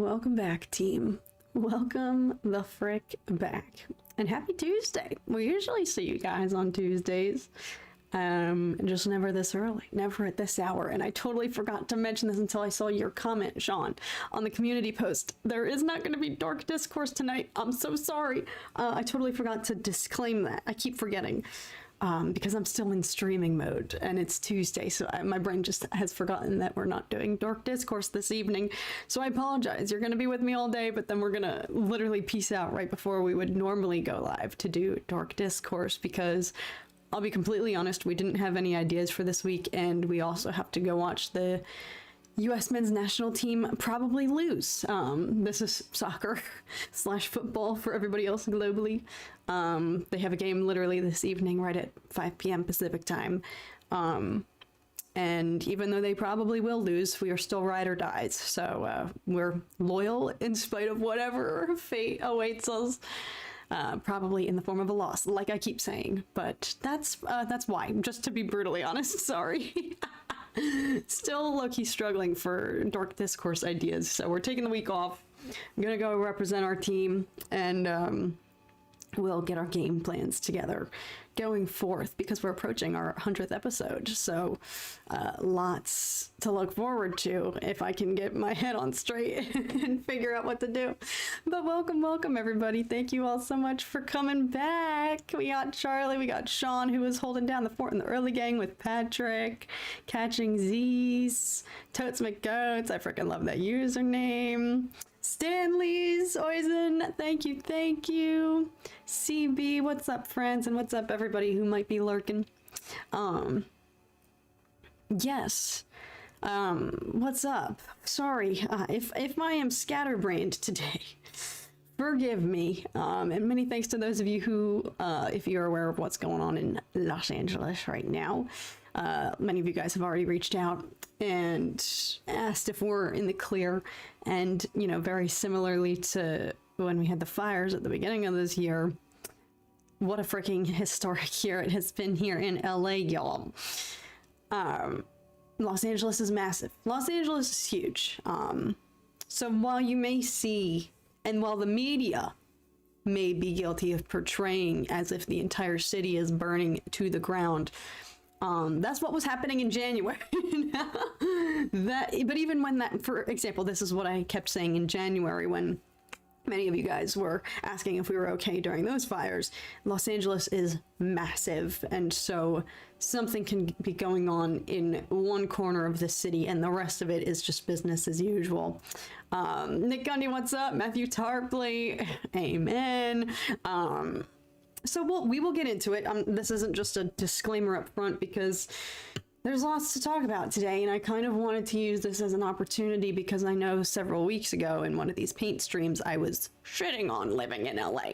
Welcome back, team. Welcome the frick back. And happy Tuesday. We usually see you guys on Tuesdays. Just never this early, never at this hour. And I totally forgot to mention this until I saw your comment, Sean, on the community post. There is not going to be Dark Discourse tonight. I'm so sorry. I totally forgot to disclaim that. I keep forgetting. Because I'm still in streaming mode and it's Tuesday, so my brain just has forgotten that we're not doing Dark Discourse this evening. So I apologize. You're going to be with me all day, but then we're going to literally peace out right before we would normally go live to do Dark Discourse, because I'll be completely honest, we didn't have any ideas for this week, and we also have to go watch the U.S. men's national team probably lose. This is soccer / football for everybody else globally. They have a game literally this evening right at 5 p.m. Pacific time. And even though they probably will lose, we are still ride or dies. So we're loyal in spite of whatever fate awaits us. Probably in the form of a loss, like I keep saying. But that's why, just to be brutally honest, sorry. Still low-key struggling for Dark Discourse ideas, so we're taking the week off. I'm gonna go represent our team, and we'll get our game plans together going forth, because we're approaching our 100th episode, so lots to look forward to if I can get my head on straight and figure out what to do. But welcome everybody. Thank you all so much for coming back. We got Charlie, we got Sean, who was holding down the fort in the early gang with Patrick, Catching Z's, Totes McGoats, I freaking love that username. Stanley's Oizen, thank you. CB, what's up, friends, and what's up, everybody who might be lurking. Yes. What's up? Sorry, if I am scatterbrained today, forgive me. And many thanks to those of you who, if you're aware of what's going on in Los Angeles right now, many of you guys have already reached out and asked if we're in the clear. And, you know, very similarly to when we had the fires at the beginning of this year, what a freaking historic year it has been here in LA, y'all. Los Angeles is massive. Los Angeles is huge. So while you may see, and while the media may be guilty of portraying as if the entire city is burning to the ground, that's what was happening in January. But even when that, for example, this is what I kept saying in January when many of you guys were asking if we were okay during those fires. Los Angeles is massive, and so something can be going on in one corner of the city and the rest of it is just business as usual. Nick Gundy, what's up? Matthew Tarpley, amen. So we will get into it. This isn't just a disclaimer up front, because there's lots to talk about today, and I kind of wanted to use this as an opportunity because I know several weeks ago in one of these paint streams I was shitting on living in LA.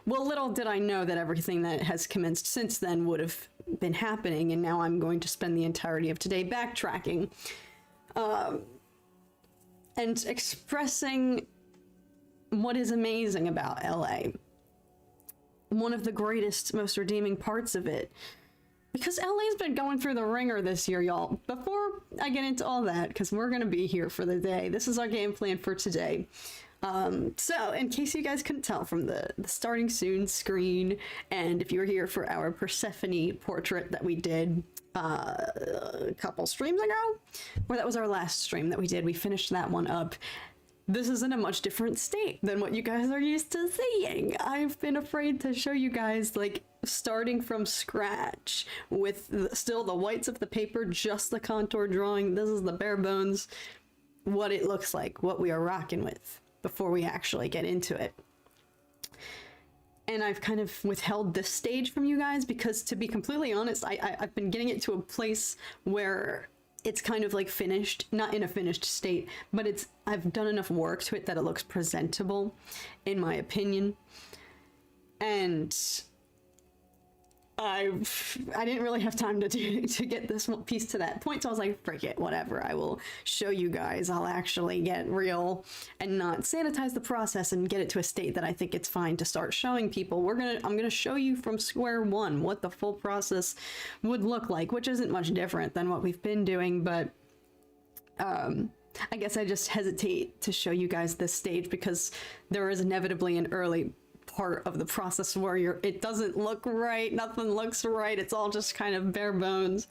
Well, little did I know that everything that has commenced since then would have been happening, and now I'm going to spend the entirety of today backtracking and expressing what is amazing about LA. One of the greatest, most redeeming parts of it. Because LA's been going through the ringer this year, y'all. Before I get into all that, because we're going to be here for the day, this is our game plan for today. So, in case you guys couldn't tell from the starting soon screen, and if you were here for our Persephone portrait that we did a couple streams ago, or that was our last stream that we did, we finished that one up. This is in a much different state than what you guys are used to seeing. I've been afraid to show you guys, like, starting from scratch with still the whites of the paper, just the contour drawing. This is the bare bones, what it looks like, what we are rocking with before we actually get into it. And I've kind of withheld this stage from you guys because, to be completely honest, I've been getting it to a place where it's kind of like finished, not in a finished state, but I've done enough work to it that it looks presentable, in my opinion. And I didn't really have time to get this piece to that point, so I was like, frick it, whatever. I will show you guys. I'll actually get real and not sanitize the process and get it to a state that I think it's fine to start showing people. I'm gonna show you from square one what the full process would look like, which isn't much different than what we've been doing, but I guess I just hesitate to show you guys this stage because there is inevitably an early part of the process where it doesn't look right, nothing looks right, it's all just kind of bare bones.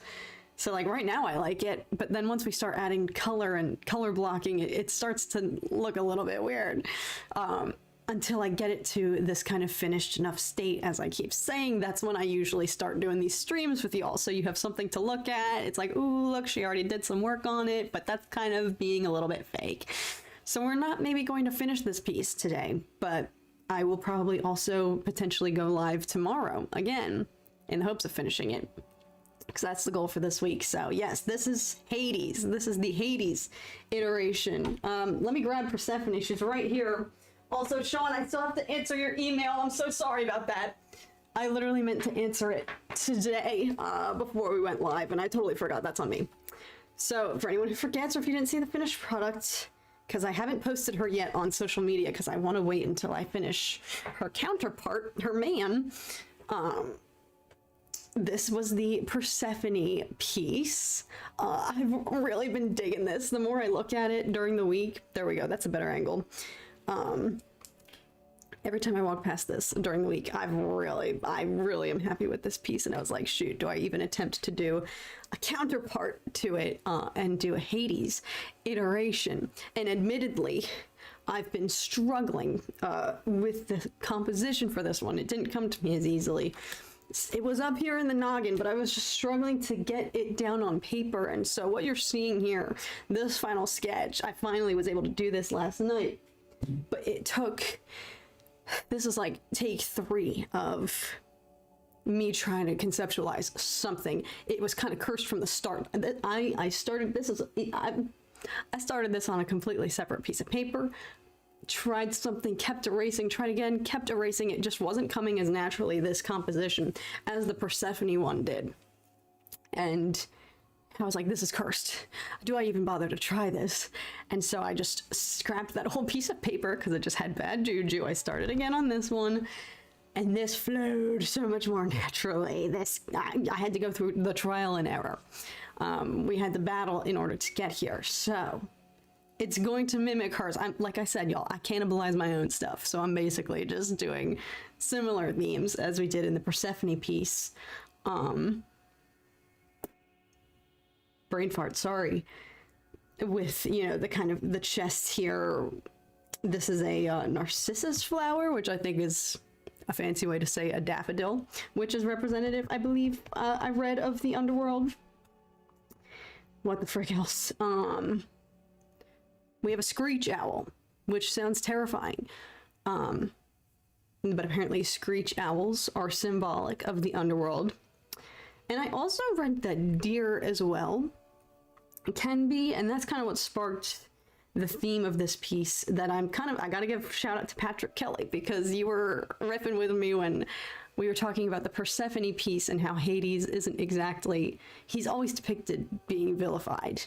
So like right now I like it, but then once we start adding color and color blocking, it starts to look a little bit weird. Until I get it to this kind of finished enough state, as I keep saying, that's when I usually start doing these streams with y'all. So you have something to look at. It's like, ooh, look, she already did some work on it, but that's kind of being a little bit fake. So we're not maybe going to finish this piece today, but I will probably also potentially go live tomorrow again in the hopes of finishing it, because that's the goal for this week. So yes, this is Hades. This is the Hades iteration. Let me grab Persephone. She's right here. Also, Sean, I still have to answer your email. I'm so sorry about that. I literally meant to answer it today before we went live, and I totally forgot. That's on me. So for anyone who forgets, or if you didn't see the finished product, because I haven't posted her yet on social media because I want to wait until I finish her counterpart, her man. This was the Persephone piece. I've really been digging this. The more I look at it during the week, there we go, that's a better angle. Every time I walk past this during the week, I really am happy with this piece. And I was like, shoot, do I even attempt to do a counterpart to it and do a Hades iteration? And admittedly, I've been struggling with the composition for this one. It didn't come to me as easily. It was up here in the noggin, but I was just struggling to get it down on paper. And so what you're seeing here, this final sketch, I finally was able to do this last night. But it took, this is like take 3 of me trying to conceptualize something. It was kind of cursed from the start. I started this on a completely separate piece of paper, tried something, kept erasing, tried again, kept erasing. It just wasn't coming as naturally, this composition, as the Persephone one did. And I was like, this is cursed. Do I even bother to try this? And so I just scrapped that whole piece of paper because it just had bad juju. I started again on this one, and this flowed so much more naturally. I had to go through the trial and error. We had the battle in order to get here. So it's going to mimic hers. Like I said, y'all, I cannibalize my own stuff. So I'm basically just doing similar themes as we did in the Persephone piece. Brain fart, sorry. With, you know, the kind of the chest here. This is a narcissus flower, which I think is a fancy way to say a daffodil, which is representative, I believe, I read, of the underworld. What the frick else? We have a screech owl, which sounds terrifying. But apparently screech owls are symbolic of the underworld. And I also read that deer as well can be, and that's kind of what sparked the theme of this piece, that I gotta give a shout out to Patrick Kelly, because you were riffing with me when we were talking about the Persephone piece and how Hades isn't exactly, he's always depicted being vilified,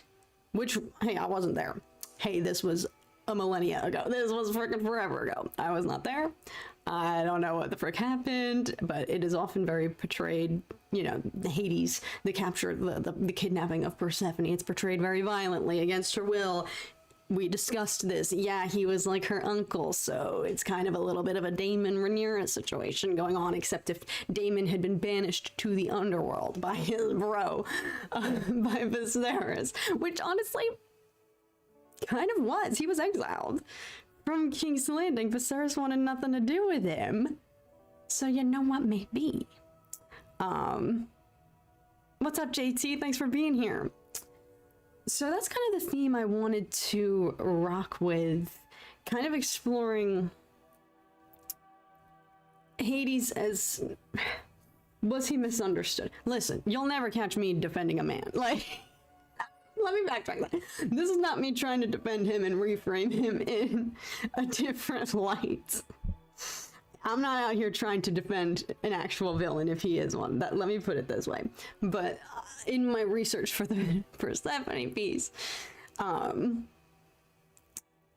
which, hey, I wasn't there. Hey, this was a millennia ago. This was freaking forever ago. I was not there. I don't know what the frick happened, but it is often very portrayed, you know, Hades, the capture, the kidnapping of Persephone. It's portrayed very violently against her will. We discussed this. Yeah, he was like her uncle, so it's kind of a little bit of a Damon Rhaenyra situation going on, except if Damon had been banished to the underworld by his bro, by Viserys, which honestly kind of was. He was exiled from King's Landing. Viserys wanted nothing to do with him. So you know what, maybe. What's up, JT? Thanks for being here. So that's kind of the theme I wanted to rock with, kind of exploring Hades as, was he misunderstood? Listen, you'll never catch me defending a man. Like, let me backtrack that. This is not me trying to defend him and reframe him in a different light. I'm not out here trying to defend an actual villain if he is one. Let me put it this way. But in my research for the Persephone piece,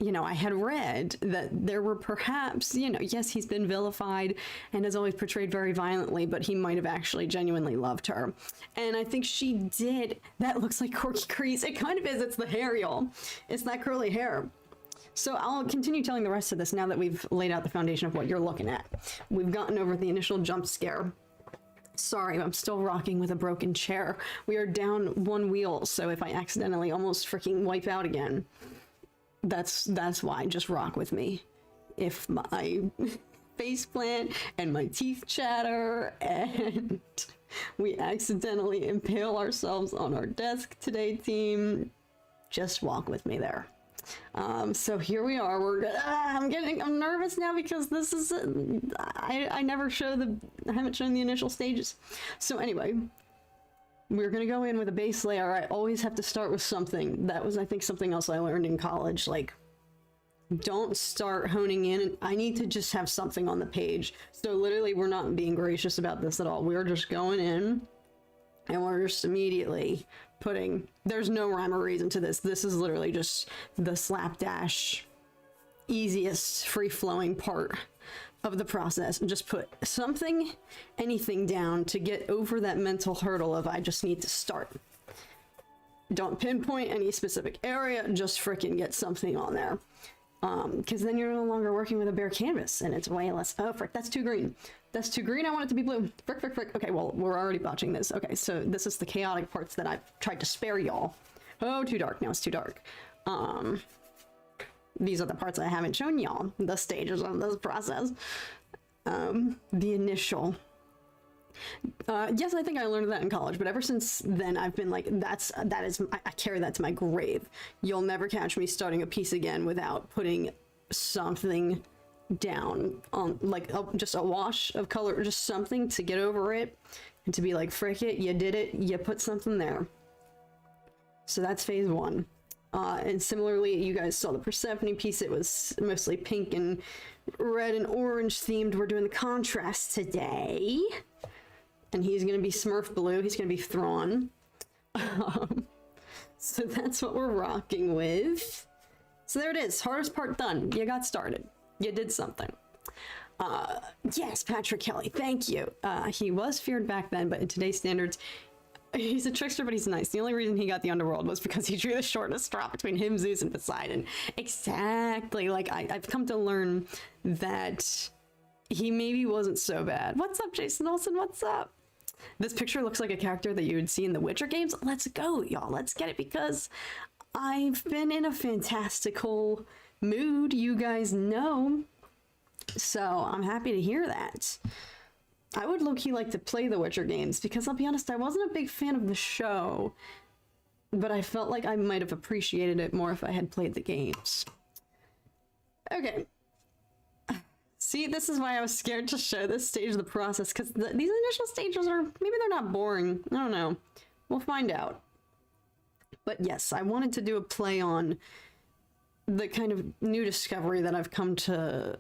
you know, I had read that there were perhaps, you know, yes, he's been vilified and is always portrayed very violently, but he might have actually genuinely loved her. And I think she did. That looks like Corky Crease. It kind of is. It's the hair, y'all. It's that curly hair. So I'll continue telling the rest of this now that we've laid out the foundation of what you're looking at. We've gotten over the initial jump scare. Sorry, I'm still rocking with a broken chair. We are down one wheel, so if I accidentally almost freaking wipe out again, that's why. Just rock with me. If my face plant and my teeth chatter and we accidentally impale ourselves on our desk today, team, just walk with me there. So here we are. I'm nervous now because this is I haven't shown the initial stages. So anyway, we're gonna go in with a base layer. I always have to start with something. That was, I think, something else I learned in college. Like, don't start honing in. I need to just have something on the page. So literally, we're not being gracious about this at all. We're just going in and we're just immediately putting, there's no rhyme or reason to this. This is literally just the slapdash, easiest free-flowing part of the process. Just put something, anything down to get over that mental hurdle of I just need to start. Don't pinpoint any specific area, just freaking get something on there. Because then you're no longer working with a bare canvas and it's way less. Oh, frick, that's too green. That's too green. I want it to be blue. Frick, frick, frick. Okay, well, we're already botching this. Okay, so this is the chaotic parts that I've tried to spare y'all. Oh, too dark. Now it's too dark. These are the parts I haven't shown y'all. The stages of this process. The initial. Yes, I think I learned that in college, but ever since then, I've been like, I carry that to my grave. You'll never catch me starting a piece again without putting something down on, like, just a wash of color, or just something to get over it, and to be like, frick it, you did it, you put something there. So that's phase one. And similarly, you guys saw the Persephone piece. It was mostly pink and red and orange themed. We're doing the contrast today. And he's going to be Smurf blue. He's going to be Thrawn. So that's what we're rocking with. So there it is. Hardest part done. You got started. You did something. Yes, Patrick Kelly. Thank you. He was feared back then, but in today's standards, he's a trickster, but he's nice. The only reason he got the underworld was because he drew the shortest straw between him, Zeus, and Poseidon. Exactly. Like, I've come to learn that he maybe wasn't so bad. What's up, Jason Olsen? What's up? This picture looks like a character that you would see in the Witcher games. Let's go, y'all. Let's get it, because I've been in a fantastical mood, you guys know. So I'm happy to hear that. I would low-key like to play the Witcher games, because I'll be honest, I wasn't a big fan of the show, but I felt like I might have appreciated it more if I had played the games. Okay. See, this is why I was scared to show this stage of the process, because these initial stages are, maybe they're not boring. I don't know. We'll find out. But yes, I wanted to do a play on the kind of new discovery that I've come to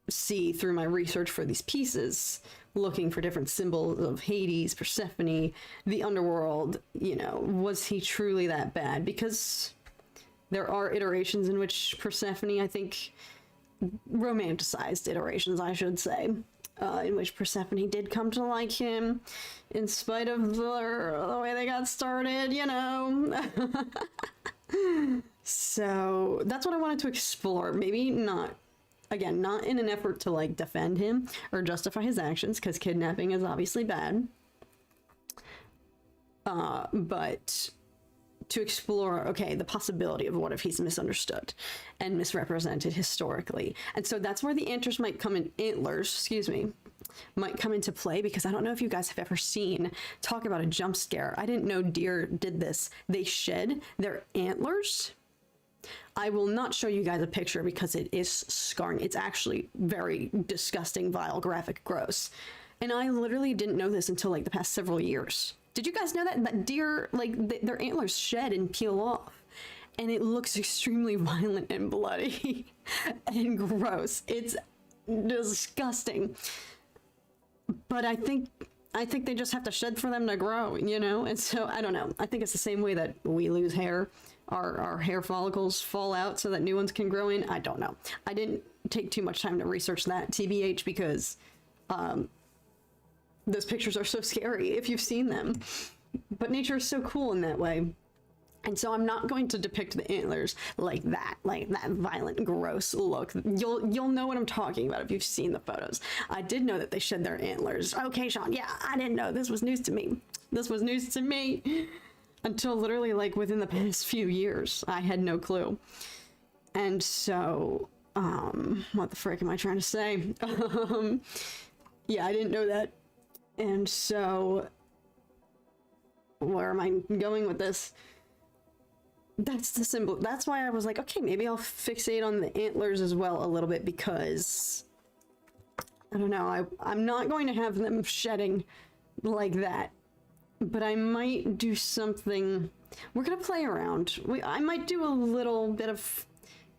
see through my research for these pieces, looking for different symbols of Hades, Persephone, the underworld. You know, was he truly that bad? Because there are iterations in which Persephone, I think, romanticized iterations, I should say, in which Persephone did come to like him, in spite of the way they got started, you know. So that's what I wanted to explore. Maybe not, again, not in an effort to like defend him or justify his actions, because kidnapping is obviously bad, but to explore, okay, the possibility of what if he's misunderstood and misrepresented historically. And so that's where the antlers might come into play, because I don't know if you guys have ever seen, talk about a jump scare. I didn't know deer did this. They shed their antlers. I will not show you guys a picture because it is scarring. It's actually very disgusting, vile, graphic, gross. And I literally didn't know this until like the past several years. Did you guys know that deer, like, their antlers shed and peel off? And it looks extremely violent and bloody and gross. It's disgusting. But I think I think they just have to shed for them to grow, you know? And so, I don't know. I think it's the same way that we lose hair. Our hair follicles fall out so that new ones can grow in. I don't know. I didn't take too much time to research that, TBH, because those pictures are so scary if you've seen them. But nature is so cool in that way. And so I'm not going to depict the antlers like that violent, gross look. You'll know what I'm talking about if you've seen the photos. I did know that they shed their antlers. Okay, Sean, yeah, I didn't know. This was news to me. This was news to me until literally like within the past few years. I had no clue. And so, what the frick am I trying to say? Yeah, I didn't know that. And so, where am I going with this? That's the symbol. That's why I was like, okay, maybe I'll fixate on the antlers as well a little bit, because I don't know, I'm not going to have them shedding like that, but I might do something. We're gonna play around. I might do a little bit of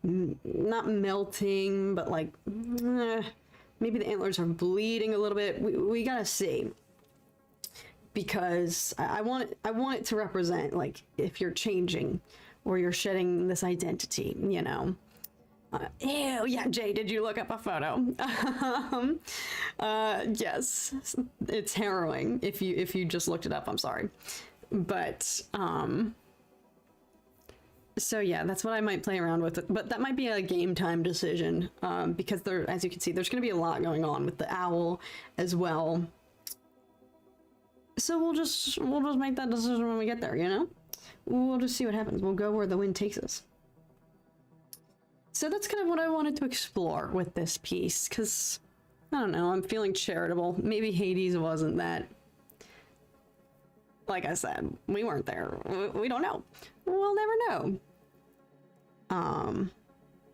not melting, but like maybe the antlers are bleeding a little bit. We gotta see, because I want it to represent, like, if you're changing or you're shedding this identity, you know. Ew, yeah, Jay, did you look up a photo? Yes, it's harrowing if you just looked it up, I'm sorry. But, so yeah, that's what I might play around with, but that might be a game time decision, because as you can see, there's gonna be a lot going on with the owl as well. So we'll just make that decision when we get there, you know? We'll just see what happens. We'll go where the wind takes us. So that's kind of what I wanted to explore with this piece, because, I don't know, I'm feeling charitable. Maybe Hades wasn't that. Like I said, we weren't there. We don't know. We'll never know.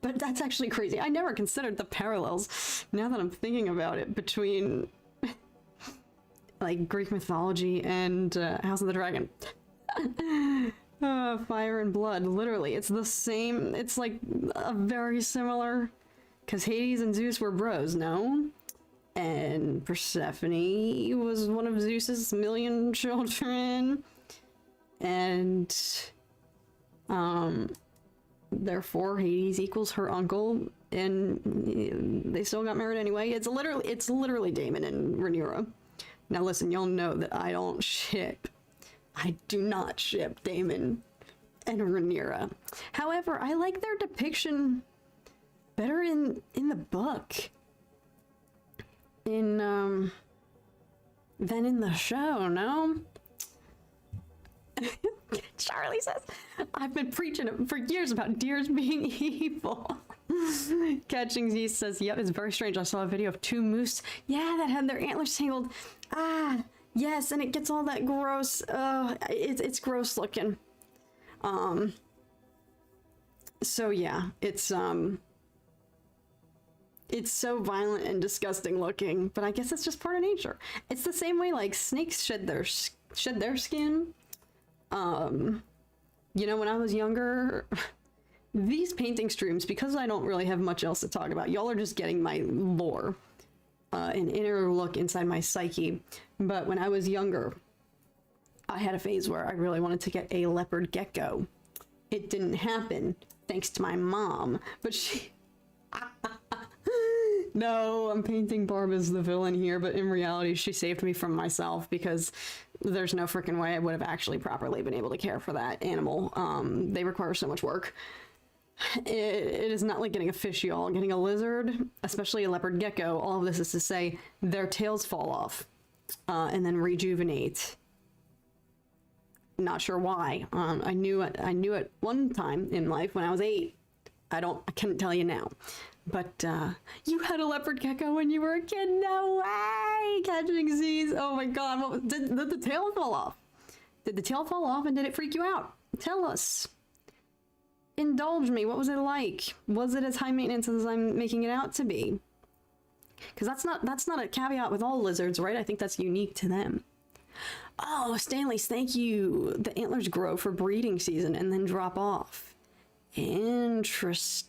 But that's actually crazy. I never considered the parallels, now that I'm thinking about it, between like Greek mythology and House of the Dragon. Fire and blood, literally. It's the same. It's like a very similar, because Hades and Zeus were bros, no? And Persephone was one of Zeus's million children. And therefore Hades equals her uncle, and they still got married anyway. It's literally Damon and Rhaenyra. Now listen, y'all know that I don't ship. I do not ship Damon and Rhaenyra. However, I like their depiction better in the book. Than in the show, no? Charlie says, I've been preaching for years about deers being evil. Catching Z says, yep, it's very strange. I saw a video of two moose, yeah, that had their antlers tangled. Ah, yes, and it gets all that gross. It's gross looking. So yeah, it's so violent and disgusting looking, but I guess it's just part of nature. It's the same way like snakes shed their skin. You know, when I was younger, these painting streams, because I don't really have much else to talk about, y'all are just getting my lore, an inner look inside my psyche. But when I was younger, I had a phase where I really wanted to get a leopard gecko. It didn't happen, thanks to my mom, but she... No, I'm painting Barb as the villain here, but in reality, she saved me from myself, because there's no freaking way I would have actually properly been able to care for that animal. They require so much work. It is not like getting a fish, y'all. Getting a lizard, especially a leopard gecko, all of this is to say their tails fall off and then rejuvenate. Not sure why. I knew it one time in life when I was 8. I couldn't tell you now. But you had a leopard gecko when you were a kid? No way! Catching Z's. Oh my god, did the tail fall off? Did the tail fall off and did it freak you out? Tell us. Indulge me. What was it like? Was it as high maintenance as I'm making it out to be? Because that's not a caveat with all lizards, right? I think that's unique to them. Oh, Stanley's, thank you. The antlers grow for breeding season and then drop off. Interesting.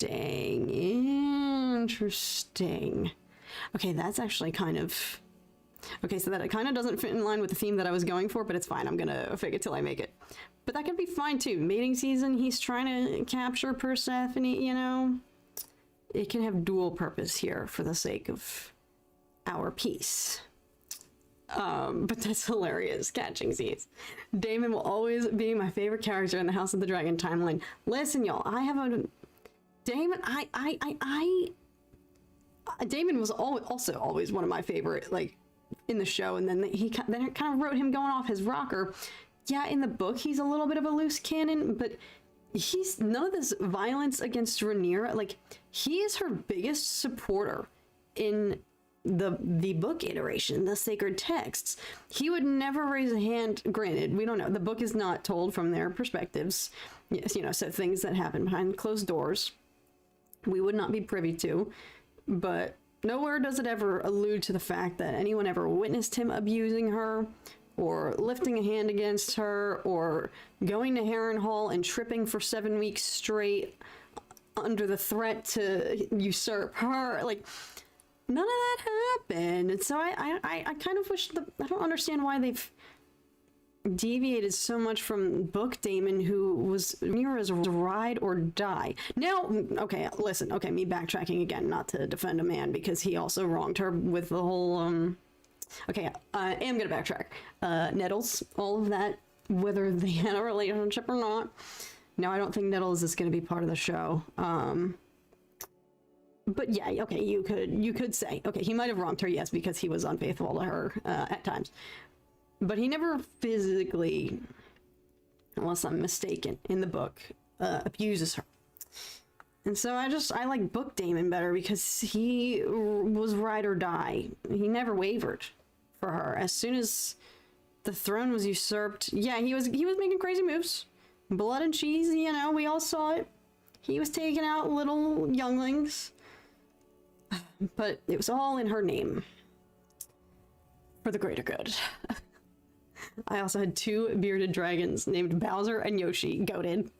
Okay, that's actually kind of... Okay, so that it kind of doesn't fit in line with the theme that I was going for, but it's fine. I'm gonna fake it till I make it. But that could be fine too. Mating season, he's trying to capture Persephone, you know? It can have dual purpose here for the sake of our peace. But that's hilarious, catching Z's. Damon will always be my favorite character in the House of the Dragon timeline. Listen, y'all, I have a... Damon, Damon was also always one of my favorite, like, in the show, and then then it kind of wrote him going off his rocker. Yeah, in the book, he's a little bit of a loose cannon, but he's none of this violence against Rhaenyra. Like, he is her biggest supporter in the book iteration, the sacred texts. He would never raise a hand. Granted, we don't know. The book is not told from their perspectives. Yes, you know, so things that happen behind closed doors, we would not be privy to. But nowhere does it ever allude to the fact that anyone ever witnessed him abusing her, or lifting a hand against her, or going to Harrenhal and tripping for 7 weeks straight under the threat to usurp her. Like, none of that happened. And so I kind of wish I don't understand why they've deviated so much from book Damon, who was Rhaenyra's ride or die. Now, okay, listen, okay, me backtracking again, not to defend a man, because he also wronged her with the whole, okay, I am gonna backtrack. Nettles, all of that, whether they had a relationship or not. No, I don't think Nettles is gonna be part of the show. But yeah, okay, you could say, okay, he might have wronged her, yes, because he was unfaithful to her at times. But he never physically, unless I'm mistaken, in the book, abuses her. And so I like book Damon better, because he was ride or die. He never wavered for her. As soon as the throne was usurped, yeah, he was making crazy moves. Blood and cheese, you know, we all saw it. He was taking out little younglings. But it was all in her name. For the greater good. I also had 2 bearded dragons named Bowser and Yoshi. Goated.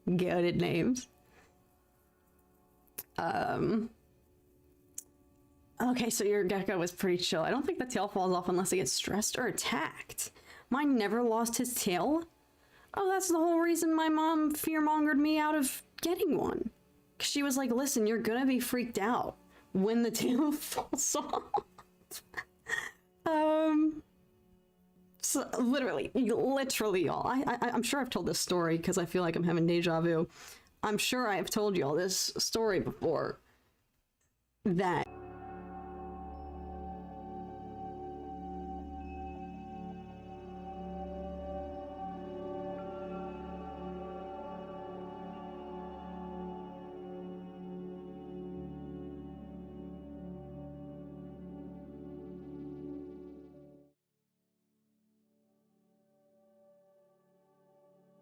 Goated names. Okay, so your gecko was pretty chill. I don't think the tail falls off unless it gets stressed or attacked. Mine never lost his tail. Oh, that's the whole reason my mom fearmongered me out of getting one. 'Cause she was like, listen, you're gonna be freaked out when the tail falls off. So literally, y'all. I'm sure I've told this story because I feel like I'm having deja vu. I'm sure I've told y'all this story before. That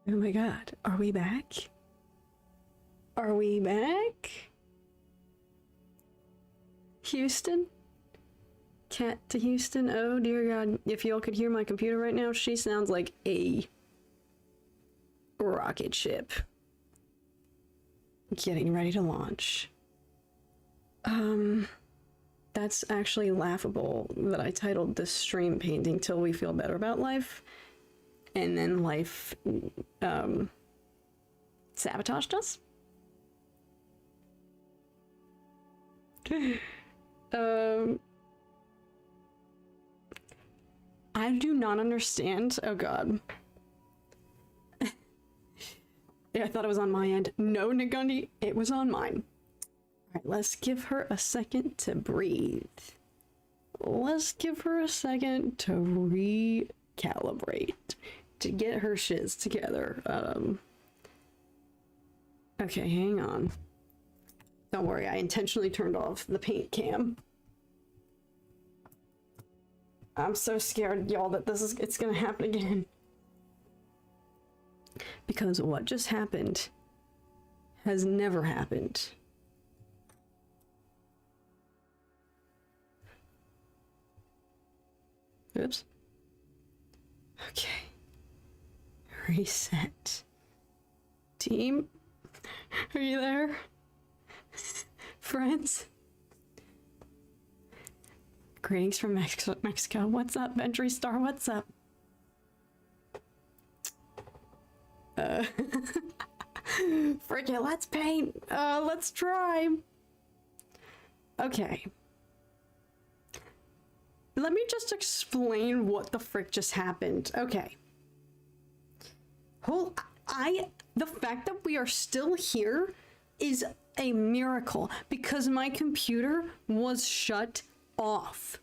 oh my god, are we back? Are we back? Houston? Cat to Houston? Oh dear god, if y'all could hear my computer right now, she sounds like a rocket ship. Getting ready to launch. That's actually laughable that I titled this stream Painting Till We Feel Better About Life. And then life sabotaged us. I do not understand. Oh god. Yeah, I thought it was on my end. No, Nagundi, it was on mine. Alright, let's give her a second to breathe. Let's give her a second to recalibrate. To get her shiz together. Okay, hang on. Don't worry, I intentionally turned off the paint cam. I'm so scared, y'all, that it's gonna happen again. Because what just happened has never happened. Oops. Okay. Reset. Team? Are you there? Friends? Greetings from Mexico. What's up, Ventry Star? What's up? Frick it, let's paint. Let's try. Okay. Let me just explain what the frick just happened. Okay. The fact that we are still here is a miracle because my computer was shut off.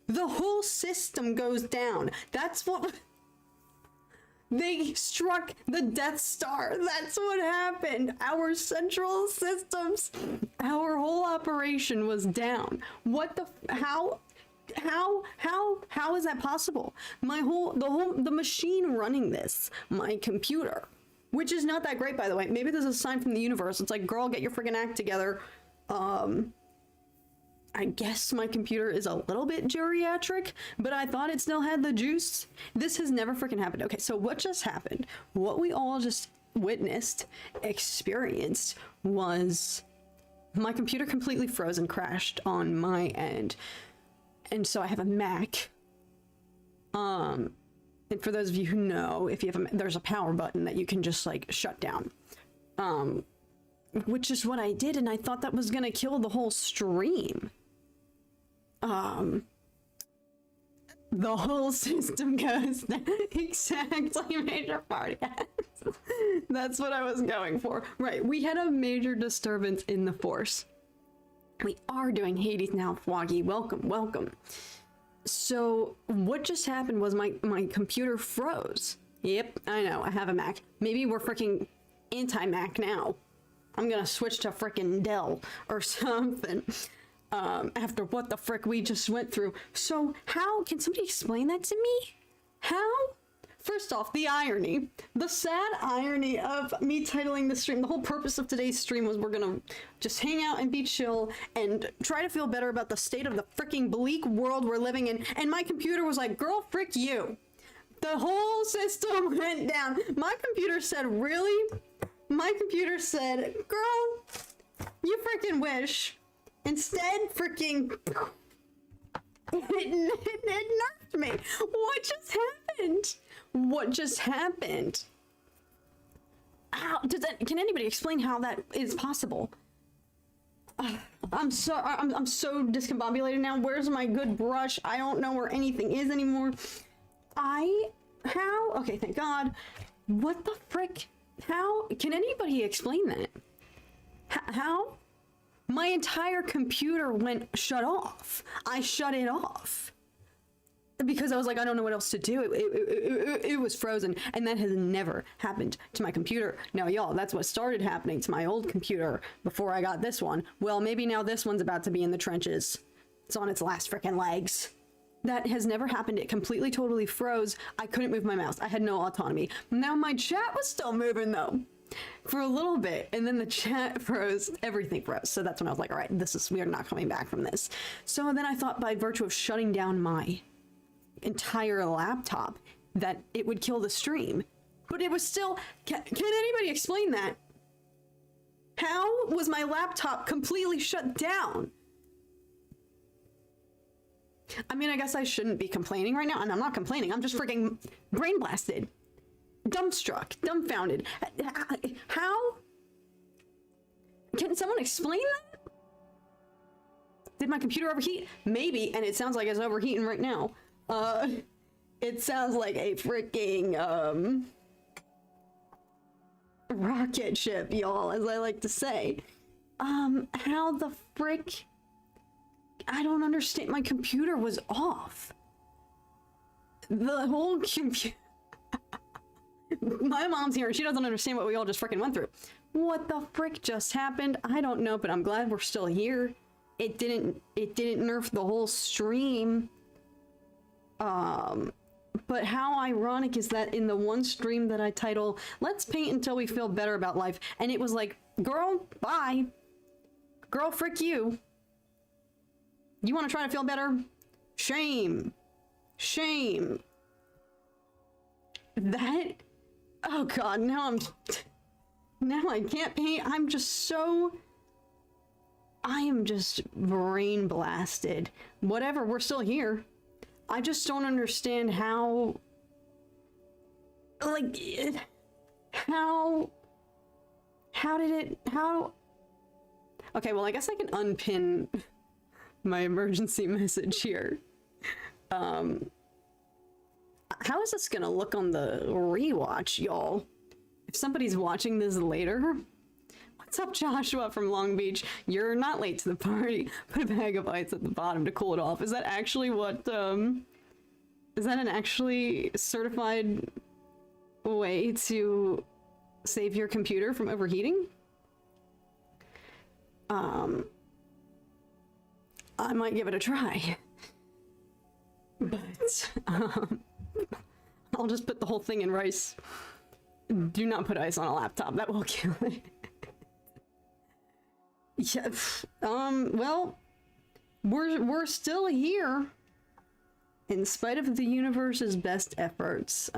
The whole system goes down. That's what... They struck the Death Star. That's what happened. Our central systems, our whole operation was down. What the... How is that possible? The machine running this, my computer, which is not that great, by the way. Maybe there's a sign from the universe. It's like, girl, get your friggin' act together. I guess my computer is a little bit geriatric, but I thought it still had the juice. This has never freaking happened. Okay, so what just happened? What we all just witnessed, experienced, was my computer completely froze and crashed on my end. And so I have a Mac. And for those of you who know, if you have there's a power button that you can just like shut down. Which is what I did, and I thought that was gonna kill the whole stream. The whole system goes down. Exactly, major party. That's what I was going for. Right, we had a major disturbance in the force. We are doing Hades now, Floggy. Welcome, welcome. So what just happened was my computer froze. Yep, I know, I have a Mac. Maybe we're freaking anti-Mac now. I'm gonna switch to frickin' Dell or something. After what the frick we just went through. So how, can somebody explain that to me? How? First off, the irony. The sad irony of me titling the stream. The whole purpose of today's stream was we're gonna just hang out and be chill and try to feel better about the state of the fricking bleak world we're living in. And my computer was like, girl, frick you. The whole system went down. My computer said, really? My computer said, girl, you freaking wish. Instead, freaking, it nerfed me. What just happened? What just happened? How does that? Can anybody explain how that is possible? I'm so discombobulated now. Where's my good brush? I don't know where anything is anymore. How? Okay, thank God. What the frick? How? Can anybody explain that? How? My entire computer went shut off. I shut it off. Because I was like, I don't know what else to do. It was frozen. And that has never happened to my computer. Now, y'all, that's what started happening to my old computer before I got this one. Well, maybe now this one's about to be in the trenches. It's on its last frickin' legs. That has never happened. It completely, totally froze. I couldn't move my mouse. I had no autonomy. Now my chat was still moving though. For a little bit, and then the chat froze, everything froze. So that's when I was like, all right, we are not coming back from this. So then I thought by virtue of shutting down my entire laptop that it would kill the stream. But it was still, can anybody explain that? How was my laptop completely shut down? I mean, I guess I shouldn't be complaining right now, and I'm not complaining. I'm just freaking brain blasted. Dumbstruck, dumbfounded. How? Can someone explain that? Did my computer overheat? Maybe, and it sounds like it's overheating right now. It sounds like a freaking, rocket ship, y'all, as I like to say. How the frick? I don't understand. My computer was off. The whole computer... My mom's here and she doesn't understand what we all just freaking went through. What the frick just happened? I don't know, but I'm glad we're still here. It didn't nerf the whole stream. But how ironic is that in the one stream that I title, Let's Paint Until We Feel Better About Life, and it was like, girl, bye. Girl, frick you. You want to try to feel better? Shame. Shame. That... Oh God, now I can't paint. I'm just so... I am just brain blasted. Whatever, we're still here. I just don't understand how, like, how did it, okay, well, I guess I can unpin my emergency message here. How is this gonna look on the rewatch, y'all? If somebody's watching this later, what's up, Joshua from Long Beach? You're not late to the party. Put a bag of ice at the bottom to cool it off. Is that actually what, is that an actually certified way to save your computer from overheating? I might give it a try. But, I'll just put the whole thing in rice. Do not put ice on a laptop. That will kill it. Yeah, well, we're still here in spite of the universe's best efforts.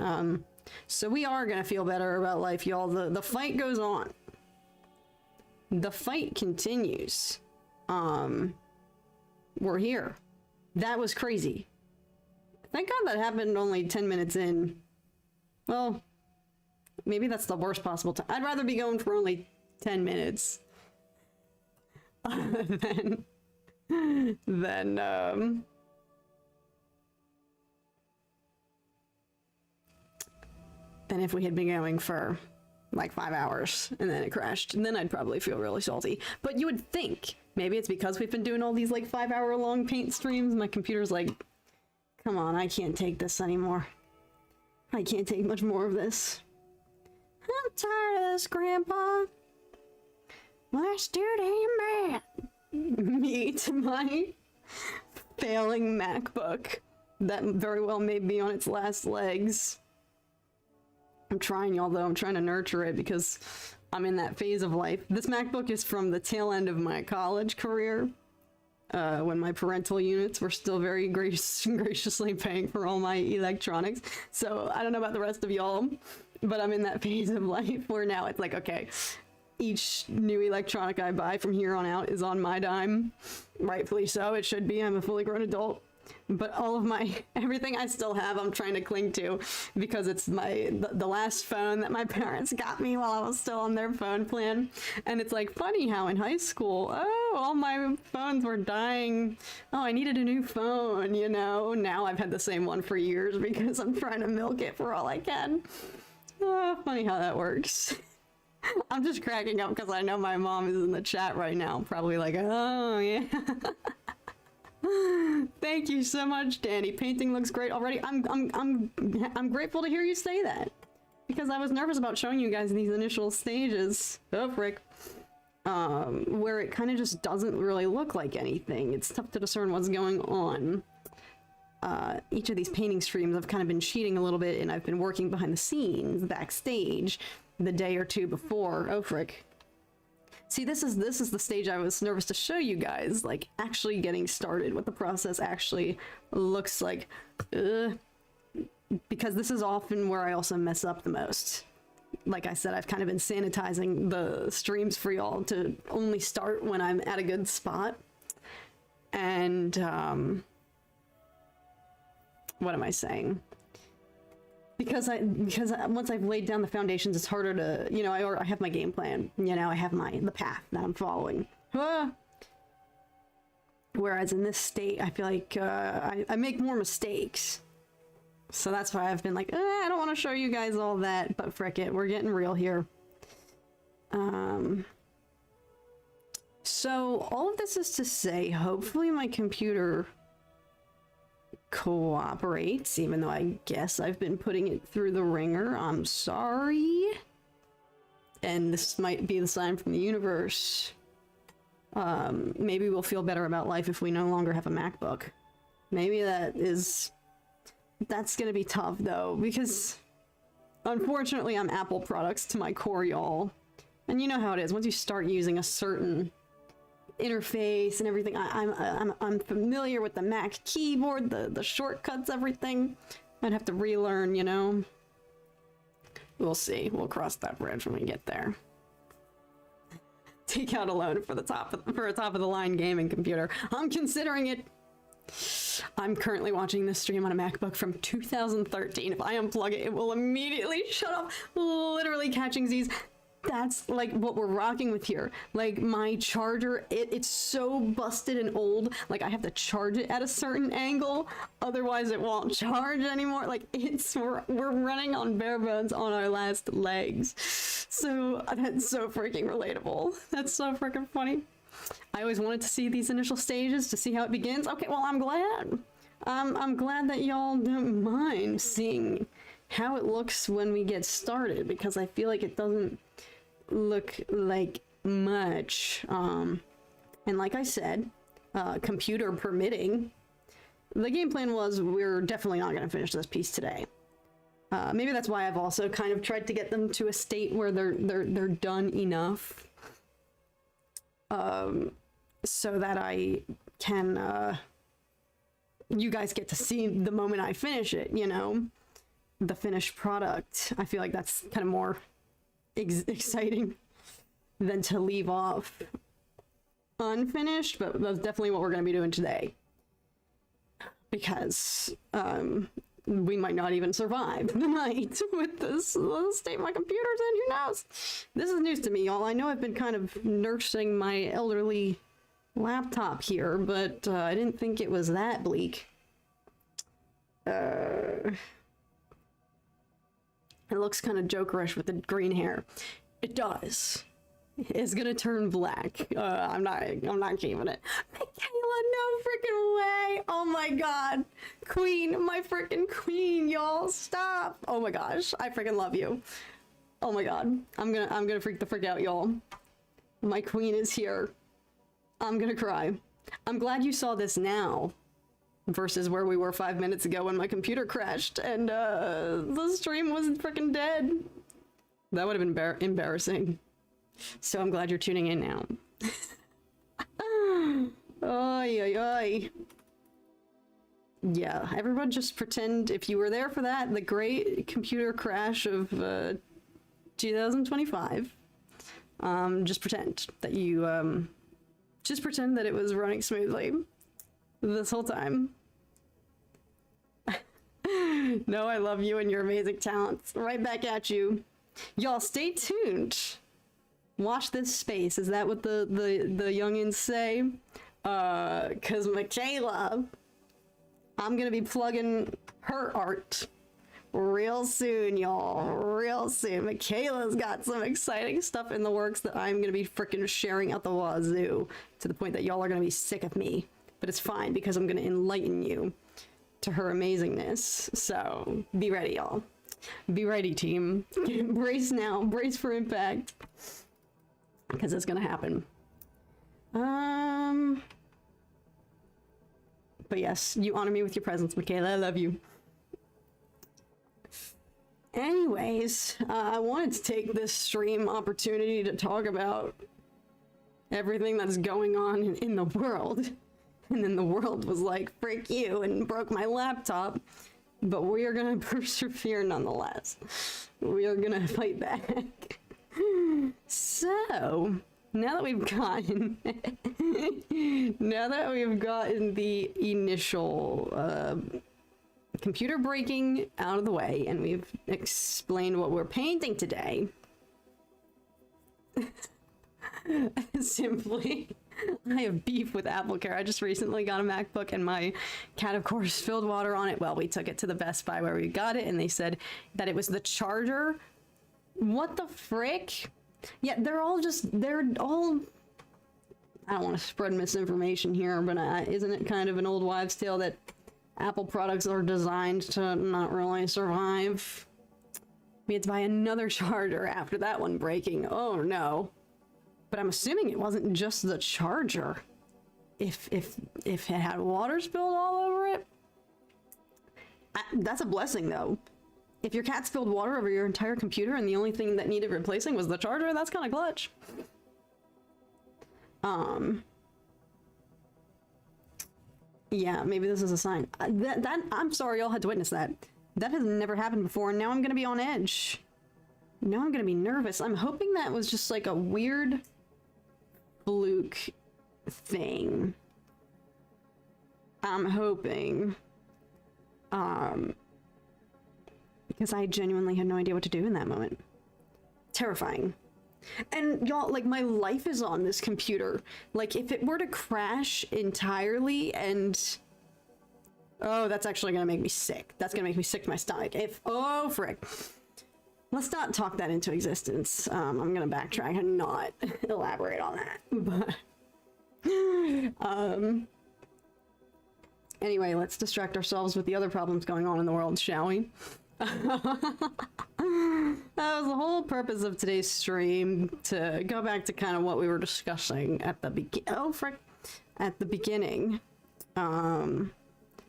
So we are gonna feel better about life, y'all. The fight goes on. The fight continues. We're here. That was crazy. Thank God that happened only 10 minutes in. Well, maybe that's the worst possible time. I'd rather be going for only 10 minutes. than if we had been going for like 5 hours and then it crashed, and then I'd probably feel really salty. But you would think maybe it's because we've been doing all these like 5-hour long paint streams. My computer's like, come on, I can't take this anymore. I can't take much more of this. I'm tired of this, Grandpa. Let's do damn bad. Me to my failing MacBook that very well may be on its last legs. I'm trying, y'all, though. I'm trying to nurture it because I'm in that phase of life. This MacBook is from the tail end of my college career, when my parental units were still very graciously paying for all my electronics. So I don't know about the rest of y'all, but I'm in that phase of life where now it's like, okay, each new electronic I buy from here on out is on my dime. Rightfully so, it should be. I'm a fully grown adult. But all of everything I still have, I'm trying to cling to because it's the last phone that my parents got me while I was still on their phone plan. And it's like funny how in high school, oh, all my phones were dying. Oh, I needed a new phone, you know. Now I've had the same one for years because I'm trying to milk it for all I can. Oh, funny how that works. I'm just cracking up because I know my mom is in the chat right now, probably like, oh yeah. Thank you so much, Danny. Painting looks great already. I'm grateful to hear you say that because I was nervous about showing you guys these initial stages. Oh frick. Where it kind of just doesn't really look like anything. It's tough to discern what's going on. Each of these painting streams I've kind of been cheating a little bit, and I've been working behind the scenes, backstage, the day or two before. Oh frick. See, this is the stage I was nervous to show you guys, like actually getting started, what the process actually looks like. Because this is often where I also mess up the most. Like I said, I've kind of been sanitizing the streams for y'all to only start when I'm at a good spot. And, what am I saying? Because once I've laid down the foundations, it's harder to, you know, I have my game plan, you know, I have the path that I'm following. Whereas in this state, I feel like I make more mistakes. So that's why I've been like, I don't want to show you guys all that, but frick it, we're getting real here. So all of this is to say, hopefully my computer cooperates, even though I guess I've been putting it through the ringer. I'm sorry. And this might be the sign from the universe. Maybe we'll feel better about life if we no longer have a MacBook. Maybe that's gonna be tough though, because unfortunately I'm Apple products to my core, y'all. And you know how it is, once you start using a certain interface and everything, I'm familiar with the Mac keyboard, the shortcuts, everything. I'd have to relearn, you know. We'll see. We'll cross that bridge when we get there. take out a loan for a top of the line gaming computer. I'm considering it. I'm currently watching this stream on a MacBook from 2013. If I unplug it, it will immediately shut off, literally catching Z's. That's like what we're rocking with here. Like my charger, it's so busted and old. Like I have to charge it at a certain angle, otherwise it won't charge anymore. Like we're running on bare bones on our last legs. So that's so freaking relatable. That's so freaking funny. I always wanted to see these initial stages to see how it begins. Okay, well I'm glad. I'm glad that y'all don't mind seeing how it looks when we get started, because I feel like it doesn't look like much. And like I said, computer permitting, the game plan was we're definitely not going to finish this piece today. Maybe that's why I've also kind of tried to get them to a state where they're done enough, so that I can you guys get to see the moment I finish it, you know, the finished product. I feel like that's kind of more exciting than to leave off unfinished, but that's definitely what we're going to be doing today, because we might not even survive the night with this state my computer's in. Who knows? This is news to me, y'all. I know I've been kind of nursing my elderly laptop here, but I didn't think it was that bleak. It looks kind of jokerish with the green hair. It does. It's gonna turn black. I'm not keeping it. Michaela, no freaking way! Oh my god, queen, my freaking queen, y'all, stop! Oh my gosh, I freaking love you. Oh my god, I'm gonna freak the frick out, y'all. My queen is here. I'm gonna cry. I'm glad you saw this now, versus where we were 5 minutes ago when my computer crashed and the stream was freaking dead. That would have been embarrassing. So I'm glad you're tuning in now. Oy, oy, oy. Yeah, everyone just pretend if you were there for that, the great computer crash of 2025. Just pretend that you, just pretend that it was running smoothly this whole time. No, I love you and your amazing talents. Right back at you. Y'all stay tuned. Watch this space. Is that what the youngins say? Cause Michaela, I'm gonna be plugging her art real soon, y'all. Real soon. Michaela's got some exciting stuff in the works that I'm gonna be freaking sharing out the wazoo, to the point that y'all are gonna be sick of me. But it's fine, because I'm gonna enlighten you to her amazingness. So be ready, y'all. Be ready, team. Brace now. Brace for impact. Because it's gonna happen. But yes, you honor me with your presence, Michaela. I love you. Anyways, I wanted to take this stream opportunity to talk about everything that's going on in the world. And then the world was like, frick you, and broke my laptop. But we are gonna persevere nonetheless. We are gonna fight back. So, now that we've gotten the initial computer breaking out of the way, and we've explained what we're painting today, simply, I have beef with AppleCare. I just recently got a MacBook and my cat, of course, spilled water on it. Well, we took it to the Best Buy where we got it, and they said that it was the charger. What the frick? Yeah, they're all, I don't want to spread misinformation here, but isn't it kind of an old wives' tale that Apple products are designed to not really survive? We had to buy another charger after that one breaking. Oh no. But I'm assuming it wasn't just the charger. If it had water spilled all over it, that's a blessing though. If your cat spilled water over your entire computer and the only thing that needed replacing was the charger, that's kind of clutch. Yeah, maybe this is a sign. I'm sorry y'all had to witness that. That has never happened before, and now I'm gonna be on edge. Now I'm gonna be nervous. I'm hoping that was just like a weird fluke thing. I'm hoping. Because I genuinely had no idea what to do in that moment. Terrifying. And y'all, like, my life is on this computer. Like, if it were to crash entirely and... Oh, that's actually gonna make me sick. That's gonna make me sick to my stomach. Oh, frick. Let's not talk that into existence. I'm gonna backtrack and not elaborate on that. But... Anyway, let's distract ourselves with the other problems going on in the world, shall we? That was the whole purpose of today's stream, to go back to kind of what we were discussing at the beginning.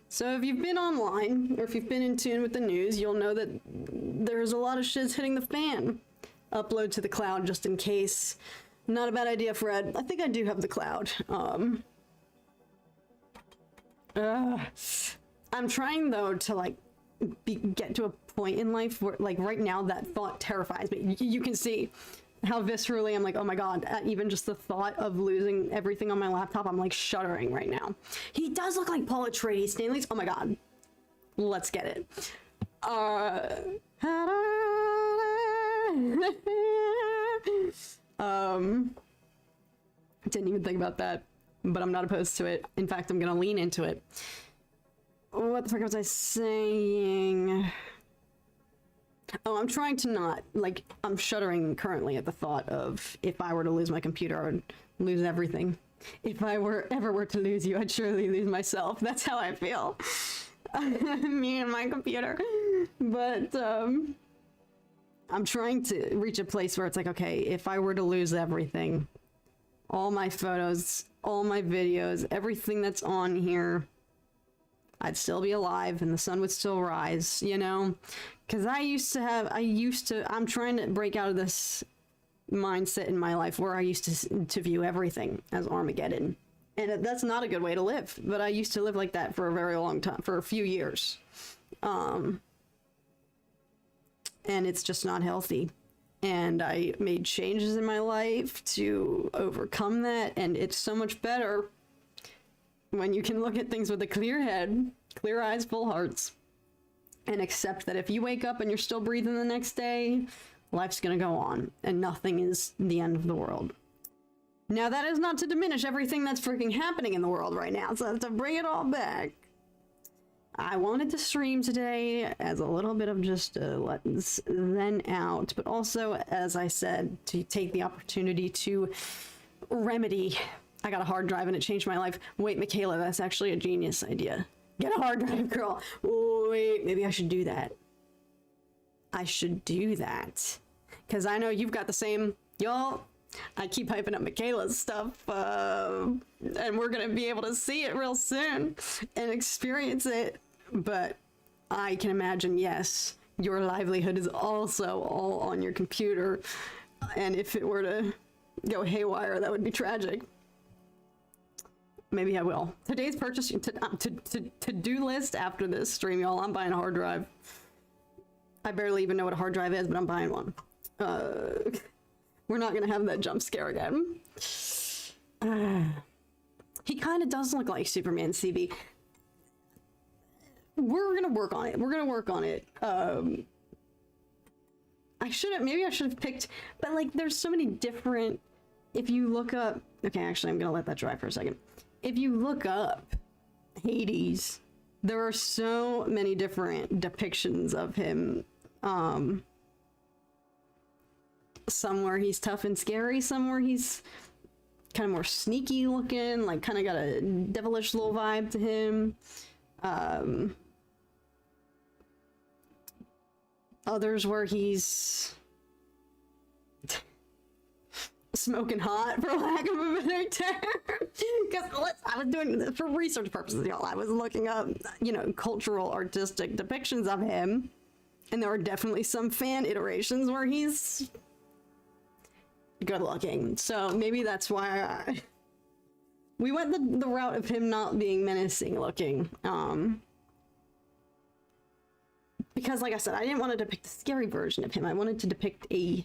So if you've been online, or if you've been in tune with the news, you'll know that there's a lot of shit's hitting the fan. Upload to the cloud just in case. Not a bad idea, Fred. I think I do have the cloud. I'm trying, though, to, like, get to a point in life where, like, right now that thought terrifies me. You can see how viscerally I'm like, oh my god, even just the thought of losing everything on my laptop, I'm, like, shuddering right now. He does look like Paul Atreides. Stanley's, oh my god. Let's get it. Didn't even think about that, but I'm not opposed to it. In fact, I'm gonna lean into it. What the fuck was I saying? Oh, I'm trying to not, like, I'm shuddering currently at the thought of if I were to lose my computer, I would lose everything. If I ever were to lose you, I'd surely lose myself. That's how I feel. Me and my computer. But, I'm trying to reach a place where it's like, okay, if I were to lose everything, all my photos, all my videos, everything that's on here, I'd still be alive and the sun would still rise, you know? Because I'm trying to break out of this mindset in my life where I used to view everything as Armageddon. And that's not a good way to live, but I used to live like that for a very long time, for a few years. And it's just not healthy. And I made changes in my life to overcome that, and it's so much better when you can look at things with a clear head, clear eyes, full hearts, and accept that if you wake up and you're still breathing the next day, life's gonna go on, and nothing is the end of the world. Now, that is not to diminish everything that's freaking happening in the world right now, so to bring it all back, I wanted to stream today as a little bit of just let zen out, but also, as I said, to take the opportunity to remedy. I got a hard drive and it changed my life. Wait, Michaela, that's actually a genius idea. Get a hard drive, girl. Wait, maybe I should do that. I should do that. Because I know you've got the same, y'all. I keep hyping up Michaela's stuff, and we're going to be able to see it real soon and experience it. But I can imagine, yes, your livelihood is also all on your computer. And if it were to go haywire, that would be tragic. Maybe I will. Today's purchasing to-do list after this stream, y'all. I'm buying a hard drive. I barely even know what a hard drive is, but I'm buying one. We're not gonna have that jump scare again. He kind of does look like Superman, CB. We're gonna work on it. We're gonna work on it. Maybe I should have picked, but like, there's so many different, if you look up, okay, actually, I'm gonna let that dry for a second. If you look up Hades, there are so many different depictions of him. Some where he's tough and scary, some where he's kind of more sneaky looking, like kind of got a devilish little vibe to him. Others where he's smoking hot, for lack of a better term. Because I was doing this for research purposes, y'all. I was looking up, you know, cultural, artistic depictions of him, and there are definitely some fan iterations where he's good looking. So maybe that's why we went the route of him not being menacing looking. Because, like I said, I didn't want to depict the scary version of him. I wanted to depict a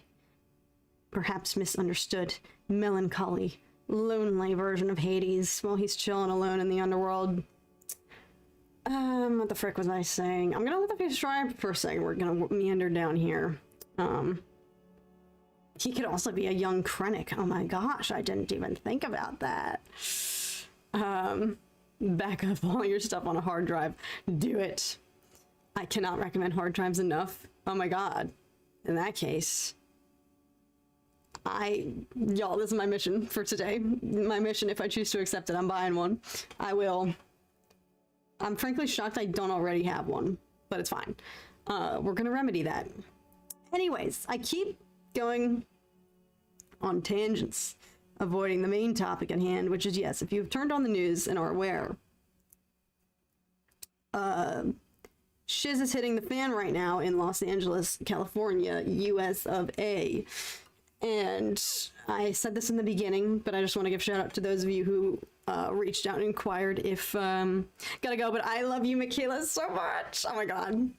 perhaps misunderstood, melancholy lonely version of Hades while he's chilling alone in the underworld. What the frick was I saying? I'm gonna let the face dry for a second. We're gonna meander down here. He could also be a young Krennic. Oh my gosh, I didn't even think about that. Back up all your stuff on a hard drive. Do it. I cannot recommend hard drives enough. Oh my god. In that case, y'all, this is my mission for today. My mission, if I choose to accept it, I'm buying one. I will. I'm frankly shocked I don't already have one, but it's fine. We're gonna remedy that. Anyways, I keep going on tangents, avoiding the main topic at hand, which is, yes, if you've turned on the news and are aware, shiz is hitting the fan right now in Los Angeles, California, US of A. And I said this in the beginning, but I just want to give shout out to those of you who reached out and inquired if, gotta go, but I love you, Michaela, so much. Oh my god.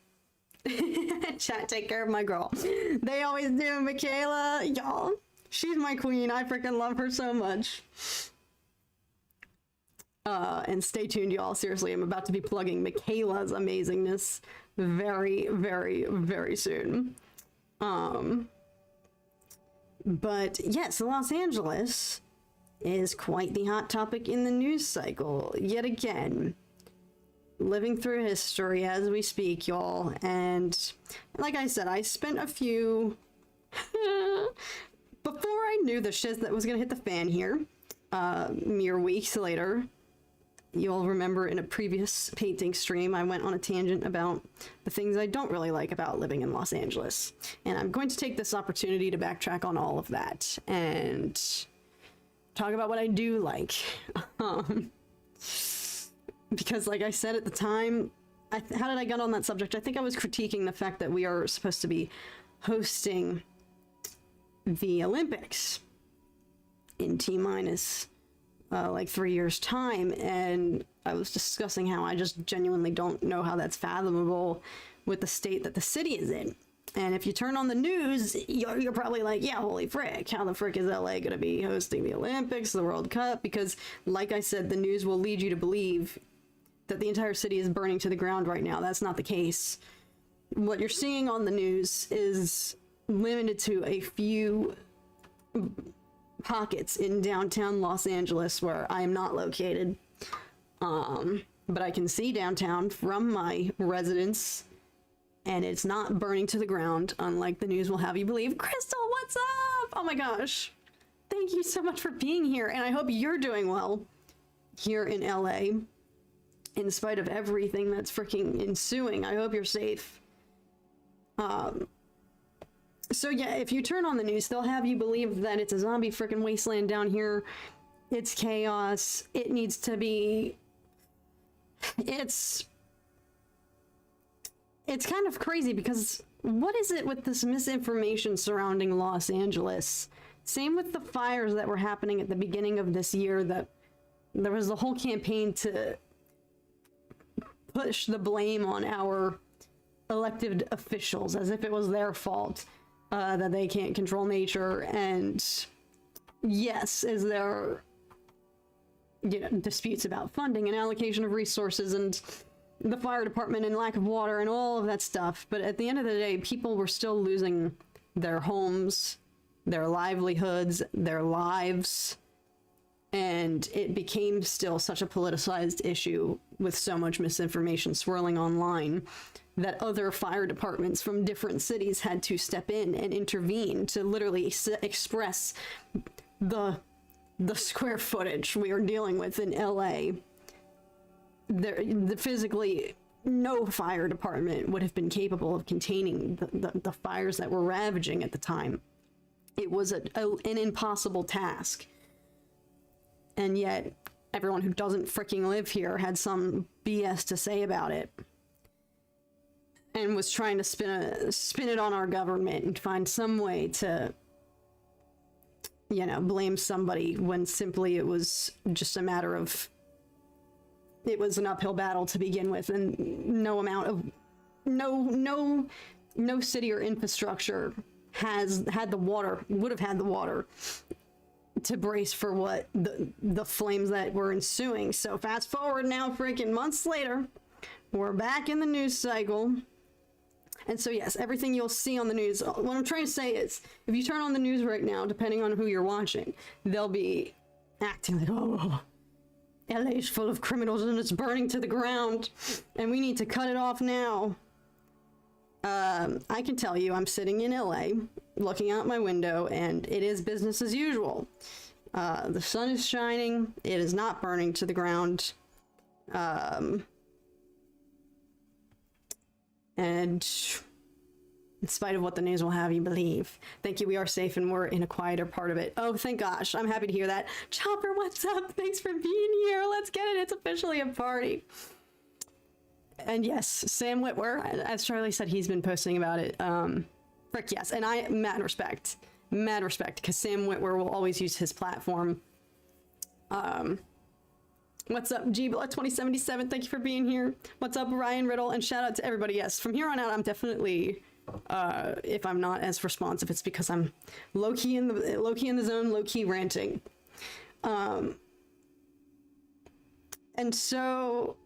Chat, take care of my girl. They always do, Michaela. Y'all, she's my queen. I freaking love her so much. And stay tuned, y'all. Seriously, I'm about to be plugging Michaela's amazingness very, very, very soon. But yes, Los Angeles is quite the hot topic in the news cycle yet again. Living through history as we speak, y'all. And like I said, I spent a few before I knew the shiz that was gonna hit the fan here, mere weeks later. You'll remember in a previous painting stream, I went on a tangent about the things I don't really like about living in Los Angeles. And I'm going to take this opportunity to backtrack on all of that and talk about what I do like. Because like I said at the time, how did I get on that subject? I think I was critiquing the fact that we are supposed to be hosting the Olympics in T-minus like 3 years time, and I was discussing how I just genuinely don't know how that's fathomable with the state that the city is in. And if you turn on the news, you're probably like, yeah, holy frick, how the frick is LA gonna be hosting the Olympics, the World Cup? Because like I said, the news will lead you to believe that the entire city is burning to the ground right now. That's not the case. What you're seeing on the news is limited to a few pockets in downtown Los Angeles where I am not located. But I can see downtown from my residence, and it's not burning to the ground, unlike the news will have you believe. Crystal, what's up? Oh my gosh. Thank you so much for being here, and I hope you're doing well here in LA. In spite of everything that's freaking ensuing, I hope you're safe. So yeah, if you turn on the news, they'll have you believe that it's a zombie freaking wasteland down here. It's chaos. It needs to be... It's kind of crazy because what is it with this misinformation surrounding Los Angeles? Same with the fires that were happening at the beginning of this year, that there was the whole campaign to push the blame on our elected officials as if it was their fault. That they can't control nature. And yes, is there, disputes about funding and allocation of resources and the fire department and lack of water and all of that stuff. But at the end of the day, people were still losing their homes, their livelihoods, their lives. And it became still such a politicized issue with so much misinformation swirling online that other fire departments from different cities had to step in and intervene to literally express the square footage we are dealing with in LA. Physically, no fire department would have been capable of containing the fires that were ravaging at the time. It was an impossible task. And yet, everyone who doesn't freaking live here had some BS to say about it. And was trying to spin it on our government and find some way to, blame somebody when simply it was just a matter of, it was an uphill battle to begin with, and no city or infrastructure would have had the water to brace for what the flames that were ensuing. So fast forward now, freaking months later, we're back in the news cycle. And so yes, everything you'll see on the news, what I'm trying to say is, if you turn on the news right now, depending on who you're watching, they'll be acting like, oh, LA's full of criminals and it's burning to the ground, and we need to cut it off now. I can tell you, I'm sitting in LA, looking out my window, and it is business as usual. The sun is shining, it is not burning to the ground. And in spite of what the news will have you believe, thank you, we are safe and we're in a quieter part of it. Oh, thank gosh, I'm happy to hear that. Chopper, what's up? Thanks for being here. Let's get it. It's officially a party. And yes, Sam Witwer, as Charlie said, he's been posting about it. Frick yes, and I, mad respect, because Sam Witwer will always use his platform. What's up, G-Blood2077? Thank you for being here. What's up, Ryan Riddle? And shout out to everybody. Yes, from here on out, I'm definitely, if I'm not as responsive, it's because I'm low-key in the zone, low-key ranting. And so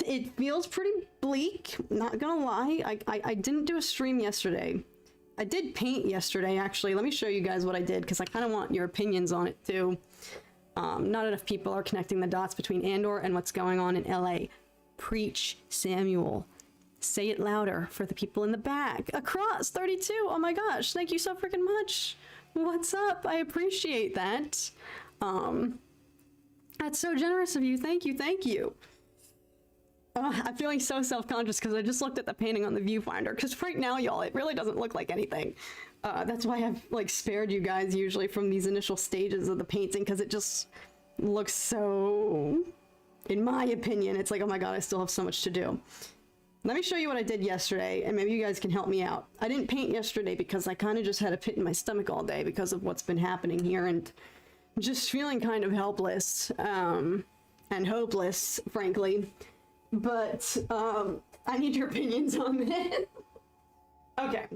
it feels pretty bleak, not gonna lie. I didn't do a stream yesterday. I did paint yesterday, actually. Let me show you guys what I did, because I kind of want your opinions on it, too. Not enough people are connecting the dots between Andor and what's going on in LA. Preach, Samuel. Say it louder for the people in the back. Across 32. Oh my gosh, thank you so freaking much. What's up? I appreciate that. That's so generous of you. Thank you, thank you. I'm feeling so self-conscious because I just looked at the painting on the viewfinder, because right now, y'all, it really doesn't look like anything. That's why I've like spared you guys usually from these initial stages of the painting, because it just looks so, in my opinion, it's like, oh my god, I still have so much to do. Let me show you what I did yesterday, and maybe you guys can help me out. I didn't paint yesterday because I kind of just had a pit in my stomach all day because of what's been happening here, and just feeling kind of helpless and hopeless, frankly. But I need your opinions on this. Okay,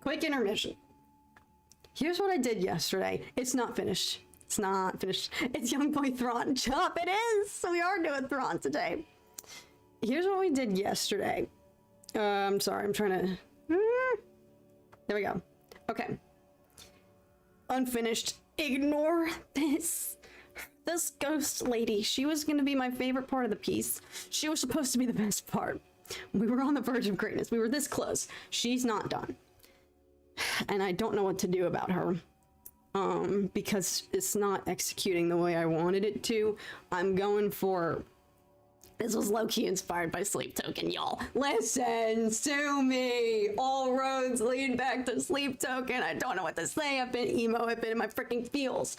quick intermission. Here's what I did yesterday. It's not finished. It's not finished. It's Young Boy Thrawn. Chop, it is! So we are doing Thrawn today. Here's what we did yesterday. I'm sorry, I'm trying to... There we go. Okay. Unfinished. Ignore this. This ghost lady, she was going to be my favorite part of the piece. She was supposed to be the best part. We were on the verge of greatness. We were this close. She's not done. And I don't know what to do about her. Because it's not executing the way I wanted it to. I'm going for... This was low-key inspired by Sleep Token, y'all. Listen to me. All roads lead back to Sleep Token. I don't know what to say. I've been emo. I've been in my freaking feels.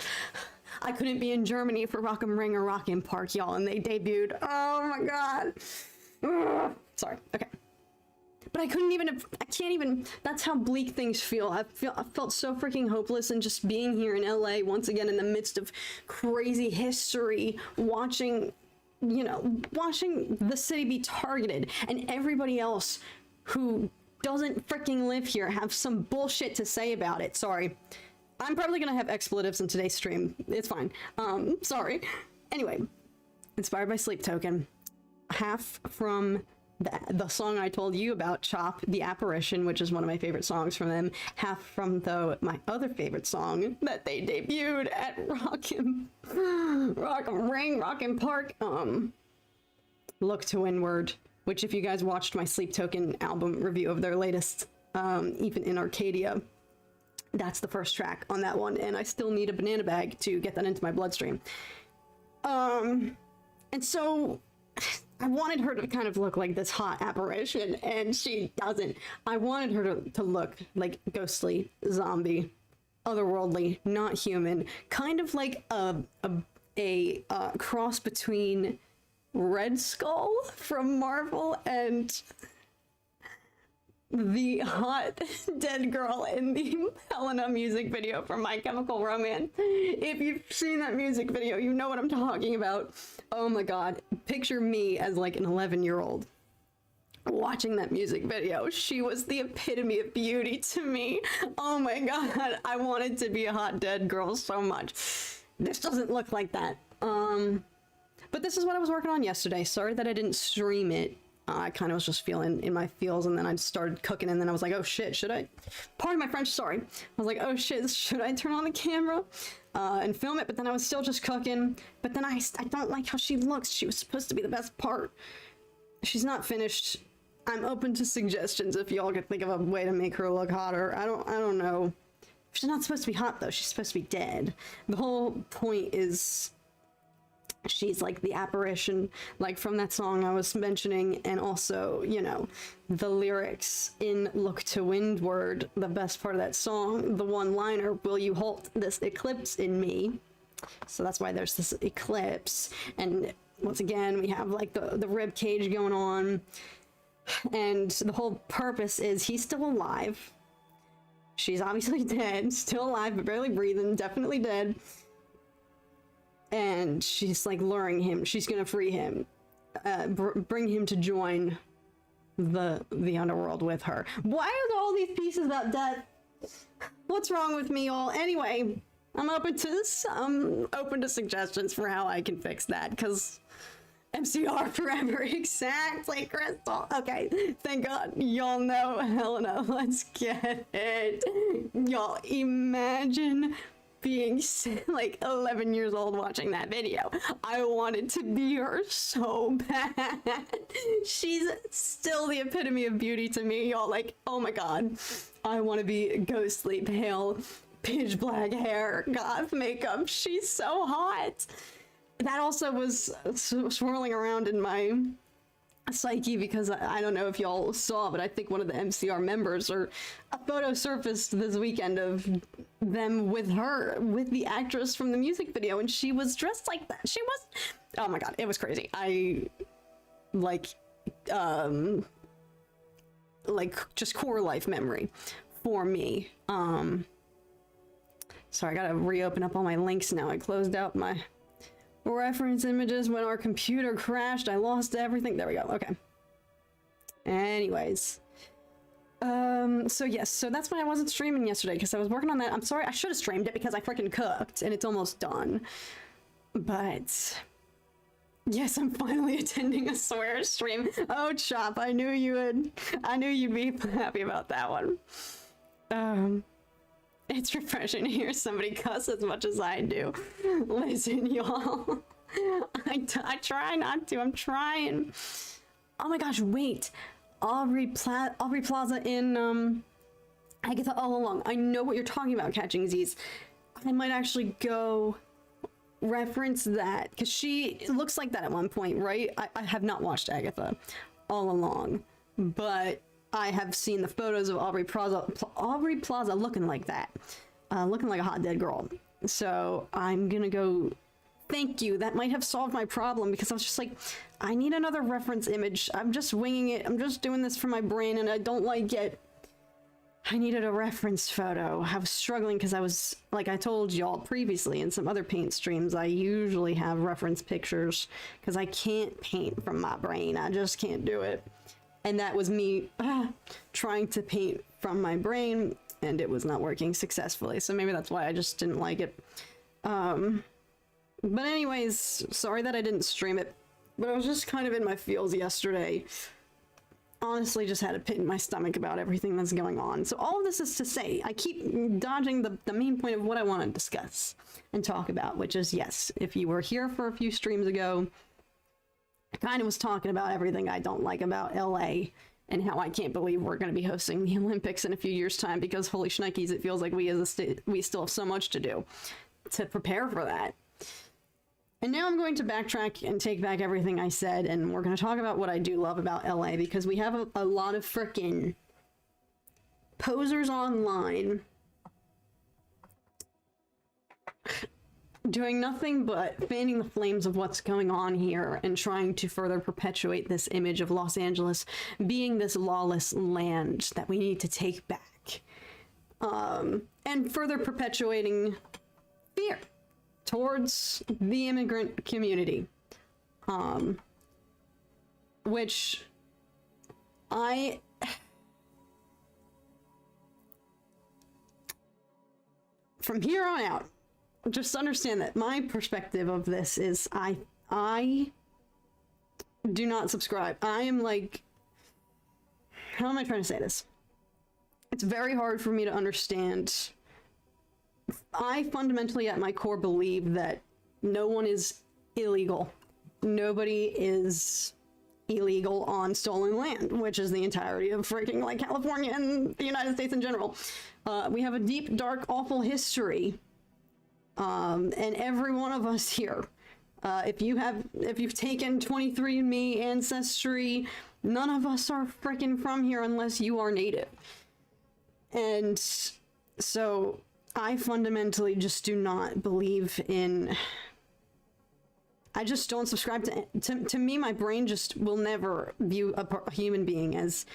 I couldn't be in Germany for Rock 'em Ring or Rock 'em Park, y'all, and they debuted. Oh my god. Ugh. Sorry. Okay. But I can't even, that's how bleak things feel. I felt so freaking hopeless, and just being here in LA once again in the midst of crazy history, watching the city be targeted, and everybody else who doesn't freaking live here have some bullshit to say about it. Sorry. I'm probably gonna have expletives in today's stream. It's fine. Sorry. Anyway, inspired by Sleep Token. Half from the song I told you about, Chop, The Apparition, which is one of my favorite songs from them. Half from, though, my other favorite song that they debuted at Rock 'em Ring, Rock 'em Park. Look to Windward, which if you guys watched my Sleep Token album review of their latest, Even in Arcadia, that's the first track on that one, and I still need a banana bag to get that into my bloodstream. And so I wanted her to kind of look like this hot apparition, and she doesn't. I wanted her to look like ghostly, zombie, otherworldly, not human, kind of like a cross between Red Skull from Marvel and the hot dead girl in the Helena music video from My Chemical Romance. If you've seen that music video, you know what I'm talking about. Oh my god. Picture me as like an 11-year-old watching that music video. She was the epitome of beauty to me. Oh my god, I wanted to be a hot dead girl so much. This doesn't look like that. But this is what I was working on yesterday. Sorry that I didn't stream it. I kind of was just feeling in my feels, and then I started cooking, and then I was like, oh shit, should I? Pardon my French, sorry. I was like, oh shit, should I turn on the camera and film it? But then I was still just cooking. But then I don't like how she looks. She was supposed to be the best part. She's not finished. I'm open to suggestions if y'all could think of a way to make her look hotter. I don't know. She's not supposed to be hot though. She's supposed to be dead. The whole point is she's like the apparition, like from that song I was mentioning, and also, you know, the lyrics in Look to Windward, the best part of that song, the one-liner, will you halt this eclipse in me? So that's why there's this eclipse, and once again we have like the rib cage going on. And the whole purpose is he's still alive. She's obviously dead, still alive, but barely breathing, definitely dead. And she's like luring him. She's gonna free him, bring him to join the underworld with her. Why are all these pieces about death? What's wrong with me, all? Anyway, I'm open to suggestions for how I can fix that, because MCR forever, exactly, Crystal. Okay, thank God. Y'all know Helena. Let's get it. Y'all imagine being like 11 years old watching that video. I wanted to be her so bad. She's still the epitome of beauty to me, y'all. Like, oh my God, I want to be ghostly pale, pitch black hair, goth makeup. She's so hot. That also was swirling around in my psyche because I don't know if y'all saw, but I think one of the MCR members, or a photo surfaced this weekend of them with her, with the actress from the music video, and she was dressed like that. She was, oh my God, it was crazy. I like just core life memory for me. Sorry, I gotta reopen up all my links now. I closed out my reference images when our computer crashed. I lost everything. There we go. Okay. Anyways. So yes, so that's why I wasn't streaming yesterday, because I was working on that. I'm sorry, I should have streamed it because I freaking cooked and it's almost done. But yes, I'm finally attending a swear stream. Oh, Chop, I knew you'd be happy about that one. It's refreshing to hear somebody cuss as much as I do. Listen, y'all. I try not to. I'm trying. Oh my gosh, wait. Aubrey Plaza in Agatha All Along. I know what you're talking about, Catching Z's. I might actually go reference that, because she looks like that at one point, right? I have not watched Agatha All Along, but I have seen the photos of Aubrey Plaza looking like that, looking like a hot dead girl. So I'm gonna go. Thank you. That might have solved my problem, because I was just like, I need another reference image. I'm just winging it. I'm just doing this for my brain, and I don't like it. I needed a reference photo. I was struggling because I was, like I told y'all previously in some other paint streams, I usually have reference pictures because I can't paint from my brain. I just can't do it. And that was me trying to paint from my brain, and it was not working successfully. So maybe that's why I just didn't like it. But anyways, sorry that I didn't stream it, but I was just kind of in my feels yesterday. Honestly, just had a pit in my stomach about everything that's going on. So all of this is to say, I keep dodging the main point of what I want to discuss and talk about, which is, yes, if you were here for a few streams ago, I kind of was talking about everything I don't like about LA and how I can't believe we're going to be hosting the Olympics in a few years' time, because holy shnikes, it feels like we as a state, we still have so much to do to prepare for that. And now I'm going to backtrack and take back everything I said, and we're going to talk about what I do love about LA, because we have a lot of frickin' posers online doing nothing but fanning the flames of what's going on here and trying to further perpetuate this image of Los Angeles being this lawless land that we need to take back. And further perpetuating fear towards the immigrant community, which From here on out, just understand that my perspective of this is I do not subscribe. I am like, how am I trying to say this? It's very hard for me to understand. I fundamentally at my core believe that no one is illegal. Nobody is illegal on stolen land, which is the entirety of freaking like California and the United States in general. We have a deep, dark, awful history. And every one of us here, if you've taken 23andMe ancestry, none of us are freaking from here unless you are native. And so I fundamentally just do not believe in, I just don't subscribe to me, my brain just will never view a human being as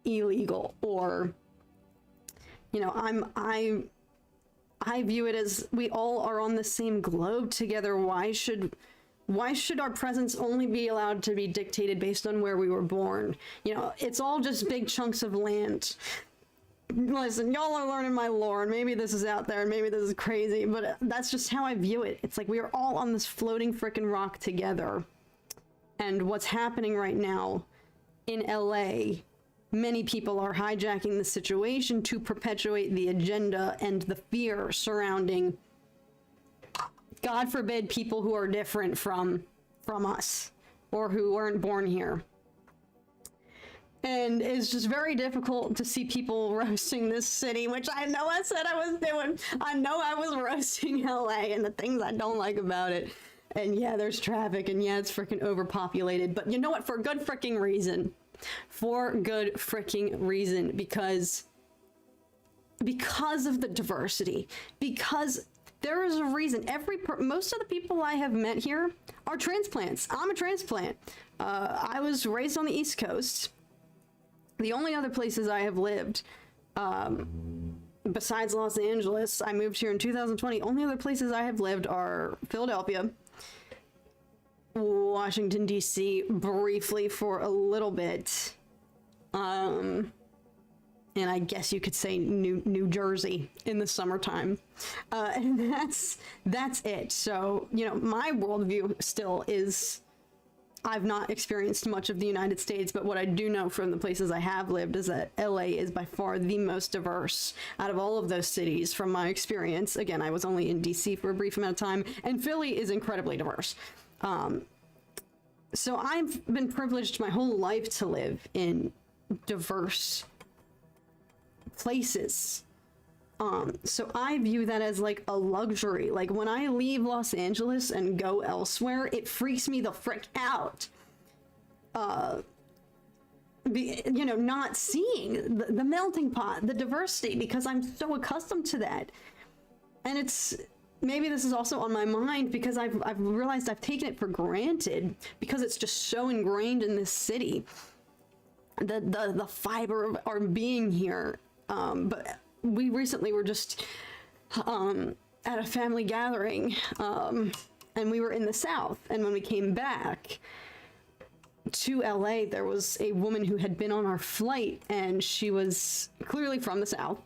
illegal, or, you know, I view it as we all are on the same globe together. Why should our presence only be allowed to be dictated based on where we were born? You know, it's all just big chunks of land. Listen, y'all are learning my lore, and maybe this is out there, and maybe this is crazy, but that's just how I view it. It's like we are all on this floating frickin' rock together. And what's happening right now in LA, many people are hijacking the situation to perpetuate the agenda and the fear surrounding, God forbid, people who are different from us or who weren't born here. And it's just very difficult to see people roasting this city, which I know I said I was doing. I know I was roasting LA and the things I don't like about it. And yeah, there's traffic, and yeah, it's freaking overpopulated. But you know what? For good freaking reason. For good freaking reason. Because of the diversity. Because there is a reason. Most of the people I have met here are transplants. I'm a transplant. I was raised on the East Coast. The only other places I have lived, besides Los Angeles, I moved here in 2020. Only other places I have lived are Philadelphia, Washington, D.C., briefly for a little bit, and I guess you could say New Jersey in the summertime, and that's it. So, you know, my worldview still is, I've not experienced much of the United States, but what I do know from the places I have lived is that LA is by far the most diverse out of all of those cities from my experience. Again, I was only in DC for a brief amount of time, and Philly is incredibly diverse. So I've been privileged my whole life to live in diverse places. So I view that as like a luxury. Like when I leave Los Angeles and go elsewhere, it freaks me the frick out. You know, not seeing the melting pot, the diversity, because I'm so accustomed to that. And it's, maybe this is also on my mind because I've realized I've taken it for granted because it's just so ingrained in this city. The fiber of our being here. But we recently were just at a family gathering, and we were in the South. And when we came back to LA, there was a woman who had been on our flight, and she was clearly from the South,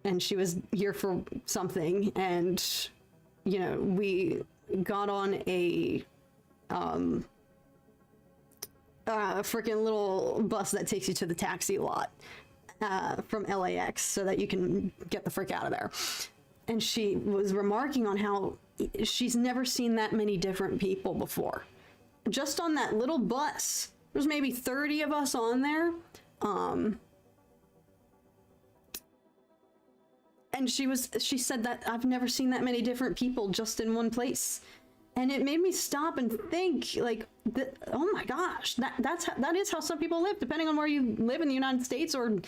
and she was here for something. And, you know, we got on a freaking little bus that takes you to the taxi lot. From LAX so that you can get the frick out of there. And she was remarking on how she's never seen that many different people before. Just on that little bus, there's maybe 30 of us on there. And she said that I've never seen that many different people just in one place. And it made me stop and think, like, oh my gosh, that is how some people live, depending on where you live in the United States, or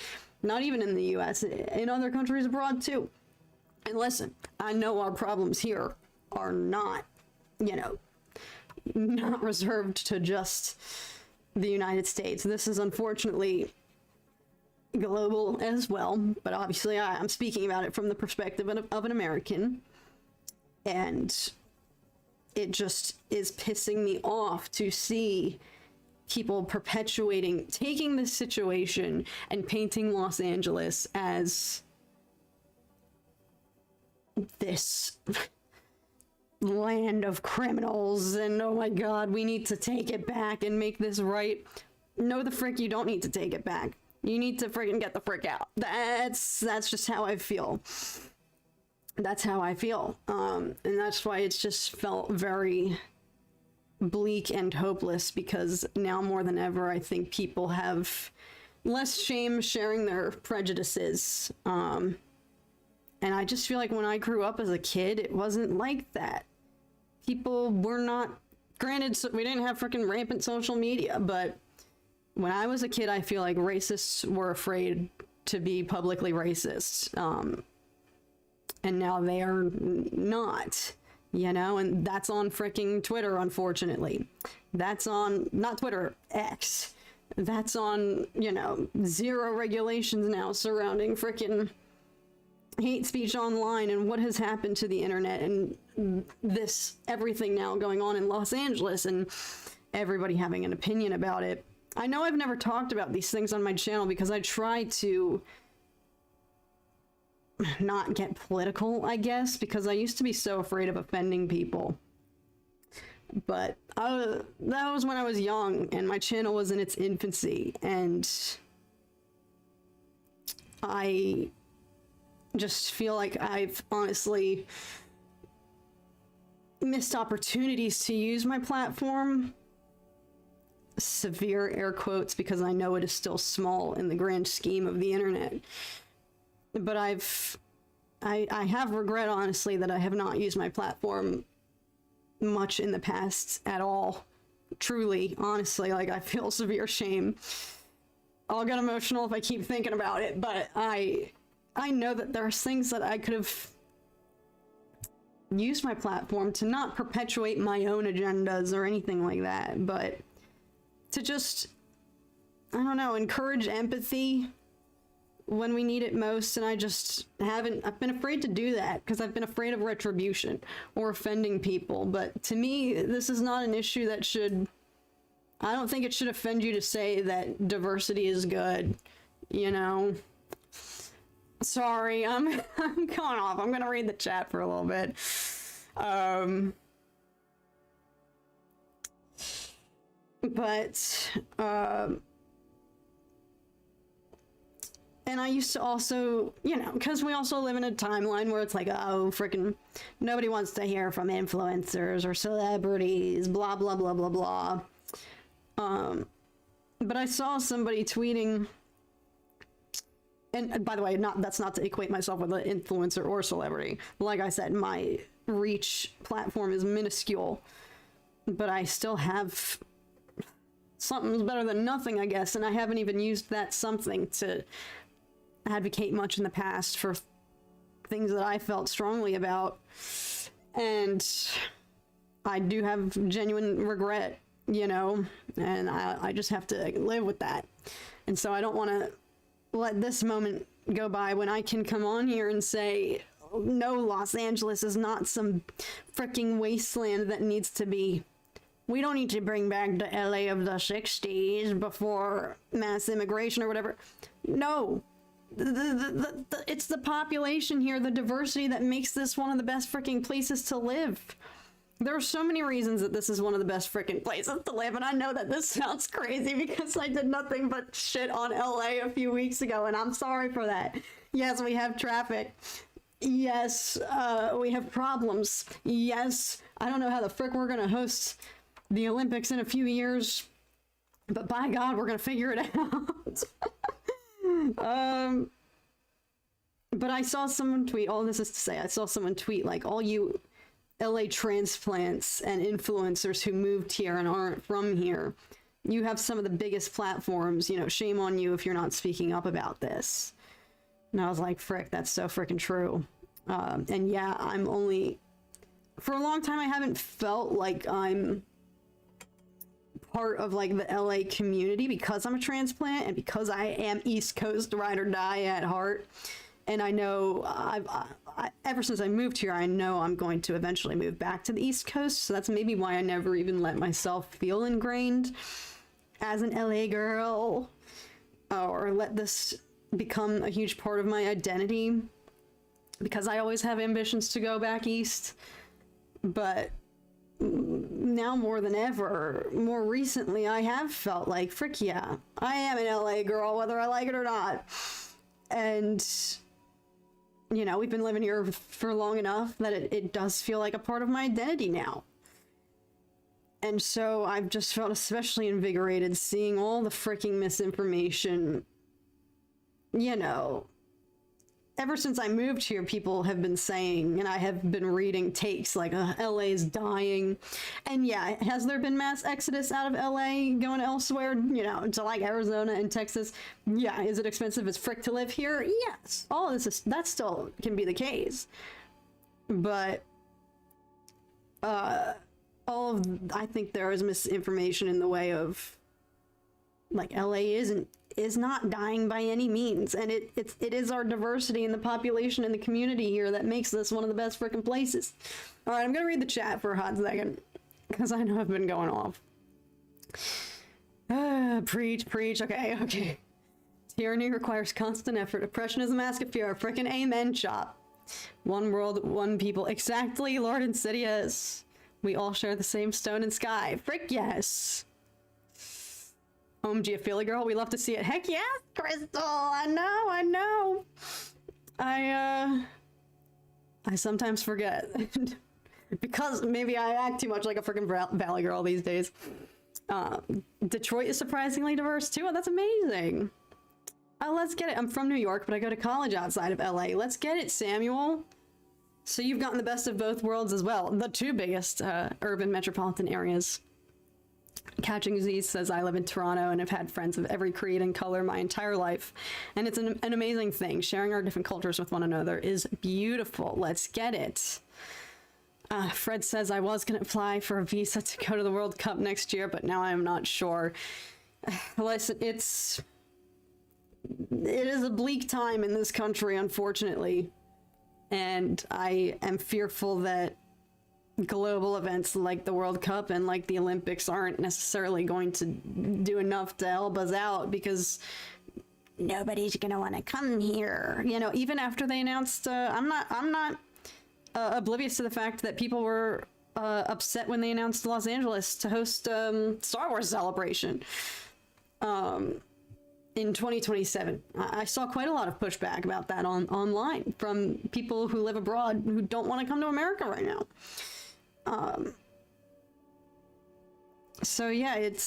not even in the U.S., in other countries abroad too. And listen, I know our problems here are not, you know, not reserved to just the United States. This is unfortunately global as well, but obviously I'm speaking about it from the perspective of an American, and it just is pissing me off to see people perpetuating, taking this situation and painting Los Angeles as this land of criminals and oh my god, we need to take it back and make this right. No, the frick, you don't need to take it back. You need to friggin' get the frick out. That's just how I feel. That's how I feel. And that's why it's just felt very bleak and hopeless, because now more than ever, I think people have less shame sharing their prejudices. And I just feel like when I grew up as a kid, it wasn't like that. People were not, granted, we didn't have freaking rampant social media, but when I was a kid, I feel like racists were afraid to be publicly racist. And now they are not, you know, and that's on freaking Twitter, unfortunately. That's on, not Twitter, X. That's on, you know, zero regulations now surrounding freaking hate speech online and what has happened to the internet and this everything now going on in Los Angeles and everybody having an opinion about it. I know I've never talked about these things on my channel because I try to not get political, I guess, because I used to be so afraid of offending people. But that was when I was young and my channel was in its infancy, and I just feel like I've honestly missed opportunities to use my platform. Severe air quotes, because I know it is still small in the grand scheme of the internet. But I have regret, honestly, that I have not used my platform much in the past at all. Truly, honestly, like I feel severe shame. I'll get emotional if I keep thinking about it, but I know that there's things that I could have used my platform to not perpetuate my own agendas or anything like that, but to just, I don't know, encourage empathy when we need it most. And I just haven't, I've been afraid to do that because I've been afraid of retribution or offending people. But to me, this is not an issue that should, I don't think it should offend you to say that diversity is good, you know? Sorry, I'm going off. I'm gonna read the chat for a little bit. And I used to also, you know, because we also live in a timeline where it's like, oh, freaking nobody wants to hear from influencers or celebrities, blah, blah, blah, blah, blah. But I saw somebody tweeting, and by the way, that's not to equate myself with an influencer or celebrity. Like I said, my reach platform is minuscule, but I still have something's better than nothing, I guess, and I haven't even used that something to advocate much in the past for things that I felt strongly about, and I do have genuine regret, you know, and I just have to live with that. And so I don't want to let this moment go by when I can come on here and say, no, Los Angeles is not some freaking wasteland that needs to be, we don't need to bring back the LA of the 60s before mass immigration or whatever. No, it's the population here, the diversity that makes this one of the best freaking places to live. There are so many reasons that this is one of the best freaking places to live, and I know that this sounds crazy because I did nothing but shit on LA a few weeks ago, and I'm sorry for that. Yes, we have traffic. Yes, we have problems. Yes, I don't know how the frick we're gonna host the Olympics in a few years, but by God, we're gonna figure it out. But I saw someone tweet, all this is to say, I saw someone tweet, like, all you LA transplants and influencers who moved here and aren't from here, you have some of the biggest platforms, you know, shame on you if you're not speaking up about this. And I was like, frick, that's so freaking true. And yeah, I'm only, for a long time, I haven't felt like I'm part of like the LA community because I'm a transplant and because I am East Coast ride or die at heart. And I know ever since I moved here, I know I'm going to eventually move back to the East Coast. So that's maybe why I never even let myself feel ingrained. as an LA girl, or let this become a huge part of my identity, because I always have ambitions to go back east. But now more than ever, more recently, I have felt like, frick yeah, I am an LA girl, whether I like it or not. And, you know, we've been living here for long enough that it does feel like a part of my identity now. And so I've just felt especially invigorated seeing all the freaking misinformation. You know, ever since I moved here, people have been saying, and I have been reading takes like, LA's dying. And yeah, has there been mass exodus out of LA going elsewhere, you know, to like Arizona and Texas? Yeah. Is it expensive as frick to live here? Yes. All of this that still can be the case. But, I think there is misinformation in the way of, like, LA is not dying by any means, and it is our diversity in the population and the community here that makes this one of the best freaking places. All right, I'm gonna read the chat for a hot second because I know I've been going off. Preach. Okay. Tyranny requires constant effort. Oppression is a mask of fear. Frickin' amen, chop. One world, one people. Exactly, Lord Insidious. We all share the same stone and sky. Frick yes. OMG, a Philly girl. We love to see it. Heck yeah, Crystal. I know. I sometimes forget. Because maybe I act too much like a freaking Valley girl these days. Detroit is surprisingly diverse too. Oh, that's amazing. Let's get it. I'm from New York, but I go to college outside of LA. Let's get it, Samuel. So you've gotten the best of both worlds as well. The two biggest urban metropolitan areas. Catching Disease says, I live in Toronto and have had friends of every creed and color my entire life. And it's an amazing thing. Sharing our different cultures with one another is beautiful. Let's get it. Fred says, I was going to apply for a visa to go to the World Cup next year, but now I'm not sure. Listen, it is a bleak time in this country, unfortunately. And I am fearful that global events like the World Cup and like the Olympics aren't necessarily going to do enough to help us out, because nobody's gonna want to come here. You know, even after they announced, I'm not oblivious to the fact that people were upset when they announced Los Angeles to host Star Wars Celebration in 2027. I saw quite a lot of pushback about that online from people who live abroad who don't want to come to America right now. So yeah, it's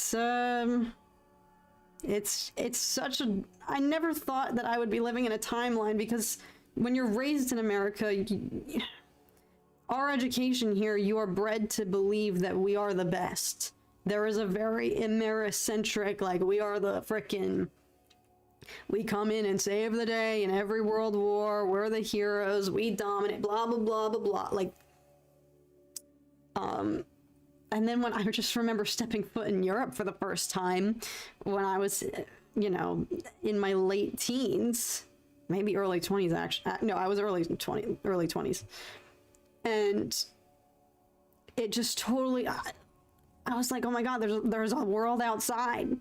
such a, I never thought that I would be living in a timeline, because when you're raised in America, our education here, you are bred to believe that we are the best. There is a very Americentric, like, we are the frickin', we come in and save the day in every world war, we're the heroes, we dominate, blah, blah, blah, blah, blah. Like, and then when I just remember stepping foot in Europe for the first time when I was, you know, in my late teens, maybe early 20s, actually. No, I was early 20s. And it just totally, I was like, oh my God, there's a world outside.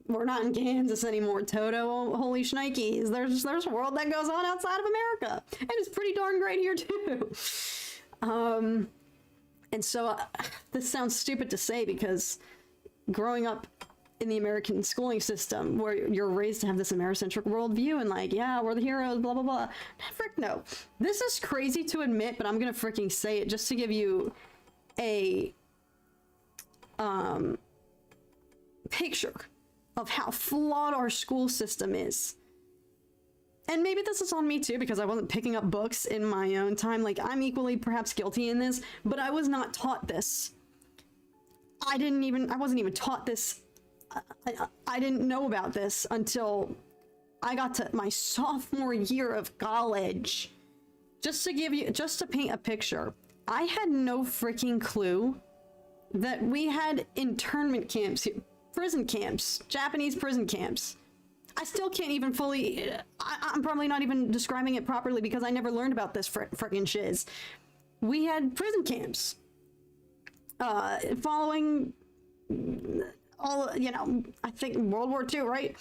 We're not in Kansas anymore, Toto. Holy shnikes. There's a world that goes on outside of America. And it's pretty darn great here too. And so this sounds stupid to say, because growing up in the American schooling system, where you're raised to have this Americentric worldview and like, yeah, we're the heroes, blah, blah, blah. Frick no. This is crazy to admit, but I'm going to freaking say it just to give you a picture of how flawed our school system is. And maybe this is on me too, because I wasn't picking up books in my own time. Like, I'm equally perhaps guilty in this, but I was not taught this. I wasn't even taught this. I didn't know about this until I got to my sophomore year of college. Just to paint a picture, I had no freaking clue that we had internment camps, prison camps, Japanese prison camps. I still can't even fully, I'm probably not even describing it properly because I never learned about this frickin' shiz. We had prison camps following all, you know, I think World War II, right?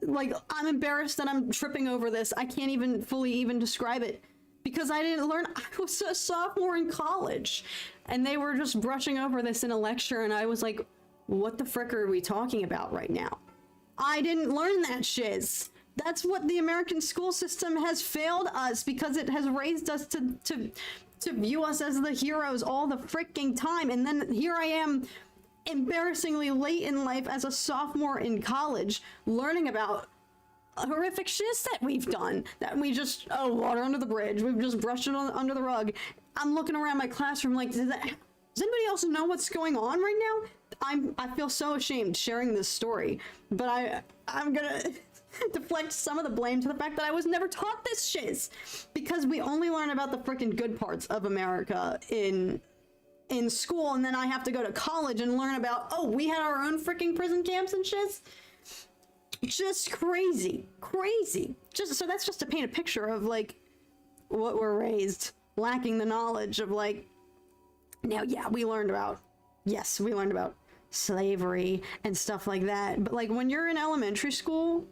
Like, I'm embarrassed that I'm tripping over this. I can't even fully even describe it because I didn't learn. I was a sophomore in college and they were just brushing over this in a lecture and I was like, what the frick are we talking about right now? I didn't learn that shiz. That's what the American school system has failed us because it has raised us to view us as the heroes all the freaking time. And then here I am, embarrassingly late in life as a sophomore in college, learning about horrific shiz that we've done, that we just, oh, water under the bridge, we've just brushed it under the rug. I'm looking around my classroom like, does anybody else know what's going on right now? I feel so ashamed sharing this story, but I'm gonna deflect some of the blame to the fact that I was never taught this shiz, because we only learn about the freaking good parts of America in school, and then I have to go to college and learn about, oh, we had our own freaking prison camps and shiz. Just crazy. Just so that's just to paint a picture of like what we're raised, lacking the knowledge of like. Now, yeah, we learned about slavery and stuff like that, but like when you're in elementary school,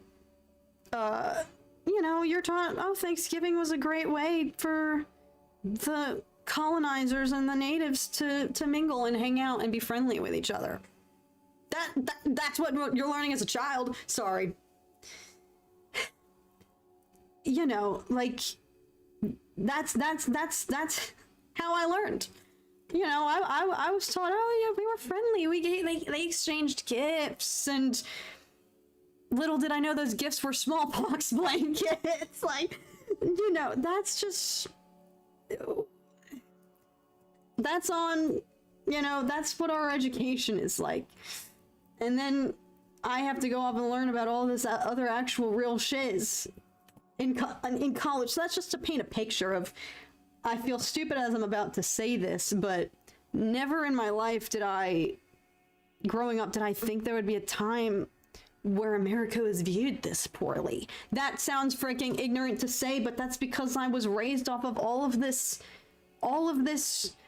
you know, you're taught, oh, Thanksgiving was a great way for the colonizers and the natives to mingle and hang out and be friendly with each other. That's what you're learning as a child. Sorry. You know, like that's how I learned. You know, I was taught, oh yeah, we were friendly. They exchanged gifts, and little did I know those gifts were smallpox blankets. Like, you know, that's on, you know, that's what our education is like. And then I have to go off and learn about all this other actual real shiz in college. So that's just to paint a picture of, I feel stupid as I'm about to say this, but never in my life growing up, did I think there would be a time where America was viewed this poorly. That sounds freaking ignorant to say, but that's because I was raised off of all of this,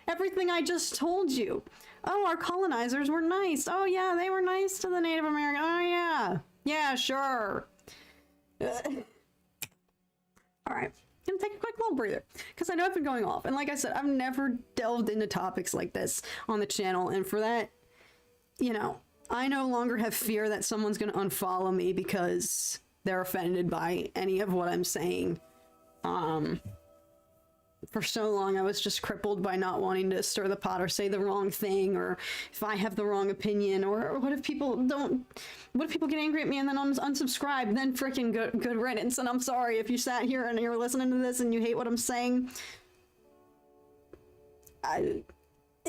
everything I just told you. Oh, our colonizers were nice. Oh yeah, they were nice to the Native American. Oh yeah. Yeah, sure. All right. Gonna take a quick little breather because I know I've been going off, and like I said, I've never delved into topics like this on the channel, and for that, you know, I no longer have fear that someone's gonna unfollow me because they're offended by any of what I'm saying. For so long I was just crippled by not wanting to stir the pot or say the wrong thing, or if I have the wrong opinion, or what if people get angry at me and then unsubscribe, then freaking good riddance. And I'm sorry if you sat here and you're listening to this and you hate what I'm saying.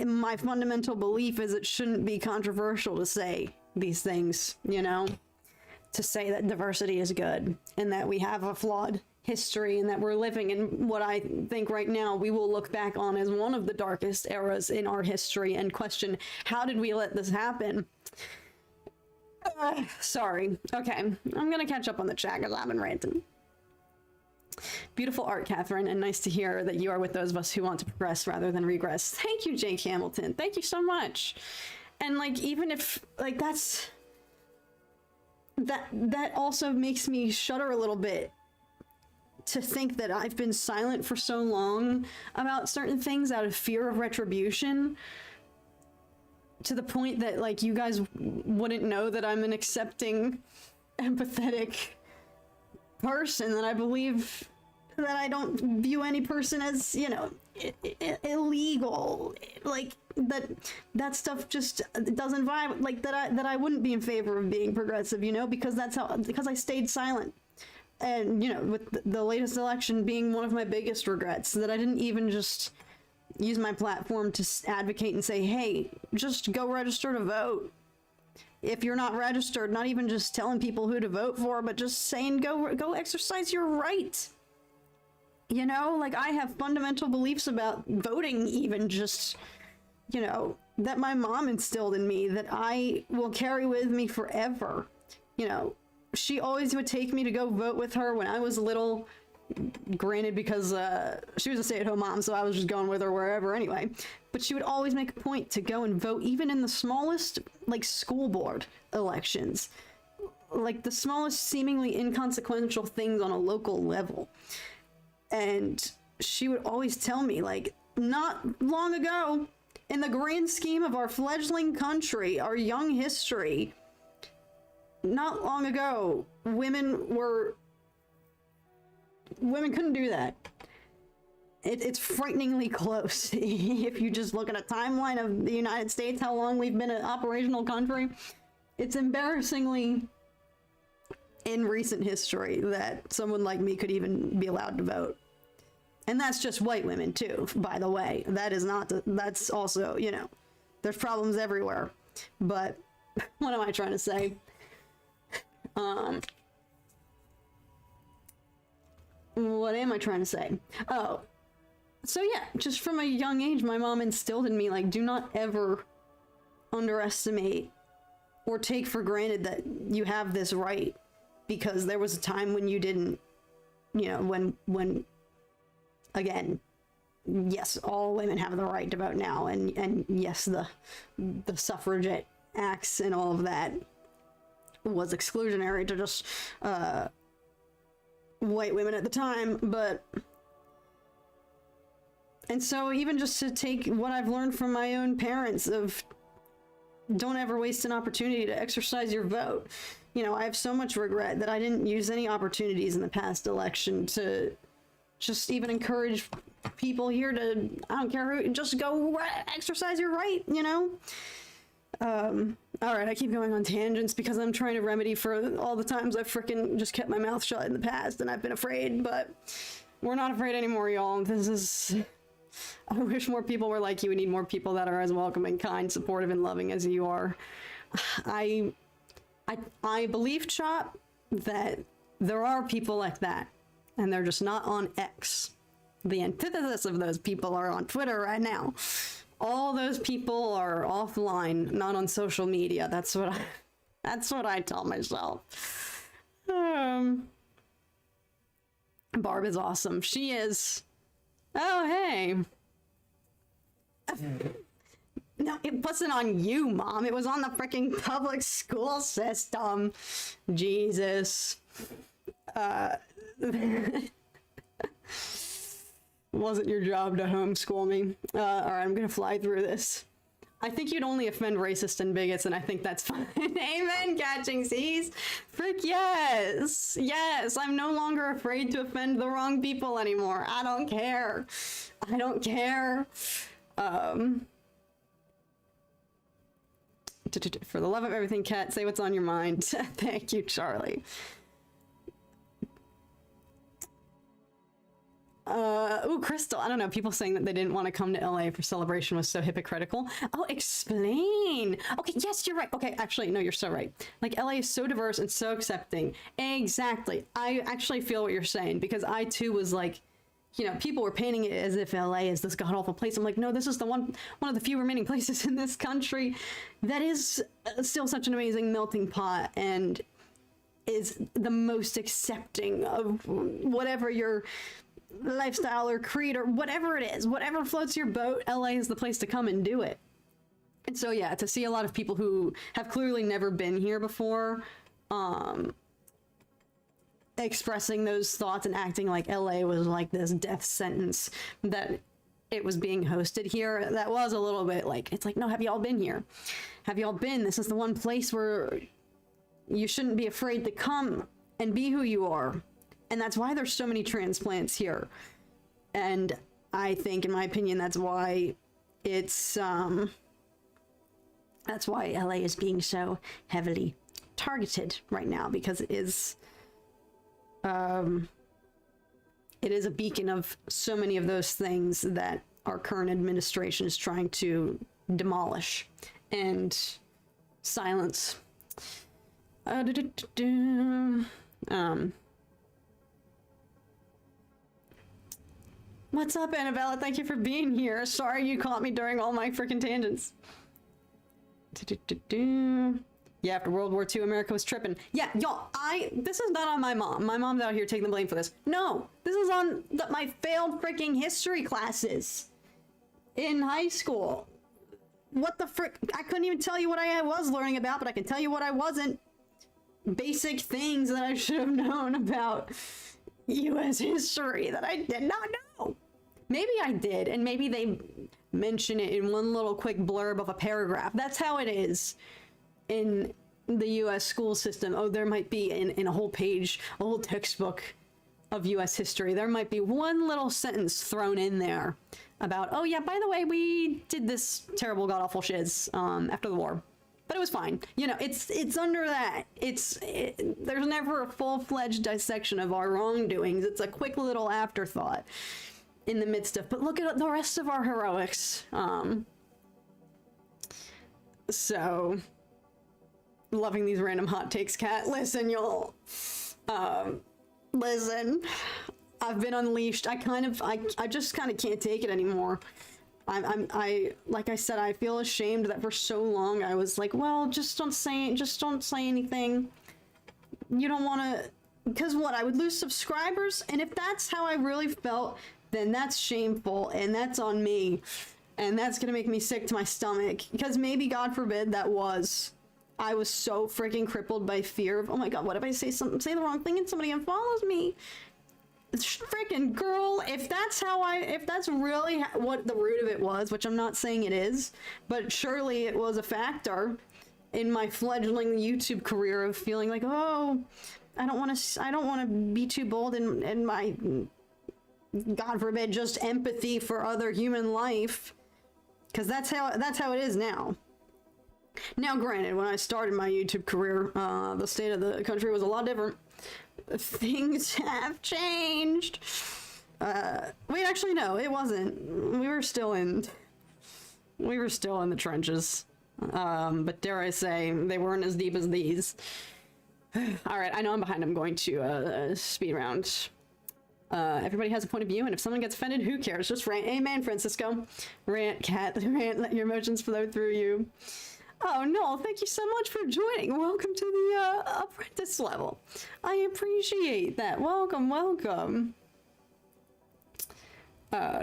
My fundamental belief is it shouldn't be controversial to say these things, you know, to say that diversity is good and that we have a flawed history and that we're living in what I think right now we will look back on as one of the darkest eras in our history and question, how did we let this happen? Sorry. Okay, I'm gonna catch up on the chat because I've been ranting. Beautiful art, Catherine, and nice to hear that you are with those of us who want to progress rather than regress. Thank you, Jake Hamilton. Thank you so much. And like, even if like that also makes me shudder a little bit to think that I've been silent for so long about certain things out of fear of retribution, to the point that like you guys wouldn't know that I'm an accepting, empathetic person, that I believe that I don't view any person as, you know, illegal, like that stuff just doesn't vibe, like that I wouldn't be in favor of being progressive, you know, because I stayed silent. And, you know, with the latest election being one of my biggest regrets, that I didn't even just use my platform to advocate and say, hey, just go register to vote. If you're not registered, not even just telling people who to vote for, but just saying, go exercise your right. You know, like, I have fundamental beliefs about voting, even just, you know, that my mom instilled in me, that I will carry with me forever. You know, she always would take me to go vote with her when I was little, Granted, because she was a stay-at-home mom, so I was just going with her wherever anyway. But she would always make a point to go and vote, even in the smallest, like, school board elections. Like, the smallest, seemingly inconsequential things on a local level. And she would always tell me, like, not long ago, in the grand scheme of our fledgling country, our young history, not long ago, women couldn't do that. It's frighteningly close. If you just look at a timeline of the United States, how long we've been an operational country, it's embarrassingly in recent history that someone like me could even be allowed to vote. And that's just white women too, by the way. That is not, that's also, you know, there's problems everywhere. But what am I trying to say? What am I trying to say? Oh, so yeah, just from a young age, my mom instilled in me, like, do not ever underestimate or take for granted that you have this right, because there was a time when you didn't, you know, when again, yes, all women have the right to vote now, and yes, the suffragette acts and all of that was exclusionary to just white women at the time, but and so even just to take what I've learned from my own parents of don't ever waste an opportunity to exercise your vote. You know, I have so much regret that I didn't use any opportunities in the past election to just even encourage people here to, I don't care who, just go exercise your right, you know? All right, I keep going on tangents because I'm trying to remedy for all the times I've frickin' just kept my mouth shut in the past and I've been afraid, but we're not afraid anymore, y'all. This is, I wish more people were like you. We need more people that are as welcoming, kind, supportive, and loving as you are. I believe, Chop, that there are people like that, and they're just not on X. The antithesis of those people are on Twitter right now. All those people are offline, not on social media. That's what I tell myself. Barb is awesome. She is. Oh, hey. No, it wasn't on you, Mom. It was on the freaking public school system. Jesus. Wasn't your job to homeschool me. All right, I'm gonna fly through this. I think you'd only offend racists and bigots, and I think that's fine. Amen, catching C's. Frick yes. Yes, I'm no longer afraid to offend the wrong people anymore. I don't care. I don't care. For the love of everything, Kat, say what's on your mind. Thank you, Charlie. Ooh, Crystal, I don't know, people saying that they didn't want to come to LA for Celebration was so hypocritical. Oh, explain. Okay, yes, you're right. Okay, actually, no, you're so right. Like, LA is so diverse and so accepting. Exactly. I actually feel what you're saying, because I too was like, you know, people were painting it as if LA is this god-awful place. I'm like, no, this is the one of the few remaining places in this country that is still such an amazing melting pot and is the most accepting of whatever your lifestyle or creed or whatever it is, whatever floats your boat. LA is the place to come and do it. And so yeah, to see a lot of people who have clearly never been here before expressing those thoughts and acting like LA was like this death sentence, that it was being hosted here, that was a little bit like, it's like, no, have y'all been here? Have y'all been? This is the one place where you shouldn't be afraid to come and be who you are. And that's why there's so many transplants here. And I think, in my opinion, that's why it's, that's why LA is being so heavily targeted right now, because it is a beacon of so many of those things that our current administration is trying to demolish and silence. What's up, Annabella? Thank you for being here. Sorry you caught me during all my freaking tangents. Yeah, after World War II, America was tripping. Yeah, y'all, this is not on my mom. My mom's out here taking the blame for this. No, this is on my failed freaking history classes in high school. What the frick? I couldn't even tell you what I was learning about, but I can tell you what I wasn't. Basic things that I should have known about U.S. history that I did not know. Maybe I did, and maybe they mention it in one little quick blurb of a paragraph. That's how it is in the U.S. school system. Oh, there might be in a whole page, a whole textbook of U.S. history, there might be one little sentence thrown in there about, oh yeah, by the way, we did this terrible god-awful shiz after the war. But it was fine. You know, it's under that. There's never a full-fledged dissection of our wrongdoings. It's a quick little afterthought in the midst of, but look at the rest of our heroics. So, loving these random hot takes, Kat. Listen, y'all. Listen. I've been unleashed. I just kind of can't take it anymore. Like I said, I feel ashamed that for so long I was like, well, just don't say anything. You don't want to, because what, I would lose subscribers? And if that's how I really felt, then that's shameful, and that's on me. And that's gonna make me sick to my stomach, because maybe, God forbid, I was so freaking crippled by fear of, oh my God, what if I say the wrong thing and somebody unfollows me? Freaking girl, if that's really what the root of it was, which I'm not saying it is, but surely it was a factor in my fledgling YouTube career of feeling like, oh, I don't want to be too bold in my, God forbid, just empathy for other human life, because that's how it is now. Now, granted, when I started my YouTube career, the state of the country was a lot different. Things have changed. Wait, actually, no, it wasn't. We were still in the trenches. But dare I say, they weren't as deep as these. All right, I know I'm behind. I'm going to speed round. Everybody has a point of view, and if someone gets offended, who cares? Just rant. Amen, Francisco. Rant, Cat. Rant. Let your emotions flow through you. Oh, no, thank you so much for joining. Welcome to the apprentice level. I appreciate that. Welcome, welcome. I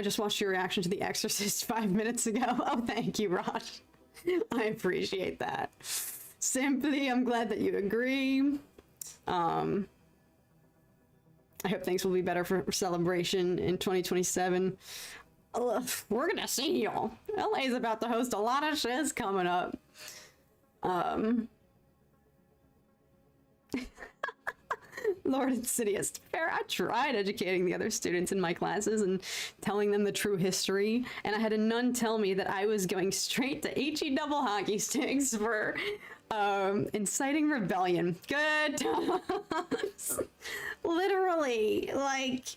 just watched your reaction to The Exorcist 5 minutes ago. Oh, thank you, Raj. I appreciate that. Simply, I'm glad that you agree. I hope things will be better for celebration in 2027. We're gonna see, y'all. LA is about to host a lot of shiz coming up. Lord Insidious. Fair, I tried educating the other students in my classes and telling them the true history, and I had a nun tell me that I was going straight to HE double hockey sticks for inciting rebellion. Good times. Literally, like,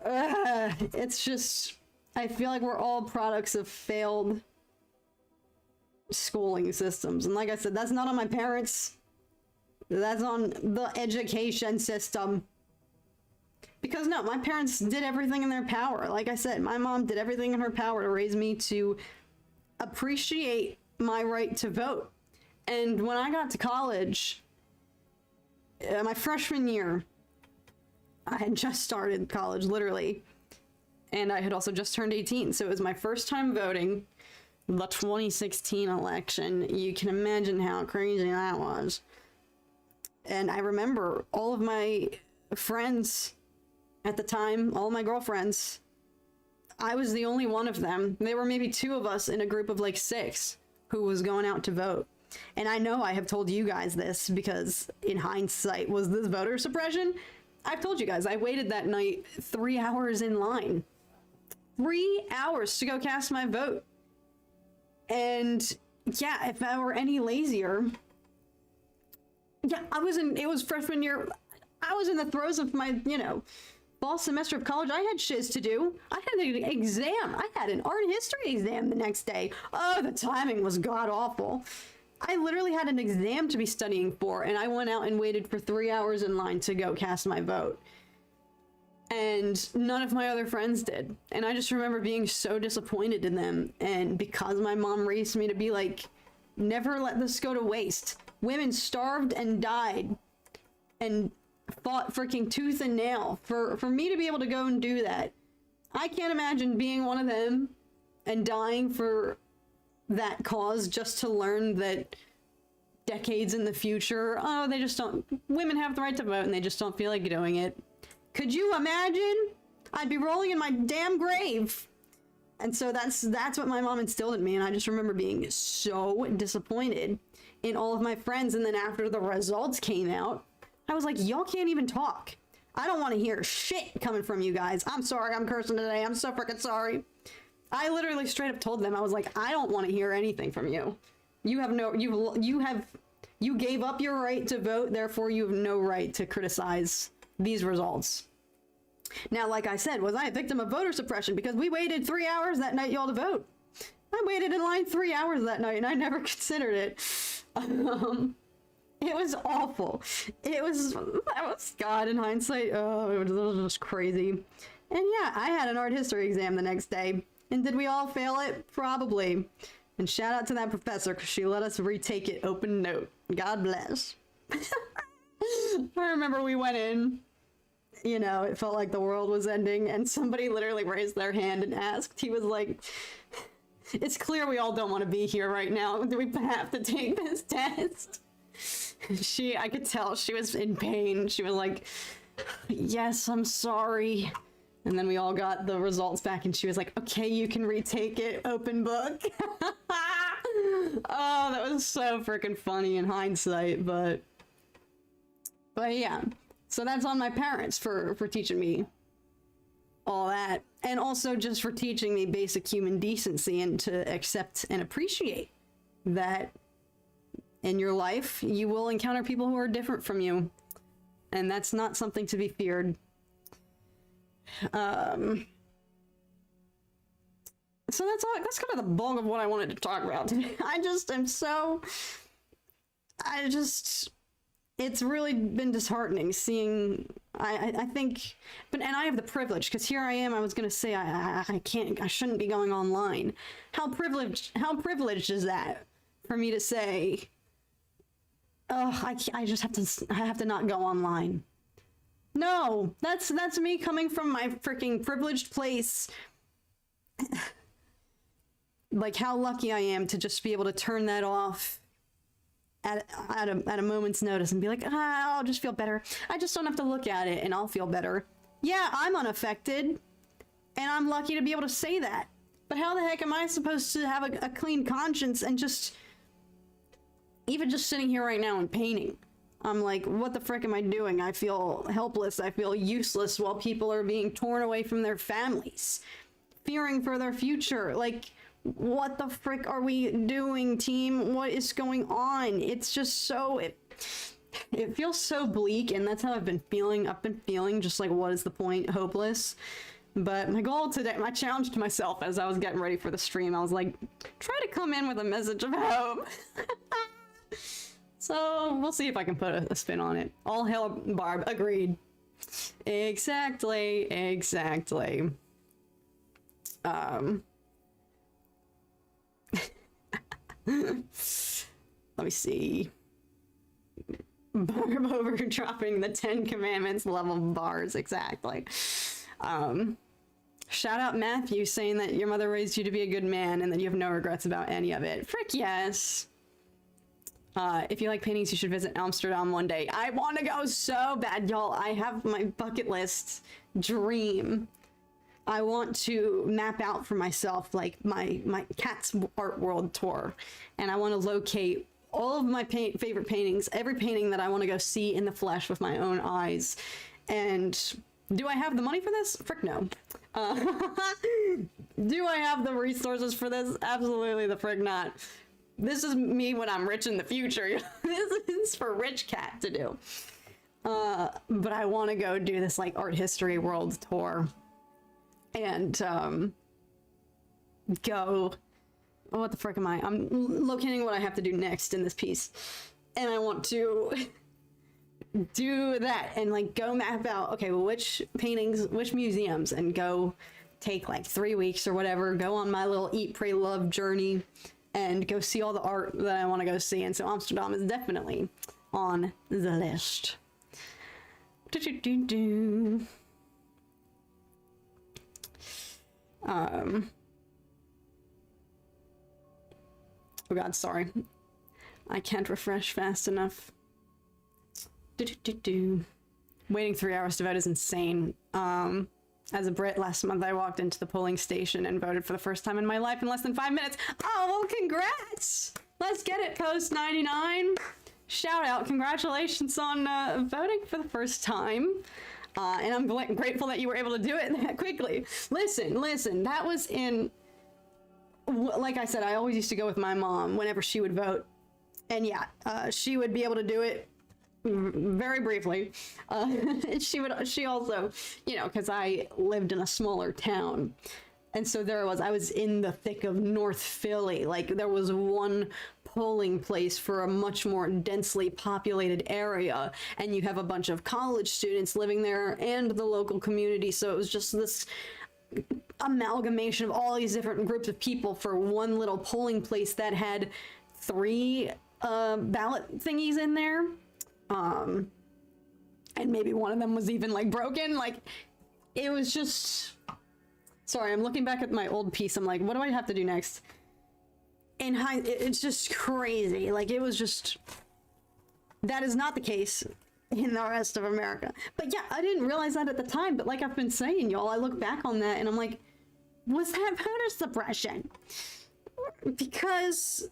it's just, I feel like we're all products of failed schooling systems. And like I said, that's not on my parents. That's on the education system. Because no, my parents did everything in their power. Like I said, my mom did everything in her power to raise me to appreciate my right to vote. And when I got to college, my freshman year, I had just started college, literally. And I had also just turned 18, so it was my first time voting. The 2016 election, you can imagine how crazy that was. And I remember all of my friends at the time, all my girlfriends, I was the only one of them. There were maybe 2 of us in a group of like 6 who was going out to vote. And I know I have told you guys this because in hindsight, was this voter suppression? I've told you guys, I waited that night 3 hours in line. 3 hours to go cast my vote. And yeah, if I were any lazier, yeah, it was freshman year. I was in the throes of my, fall semester of college. I had shiz to do. I had an exam. I had an art history exam the next day. Oh, the timing was god awful. I literally had an exam to be studying for, and I went out and waited for 3 hours in line to go cast my vote. And none of my other friends did. And I just remember being so disappointed in them. And because my mom raised me to be like, never let this go to waste. Women starved and died and fought freaking tooth and nail for me to be able to go and do that. I can't imagine being one of them and dying for that cause just to learn that decades in the future, oh, they just don't, women have the right to vote and they just don't feel like doing it. Could you imagine? I'd be rolling in my damn grave. And so that's what my mom instilled in me, and I just remember being so disappointed in all of my friends. And then after the results came out, I was like, y'all can't even talk. I don't want to hear shit coming from you guys. I'm sorry, I'm cursing today. I'm so freaking sorry. I literally straight up told them, I was like, I don't want to hear anything from you. You gave up your right to vote, therefore you have no right to criticize these results. Now, like I said, was I a victim of voter suppression? Because we waited 3 hours that night, y'all, to vote. I waited in line 3 hours that night, and I never considered it. It was awful. That was, God, in hindsight, oh, it was just crazy. And yeah, I had an art history exam the next day. And did we all fail it? Probably. And shout out to that professor, because she let us retake it open note. God bless. I remember we went in, you know, it felt like the world was ending, and somebody literally raised their hand and asked. He was like, it's clear we all don't want to be here right now. Do we have to take this test? I could tell she was in pain. She was like, yes, I'm sorry. And then we all got the results back, and she was like, okay, you can retake it, open book. Oh, that was so freaking funny in hindsight, but yeah. So that's on my parents for teaching me all that. And also just for teaching me basic human decency and to accept and appreciate that in your life, you will encounter people who are different from you. And that's not something to be feared. So that's kind of the bulk of what I wanted to talk about today. It's really been disheartening seeing, I think, and I have the privilege, because here I am, I was going to say, I shouldn't be going online. How privileged is that for me to say, oh, I have to not go online. No, that's me coming from my freaking privileged place. Like how lucky I am to just be able to turn that off at a moment's notice and be like, I'll just feel better. I just don't have to look at it and I'll feel better. Yeah, I'm unaffected, and I'm lucky to be able to say that. But how the heck am I supposed to have a clean conscience and even just sitting here right now and painting? I'm like, what the frick am I doing? I feel helpless. I feel useless while people are being torn away from their families, fearing for their future. Like, what the frick are we doing, team? What is going on? It's just so, it feels so bleak, and that's how I've been feeling. I've been feeling just like, what is the point? Hopeless. But my goal today, my challenge to myself as I was getting ready for the stream, I was like, try to come in with a message of hope. So we'll see if I can put a spin on it. All hail Barb. Agreed. Exactly. Let me see. Barb over dropping the 10 Commandments level bars. Exactly. Shout out Matthew saying that your mother raised you to be a good man and that you have no regrets about any of it. Frick yes. If you like paintings, you should visit Amsterdam one day. I want to go so bad, y'all. I have my bucket list dream. I want to map out for myself like my Cat's Art World tour, and I want to locate all of my favorite paintings, every painting that I want to go see in the flesh with my own eyes. And do I have the money for this? Frick no. Do I have the resources for this? Absolutely the frick not. This is me when I'm rich in the future. This is for rich cat to do. But I want to go do this like art history world tour. And go, what the frick am I? I'm locating what I have to do next in this piece. And I want to do that and like go map out, okay, well, which paintings, which museums, and go take like 3 weeks or whatever, go on my little eat, pray, love journey and go see all the art that I want to go see. And so Amsterdam is definitely on the list. Oh god, sorry. I can't refresh fast enough. Waiting 3 hours to vote is insane. As a Brit, last month I walked into the polling station and voted for the first time in my life in less than 5 minutes. Oh, well, congrats! Let's get it, Post 99. Shout out, congratulations on voting for the first time. And I'm grateful that you were able to do it that quickly. Listen, that was in... Like I said, I always used to go with my mom whenever she would vote. And yeah, she would be able to do it very briefly. She also, you know, because I lived in a smaller town. And so I was in the thick of North Philly. Like, there was one polling place for a much more densely populated area. And you have a bunch of college students living there and the local community. So it was just this amalgamation of all these different groups of people for one little polling place that had 3 ballot thingies in there. And maybe one of them was even like broken. Like, it was just... Sorry, I'm looking back at my old piece. I'm like, what do I have to do next? It's just crazy. Like, it was just... That is not the case in the rest of America. But yeah, I didn't realize that at the time. But like I've been saying, y'all, I look back on that and I'm like, was that voter suppression? Because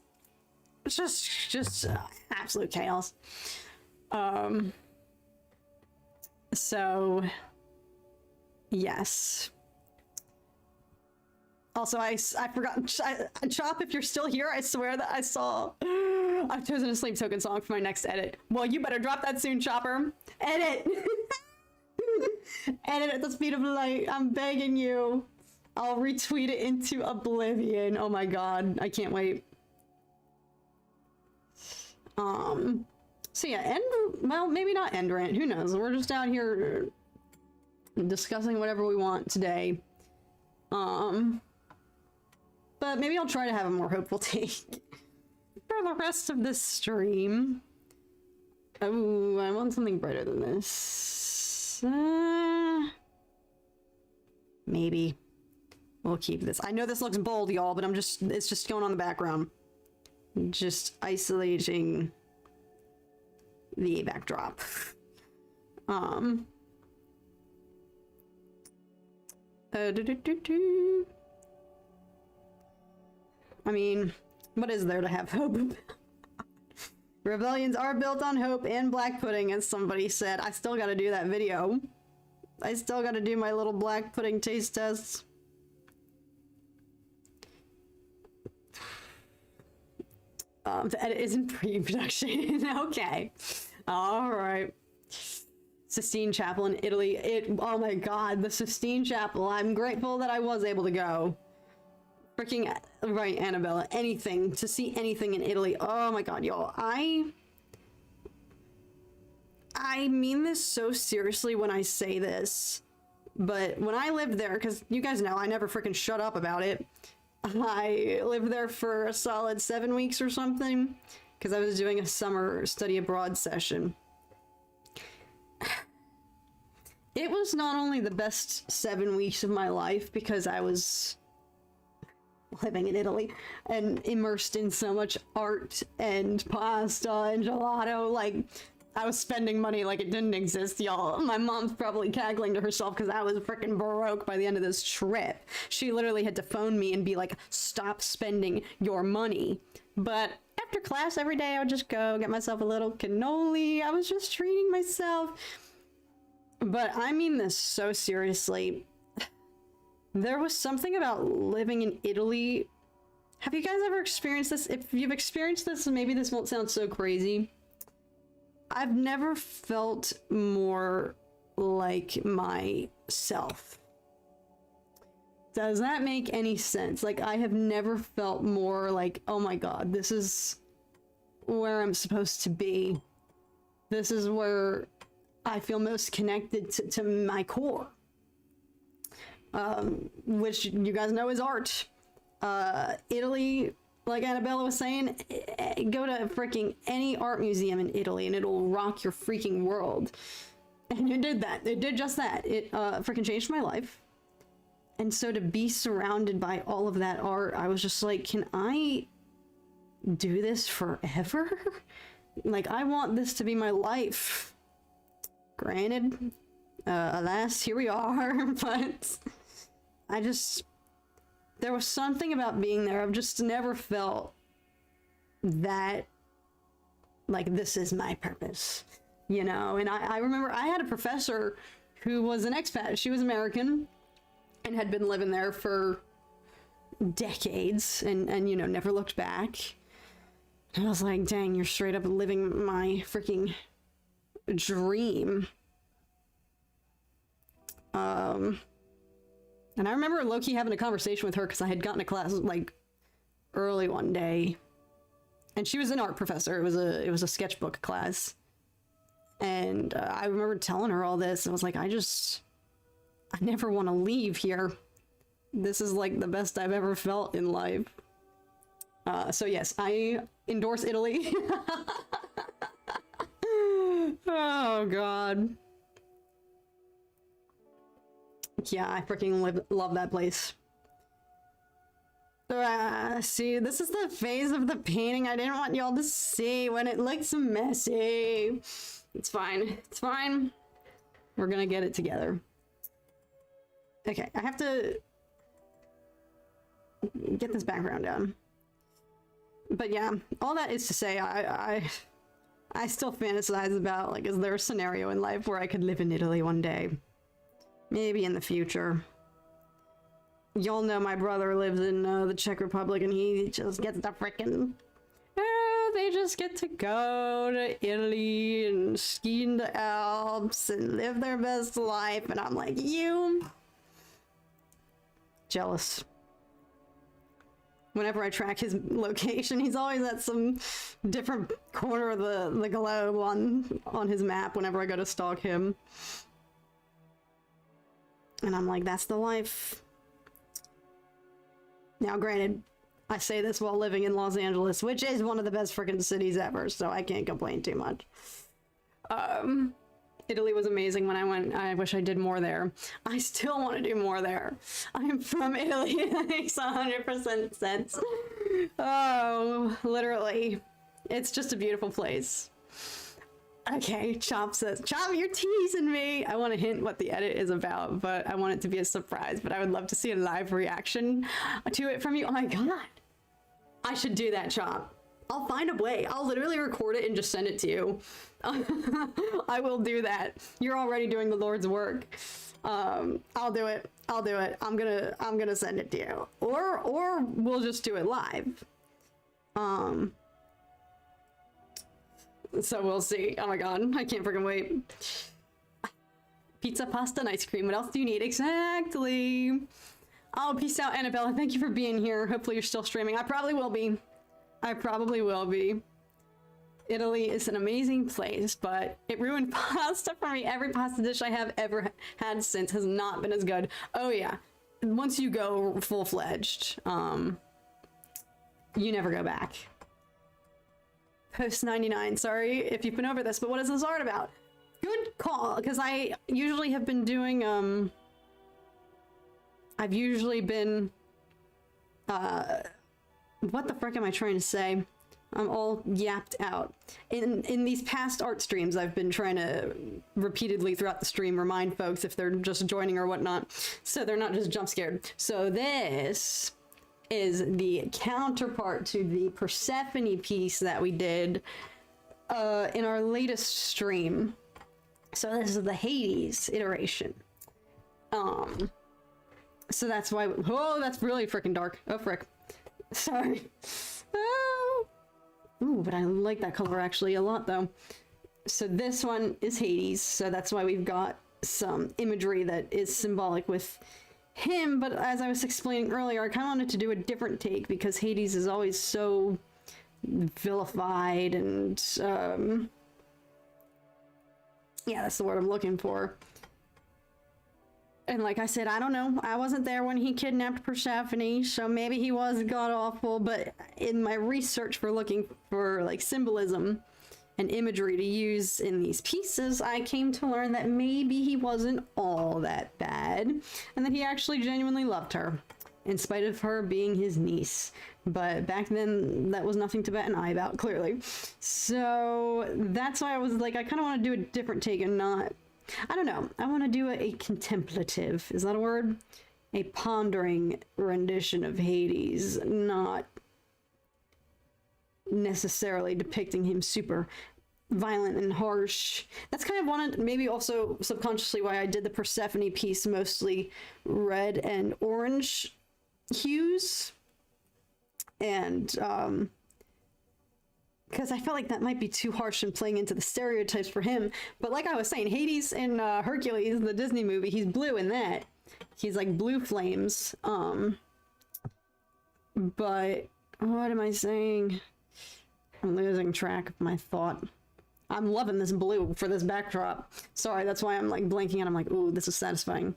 it's just absolute chaos. So, yes. Also, I forgot, Chop, if you're still here, I swear that I saw... I've chosen a Sleep Token song for my next edit. Well, you better drop that soon, Chopper. Edit! Edit at the speed of light. I'm begging you. I'll retweet it into oblivion. Oh my god, I can't wait. So yeah, well, maybe not end rant, who knows? We're just out here discussing whatever we want today. But maybe I'll try to have a more hopeful take for the rest of this stream. Oh, I want something brighter than this. Maybe. We'll keep this. I know this looks bold, y'all, but it's just going on in the background. Just isolating the backdrop. I mean, what is there to have hope about? Rebellions are built on hope and black pudding, as somebody said. I still gotta do that video. I still gotta do my little black pudding taste tests. The edit is in pre-production. Okay. Alright. Sistine Chapel in Italy. Oh my god, the Sistine Chapel. I'm grateful that I was able to go. Freaking right, Annabella. Anything. To see anything in Italy. Oh my god, y'all. I mean this so seriously when I say this. But when I lived there, because you guys know I never freaking shut up about it. I lived there for a solid 7 weeks or something. Because I was doing a summer study abroad session. It was not only the best 7 weeks of my life because I was living in Italy and immersed in so much art and pasta and gelato. Like, I was spending money like it didn't exist, y'all. My mom's probably cackling to herself because I was freaking broke by the end of this trip. She literally had to phone me and be like, stop spending your money. But after class every day, I would just go get myself a little cannoli. I was just treating myself. But I mean this so seriously. There was something about living in Italy. Have you guys ever experienced this? If you've experienced this, maybe this won't sound so crazy. I've never felt more like myself. Does that make any sense? Like, I have never felt more like, oh my god, this is where I'm supposed to be. This is where I feel most connected to my core, which you guys know is art. Italy, like Annabella was saying, go to freaking any art museum in Italy and it'll rock your freaking world. And it did that. It did just that. It freaking changed my life. And so to be surrounded by all of that art, I was just like, can I do this forever? Like, I want this to be my life. Granted, alas, here we are, but there was something about being there. I've just never felt that, like, this is my purpose, you know? And I remember I had a professor who was an expat. She was American and had been living there for decades and you know, never looked back. And I was like, dang, you're straight up living my freaking dream. And I remember low-key having a conversation with her because I had gotten to class like early one day, and she was an art professor. It was a sketchbook class, and I remember telling her all this. I was like, I never want to leave here. This is like the best I've ever felt in life. So yes, I endorse Italy. Oh God. Yeah, I freaking love that place. See, this is the phase of the painting I didn't want y'all to see when it looks messy. It's fine. It's fine. We're gonna get it together. Okay, I have to get this background down. But yeah, all that is to say, I still fantasize about, like, is there a scenario in life where I could live in Italy one day? Maybe in the future. Y'all know my brother lives in the Czech Republic, and he just gets the frickin'... they just get to go to Italy and ski in the Alps and live their best life, and I'm like, you... Jealous. Whenever I track his location, he's always at some different corner of the globe on his map whenever I go to stalk him. And I'm like, that's the life. Now, granted, I say this while living in Los Angeles, which is one of the best freaking cities ever, so I can't complain too much. Italy was amazing when I went. I wish I did more there. I still want to do more there. I'm from Italy. That makes 100% sense. Oh, literally. It's just a beautiful place. Okay, Chop says, Chop, you're teasing me. I want to hint what the edit is about, but I want it to be a surprise. But I would love to see a live reaction to it from you. Oh my God. I should do that, Chop. I'll find a way. I'll literally record it and just send it to you. I will do that. You're already doing the Lord's work. I'll do it. I'll do it. I'm gonna send it to you. Or we'll just do it live. So we'll see. Oh my God, I can't freaking wait. Pizza, pasta, and ice cream. What else do you need? Exactly. Oh, peace out, Annabella. Thank you for being here. Hopefully you're still streaming. I probably will be. I probably will be. Italy is an amazing place, but it ruined pasta for me. Every pasta dish I have ever had since has not been as good. Oh yeah. Once you go full-fledged, you never go back. Post 99, sorry if you've been over this, but what is this art about? Good call, because I usually have been doing, I've usually been, what the frick am I trying to say? I'm all yapped out. In these past art streams, I've been trying to repeatedly throughout the stream remind folks if they're just joining or whatnot, so they're not just jump scared. So this is the counterpart to the Persephone piece that we did in our latest stream. So this is the Hades iteration. So that's why, oh, that's really freaking dark. Oh, frick. Sorry. Oh. Ooh, but I like that color actually a lot though. So this one is Hades, so that's why we've got some imagery that is symbolic with him, but as I was explaining earlier, I kind of wanted to do a different take because Hades is always so vilified and Yeah, that's the word I'm looking for. And like I said, I don't know. I wasn't there when he kidnapped Persephone, so maybe he was god-awful, but in my research for looking for, like, symbolism and imagery to use in these pieces, I came to learn that maybe he wasn't all that bad, and that he actually genuinely loved her, in spite of her being his niece. But back then, that was nothing to bat an eye about, clearly. So that's why I was like, I kind of want to do a different take and not... I don't know. I want to do a contemplative, is that a word? A pondering rendition of Hades, not necessarily depicting him super violent and harsh. That's kind of one of, maybe also subconsciously why I did the Persephone piece mostly red and orange hues. And, because I felt like that might be too harsh and playing into the stereotypes for him. But like I was saying, Hades in Hercules, the Disney movie, he's blue in that. He's like blue flames. But what am I saying? I'm losing track of my thought. I'm loving this blue for this backdrop. Sorry, that's why I'm like blanking out. I'm like, ooh, this is satisfying.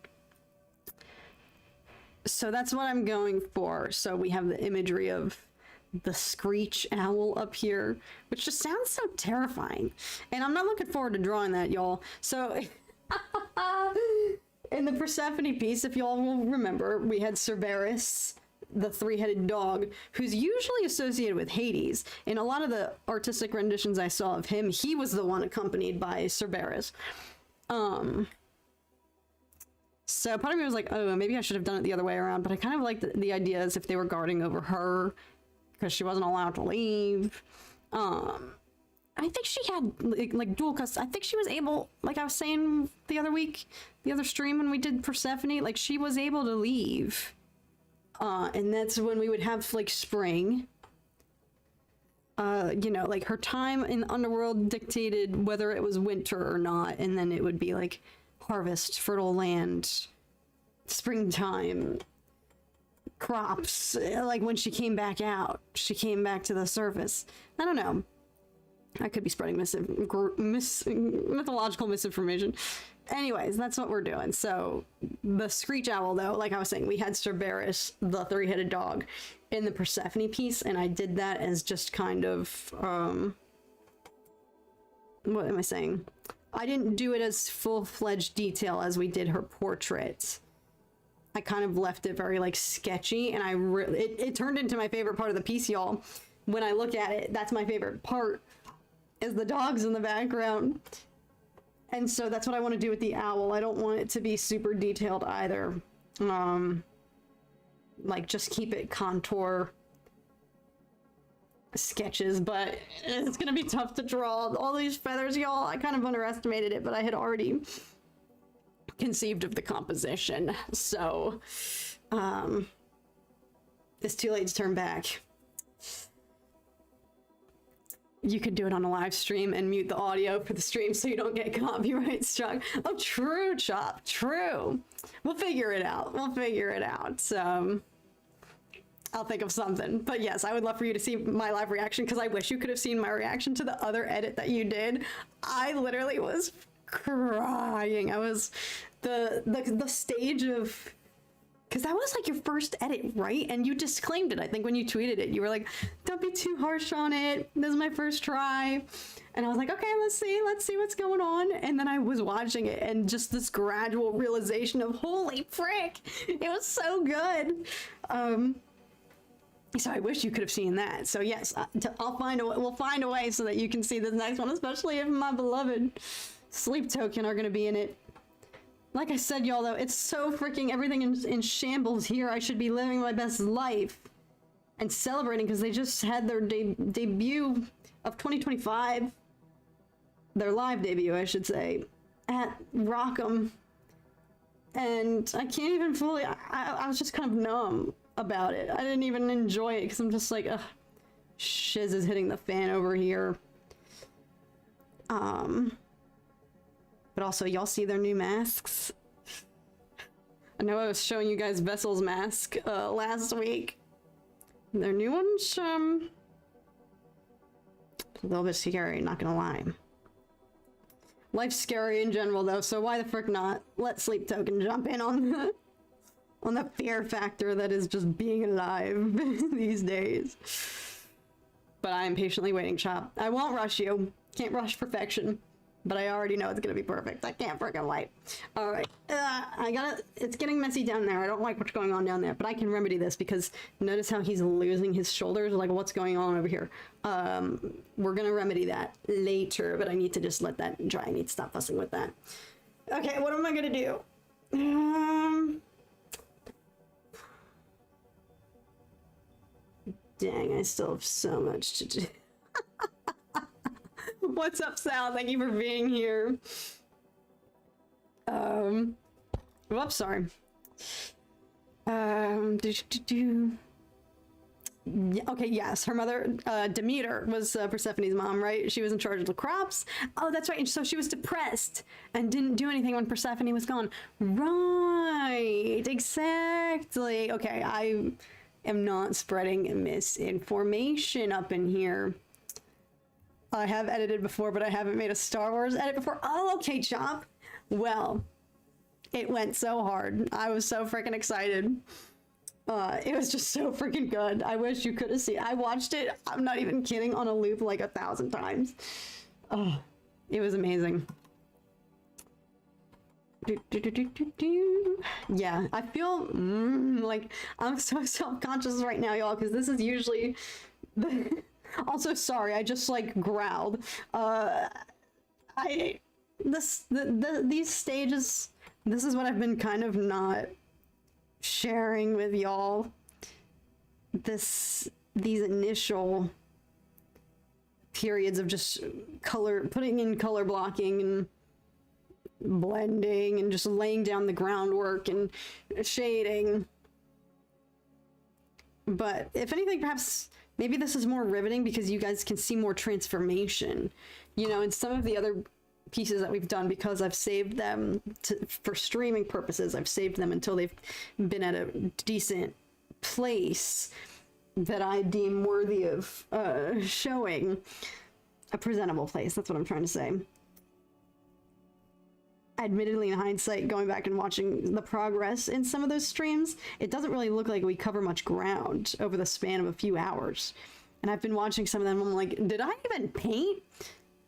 So that's what I'm going for. So we have the imagery of the screech owl up here, which just sounds so terrifying. And I'm not looking forward to drawing that, y'all. So in the Persephone piece, if y'all will remember, we had Cerberus, the three-headed dog, who's usually associated with Hades. In a lot of the artistic renditions I saw of him, he was the one accompanied by Cerberus. So part of me was like, oh, maybe I should have done it the other way around, but I kind of liked the idea as if they were guarding over her, because she wasn't allowed to leave. I think she had like dual custody. I think she was able, like I was saying the other week, the other stream when we did Persephone, like she was able to leave. And that's when we would have like spring. You know, like her time in the underworld dictated whether it was winter or not, and then it would be like harvest, fertile land, springtime, crops. Like when she came back out, she came back to the surface. I don't know. I could be spreading mythological misinformation. Anyways, that's what we're doing. So the screech owl, though, like I was saying, we had Cerberus, the three-headed dog, in the Persephone piece, and I did that as just kind of, what am I saying? I didn't do it as full-fledged detail as we did her portrait. I kind of left it very, like, sketchy, and it turned into my favorite part of the piece, y'all. When I look at it, that's my favorite part, is the dogs in the background. And so that's what I want to do with the owl. I don't want it to be super detailed either. Like, just keep it contour sketches, but it's gonna be tough to draw all these feathers, y'all. I kind of underestimated it, but I had already conceived of the composition, so it's too late to turn back. You could do it on a live stream and mute the audio for the stream so you don't get copyright struck. Oh, true, Chop, true. We'll figure it out. We'll figure it out. I'll think of something. But yes, I would love for you to see my live reaction, because I wish you could have seen my reaction to the other edit that you did. I literally was crying. I was the stage of, because that was like your first edit, right? And you disclaimed it, I think, when you tweeted it. You were like, don't be too harsh on it. This is my first try. And I was like, okay, let's see what's going on. And then I was watching it, and just this gradual realization of, holy frick, it was so good. So I wish you could have seen that. So yes, we'll find a way so that you can see this next one, especially if my beloved Sleep Token are going to be in it. Like I said, y'all, though, it's so freaking everything in shambles here. I should be living my best life and celebrating, because they just had their debut of 2025. Their live debut, I should say, at Rockham. And I can't even fully... I was just kind of numb about it. I didn't even enjoy it, because I'm just like, ugh, shiz is hitting the fan over here. But also, y'all see their new masks? I know I was showing you guys Vessel's mask last week. Their new one's a little bit scary, not gonna lie. Life's scary in general, though, so why the frick not? Let Sleep Token jump in on the fear factor that is just being alive these days. But I am patiently waiting, Chop. I won't rush you. Can't rush perfection. But I already know it's gonna be perfect. I can't freaking wait. Alright. It's getting messy down there. I don't like what's going on down there. But I can remedy this because notice how he's losing his shoulders? Like, what's going on over here? We're gonna remedy that later, but I need to just let that dry. I need to stop fussing with that. Okay, what am I gonna do? Dang, I still have so much to do. What's up, Sal? Thank you for being here. Whoops, sorry. Okay, yes, her mother, Demeter, was Persephone's mom, right? She was in charge of the crops. Oh, that's right. And so she was depressed and didn't do anything when Persephone was gone. Right, exactly. Okay, I am not spreading misinformation up in here. I have edited before, but I haven't made a Star Wars edit before. Oh, okay, Chop. Well, it went so hard. I was so freaking excited. It was just so freaking good. I wish you could have seen it. I watched it, I'm not even kidding, on a loop like 1,000 times. Oh, it was amazing. Yeah, I feel like I'm so self-conscious right now, y'all, because this is usually the... Also, sorry, I just like growled. These stages, this is what I've been kind of not sharing with y'all. These initial periods of just putting in color blocking and blending and just laying down the groundwork and shading. But if anything, perhaps maybe this is more riveting because you guys can see more transformation, you know, in some of the other pieces that we've done, because I've saved them for streaming purposes. I've saved them until they've been at a decent place that I deem worthy of showing. A presentable place, that's what I'm trying to say. Admittedly, in hindsight, going back and watching the progress in some of those streams, it doesn't really look like we cover much ground over the span of a few hours. And I've been watching some of them, I'm like, did I even paint?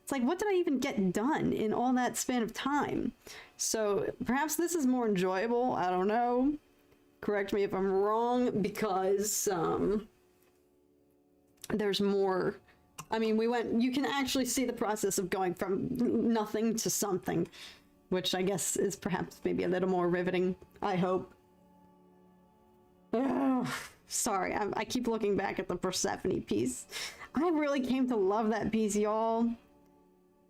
It's like, what did I even get done in all that span of time? So perhaps this is more enjoyable, I don't know. Correct me if I'm wrong, because there's more. I mean, you can actually see the process of going from nothing to something, which I guess is perhaps maybe a little more riveting, I hope. Ugh, sorry, I keep looking back at the Persephone piece. I really came to love that piece, y'all.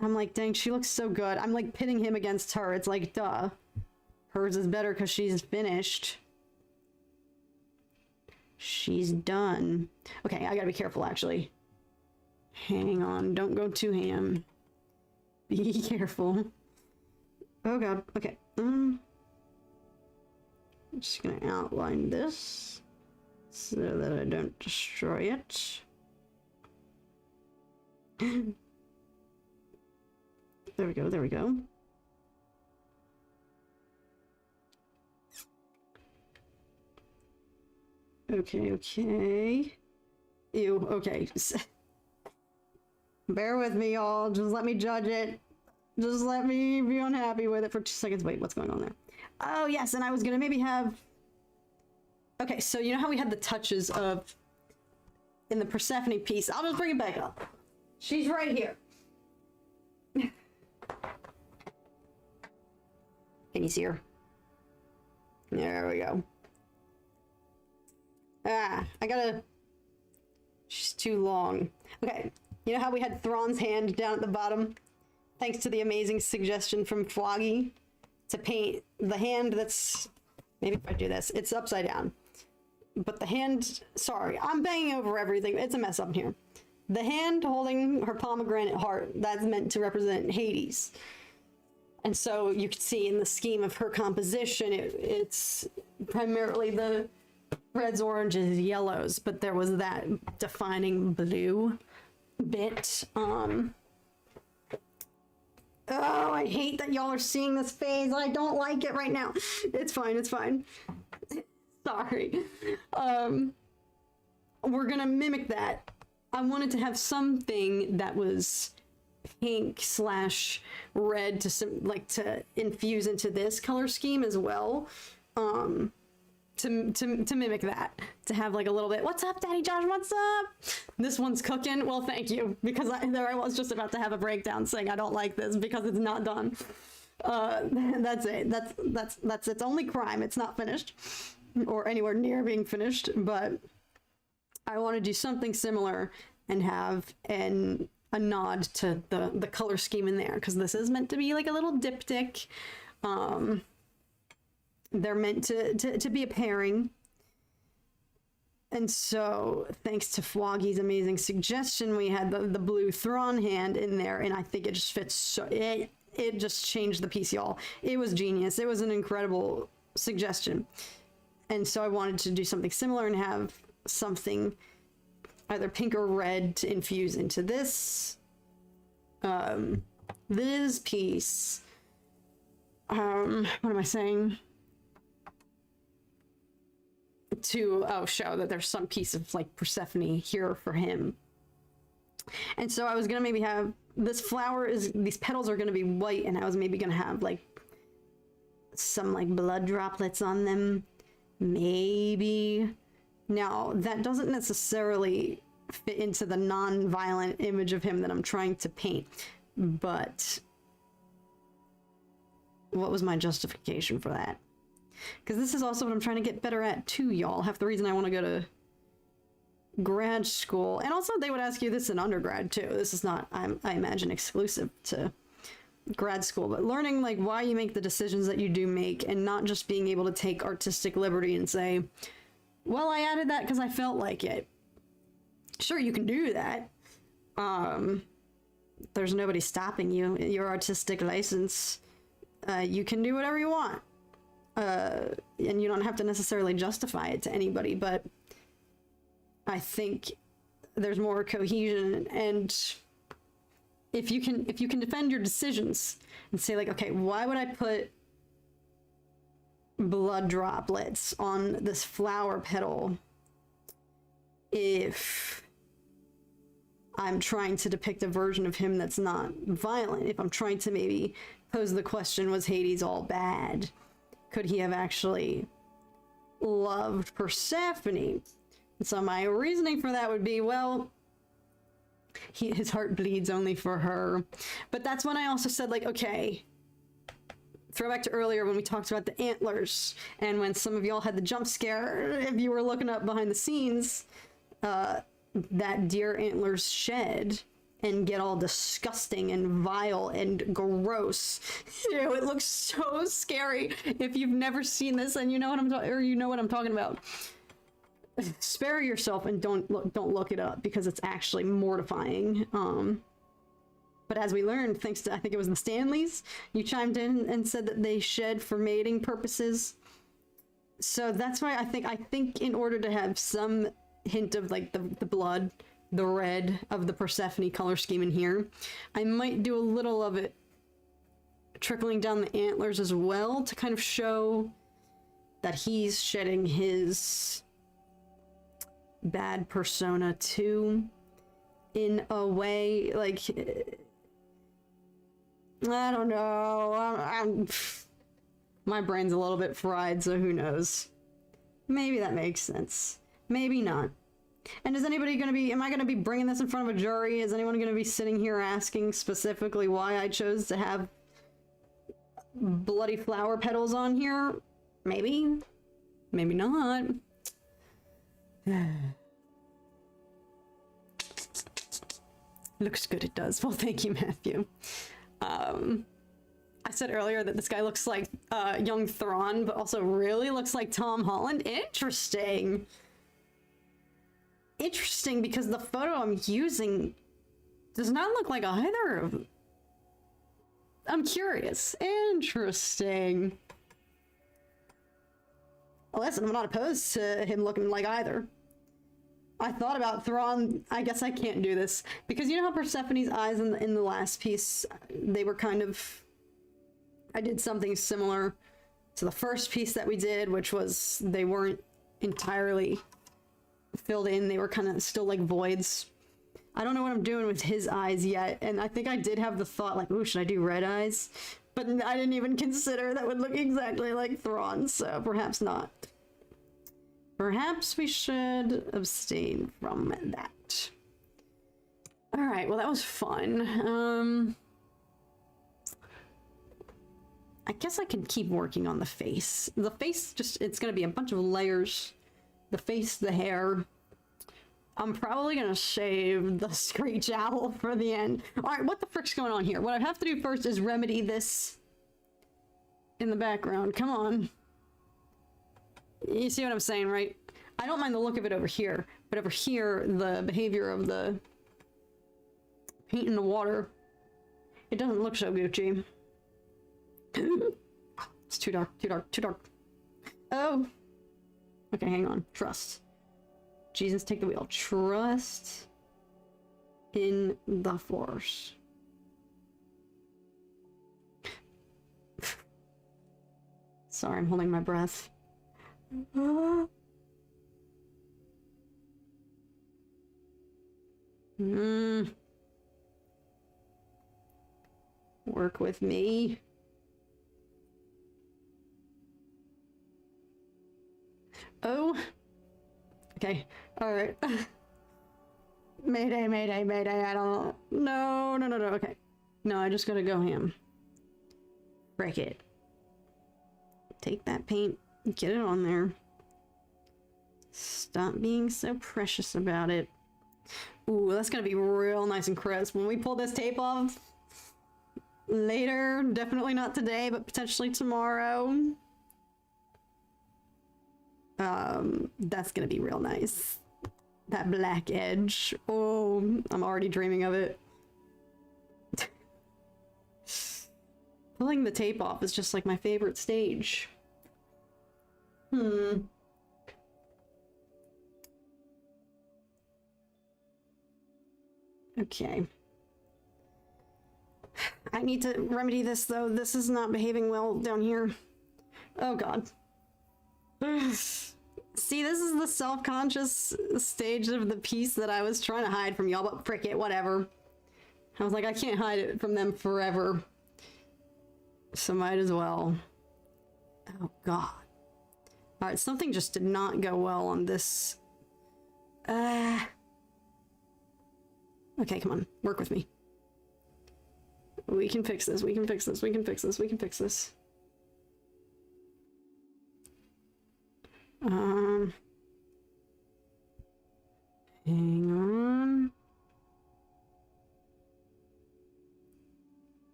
I'm like, dang, she looks so good. I'm like pitting him against her. It's like, duh. Hers is better because she's finished. She's done. Okay, I gotta be careful, actually. Hang on, don't go too ham. Be careful. Oh god, okay. I'm just gonna outline this so that I don't destroy it. There we go, there we go. Okay, okay. Ew, okay. Bear with me, y'all. Just let me judge it. Just let me be unhappy with it for 2 seconds. Wait, what's going on there? Oh, yes, and I was gonna maybe have... Okay, so you know how we had the touches of... In the Persephone piece? I'll just bring it back up. She's right here. Can you see her? There we go. Ah, I gotta... She's too long. Okay, you know how we had Thrawn's hand down at the bottom? Thanks to the amazing suggestion from Floggy to paint the hand that's... Maybe if I do this, it's upside down. But the hand... Sorry, I'm banging over everything. It's a mess up here. The hand holding her pomegranate heart, that's meant to represent Hades. And so you can see in the scheme of her composition, it's primarily the reds, oranges, yellows, but there was that defining blue bit. Oh, I hate that y'all are seeing this phase. I don't like it right now. It's fine, it's fine. Sorry. We're gonna mimic that. I wanted to have something that was pink slash red to infuse into this color scheme as well. To mimic that, to have like a little bit, what's up, Daddy Josh, what's up? This one's cooking. Well, thank you, because there I was just about to have a breakdown saying I don't like this because it's not done. That's it. That's its only crime. It's not finished, or anywhere near being finished. But I want to do something similar and have a nod to the color scheme in there, because this is meant to be like a little diptych. They're meant to be a pairing. And so, thanks to Fwoggy's amazing suggestion, we had the blue Thrawn hand in there, and I think it just fits so... It just changed the piece, y'all. It was genius. It was an incredible suggestion. And so I wanted to do something similar and have something either pink or red to infuse into this. This piece... what am I saying? To show that there's some piece of like Persephone here for him. And so I was gonna maybe have this these petals are gonna be white, and I was maybe gonna have like some like blood droplets on them, maybe. Now that doesn't necessarily fit into the non-violent image of him that I'm trying to paint, but what was my justification for that? Because this is also what I'm trying to get better at too, y'all. Half the reason I want to go to grad school. And also they would ask you this in undergrad too. This is not, I imagine, exclusive to grad school. But learning like why you make the decisions that you do make, and not just being able to take artistic liberty and say, well, I added that because I felt like it. Sure, you can do that. There's nobody stopping you. Your artistic license. You can do whatever you want. And you don't have to necessarily justify it to anybody, but I think there's more cohesion, and if you can defend your decisions and say like, okay, why would I put blood droplets on this flower petal if I'm trying to depict a version of him that's not violent? If I'm trying to maybe pose the question, was Hades all bad? Could he have actually loved Persephone? And so my reasoning for that would be, well, his heart bleeds only for her. But that's when I also said, like, okay, throwback to earlier when we talked about the antlers, and when some of y'all had the jump scare, if you were looking up behind the scenes, that deer antlers shed and get all disgusting and vile and gross. Ew, it looks so scary. If you've never seen this and you know what I'm talking about, spare yourself and don't look it up, because it's actually mortifying. But as we learned, thanks to, I think it was the Stanleys, you chimed in and said that they shed for mating purposes. So that's why I think in order to have some hint of like the blood, the red of the Persephone color scheme in here, I might do a little of it trickling down the antlers as well, to kind of show that he's shedding his bad persona too, in a way. Like, I don't know, my brain's a little bit fried, so who knows. Maybe that makes sense, maybe not. And is anybody going to be, am I going to be bringing this in front of a jury? Is anyone going to be sitting here asking specifically why I chose to have bloody flower petals on here? Maybe. Maybe not. Looks good, it does. Well, thank you, Matthew. I said earlier that this guy looks like young Thrawn, but also really looks like Tom Holland. Interesting. Interesting, because the photo I'm using does not look like either of them. I'm curious. Interesting. Well, listen, I'm not opposed to him looking like either. I thought about Thrawn. I guess I can't do this, because you know how Persephone's eyes in the last piece, they were kind of I did something similar to the first piece that we did, which was they weren't entirely filled in. They were kind of still like voids. I don't know what I'm doing with his eyes yet, and I think I did have the thought like, ooh, should I do red eyes? But I didn't even consider that would look exactly like Thrawn, so perhaps not. Perhaps we should abstain from that. Alright, well that was fun. I guess I can keep working on the face. The face, just, it's gonna be a bunch of layers. The face, the hair. I'm probably gonna shave the Screech Owl for the end. Alright, what the frick's going on here? What I have to do first is remedy this in the background. Come on. You see what I'm saying, right? I don't mind the look of it over here, but over here, the behavior of the paint in the water, it doesn't look so Gucci. It's too dark, too dark, too dark. Oh. Okay, hang on. Trust. Jesus, take the wheel. Trust in the Force. Sorry, I'm holding my breath. Work with me. Oh. Okay. Alright. Mayday, mayday, mayday. I don't... No, no, no, no. Okay. No, I just gotta go ham. Break it. Take that paint. Get it on there. Stop being so precious about it. Ooh, that's gonna be real nice and crisp. When we pull this tape off later, definitely not today, but potentially tomorrow. That's gonna be real nice. That black edge. Oh, I'm already dreaming of it. Pulling the tape off is just like my favorite stage. Okay. I need to remedy this though. This is not behaving well down here. Oh god. See, this is the self-conscious stage of the piece that I was trying to hide from y'all, but frick it, whatever. I was like, I can't hide it from them forever. So might as well. Oh god. Alright, something just did not go well on this. Okay, come on. Work with me. We can fix this, we can fix this, we can fix this, we can fix this. Hang on.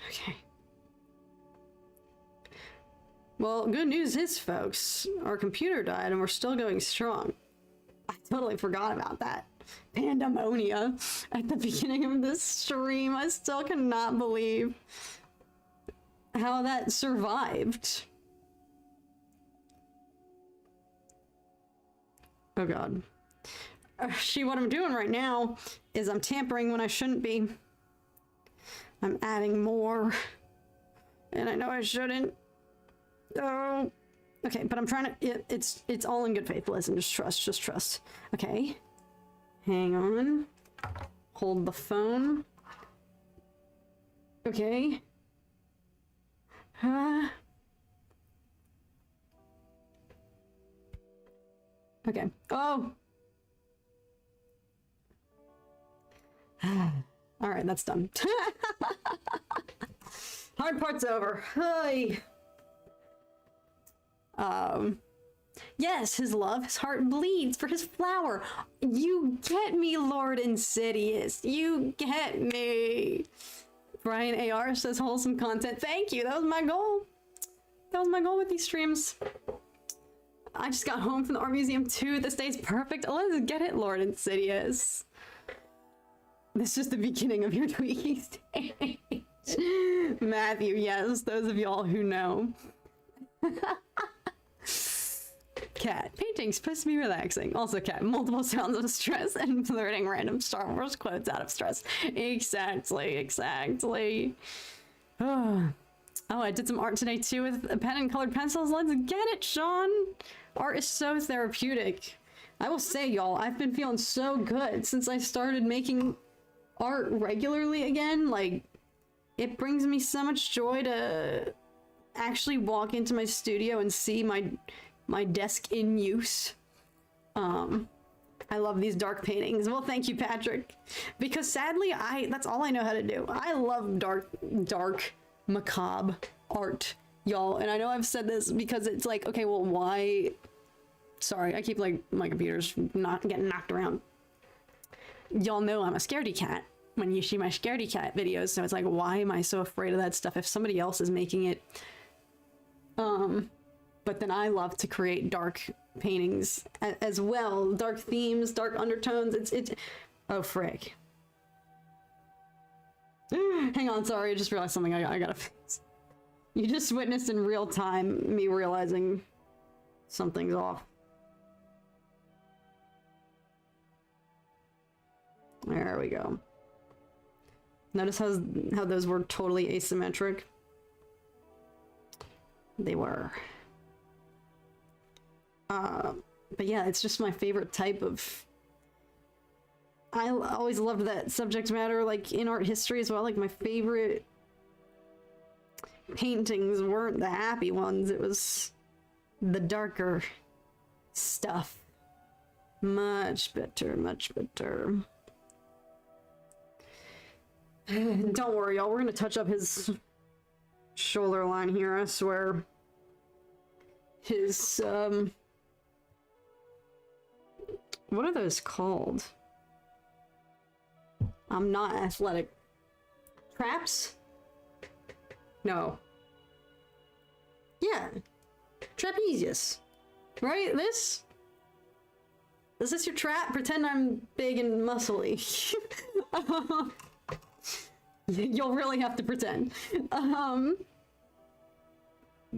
Okay. Well, good news is, folks, our computer died and we're still going strong. I totally forgot about that. Pandemonia at the beginning of this stream. I still cannot believe how that survived. Oh god. See, what I'm doing right now is I'm tampering when I shouldn't be. I'm adding more. And I know I shouldn't. Oh. Okay, but I'm trying to... It's all in good faith. Listen, just trust, just trust. Okay. Hang on. Hold the phone. Okay. Okay. Oh! Alright, that's done. Hard part's over. Hi. Yes, his love, his heart bleeds for his flower. You get me, Lord Insidious. You get me. Brian AR says wholesome content. Thank you. That was my goal. That was my goal with these streams. I just got home from the art museum too. This day's perfect. Let's get it, Lord Insidious. This is the beginning of your tweaking stage. Matthew, yes, those of y'all who know. Cat, painting's supposed to be relaxing. Also, cat, multiple sounds of stress and flirting random Star Wars quotes out of stress. Exactly, exactly. Oh, I did some art today too with a pen and colored pencils. Let's get it, Sean. Art is so therapeutic. I will say, y'all, I've been feeling so good since I started making art regularly again. Like, it brings me so much joy to actually walk into my studio and see my desk in use. I love these dark paintings. Well, thank you, Patrick. Because sadly, that's all I know how to do. I love dark, macabre art, y'all. And I know I've said this because it's like, okay, well, why? Sorry, I keep like my computer's not getting knocked around. Y'all know I'm a scaredy cat when you see my scaredy cat videos. So it's like, why am I so afraid of that stuff if somebody else is making it? But then I love to create dark paintings as well. Dark themes, dark undertones. It's oh, frick. Hang on, sorry, I just realized something I gotta fix. You just witnessed in real time me realizing something's off. There we go. Notice how those were totally asymmetric? They were. But yeah, it's just my favorite type of... I always loved that subject matter, like, in art history as well. Like, my favorite paintings weren't the happy ones. It was the darker stuff. Much better, much better. Don't worry, y'all. We're gonna touch up his shoulder line here, I swear. His, what are those called? I'm not athletic. Traps? No. Yeah. Trapezius. Right? This? Is this your trap? Pretend I'm big and muscly. You'll really have to pretend.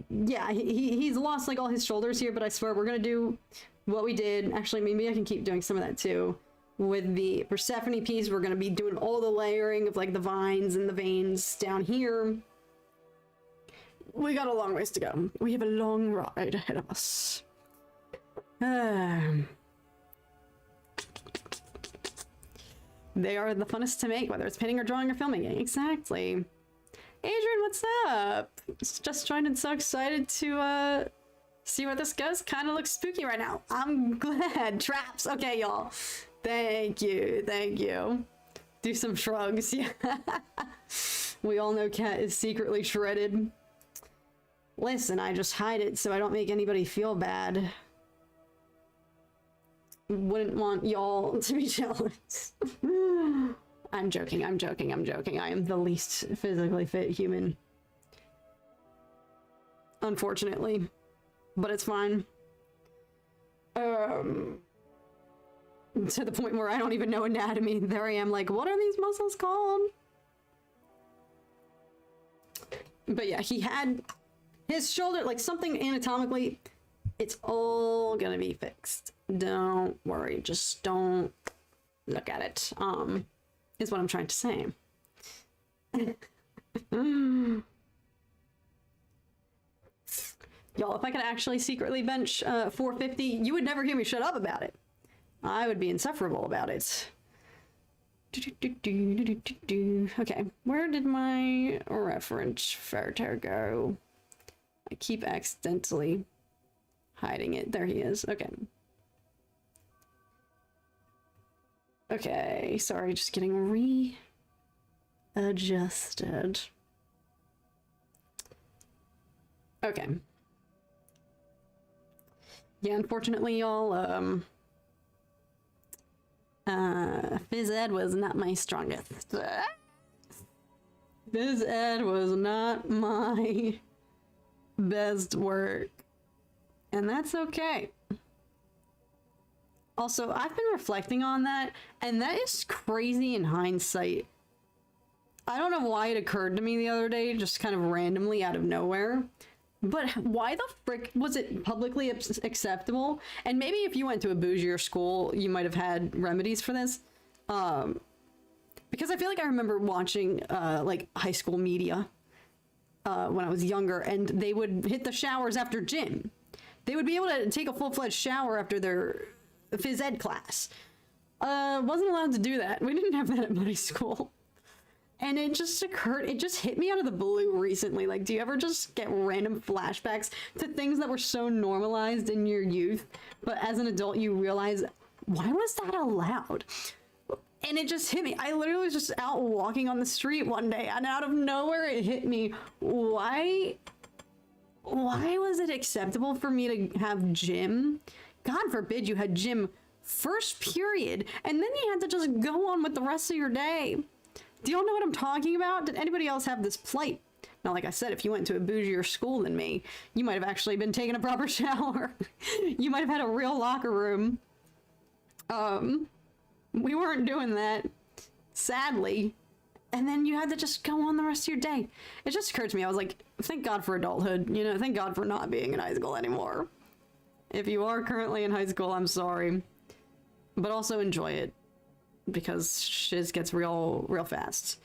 Yeah, he's lost like all his shoulders here, but I swear we're gonna do what we did. Actually, maybe I can keep doing some of that too. With the Persephone piece, we're gonna be doing all the layering of like the vines and the veins down here. We got a long ways to go. We have a long ride ahead of us. They are the funnest to make, whether it's painting or drawing or filming. Exactly. Adrian, what's up? Just joined and so excited to see where this goes. Kind of looks spooky right now. I'm glad. Traps. Okay, y'all. Thank you. Thank you. Do some shrugs. Yeah. We all know Cat is secretly shredded. Listen, I just hide it so I don't make anybody feel bad. Wouldn't want y'all to be jealous. I'm joking, I'm joking, I'm joking. I am the least physically fit human. Unfortunately. But it's fine. To the point where I don't even know anatomy. There I am like, what are these muscles called? But yeah, he had his shoulder, like something anatomically, it's all gonna be fixed. Don't worry, just don't look at it, is what I'm trying to say. Y'all, if I could actually secretly bench 450, you would never hear me shut up about it. I would be insufferable about it. Okay, where did my reference photo go? I keep accidentally hiding it. There he is. Okay. Okay, sorry, just getting readjusted. Okay. Yeah, unfortunately, y'all, phys ed was not my strongest. Phys ed was not my best work. And that's okay. Also, I've been reflecting on that, and that is crazy in hindsight. I don't know why it occurred to me the other day, just kind of randomly out of nowhere. But why the frick was it publicly acceptable? And maybe if you went to a bougier school, you might have had remedies for this. Because I feel like I remember watching like high school media when I was younger, and they would hit the showers after gym. They would be able to take a full-fledged shower after their phys ed class. Wasn't allowed to do that. We didn't have that at my school. And it just hit me out of the blue recently. Like, do you ever just get random flashbacks to things that were so normalized in your youth, but as an adult you realize, why was that allowed? And it just hit me. I literally was just out walking on the street one day, and out of nowhere it hit me. Why was it acceptable for me to have gym? God forbid you had gym first period, and then you had to just go on with the rest of your day. Do y'all know what I'm talking about? Did anybody else have this plight? Now, like I said, if you went to a bougier school than me, you might have actually been taking a proper shower. You might have had a real locker room. We weren't doing that, sadly. And then you had to just go on the rest of your day. It just occurred to me, I was like, thank God for adulthood. You know, thank God for not being in high school anymore. If you are currently in high school, I'm sorry. But also enjoy it, because shiz gets real fast.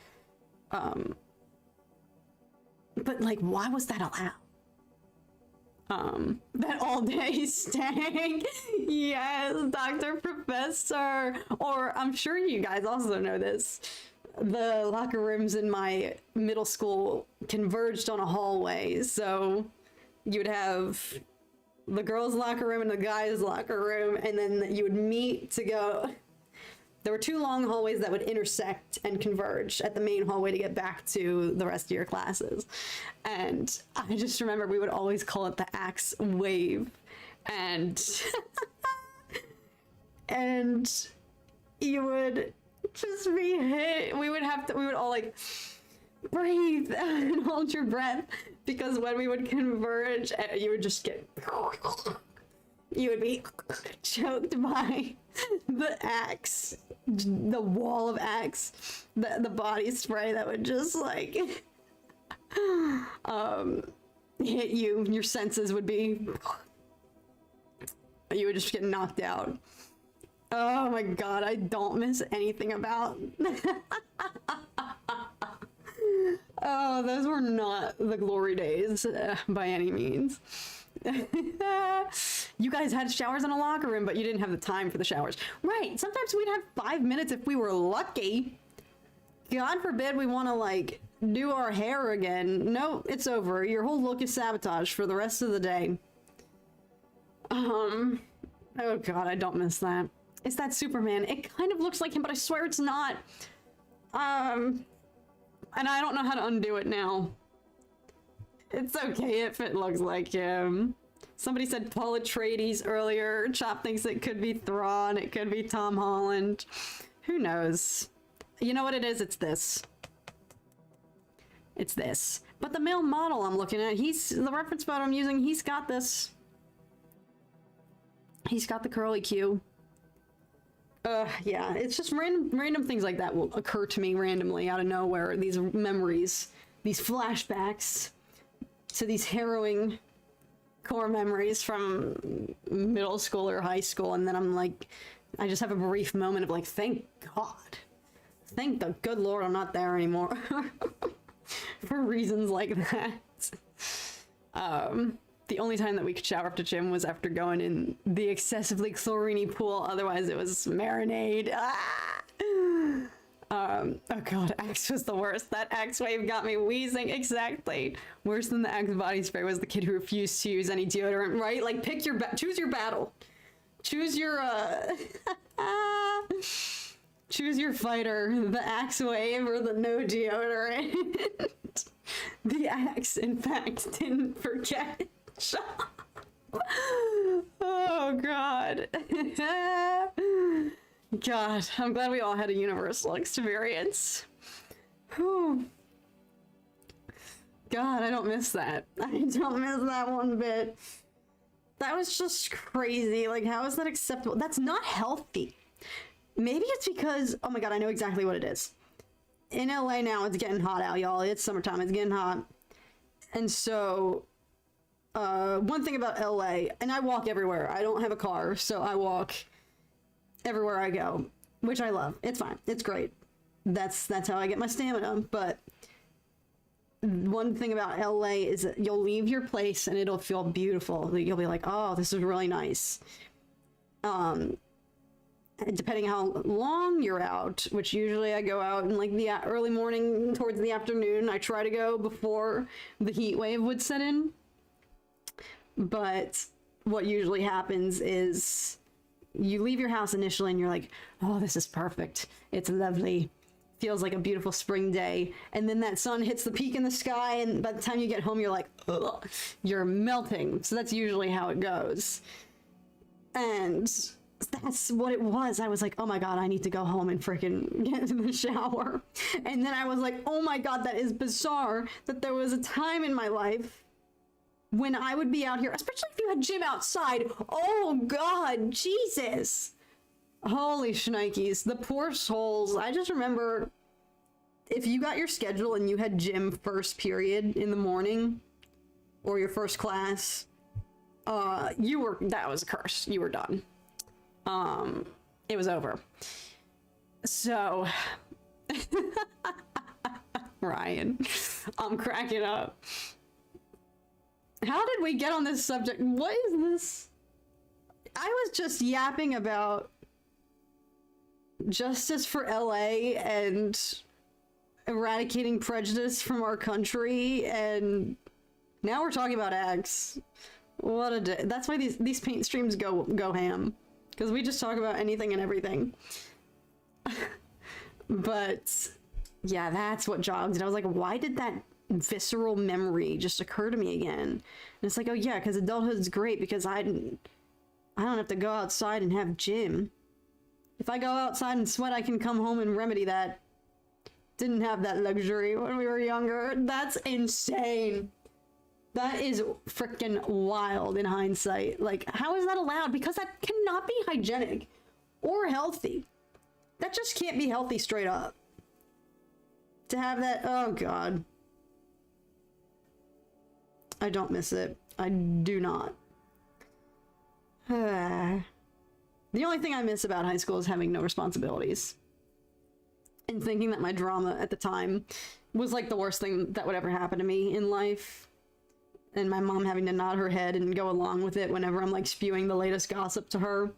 But like, why was that allowed? That all day stank. Yes, Dr. Professor. Or I'm sure you guys also know this. The locker rooms in my middle school converged on a hallway, so you would have the girls' locker room and the guys' locker room, and then you would meet to go. There were two long hallways that would intersect and converge at the main hallway to get back to the rest of your classes. And I just remember we would always call it the axe wave. And and you would just be hit. We would all like breathe and hold your breath, because when we would converge, you would just get, you would be choked by the axe, the wall of axe, the body spray that would just like hit you. Your senses would be, you would just get knocked out. Oh my God, I don't miss anything about. Oh, those were not the glory days by any means. You guys had showers in a locker room, but you didn't have the time for the showers. Right, sometimes we'd have 5 minutes if we were lucky. God forbid we want to, like, do our hair again. No, it's over. Your whole look is sabotage for the rest of the day. Oh God, I don't miss that. It's that Superman. It kind of looks like him, but I swear it's not. And I don't know how to undo it now. It's okay if it looks like him. Somebody said Paul Atreides earlier. Chop thinks it could be Thrawn. It could be Tom Holland. Who knows? You know what it is? It's this. It's this. But the male model I'm looking at, the reference photo I'm using, he's got this. He's got the curly Q. Yeah, it's just random things like that will occur to me randomly out of nowhere. These memories, these flashbacks to these harrowing core memories from middle school or high school, and then I'm like, I just have a brief moment of like, thank God. Thank the good Lord I'm not there anymore. For reasons like that. The only time that we could shower after gym was after going in the excessively chlorine pool. Otherwise, it was marinade. Oh God, Axe was the worst. That Axe wave got me wheezing. Exactly. Worse than the Axe body spray was the kid who refused to use any deodorant. Right? Like, choose your battle. Choose your choose your fighter. The Axe wave or the no deodorant. The Axe, in fact, didn't forget. Oh God. God, I'm glad we all had a universal experience. Whew. God, I don't miss that. I don't miss that one bit. That was just crazy. Like, how is that acceptable? That's not healthy. Maybe it's because, oh my God, I know exactly what it is. In LA now, it's getting hot out, y'all. It's summertime, it's getting hot. And so, one thing about LA, and I walk everywhere. I don't have a car, so I walk everywhere I go, which I love. It's fine. It's great. That's how I get my stamina. But one thing about LA is that you'll leave your place and it'll feel beautiful. You'll be like, oh, this is really nice. Depending how long you're out, which usually I go out in like the early morning towards the afternoon. I try to go before the heat wave would set in. But what usually happens is you leave your house initially and you're like, oh, this is perfect. It's lovely. Feels like a beautiful spring day. And then that sun hits the peak in the sky, and by the time you get home, you're like, ugh, you're melting. So that's usually how it goes. And that's what it was. I was like, oh my God, I need to go home and freaking get in the shower. And then I was like, oh my God, that is bizarre that there was a time in my life when I would be out here, especially if you had gym outside. Oh God, Jesus. Holy shnikes, the poor souls. I just remember if you got your schedule and you had gym first period in the morning or your first class, that was a curse. You were done. It was over. So, Ryan, I'm cracking up. How did we get on this subject? What is this? I was just yapping about justice for LA and eradicating prejudice from our country, and now we're talking about X. What a day. That's why these paint streams go ham. Because we just talk about anything and everything. But yeah, that's what jogged. And I was like, why did that visceral memory just occur to me again? And it's like, oh yeah, because adulthood's great because I don't have to go outside and have gym. If I go outside and sweat, I can come home and remedy that. Didn't have that luxury when we were younger. That's insane. That is freaking wild in hindsight. Like, how is that allowed? Because that cannot be hygienic or healthy. That just can't be healthy straight up. To have that, oh God. I don't miss it. I do not. The only thing I miss about high school is having no responsibilities. And thinking that my drama at the time was like the worst thing that would ever happen to me in life. And my mom having to nod her head and go along with it whenever I'm like spewing the latest gossip to her.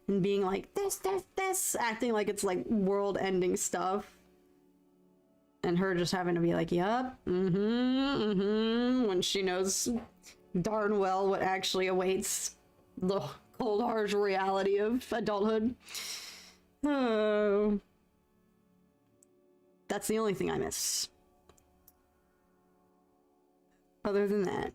And being like, this, acting like it's like world-ending stuff. And her just having to be like, yup, when she knows darn well what actually awaits the cold harsh reality of adulthood. Oh. That's the only thing I miss. Other than that.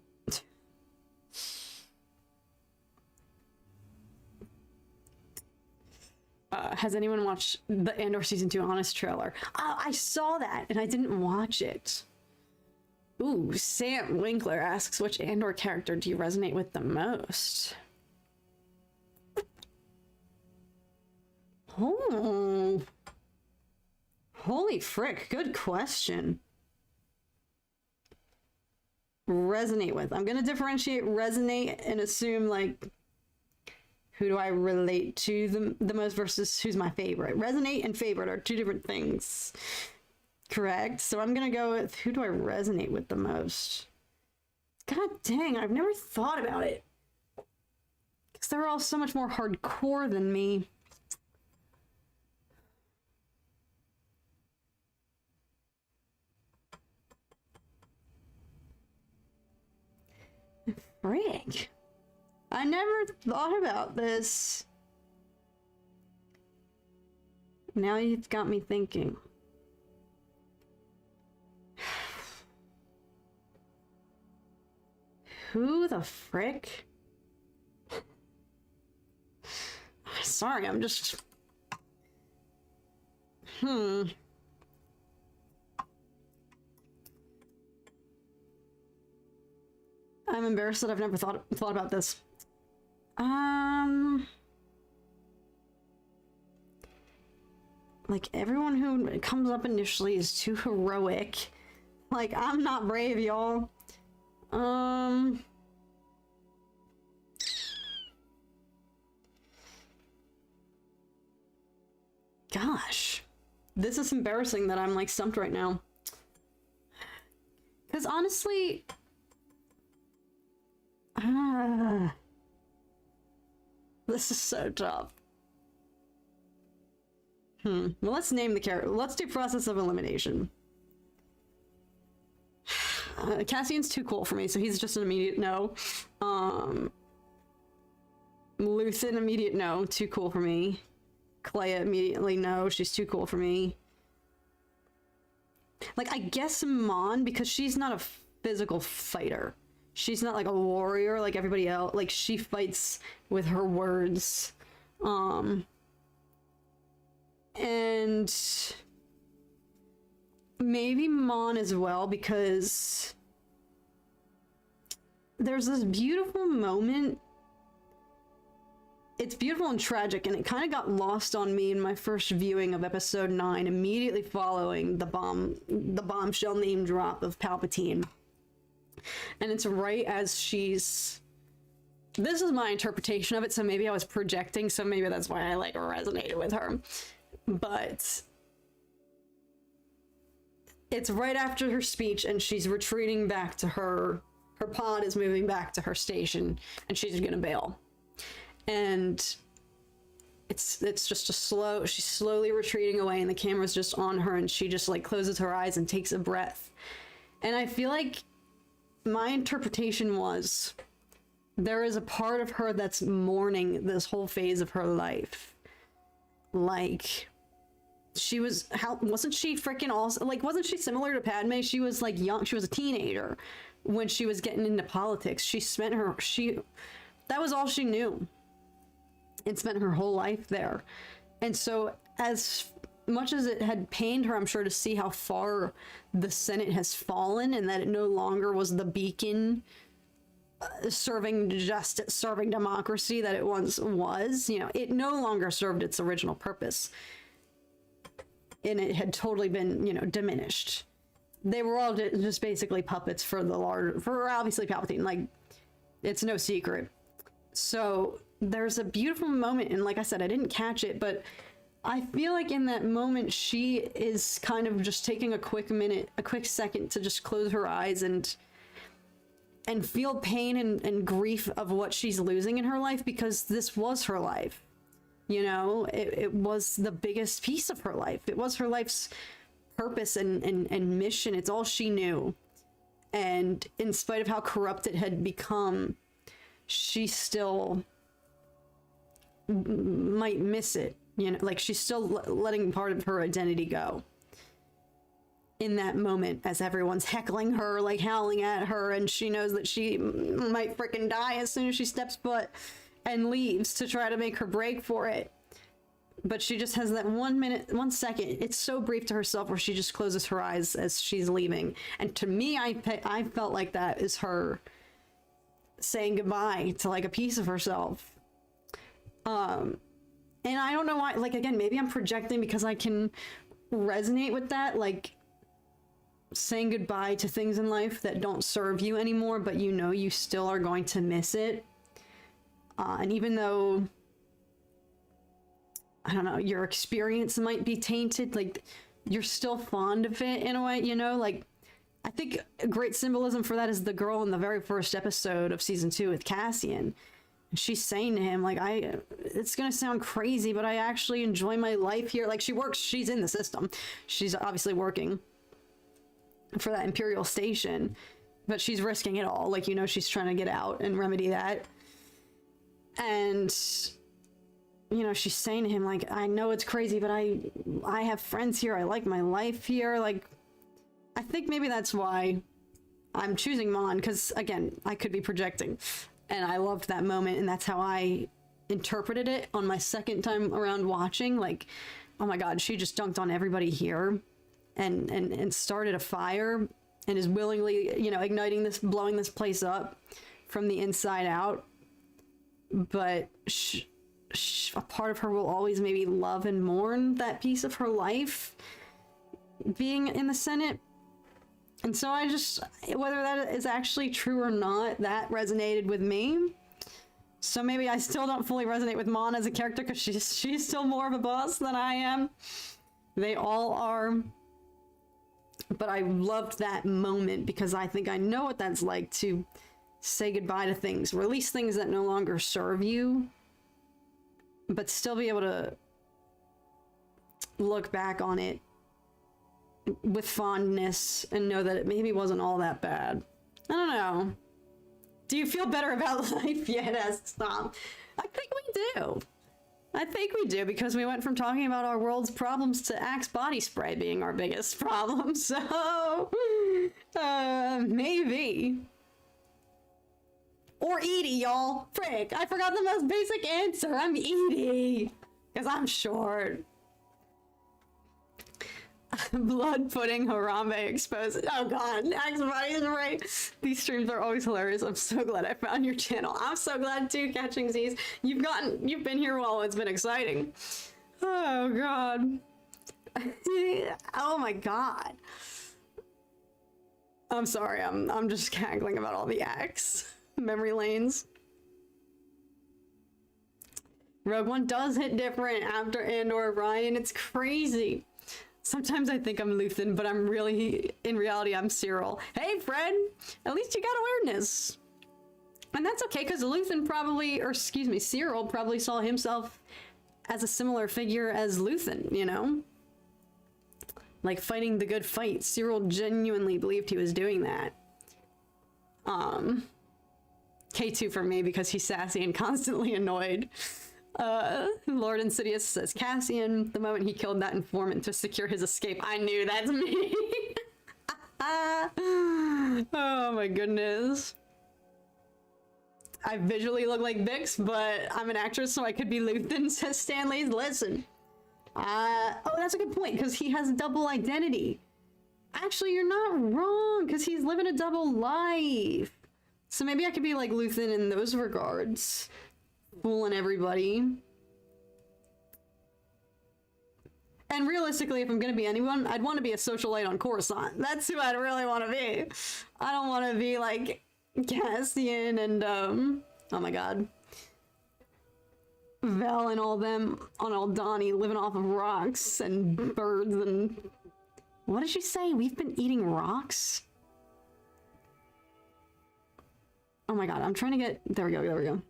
Has anyone watched the Andor Season 2 Honest trailer? Oh, I saw that and I didn't watch it. Ooh, Sam Winkler asks, which Andor character do you resonate with the most? Oh. Holy frick, good question. Resonate with. I'm gonna differentiate resonate and assume like who do I relate to the most versus who's my favorite. Resonate and favorite are two different things. Correct? So I'm gonna go with who do I resonate with the most? God dang, I've never thought about it. Because they're all so much more hardcore than me. Frick. I never thought about this. Now you've got me thinking. Who the frick? Sorry, I'm just... I'm embarrassed that I've never thought about this. Like, everyone who comes up initially is too heroic. Like, I'm not brave, y'all. Gosh. This is embarrassing that I'm, like, stumped right now. Because Because honestly, this is so tough. Well, let's name the character. Let's do process of elimination. Cassian's too cool for me, so he's just an immediate no. Luthen, immediate no, too cool for me. Clea, immediately no, she's too cool for me. Like, I guess Mon, because she's not a physical fighter. She's not like a warrior like everybody else. Like, she fights with her words. And maybe Mon as well, because there's this beautiful moment. It's beautiful and tragic, and it kind of got lost on me in my first viewing of episode 9, immediately following the bombshell name drop of Palpatine. And it's right as she's... This is my interpretation of it, so maybe I was projecting, so maybe that's why I, like, resonated with her. But it's right after her speech, and she's retreating back to her pod is moving back to her station, and she's gonna bail. And it's just she's slowly retreating away, and the camera's just on her, and she just like closes her eyes and takes a breath. And I feel like my interpretation was there is a part of her that's mourning this whole phase of her life. Like, wasn't she freaking also, like, wasn't she similar to Padme? She was like young, she was a teenager when she was getting into politics. That was all she knew, and spent her whole life there. And so as much as it had pained her, I'm sure, to see how far the Senate has fallen, and that it no longer was the beacon serving justice, serving democracy that it once was, you know, it no longer served its original purpose. And it had totally been, you know, diminished. They were all just basically puppets for obviously Palpatine. Like, it's no secret. So there's a beautiful moment, and like I said, I didn't catch it, but I feel like in that moment she is kind of just taking a quick second to just close her eyes and feel pain and grief of what she's losing in her life, because this was her life. You know, it was the biggest piece of her life. It was her life's purpose and mission. It's all she knew. And in spite of how corrupt it had become, she still might miss it. You know, like, she's still letting part of her identity go in that moment, as everyone's heckling her, like howling at her, and she knows that she might freaking die as soon as she steps foot and leaves to try to make her break for it. But she just has that 1 second, it's so brief to herself, where she just closes her eyes as she's leaving. And to me, I felt like that is her saying goodbye to like a piece of herself. And I don't know why, like, again, maybe I'm projecting because I can resonate with that, like saying goodbye to things in life that don't serve you anymore, but you know you still are going to miss it. And even though, I don't know, your experience might be tainted, like, you're still fond of it in a way, you know? Like, I think a great symbolism for that is the girl in the very first episode of season 2 with Cassian. She's saying to him, like, it's gonna sound crazy, but I actually enjoy my life here. Like, she's in the system. She's obviously working for that Imperial station, but she's risking it all. Like, you know, she's trying to get out and remedy that. And, you know, she's saying to him, like, I know it's crazy, but I have friends here. I like my life here. Like, I think maybe that's why I'm choosing Mon, because, again, I could be projecting. And I loved that moment, and that's how I interpreted it on my second time around watching. Like, oh my god, she just dunked on everybody here and started a fire and is willingly, you know, igniting this, blowing this place up from the inside out. But a part of her will always maybe love and mourn that piece of her life being in the Senate. And so I just, whether that is actually true or not, that resonated with me. So maybe I still don't fully resonate with Mon as a character, because she's still more of a boss than I am. They all are. But I loved that moment because I think I know what that's like to say goodbye to things, release things that no longer serve you, but still be able to look back on it with fondness and know that it maybe wasn't all that bad. I don't know. Do you feel better about life yet, asks Tom? I think we do. I think we do, because we went from talking about our world's problems to Axe body spray being our biggest problem. So, maybe. Or Edie, y'all. Frick, I forgot the most basic answer. I'm Edie. Because I'm short. Blood pudding Harambe exposed. Oh god, Axe body spray. These streams are always hilarious. I'm so glad I found your channel. I'm so glad too, Catching Z's. You've been here while it's been exciting. Oh god. Oh my god. I'm sorry, I'm just cackling about all the Axe memory lanes. Rogue One does hit different after Andor Ryan. It's crazy. Sometimes I think I'm Luthen, but I'm really, in reality, I'm Cyril. Hey, Fred! At least you got awareness. And that's okay, because Luthen probably, or excuse me, Cyril probably saw himself as a similar figure as Luthen, you know? Like, fighting the good fight. Cyril genuinely believed he was doing that. K2 for me, because he's sassy and constantly annoyed. Lord Insidious says Cassian, the moment he killed that informant to secure his escape. I knew, that's me. Oh my goodness. I visually look like Bix, but I'm an actress, so I could be Luthen, says Stanley. Listen. Oh, that's a good point, because he has double identity. Actually, you're not wrong, because he's living a double life. So maybe I could be like Luthen in those regards. Fooling everybody. And realistically, if I'm gonna be anyone, I'd want to be a socialite on Coruscant. That's who I'd really want to be. I don't want to be like Cassian and oh my god, Vel and all them on Aldani living off of rocks and birds and... What did she say? We've been eating rocks? Oh my god, I'm trying to get... There we go.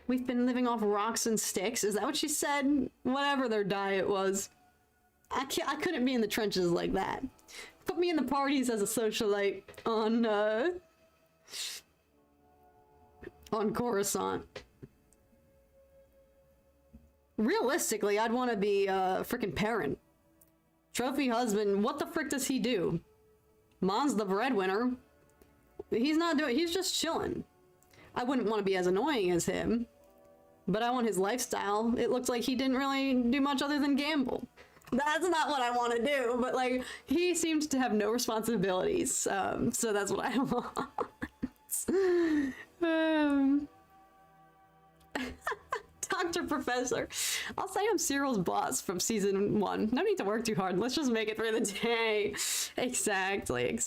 We've been living off rocks and sticks. Is that what she said? Whatever their diet was. I couldn't be in the trenches like that. Put me in the parties as a socialite on Coruscant. Realistically, I'd want to be frickin' Perrin. Trophy husband, what the frick does he do? Mon's the breadwinner. He's not doing... He's just chilling. I wouldn't want to be as annoying as him, but I want his lifestyle. It looks like he didn't really do much other than gamble. That's not what I want to do, but like, he seems to have no responsibilities, so that's what I want. Dr. Professor. I'll say I'm Cyril's boss from season 1. No need to work too hard. Let's just make it through the day. Exactly.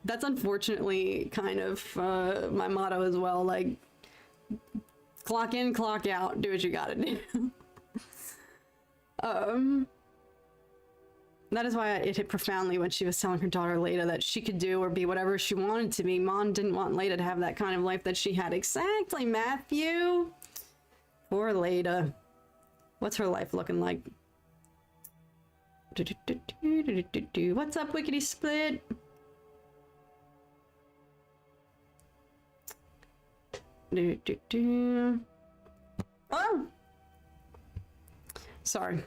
That's unfortunately kind of my motto as well. Like, clock in, clock out, do what you gotta do. That is why it hit profoundly when she was telling her daughter Leda that she could do or be whatever she wanted to be. Mon didn't want Leda to have that kind of life that she had. Exactly, Matthew. Poor Leda. What's her life looking like? What's up, Wickety Split? Oh! Sorry.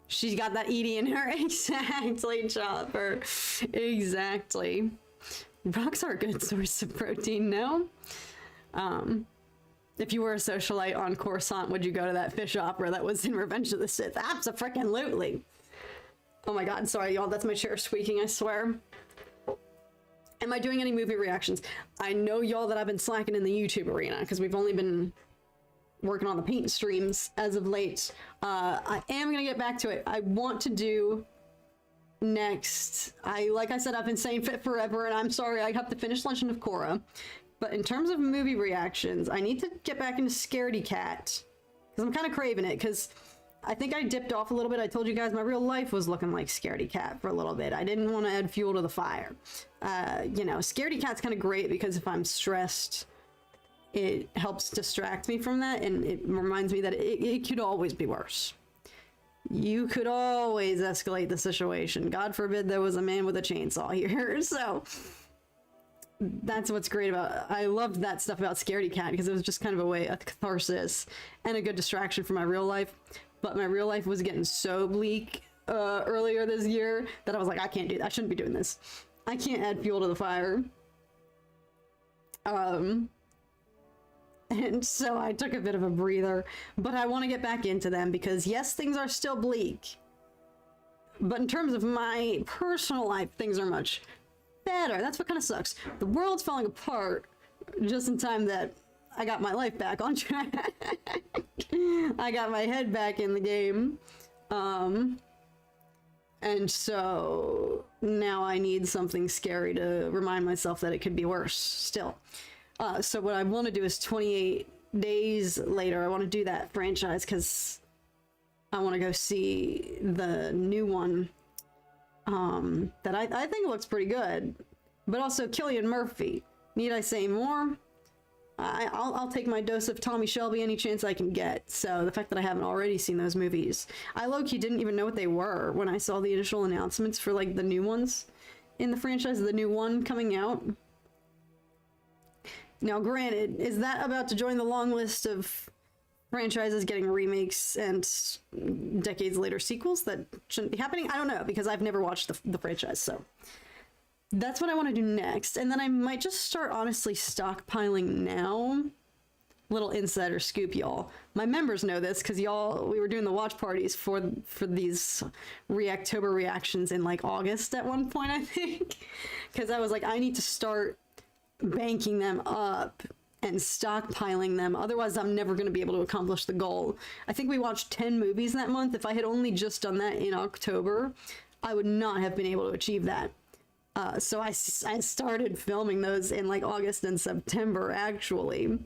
She's got that Edie in her. Exactly, Chopper. Exactly. Rocks are a good source of protein, no? If you were a socialite on Coruscant, would you go to that fish opera that was in Revenge of the Sith? Abso-freaking-lutely. Oh my god, sorry y'all, that's my chair squeaking, I swear. Am I doing any movie reactions? I know y'all that I've been slacking in the YouTube arena, because we've only been working on the paint streams as of late. I am gonna get back to it. I want to do next. Like I said, I've been saying Fit Forever, and I'm sorry, I have to finish Legend of Korra. But in terms of movie reactions, I need to get back into Scaredy Cat, because I'm kind of craving it, because I think I dipped off a little bit. I told you guys my real life was looking like Scaredy Cat for a little bit. I didn't want to add fuel to the fire. You know, Scaredy Cat's kind of great because if I'm stressed, it helps distract me from that, and it reminds me that it could always be worse. You could always escalate the situation. God forbid there was a man with a chainsaw here. So that's what's great about, I loved that stuff about Scaredy Cat because it was just kind of a catharsis and a good distraction from my real life. But my real life was getting so bleak earlier this year that I was like, I can't do that. I shouldn't be doing this. I can't add fuel to the fire. And so I took a bit of a breather, but I want to get back into them because yes, things are still bleak. But in terms of my personal life, things are much better. That's what kind of sucks. The world's falling apart just in time that I got my life back on track. I got my head back in the game. And so now I need something scary to remind myself that it could be worse still. So what I want to do is 28 days later, I want to do that franchise because I want to go see the new one that I think looks pretty good. But also Cillian Murphy. Need I say more? I'll take my dose of Tommy Shelby any chance I can get. So the fact that I haven't already seen those movies, I low-key didn't even know what they were when I saw the initial announcements for like the new ones in the franchise, the new one coming out. Now granted, is that about to join the long list of franchises getting remakes and decades later sequels that shouldn't be happening? I don't know because I've never watched the franchise, so that's what I want to do next. And then I might just start honestly stockpiling now. Little insider scoop, y'all. My members know this because y'all, we were doing the watch parties for these Reactober reactions in like August at one point, I think. Because I was like, I need to start banking them up and stockpiling them. Otherwise, I'm never going to be able to accomplish the goal. I think we watched 10 movies that month. If I had only just done that in October, I would not have been able to achieve that. So I started filming those in like August and September, actually.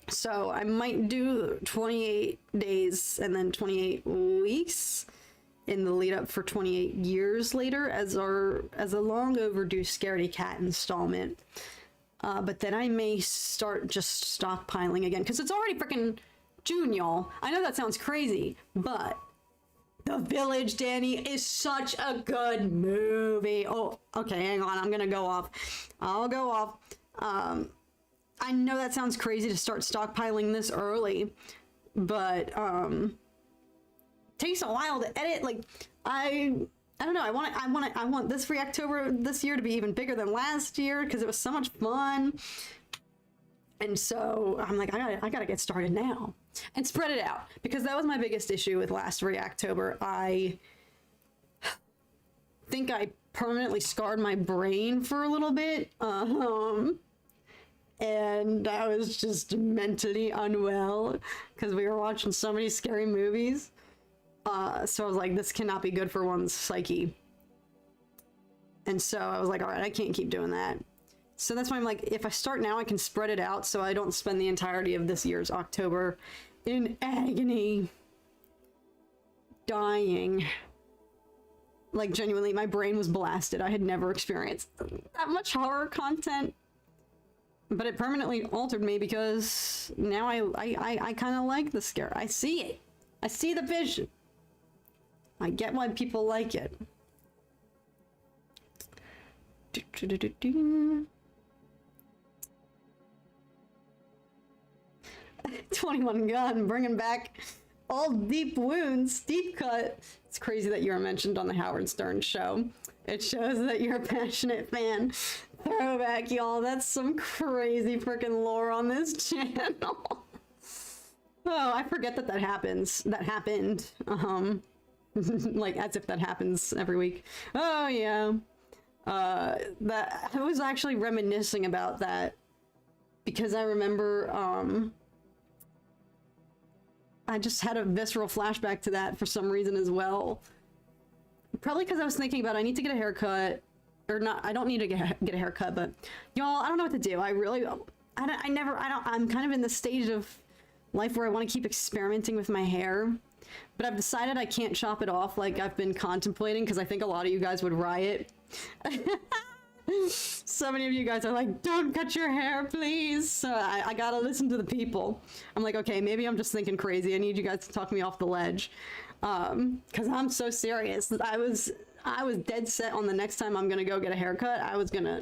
So I might do 28 days and then 28 weeks in the lead up for 28 years later as a long overdue Scaredy Cat installment. But then I may start just stockpiling again because it's already freaking June, y'all. I know that sounds crazy, but The Village, Danny, is such a good movie. Oh, okay, hang on. I'm gonna go off. I'll go off. I know that sounds crazy to start stockpiling this early, but takes a while to edit. Like I don't know. I want this Reactober this year to be even bigger than last year because it was so much fun. And so I'm like, I gotta get started now and spread it out because that was my biggest issue with last Reactober. I think I permanently scarred my brain for a little bit. And I was just mentally unwell because we were watching so many scary movies. So I was like, this cannot be good for one's psyche. And so I was like, all right, I can't keep doing that. So that's why I'm like, if I start now, I can spread it out so I don't spend the entirety of this year's October in agony, dying. Like, genuinely, my brain was blasted. I had never experienced that much horror content. But it permanently altered me because now I kind of like the scare. I see it. I see the vision. I get why people like it. 21 Gun, bringing back old deep wounds, deep cut. It's crazy that you were mentioned on the Howard Stern show. It shows that you're a passionate fan. Throwback, y'all. That's some crazy freaking lore on this channel. Oh, I forget that happens. That happened. Like as if that happens every week. Oh yeah. That I was actually reminiscing about that because I remember I just had a visceral flashback to that for some reason as well. Probably because I was thinking about I need to get a haircut. Or not, I don't need to get a haircut, but y'all, I don't know what to do. I'm kind of in the stage of life where I want to keep experimenting with my hair, but I've decided I can't chop it off like I've been contemplating, because I think a lot of you guys would riot. So many of you guys are like, don't cut your hair, please. So I gotta listen to the people. I'm like, okay, maybe I'm just thinking crazy. I need you guys to talk me off the ledge. Because I'm so serious. I was dead set on the next time I'm gonna go get a haircut, I was gonna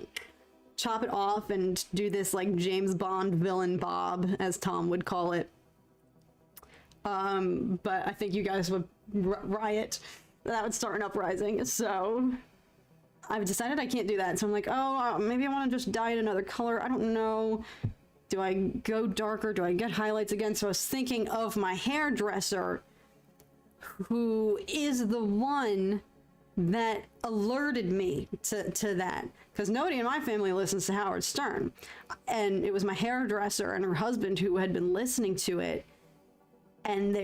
chop it off and do this like James Bond villain bob, as Tom would call it. But I think you guys would riot. That would start an uprising. So I've decided I can't do that. So I'm like, oh, maybe I want to just dye it another color. I don't know. Do I go darker? Do I get highlights again? So I was thinking of my hairdresser, who is the one that alerted me to that, because nobody in my family listens to Howard Stern, and it was my hairdresser and her husband who had been listening to it, and they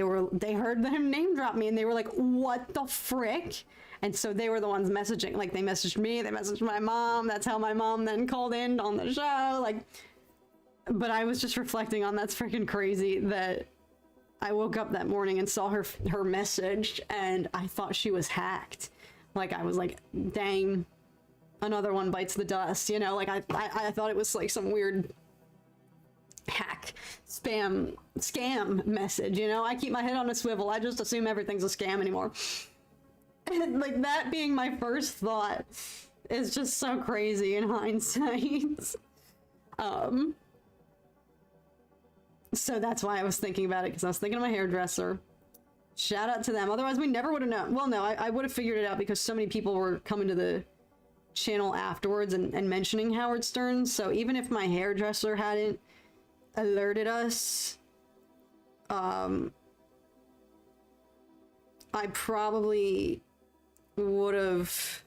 heard him name drop me, and they were like, what the frick? And so they were the ones messaging, like they messaged me, they messaged my mom. That's how my mom then called in on the show. Like, but I was just reflecting on, that's freaking crazy that I woke up that morning and saw her message, and I thought she was hacked. Like, I was like, dang, another one bites the dust, you know? Like, I thought it was like some weird hack, scam message, you know? I keep my head on a swivel. I just assume everything's a scam anymore. And like, that being my first thought is just so crazy in hindsight. So that's why I was thinking about it, because I was thinking of my hairdresser. Shout out to them. Otherwise, we never would have known. Well, no, I would have figured it out, because so many people were coming to the channel afterwards and mentioning Howard Stern. So even if my hairdresser hadn't alerted us, I probably would have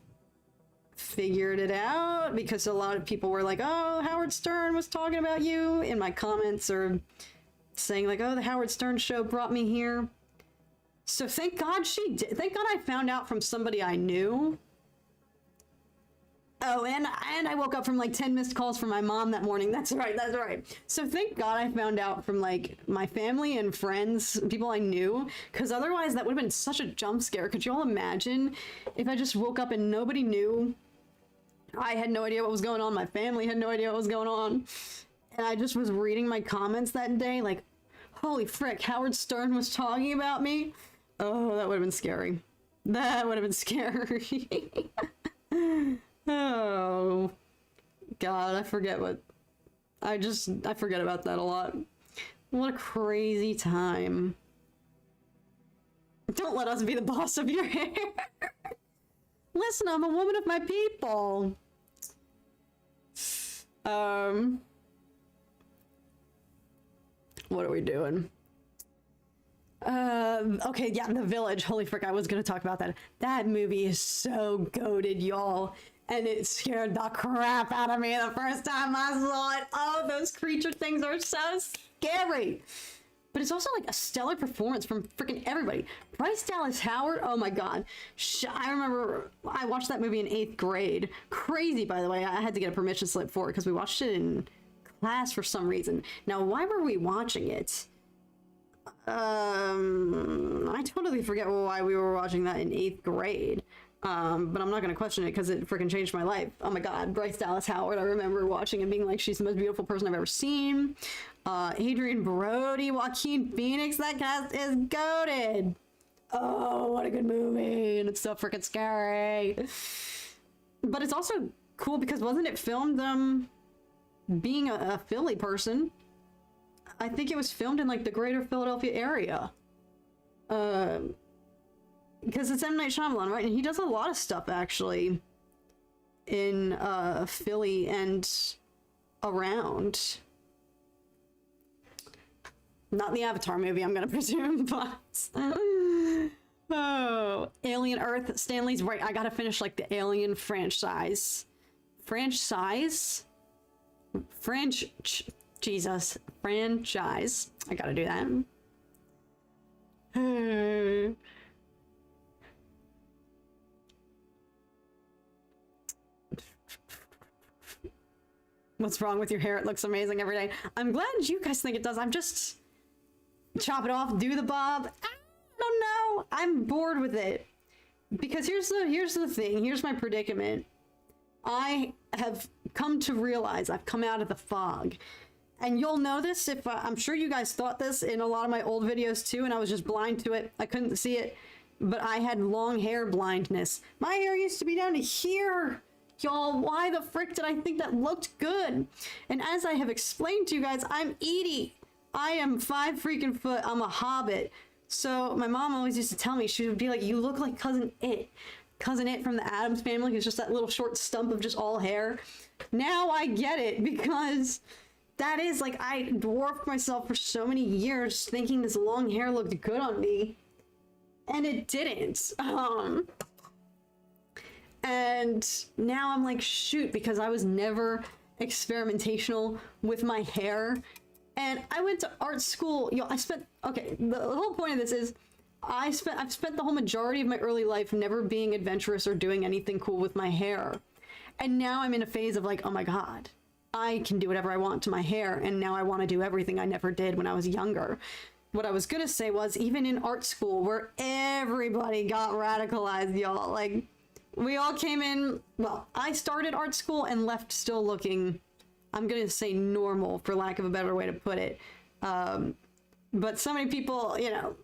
figured it out, because a lot of people were like, oh, Howard Stern was talking about you in my comments, or saying like, oh, the Howard Stern show brought me here. So thank God she did. Thank God I found out from somebody I knew. Oh, and I woke up from like 10 missed calls from my mom that morning. That's right. So thank God I found out from like my family and friends, people I knew, because otherwise that would have been such a jump scare. Could you all imagine if I just woke up and nobody knew? I had no idea what was going on. My family had no idea what was going on. And I just was reading my comments that day like, holy frick, Howard Stern was talking about me? Oh, that would have been scary. That would have been scary. Oh, God, I forget about that a lot. What a crazy time. Don't let us be the boss of your hair. Listen, I'm a woman of my people. What are we doing? Okay, yeah, The Village. Holy frick, I was gonna talk about that. That movie is so goated, y'all. And it scared the crap out of me the first time I saw it. Oh, those creature things are so scary. But it's also like a stellar performance from freaking everybody. Bryce Dallas Howard, oh my God. I remember I watched that movie in 8th grade. Crazy, by the way. I had to get a permission slip for it because we watched it in class for some reason. Now, why were we watching it? I totally forget why we were watching that in 8th grade. But I'm not going to question it because it freaking changed my life. Oh my God, Bryce Dallas Howard. I remember watching and being like, she's the most beautiful person I've ever seen. Adrian Brody, Joaquin Phoenix, that cast is goated. Oh, what a good movie. And it's so freaking scary. But it's also cool because wasn't it filmed, being a Philly person? I think it was filmed in like the greater Philadelphia area. Because it's M. Night Shyamalan, right? And he does a lot of stuff, actually, in Philly and around. Not the Avatar movie, I'm going to presume, but... Oh, Alien Earth. Stanley's right. I got to finish, like, the Alien franchise. Franchise? Jesus. Franchise. I got to do that. What's wrong with your hair? It looks amazing every day. I'm glad you guys think it does. I'm just... chop it off, do the bob. I don't know. I'm bored with it. Because here's the thing. Here's my predicament. I have come to realize I've come out of the fog. And you'll know this if I'm sure you guys thought this in a lot of my old videos too, and I was just blind to it. I couldn't see it, but I had long hair blindness. My hair used to be down to here. Y'all, why the frick did I think that looked good? And as I have explained to you guys, I'm Edie. I am 5 freaking foot. I'm a hobbit. So my mom always used to tell me, she would be like, you look like Cousin It. Cousin It from the Addams Family, who's just that little short stump of just all hair. Now I get it, because that is like, I dwarfed myself for so many years thinking this long hair looked good on me, and it didn't. And now I'm like, shoot, because I was never experimentational with my hair. And I went to art school. You know, the whole point of this is I've spent the whole majority of my early life never being adventurous or doing anything cool with my hair. And now I'm in a phase of like, oh my God, I can do whatever I want to my hair, and now I want to do everything I never did when I was younger. What I was gonna say was, even in art school, where everybody got radicalized, y'all, like, we all came in, well, I started art school and left still looking, I'm gonna say normal, for lack of a better way to put it. But so many people, you know,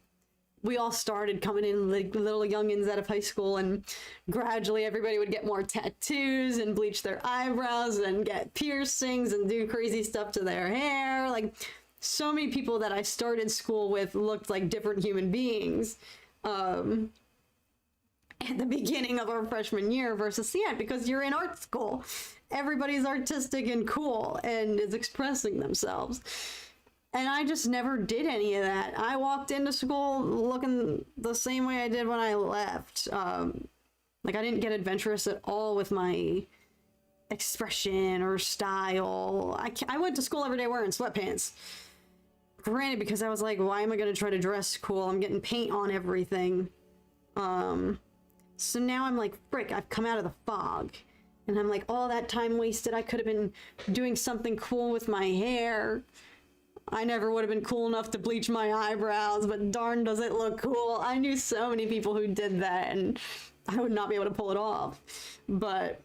we all started coming in like little youngins out of high school, and gradually everybody would get more tattoos and bleach their eyebrows and get piercings and do crazy stuff to their hair. Like, so many people that I started school with looked like different human beings at the beginning of our freshman year versus the end, because you're in art school. Everybody's artistic and cool and is expressing themselves. And I just never did any of that. I walked into school looking the same way I did when I left. Like, I didn't get adventurous at all with my expression or style. I went to school every day wearing sweatpants. Granted, because I was like, why am I going to try to dress cool? I'm getting paint on everything. So now I'm like, frick, I've come out of the fog. And I'm like, all that time wasted, I could have been doing something cool with my hair. I never would have been cool enough to bleach my eyebrows, but darn does it look cool. I knew so many people who did that, and I would not be able to pull it off. But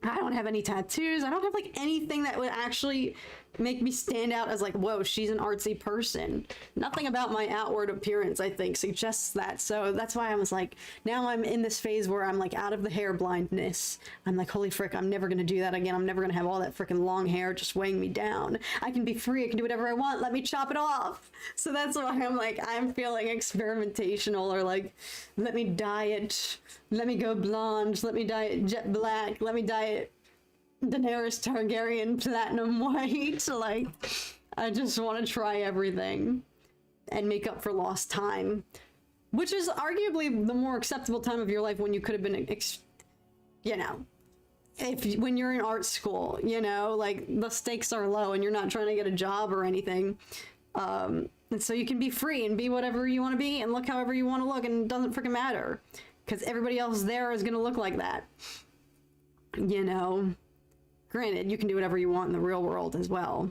I don't have any tattoos. I don't have like anything that would actually make me stand out as like, whoa, she's an artsy person. Nothing about my outward appearance, I think, suggests that. So that's why I was like, now I'm in this phase where I'm like out of the hair blindness. I'm like, holy frick, I'm never gonna do that again. I'm never gonna have all that freaking long hair just weighing me down. I can be free. I can do whatever I want. Let me chop it off. So that's why I'm like, I'm feeling experimentational, or like, let me dye it. Let me go blonde. Let me dye it jet black. Let me dye it Daenerys Targaryen platinum white. Like, I just want to try everything and make up for lost time, which is arguably the more acceptable time of your life, when you could have been, you know, when you're in art school, you know, like, the stakes are low and you're not trying to get a job or anything. And so you can be free and be whatever you want to be and look however you want to look, and it doesn't freaking matter, because everybody else there is going to look like that, you know. Granted, you can do whatever you want in the real world as well,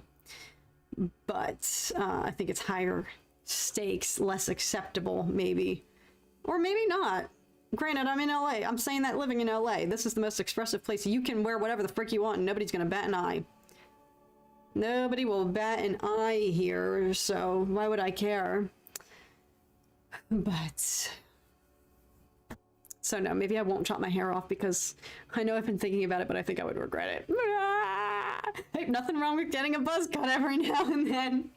but I think it's higher stakes, less acceptable, maybe. Or maybe not. Granted, I'm in LA. I'm saying that living in LA, this is the most expressive place. You can wear whatever the frick you want and nobody's gonna bat an eye. Nobody will bat an eye here, so why would I care? But... so no, maybe I won't chop my hair off, because I know I've been thinking about it, but I think I would regret it. Hey, nothing wrong with getting a buzz cut every now and then,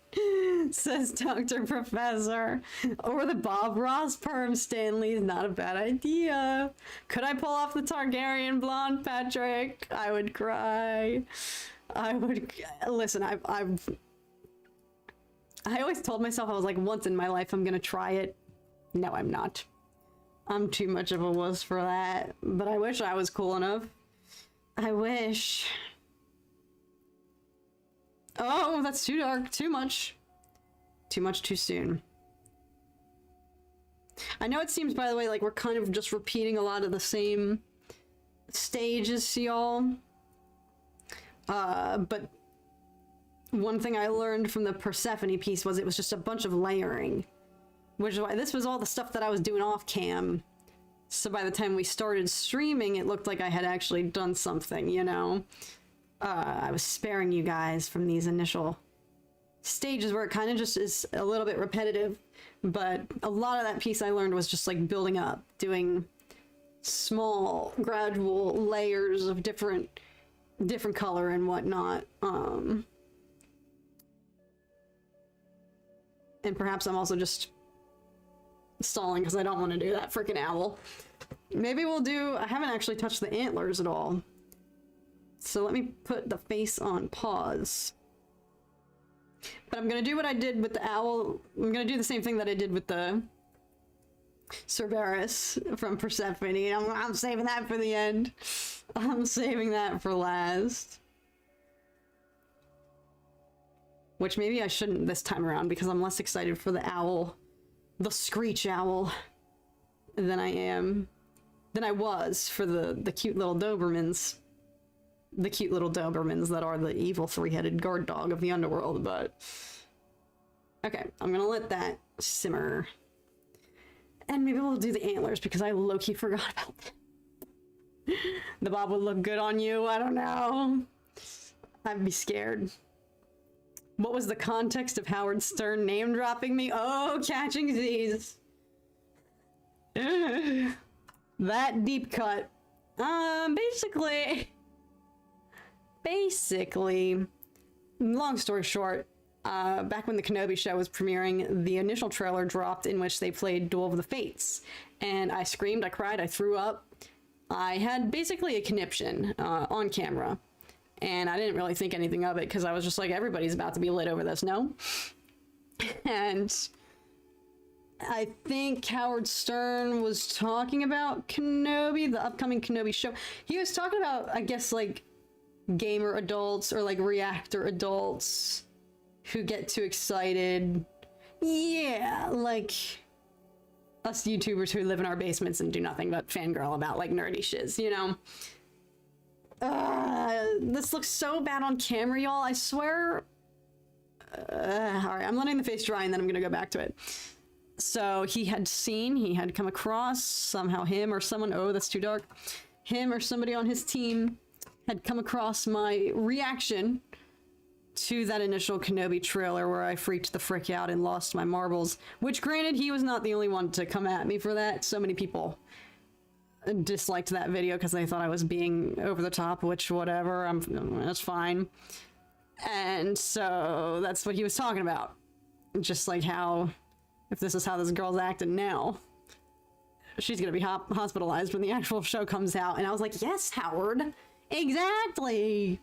says Dr. Professor. Or the Bob Ross perm Stanley is not a bad idea. Could I pull off the Targaryen blonde, Patrick? I would cry. I would... listen, I always told myself, I was like, once in my life I'm gonna try it. No, I'm not. I'm too much of a wuss for that, but I wish I was cool enough. I wish. Oh, that's too dark. Too much. Too much too soon. I know it seems, by the way, like we're kind of just repeating a lot of the same stages to y'all. But one thing I learned from the Persephone piece was it was just a bunch of layering, which is why this was all the stuff that I was doing off cam. So by the time we started streaming, it looked like I had actually done something, you know? I was sparing you guys from these initial stages where it kind of just is a little bit repetitive, but a lot of that piece I learned was just like building up, doing small, gradual layers of different color and whatnot. And perhaps I'm also just stalling because I don't want to do that freaking owl. Maybe we'll do... I haven't actually touched the antlers at all. So let me put the face on pause. But I'm going to do what I did with the owl. I'm going to do the same thing that I did with the Cerberus from Persephone. I'm saving that for the end. I'm saving that for last. Which maybe I shouldn't this time around because I'm less excited for the owl, the screech owl, than I was for the cute little Dobermans. The cute little Dobermans that are the evil three-headed guard dog of the underworld, but... Okay, I'm gonna let that simmer. And maybe we'll do the antlers because I low-key forgot about them. The bob would look good on you, I don't know. I'd be scared. What was the context of Howard Stern name-dropping me? Oh, catching Z's. That deep cut. Basically, long story short, back when the Kenobi show was premiering, the initial trailer dropped in which they played Duel of the Fates. And I screamed, I cried, I threw up. I had basically a conniption on camera. And I didn't really think anything of it because I was just like, everybody's about to be lit over this, no? And I think Howard Stern was talking about Kenobi, the upcoming Kenobi show. He was talking about, I guess, like, gamer adults or, like, reactor adults who get too excited. Yeah, like us YouTubers who live in our basements and do nothing but fangirl about, like, nerdy shiz, you know? This looks so bad on camera, y'all. I swear. Alright, I'm letting the face dry and then I'm gonna go back to it. So he had come across somehow him or someone, oh, that's too dark. Him or somebody on his team had come across my reaction to that initial Kenobi trailer where I freaked the frick out and lost my marbles. Which, granted, he was not the only one to come at me for that. So many people disliked that video because they thought I was being over the top, which whatever, that's fine. And so that's what he was talking about. Just like how, if this is how this girl's acting now, she's gonna be hospitalized when the actual show comes out. And I was like, yes, Howard, exactly.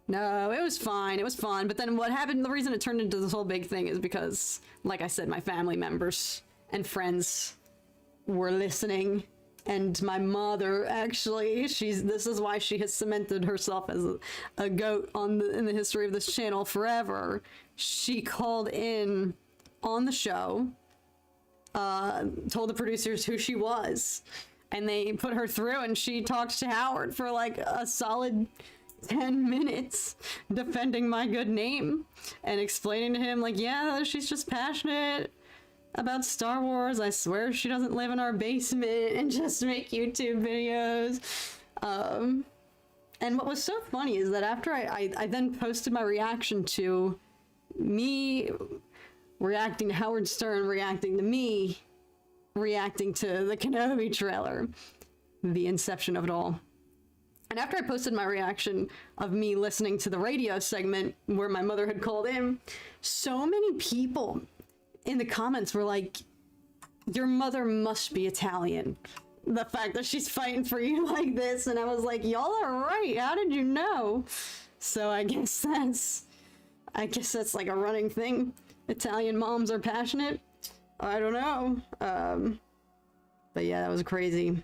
No, it was fine. It was fun. But then what happened, the reason it turned into this whole big thing is because, like I said, my family members and friends were listening. And my mother, actually, this is why she has cemented herself as a goat in the history of this channel forever. She called in on the show, told the producers who she was, and they put her through, and she talked to Howard for like a solid 10 minutes defending my good name and explaining to him, like, yeah, she's just passionate about Star Wars. I swear she doesn't live in our basement and just make YouTube videos. And what was so funny is that after I then posted my reaction to me reacting to Howard Stern, reacting to me, reacting to the Kenobi trailer, the inception of it all. And after I posted my reaction of me listening to the radio segment where my mother had called in, so many people in the comments were like, your mother must be Italian. The fact that she's fighting for you like this. And I was like, y'all are right. How did you know? So I guess that's like a running thing. Italian moms are passionate. I don't know. But yeah, that was crazy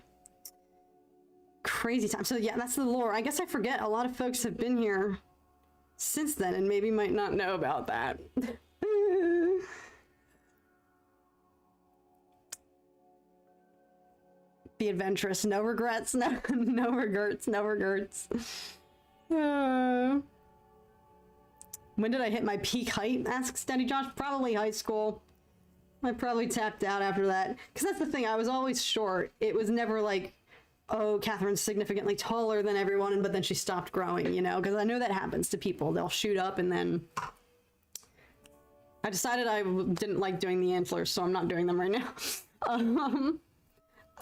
time. So yeah, that's the lore. I guess I forget a lot of folks have been here since then and maybe might not know about that. Be adventurous. No regrets. No, no regrets. No regrets. When did I hit my peak height? Asks Steady Josh. Probably high school. I probably tapped out after that. Because that's the thing. I was always short. It was never like, oh, Catherine's significantly taller than everyone, but then she stopped growing, you know? Because I know that happens to people. They'll shoot up and then... I decided I didn't like doing the antlers, so I'm not doing them right now.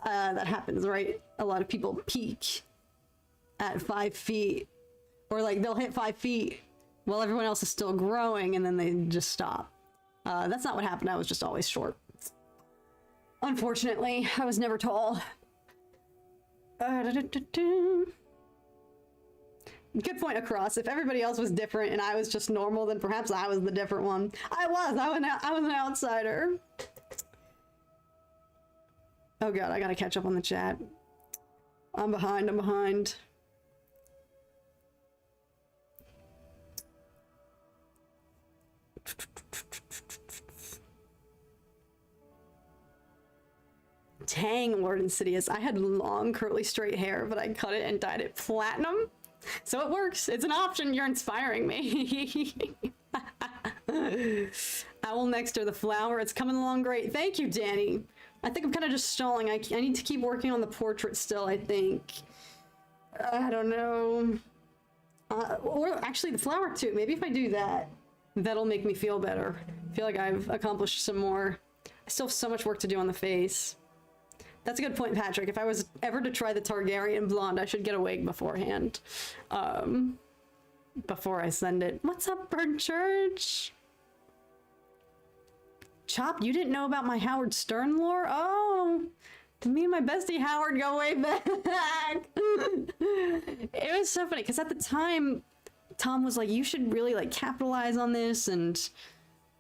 That happens, right? A lot of people peak at 5 feet, or like they'll hit 5 feet while everyone else is still growing, and then they just stop. That's not what happened. I was just always short. Unfortunately, I was never tall. Good point across. If everybody else was different and I was just normal, then perhaps I was the different one. I was an outsider. Oh god, I gotta catch up on the chat. I'm behind. Dang, Lord Insidious. I had long, curly, straight hair, but I cut it and dyed it platinum. So it works. It's an option. You're inspiring me. Owl next to the flower. It's coming along great. Thank you, Danny. I think I'm kind of just stalling. I need to keep working on the portrait still, I think. I don't know. Or actually the flower too. Maybe if I do that, that'll make me feel better. I feel like I've accomplished some more. I still have so much work to do on the face. That's a good point, Patrick. If I was ever to try the Targaryen blonde, I should get a wig beforehand. Before I send it. What's up, Bird Church? Chop, you didn't know about my Howard Stern lore? Oh, me and my bestie Howard go way back. It was so funny, because at the time, Tom was like, you should really, like, capitalize on this, and,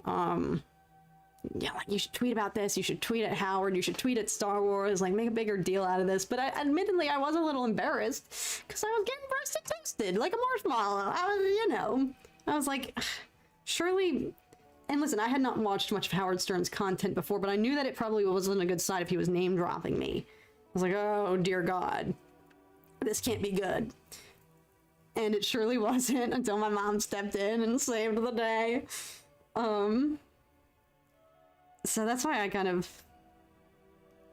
yeah, like, you should tweet about this, you should tweet at Howard, you should tweet at Star Wars, like, make a bigger deal out of this. But admittedly, I was a little embarrassed, because I was getting roasted toasted, like a marshmallow. I was like, surely... And listen, I had not watched much of Howard Stern's content before, but I knew that it probably wasn't a good sign if he was name-dropping me. I was like, oh, dear God. This can't be good. And it surely wasn't until my mom stepped in and saved the day. So that's why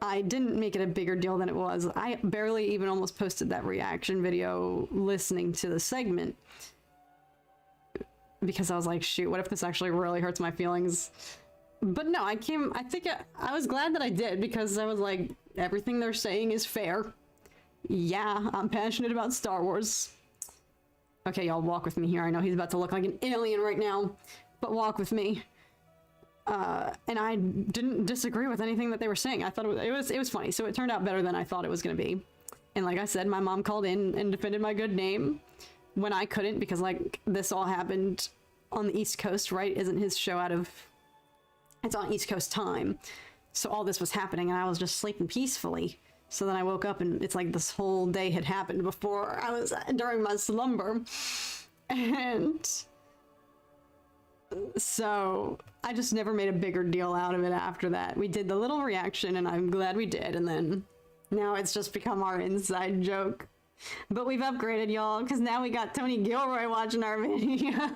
I didn't make it a bigger deal than it was. I barely even almost posted that reaction video listening to the segment. Because I was like, shoot, what if this actually really hurts my feelings? But no, I was glad that I did, because I was like, everything they're saying is fair. Yeah, I'm passionate about Star Wars. Okay, y'all, walk with me here. I know he's about to look like an alien right now, but walk with me. And I didn't disagree with anything that they were saying. I thought it was funny, so it turned out better than I thought it was going to be. And like I said, my mom called in and defended my good name when I couldn't, because like this all happened on the East Coast, right? Isn't his show it's on East Coast time. So all this was happening and I was just sleeping peacefully. So then I woke up and it's like this whole day had happened before I was during my slumber. And so I just never made a bigger deal out of it after that. We did the little reaction and I'm glad we did. And then now it's just become our inside joke. But we've upgraded, y'all, because now we got Tony Gilroy watching our videos.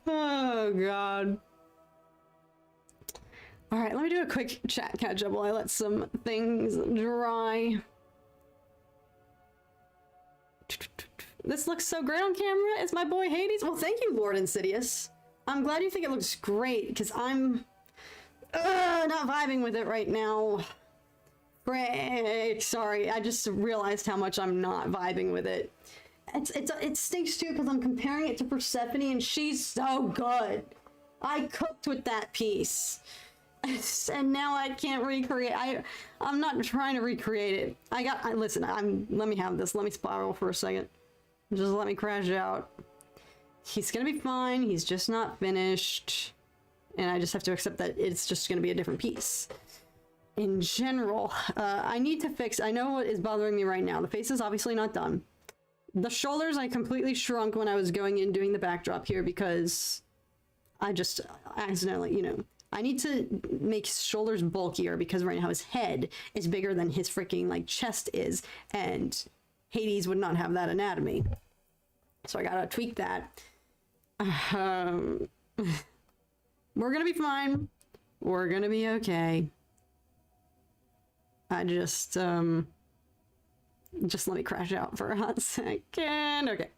Oh, God. All right, let me do a quick chat catch-up while I let some things dry. This looks so great on camera. It's my boy Hades. Well, thank you, Lord Insidious. I'm glad you think it looks great, because I'm not vibing with it right now. Break. Sorry, I just realized how much I'm not vibing with it. It stinks too because I'm comparing it to Persephone and she's so good. I cooked with that piece. And now I can't recreate. I'm not trying to recreate it. Listen, let me have this. Let me spiral for a second. Just let me crash out. He's gonna be fine. He's just not finished. And I just have to accept that it's just gonna be a different piece. In general, I need to fix, I know what is bothering me right now. The face is obviously not done. The shoulders I completely shrunk when I was going in doing the backdrop here because I just accidentally, I need to make his shoulders bulkier because right now his head is bigger than his freaking like chest is, and Hades would not have that anatomy. So I gotta tweak that. We're gonna be fine. We're gonna be okay. I just let me crash out for a hot second. Okay.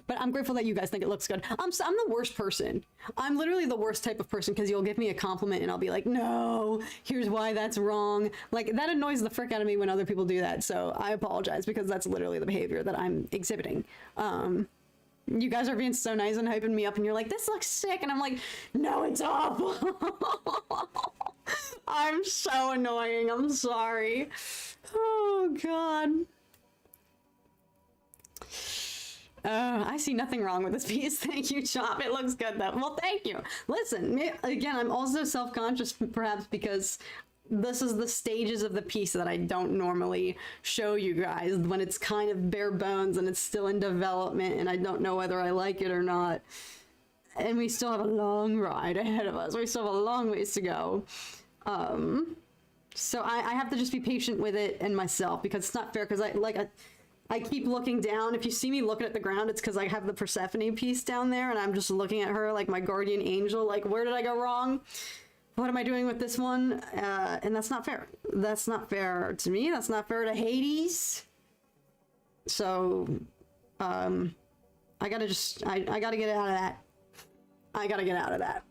But I'm grateful that you guys think it looks good. I'm the worst person. I'm literally the worst type of person because you'll give me a compliment and I'll be like, no, here's why that's wrong. Like, that annoys the frick out of me when other people do that. So I apologize because that's literally the behavior that I'm exhibiting. You guys are being so nice and hyping me up and you're like, this looks sick. And I'm like, no, it's awful. I'm so annoying. I'm sorry. Oh, God. I see nothing wrong with this piece. Thank you, Chop. It looks good, though. Well, thank you. Listen, again, I'm also self-conscious, perhaps because this is the stages of the piece that I don't normally show you guys, when it's kind of bare bones and it's still in development and I don't know whether I like it or not. And we still have a long ride ahead of us. We still have a long ways to go. So I have to just be patient with it and myself, because it's not fair, because I keep looking down. If you see me looking at the ground, it's because I have the Persephone piece down there and I'm just looking at her like my guardian angel, like, where did I go wrong? What am I doing with this one? And that's not fair. That's not fair to me. That's not fair to Hades. So, I gotta get out of that. I gotta get out of that.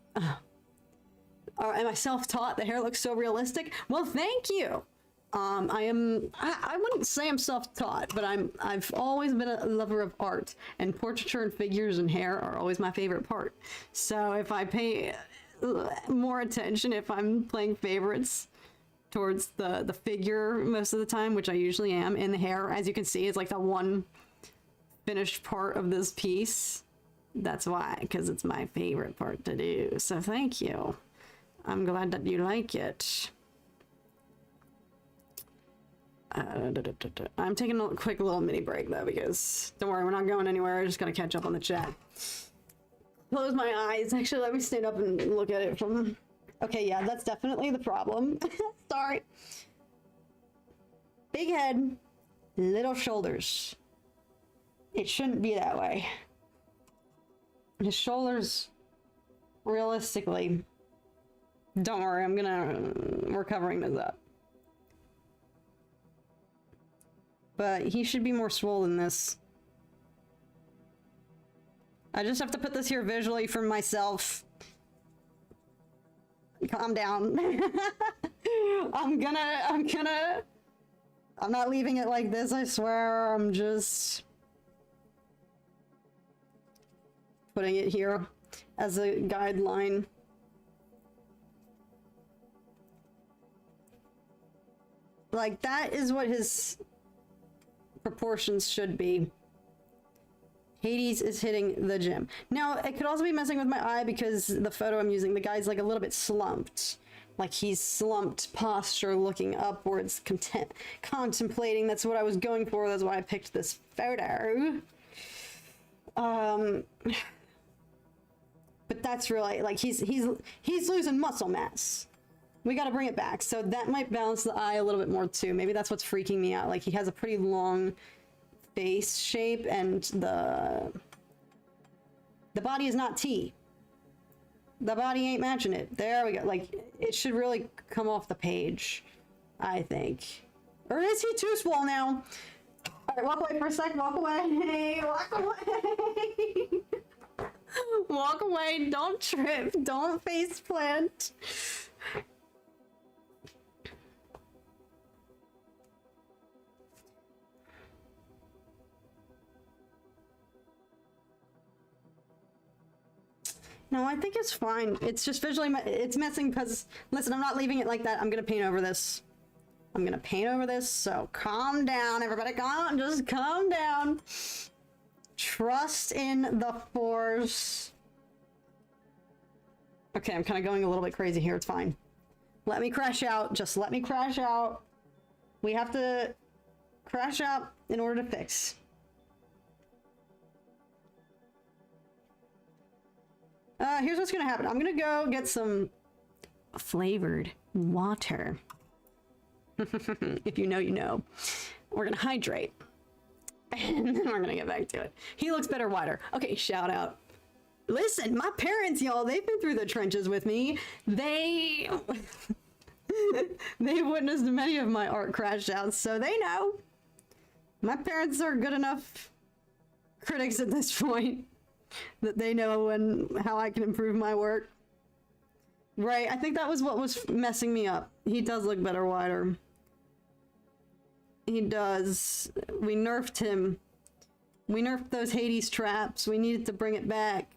Am I self-taught? The hair looks so realistic. Well, thank you. I wouldn't say I'm self-taught, but I've always been a lover of art, and portraiture and figures and hair are always my favorite part. So if I pay more attention, if I'm playing favorites towards the figure most of the time, which I usually am, and the hair, as you can see, is like the one finished part of this piece. That's why, because it's my favorite part to do. So thank you. I'm glad that you like it. I'm taking a quick little mini break though, because don't worry, we're not going anywhere. I just gotta catch up on the chat. Close my eyes. Actually, let me stand up and look at it from... Okay, yeah, that's definitely the problem. Sorry. Big head, little shoulders. It shouldn't be that way. His shoulders, realistically... Don't worry, we're covering this up. But he should be more swollen than this. I just have to put this here visually for myself. Calm down. I'm not leaving it like this, I swear. I'm just putting it here as a guideline. Like, that is what his proportions should be. Hades is hitting the gym. Now, it could also be messing with my eye because the photo I'm using, the guy's like a little bit slumped. Like he's slumped posture, looking upwards, contemplating. That's what I was going for. That's why I picked this photo. But that's really, like, he's losing muscle mass. We gotta bring it back. So that might balance the eye a little bit more too. Maybe that's what's freaking me out. Like, he has a pretty long face shape and the body is not T. The body ain't matching it. There we go. Like, it should really come off the page, I think. Or is he too swole now? All right, walk away for a sec. Walk away. Walk away. Walk away. Don't trip. Don't face plant. No, I think it's fine. It's just visually, it's messing because, listen, I'm not leaving it like that. I'm going to paint over this. I'm going to paint over this, so calm down, everybody. Just calm down. Trust in the force. Okay, I'm kind of going a little bit crazy here. It's fine. Let me crash out. Just let me crash out. We have to crash out in order to fix. Here's what's gonna happen. I'm gonna go get some flavored water. If you know, you know. We're gonna hydrate. And then we're gonna get back to it. He looks better wider. Okay, shout out. Listen, my parents, y'all, they've been through the trenches with me. They witnessed many of my art crash outs, so they know. My parents are good enough critics at this point that they know how I can improve my work. Right, I think that was what was messing me up. He does look better wider. He does. We nerfed him. We nerfed those Hades traps. We needed to bring it back.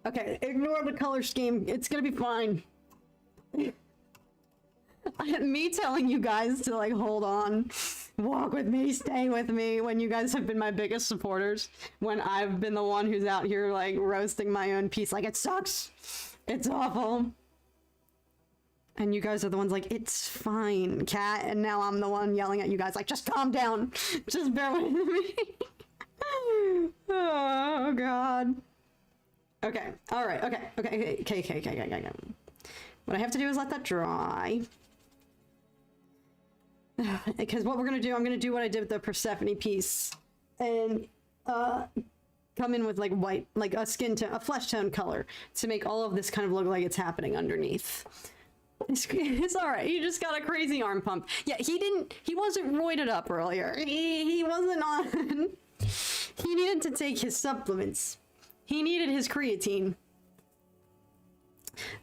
Okay, ignore the color scheme. It's gonna be fine. Me telling you guys to like hold on, walk with me, stay with me when you guys have been my biggest supporters, when I've been the one who's out here like roasting my own piece like it sucks, it's awful, and you guys are the ones like it's fine, cat, and now I'm the one yelling at you guys like just calm down, just bear with me. Oh god. Okay, all right, okay. What I have to do is let that dry. Because what we're gonna do, I'm gonna do what I did with the Persephone piece, and come in with like white, like a skin tone, a flesh tone color, to make all of this kind of look like it's happening underneath. It's all right. He just got a crazy arm pump. Yeah, he wasn't roided up earlier. He wasn't on. He needed to take his supplements. He needed his creatine.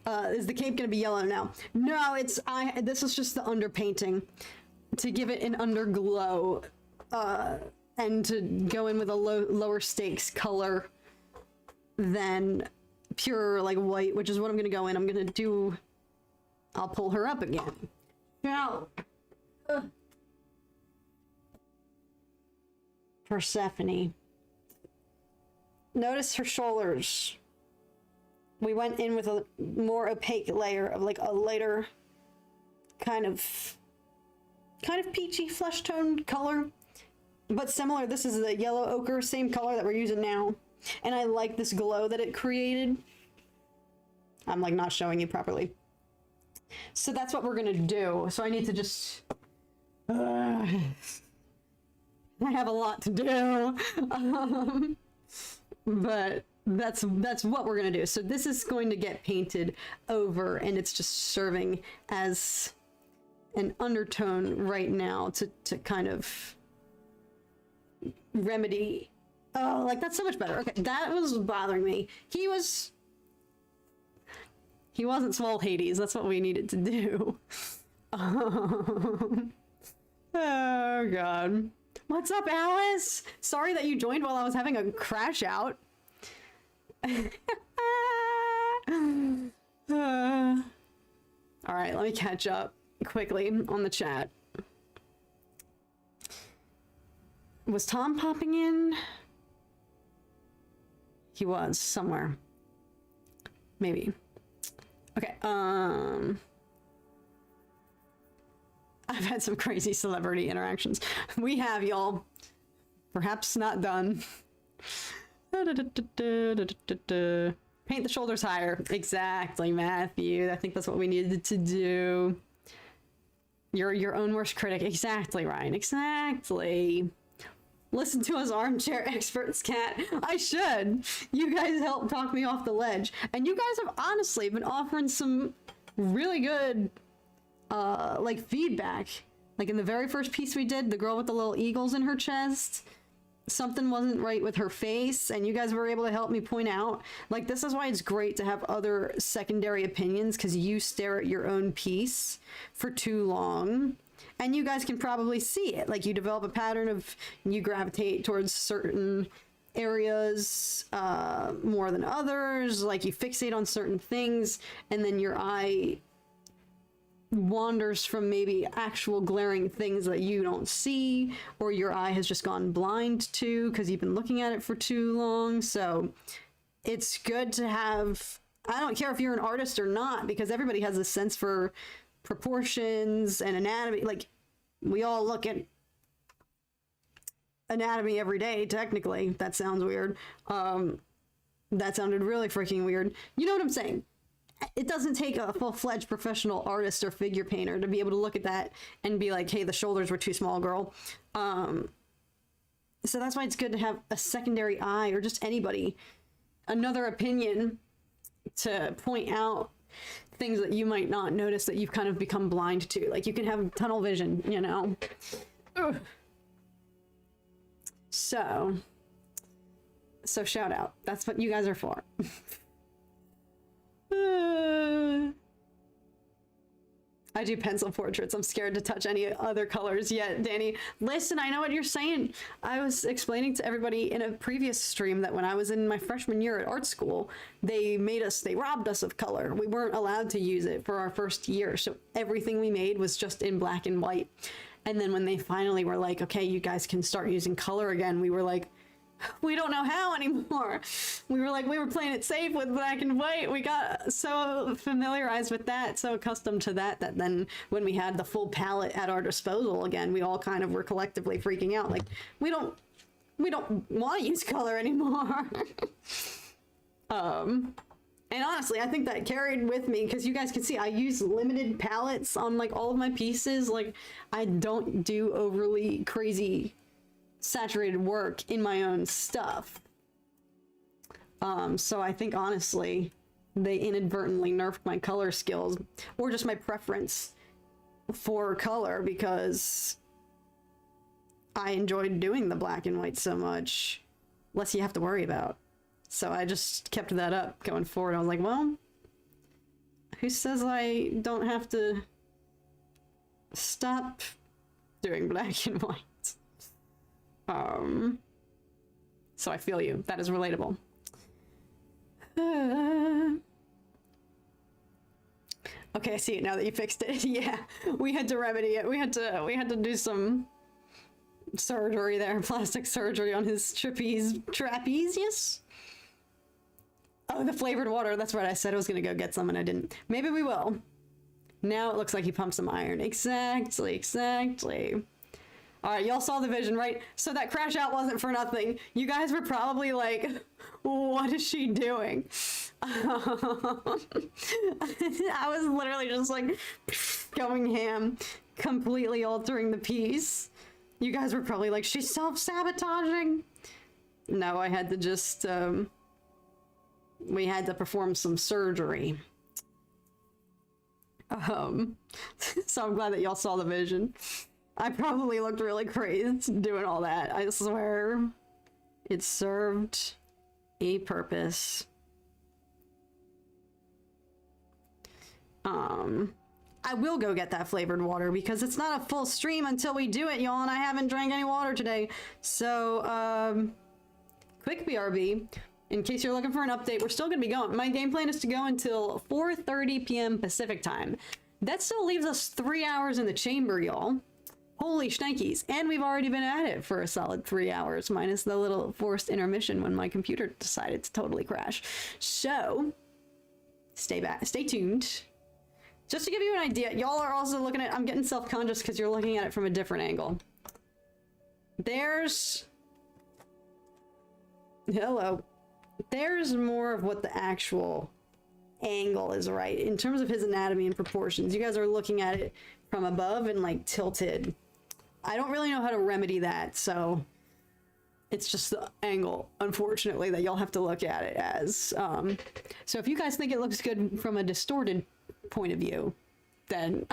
Is the cape gonna be yellow now? No, this is just the underpainting to give it an underglow, and to go in with a lower stakes color than pure like white, which is what I'm gonna go in. I'm gonna do. I'll pull her up again. Now, Persephone. Notice her shoulders. We went in with a more opaque layer of like a lighter kind of peachy flesh tone color, but similar. This is the yellow ochre, same color that we're using now, and I like this glow that it created. I'm like not showing you properly, so that's what we're gonna do. So I need to just I have a lot to do. But that's what we're gonna do. So this is going to get painted over, and it's just serving as an undertone right now to kind of remedy. Oh, like that's so much better. Okay, that was bothering me. He wasn't swole Hades. That's what we needed to do. Oh god. What's up, Alice? Sorry that you joined while I was having a crash out. All right, let me catch up quickly on the chat. Was Tom popping in? He was somewhere. Maybe. Okay, I've had some crazy celebrity interactions. We have, y'all. Perhaps not done. Paint the shoulders higher. Exactly, Matthew. I think that's what we needed to do. You're your own worst critic. Exactly, Ryan. Exactly. Listen to us armchair experts, Cat. I should. You guys helped talk me off the ledge. And you guys have honestly been offering some really good like feedback. Like in the very first piece we did, the girl with the little eagles in her chest, something wasn't right with her face, and you guys were able to help me point out, like, this is why it's great to have other secondary opinions, because you stare at your own piece for too long and you guys can probably see it. Like, you develop a pattern of, you gravitate towards certain areas more than others, like you fixate on certain things, and then your eye wanders from maybe actual glaring things that you don't see, or your eye has just gone blind to because you've been looking at it for too long. So it's good to have, I don't care if you're an artist or not, because everybody has a sense for proportions and anatomy. Like, we all look at anatomy every day, technically. That sounds weird. That sounded really freaking weird. You know what I'm saying? It doesn't take a full-fledged professional artist or figure painter to be able to look at that and be like, hey, the shoulders were too small, girl. So that's why it's good to have a secondary eye, or just anybody, another opinion, to point out things that you might not notice that you've kind of become blind to. Like, you can have tunnel vision, you know? Ugh. So shout out. That's what you guys are for. I do pencil portraits. I'm scared to touch any other colors yet, Danny. Listen, I know what you're saying. I was explaining to everybody in a previous stream that when I was in my freshman year at art school, they robbed us of color. We weren't allowed to use it for our first year. So everything we made was just in black and white. And then when they finally were like, okay, you guys can start using color again, we were like, we don't know how anymore. We were playing it safe with black and white. We got so familiarized with that, so accustomed to that, that then when we had the full palette at our disposal again, we all kind of were collectively freaking out. Like, we don't want to use color anymore. And honestly, I think that carried with me, because you guys can see I use limited palettes on like all of my pieces. Like, I don't do overly crazy saturated work in my own stuff. So I think honestly they inadvertently nerfed my color skills, or just my preference for color, because I enjoyed doing the black and white so much, less you have to worry about. So I just kept that up going forward. I was like, well, who says I don't have to stop doing black and white? So I feel you. That is relatable. Okay, I see it now that you fixed it. Yeah, we had to remedy it. We had to do some surgery there, plastic surgery on his trapezius. Oh, the flavored water. That's right. I said I was gonna go get some and I didn't. Maybe we will. Now it looks like he pumped some iron. Exactly. All right, y'all saw the vision, right? So that crash out wasn't for nothing. You guys were probably like, what is she doing? I was literally just like going ham, completely altering the piece. You guys were probably like, she's self-sabotaging. No, I had to just, we had to perform some surgery. So I'm glad that y'all saw the vision. I probably looked really crazy doing all that. I swear it served a purpose. I will go get that flavored water because it's not a full stream until we do it, y'all, and I haven't drank any water today. So, quick BRB. In case you're looking for an update, we're still going to be going. My game plan is to go until 4:30 p.m. Pacific time. That still leaves us 3 hours in the chamber, y'all. Holy shnikes. And we've already been at it for a solid 3 hours, minus the little forced intermission when my computer decided to totally crash. So, stay tuned. Just to give you an idea, y'all are also looking at, I'm getting self-conscious because you're looking at it from a different angle. There's more of what the actual angle is, right? In terms of his anatomy and proportions, you guys are looking at it from above and like tilted. I don't really know how to remedy that, so it's just the angle, unfortunately, that y'all have to look at it as. So if you guys think it looks good from a distorted point of view, then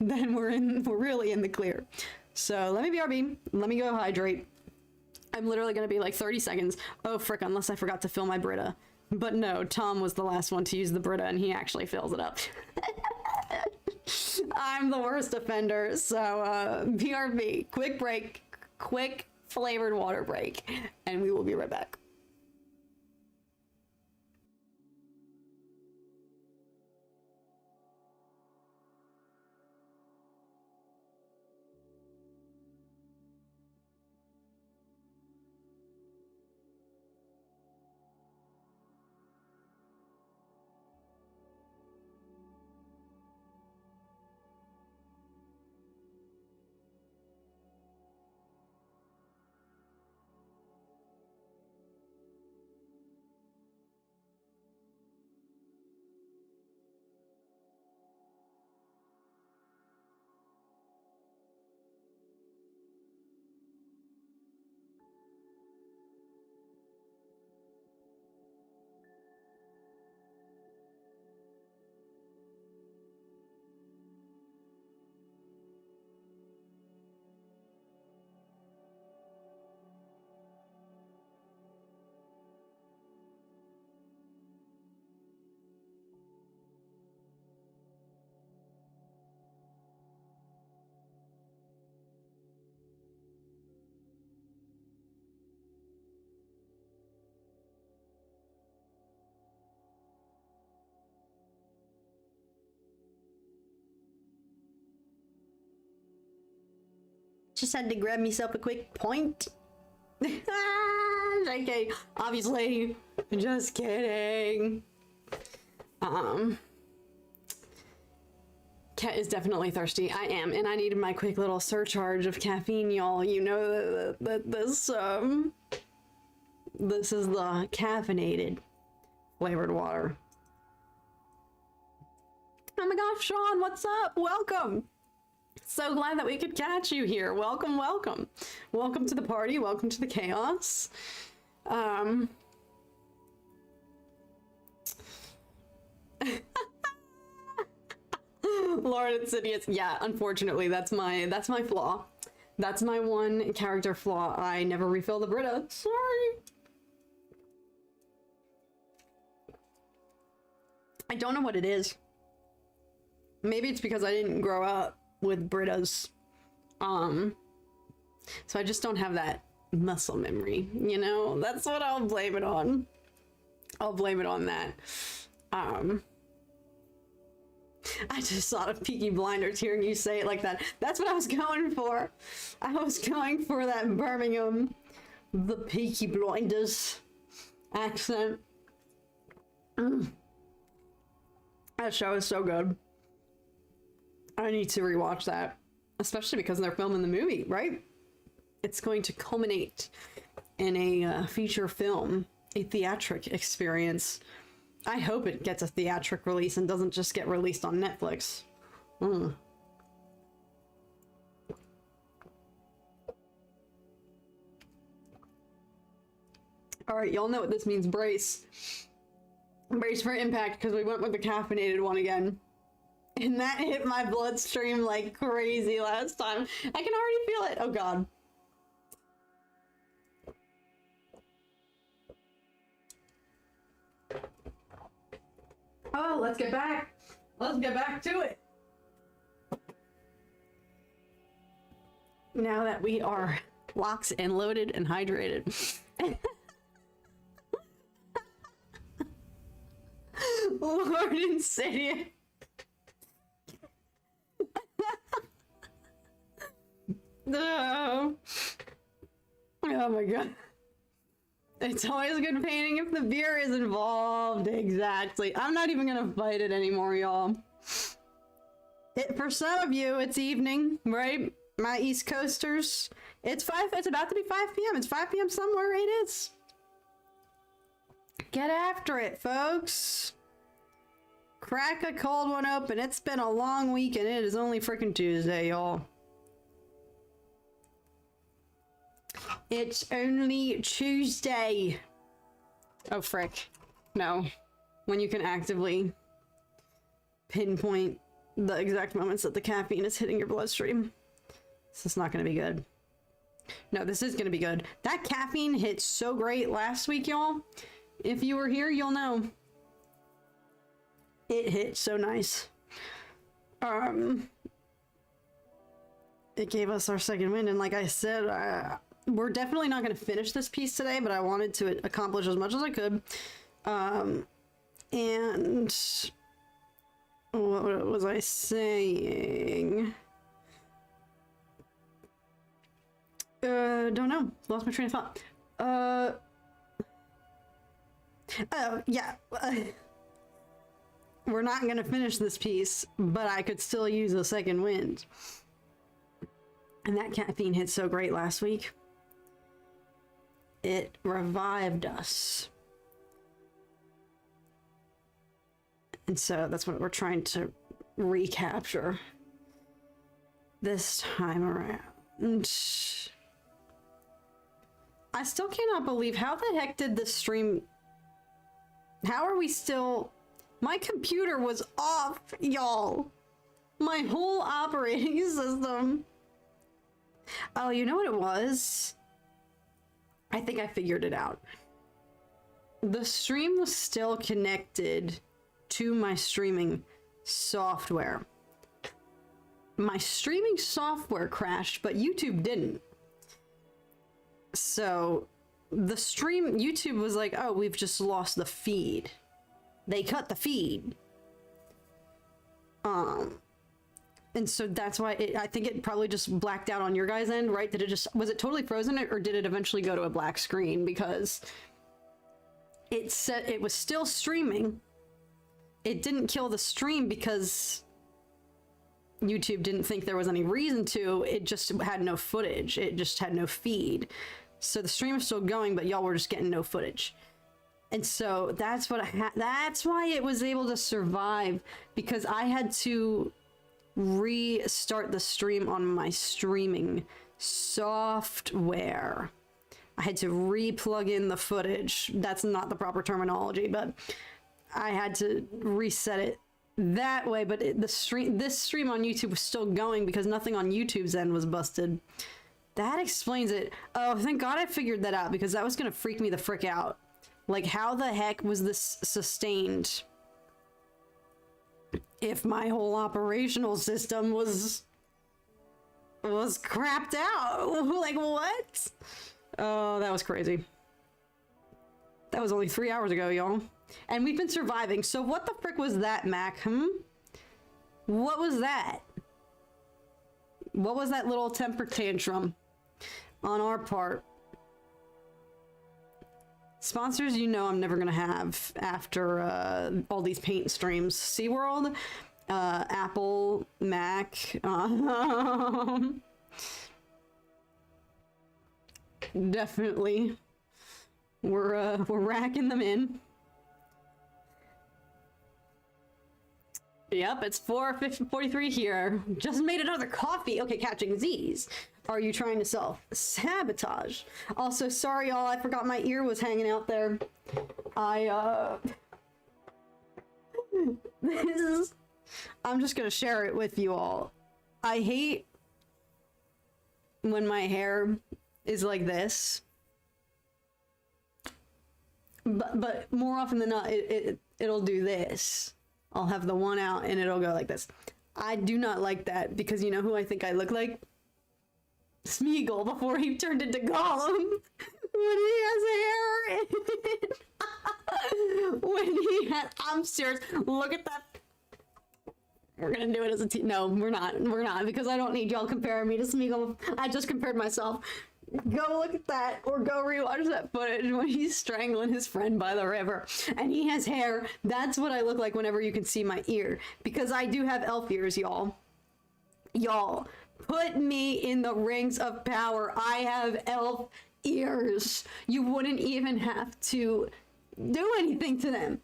we're really in the clear. So let me BRB, let me go hydrate. I'm literally gonna be like 30 seconds. Oh frick, unless I forgot to fill my Brita. But no, Tom was the last one to use the Brita and he actually fills it up. I'm the worst offender. So BRB, quick break, quick flavored water break, and we will be right back. Just had to grab myself a quick point. JK, obviously, just kidding. Cat is definitely thirsty. I am, and I needed my quick little surcharge of caffeine, y'all. You know that this is the caffeinated flavored water. Oh my gosh, Sean, what's up? Welcome. So glad that we could catch you here. Welcome, welcome. Welcome to the party. Welcome to the chaos. Lord Insidious. Yeah, unfortunately, that's my flaw. That's my one character flaw. I never refill the Brita. Sorry. I don't know what it is. Maybe it's because I didn't grow up with Britas. So I just don't have that muscle memory, you know? That's what I'll blame it on. I'll blame it on that. I just thought of Peaky Blinders hearing you say it like that. That's what I was going for. I was going for that Birmingham, the Peaky Blinders accent. That show is so good. I need to rewatch that, especially because they're filming the movie, right? It's going to culminate in a feature film, a theatric experience. I hope it gets a theatric release and doesn't just get released on Netflix. All right, y'all know what this means. Brace. Brace for impact, because we went with the caffeinated one again. And that hit my bloodstream like crazy last time. I can already feel it. Oh god. Oh, let's get back. Let's get back to it. Now that we are locked and loaded and hydrated. Lord Insidious. No. Oh my god. It's always good painting if the beer is involved. Exactly. I'm not even gonna fight it anymore, y'all. For some of you, it's evening, right? My East Coasters. It's about to be 5 p.m. It's 5 p.m. somewhere. It is. Get after it, folks. Crack a cold one open. It's been a long week and it is only freaking Tuesday, y'all. It's only Tuesday. Oh, frick. No. When you can actively pinpoint the exact moments that the caffeine is hitting your bloodstream. This is not going to be good. No, this is going to be good. That caffeine hit so great last week, y'all. If you were here, you'll know. It hit so nice. It gave us our second wind, and like I said, we're definitely not going to finish this piece today, but I wanted to accomplish as much as I could. And what was I saying? Don't know. Lost my train of thought. Oh, yeah. We're not going to finish this piece, but I could still use a second wind. And that caffeine hit so great last week. It revived us. And so that's what we're trying to recapture this time around. I still cannot believe, how the heck did this stream... How are we still... My computer was off, y'all. My whole operating system. Oh, you know what it was? I think I figured it out. The stream was still connected to my streaming software. My streaming software crashed, but YouTube didn't. So the stream, YouTube was like, oh, we've just lost the feed. They cut the feed. And so that's why I think it probably just blacked out on your guys' end, right? Did it just, was it totally frozen, or did it eventually go to a black screen? Because it said it was still streaming. It didn't kill the stream because YouTube didn't think there was any reason to. It just had no footage. It just had no feed. So the stream is still going, but y'all were just getting no footage. And so that's what that's why it was able to survive, because I had to restart the stream on my streaming software. I had to re-plug in the footage. That's not the proper terminology, but I had to reset it that way. But this stream on YouTube was still going because nothing on YouTube's end was busted. That explains it. Oh, thank God I figured that out, because that was gonna freak me the frick out. Like, how the heck was this sustained if my whole operational system was crapped out? Like, what? Oh, that was crazy. That was only 3 hours ago, y'all. And we've been surviving. So what the frick was that, Mac? What was that? What was that little temper tantrum on our part? Sponsors, you know I'm never gonna have after all these paint streams. SeaWorld, Apple, Mac, definitely. We're racking them in. Yep, it's 4:43 here. Just made another coffee. Okay, catching Z's. Are you trying to self-sabotage? Also, sorry y'all, I forgot my ear was hanging out there. I'm just gonna share it with you all. I hate when my hair is like this. But more often than not, it'll do this. I'll have the one out and it'll go like this. I do not like that, because you know who I think I look like? Smeagol before he turned into Gollum. When he has hair in. When he had, I'm serious, look at that. We're gonna do it as a team. No, we're not, because I don't need y'all comparing me to Smeagol. I just compared myself. Go look at that, or go rewatch that footage when he's strangling his friend by the river and he has hair. That's what I look like whenever you can see my ear, because I do have elf ears, y'all. Y'all, put me in the rings of power. I have elf ears. You wouldn't even have to do anything to them.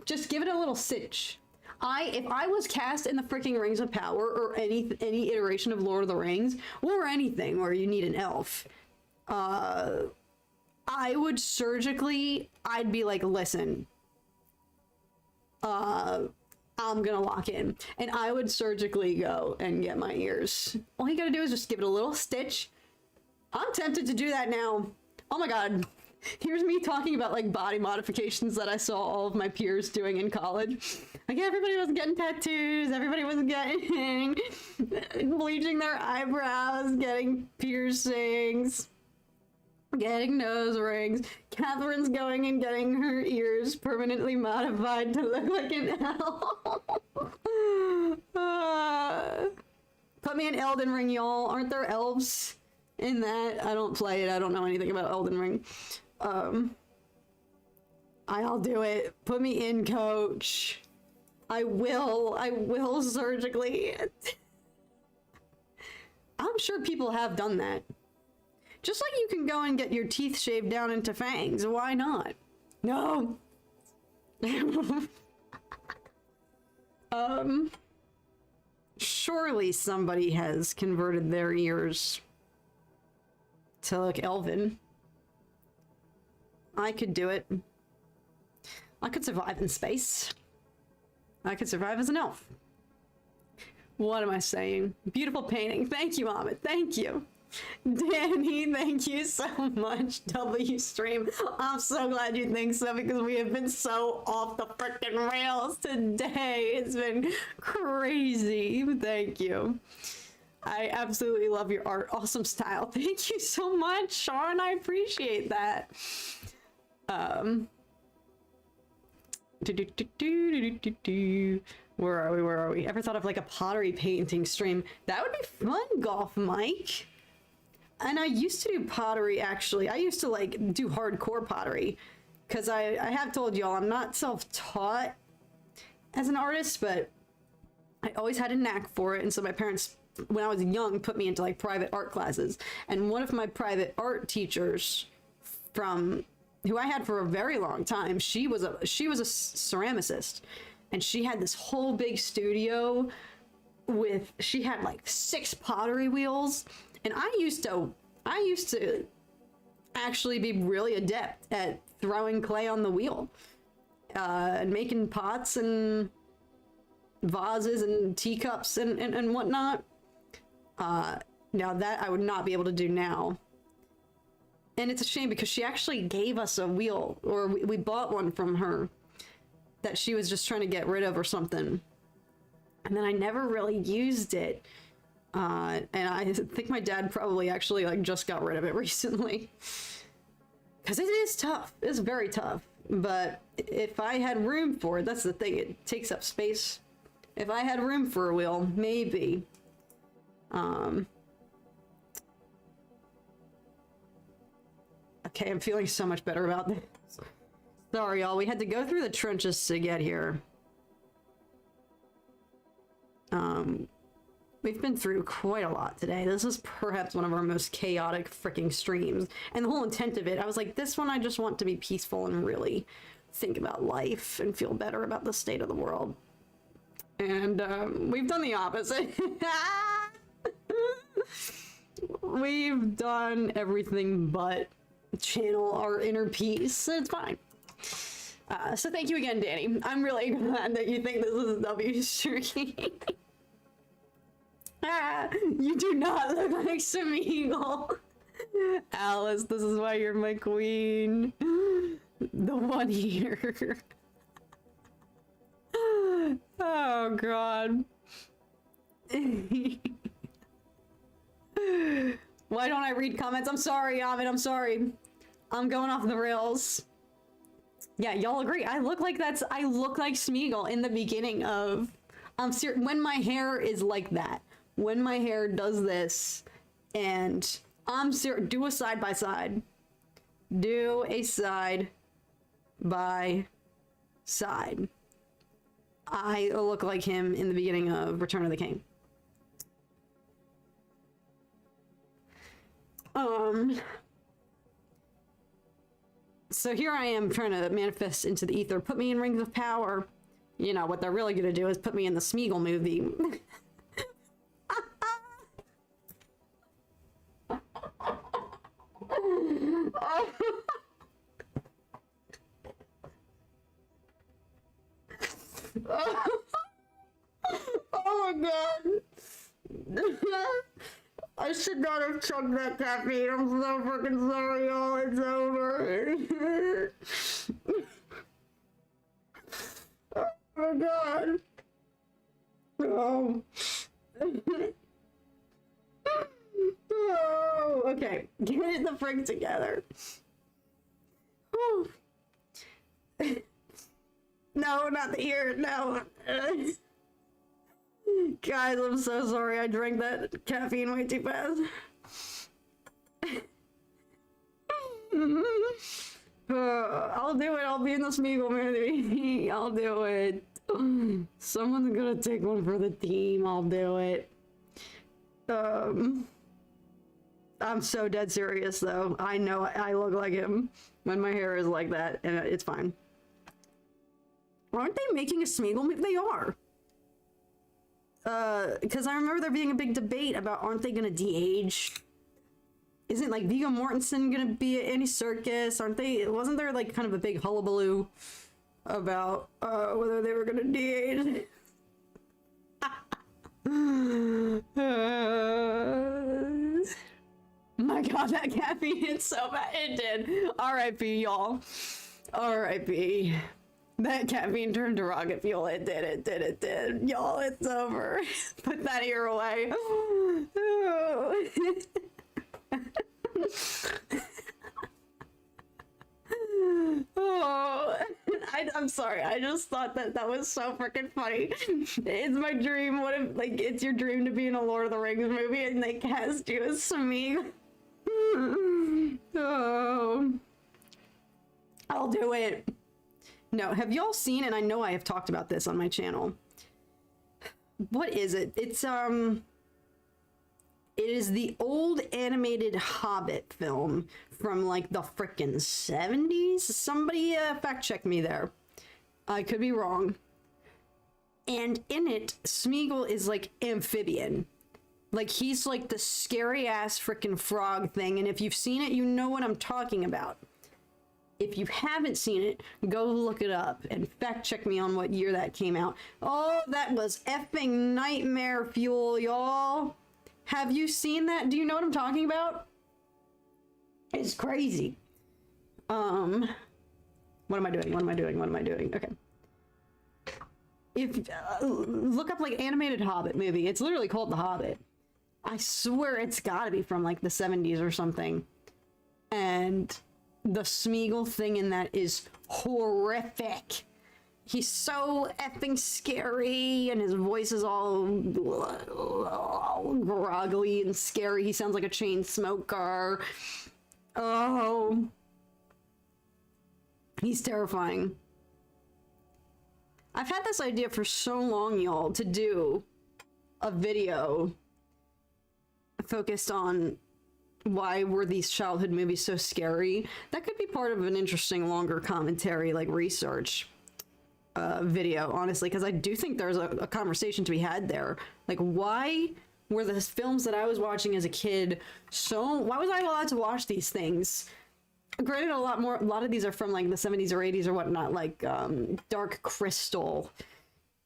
Just give it a little stitch. If I was cast in the freaking Rings of Power, or any iteration of Lord of the Rings, or anything where you need an elf, I would surgically, I'd be like, listen, I'm gonna lock in, and I would surgically go and get my ears. All you gotta do is just give it a little stitch. I'm tempted to do that now. Oh my God. Here's me talking about like body modifications that I saw all of my peers doing in college. Like, everybody was getting tattoos, everybody was getting bleaching their eyebrows, getting piercings, getting nose rings. Catherine's going and getting her ears permanently modified to look like an elf. Put me in Elden Ring, y'all. Aren't there elves in that? I don't play it. I don't know anything about Elden Ring. I'll do it. Put me in, coach. I will surgically. I'm sure people have done that. Just like you can go and get your teeth shaved down into fangs. Why not? No. Surely somebody has converted their ears to look elven. I could do it. I could survive in space. I could survive as an elf. What am I saying? Beautiful painting. Thank you, Ahmed. Thank you. Danny, thank you so much. W stream. I'm so glad you think so, because we have been so off the freaking rails today. It's been crazy. Thank you. I absolutely love your art. Awesome style. Thank you so much, Sean. I appreciate that. Where are we? Where are we? Ever thought of like a pottery painting stream? That would be fun, Golf Mike. And I used to do pottery, actually. I used to like do hardcore pottery. Because I have told y'all I'm not self-taught as an artist, but I always had a knack for it. And so my parents, when I was young, put me into like private art classes. And one of my private art teachers from who I had for a very long time, she was a ceramicist, and she had this whole big studio with, she had like 6 pottery wheels, and I used to actually be really adept at throwing clay on the wheel and making pots and vases and teacups and whatnot. Now that I would not be able to do now. And it's a shame because she actually gave us a wheel, or we bought one from her that she was just trying to get rid of or something. And then I never really used it. And I think my dad probably actually like just got rid of it recently. Because it is tough. It's very tough. But if I had room for it, that's the thing. It takes up space. If I had room for a wheel, maybe. Okay, I'm feeling so much better about this. Sorry, y'all. We had to go through the trenches to get here. We've been through quite a lot today. This is perhaps one of our most chaotic freaking streams. And the whole intent of it, I was like, this one I just want to be peaceful and really think about life and feel better about the state of the world. And we've done the opposite. We've done everything but channel our inner peace. It's fine. So thank you again, Danny. I'm really glad that you think this is a W stream. You do not look like Smeagol. Alice, this is why you're my queen. The one here. Oh, God. Why don't I read comments? I'm sorry, Amit, I'm sorry. I'm going off the rails. Yeah, y'all agree. I look like Smeagol in the beginning of... when my hair is like that. When my hair does this, and do a side by side. Do a side by side. I look like him in the beginning of Return of the King. So here I am trying to manifest into the ether. Put me in Rings of Power. You know, what they're really gonna do is put me in the Smeagol movie. Oh my god. I should not have chugged that caffeine. I'm so freaking sorry, y'all. It's over. Oh my god. Oh. Oh. Okay. Get the frick together. Oh. No, not the ear. No. Guys, I'm so sorry. I drank that caffeine way too fast. I'll do it. I'll be in the Smeagol movie. I'll do it. Someone's gonna take one for the team. I'll do it. I'm so dead serious, though. I know I look like him when my hair is like that, and it's fine. Aren't they making a Smeagol movie? They are. Because I remember there being a big debate about aren't they gonna de-age? Isn't like Viggo Mortensen gonna be at any circus? Aren't they? Wasn't there like kind of a big hullabaloo about whether they were gonna de-age? My god, that caffeine hit so bad. It did. R.I.P. y'all. R.I.P. That caffeine turned to rocket fuel. It did. Y'all, it's over. Put that ear away. Oh, I'm sorry. I just thought that was so freaking funny. It's my dream. What if, like, it's your dream to be in a Lord of the Rings movie and they cast you as Smeagol? Oh, I'll do it. No, have y'all seen, and I know I have talked about this on my channel. What is it? It is the old animated Hobbit film from like the frickin' 70s. Somebody fact check me there. I could be wrong. And in it, Smeagol is like amphibian. Like he's like the scary ass frickin' frog thing. And if you've seen it, you know what I'm talking about. If you haven't seen it, go look it up and fact check me on what year that came out. Oh, that was effing nightmare fuel, y'all. Have you seen that? Do you know what I'm talking about? It's crazy. What am I doing? What am I doing? What am I doing? Okay. If look up like animated Hobbit movie. It's literally called The Hobbit. I swear it's gotta be from like the 70s or something. And the Smeagol thing in that is horrific. He's so effing scary, and his voice is all groggly and scary. He sounds like a chain smoker. Oh. He's terrifying. I've had this idea for so long, y'all, to do a video focused on why were these childhood movies so scary. That could be part of an interesting longer commentary, like research video, honestly, because I do think there's a conversation to be had there. Like, why were the films that I was watching as a kid why was I allowed to watch these things? Granted, a lot of these are from like the 70s or 80s or whatnot, like Dark Crystal,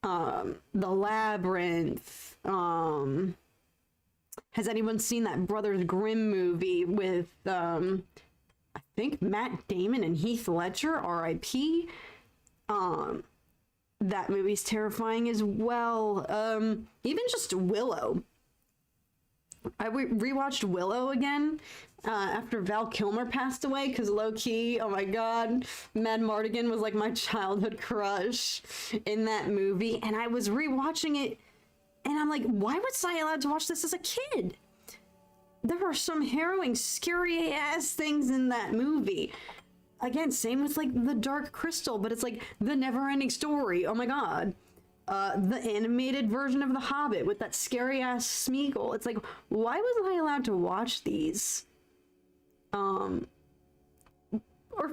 The Labyrinth. Has anyone seen that Brothers Grimm movie with I think Matt Damon and Heath Ledger, R.I.P. That movie's terrifying as well. Even just Willow. I rewatched Willow again after Val Kilmer passed away, because low-key, oh my god, Mad Mardigan was like my childhood crush in that movie, and I was rewatching it, and I'm like, why was I allowed to watch this as a kid? There are some harrowing, scary-ass things in that movie. Again, same with like the Dark Crystal, but it's like the never-ending story. Oh my god. The animated version of The Hobbit with that scary-ass Smeagol. It's like, why wasn't I allowed to watch these? Or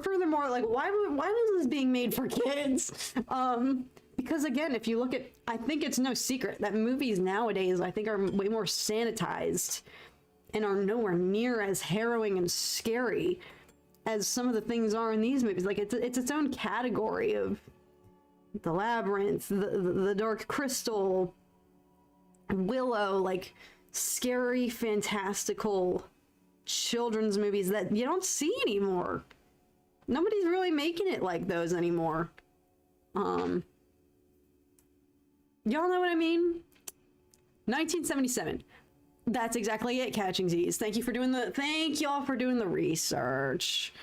furthermore, like, why was this being made for kids? Because again, if you look at, I think it's no secret that movies nowadays, I think, are way more sanitized and are nowhere near as harrowing and scary as some of the things are in these movies. Like, it's its own category of The Labyrinth, the Dark Crystal, Willow, like scary, fantastical children's movies that you don't see anymore. Nobody's really making it like those anymore. Y'all know what I mean? 1977. That's exactly it, Catching Z's. Thank y'all for doing the research.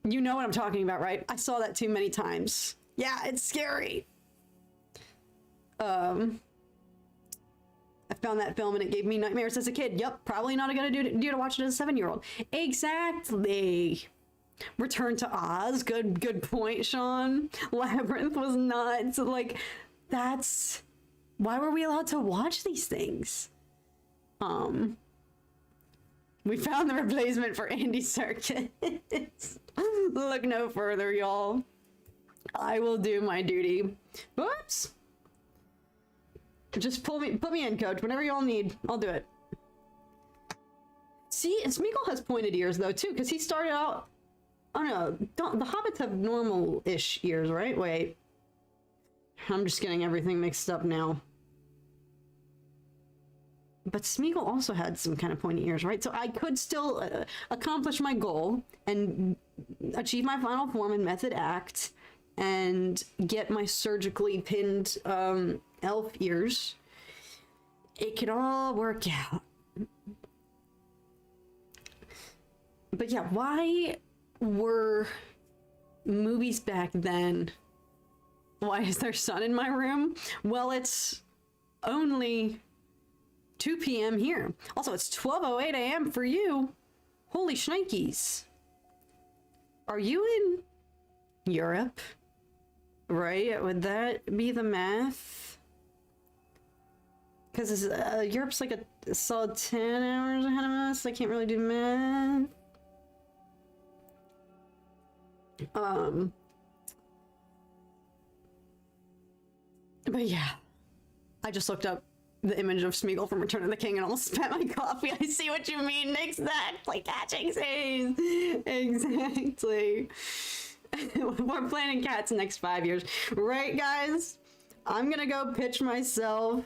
You know what I'm talking about, right? I saw that too many times. Yeah, it's scary. I found that film and it gave me nightmares as a kid. Yep, probably not a good idea to watch it as a 7-year-old. Exactly. Return to Oz. Good point, Sean. Labyrinth was nuts. Like, that's... Why were we allowed to watch these things? We found the replacement for Andy Serkis. Look no further, y'all. I will do my duty. Whoops. Just put me in, coach. Whenever y'all need, I'll do it. See, and Smeagol has pointed ears though too, because he started out. Oh no, the hobbits have normal-ish ears, right? Wait. I'm just getting everything mixed up now. But Smeagol also had some kind of pointy ears, right? So I could still accomplish my goal and achieve my final form and method act and get my surgically pinned elf ears. It could all work out. But yeah, why were movies back then. Why is there sun in my room? Well, it's only 2 p.m. here. Also, it's 12:08 a.m. for you. Holy shnikes. Are you in Europe? Right? Would that be the math? Because Europe's like a solid 10 hours ahead of us. I can't really do math. But yeah, I just looked up the image of Smeagol from Return of the King and almost spat my coffee. I see what you mean. Exactly. Catching scenes. Exactly. We're planning cats next 5 years. Right, guys? I'm gonna go pitch myself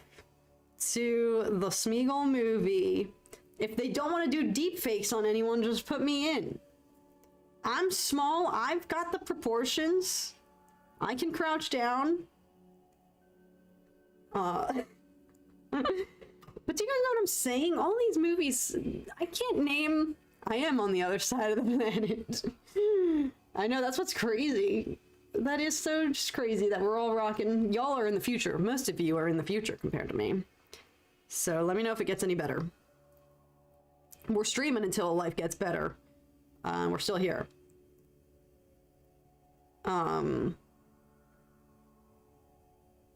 to the Smeagol movie. If they don't want to do deep fakes on anyone, just put me in. I'm small. I've got the proportions. I can crouch down. But do you guys know what I'm saying? All these movies, I can't name. I am on the other side of the planet. I know, that's what's crazy. That is so just crazy that we're all rocking. Y'all are in the future. Most of you are in the future compared to me. So let me know if it gets any better. We're streaming until life gets better. We're still here.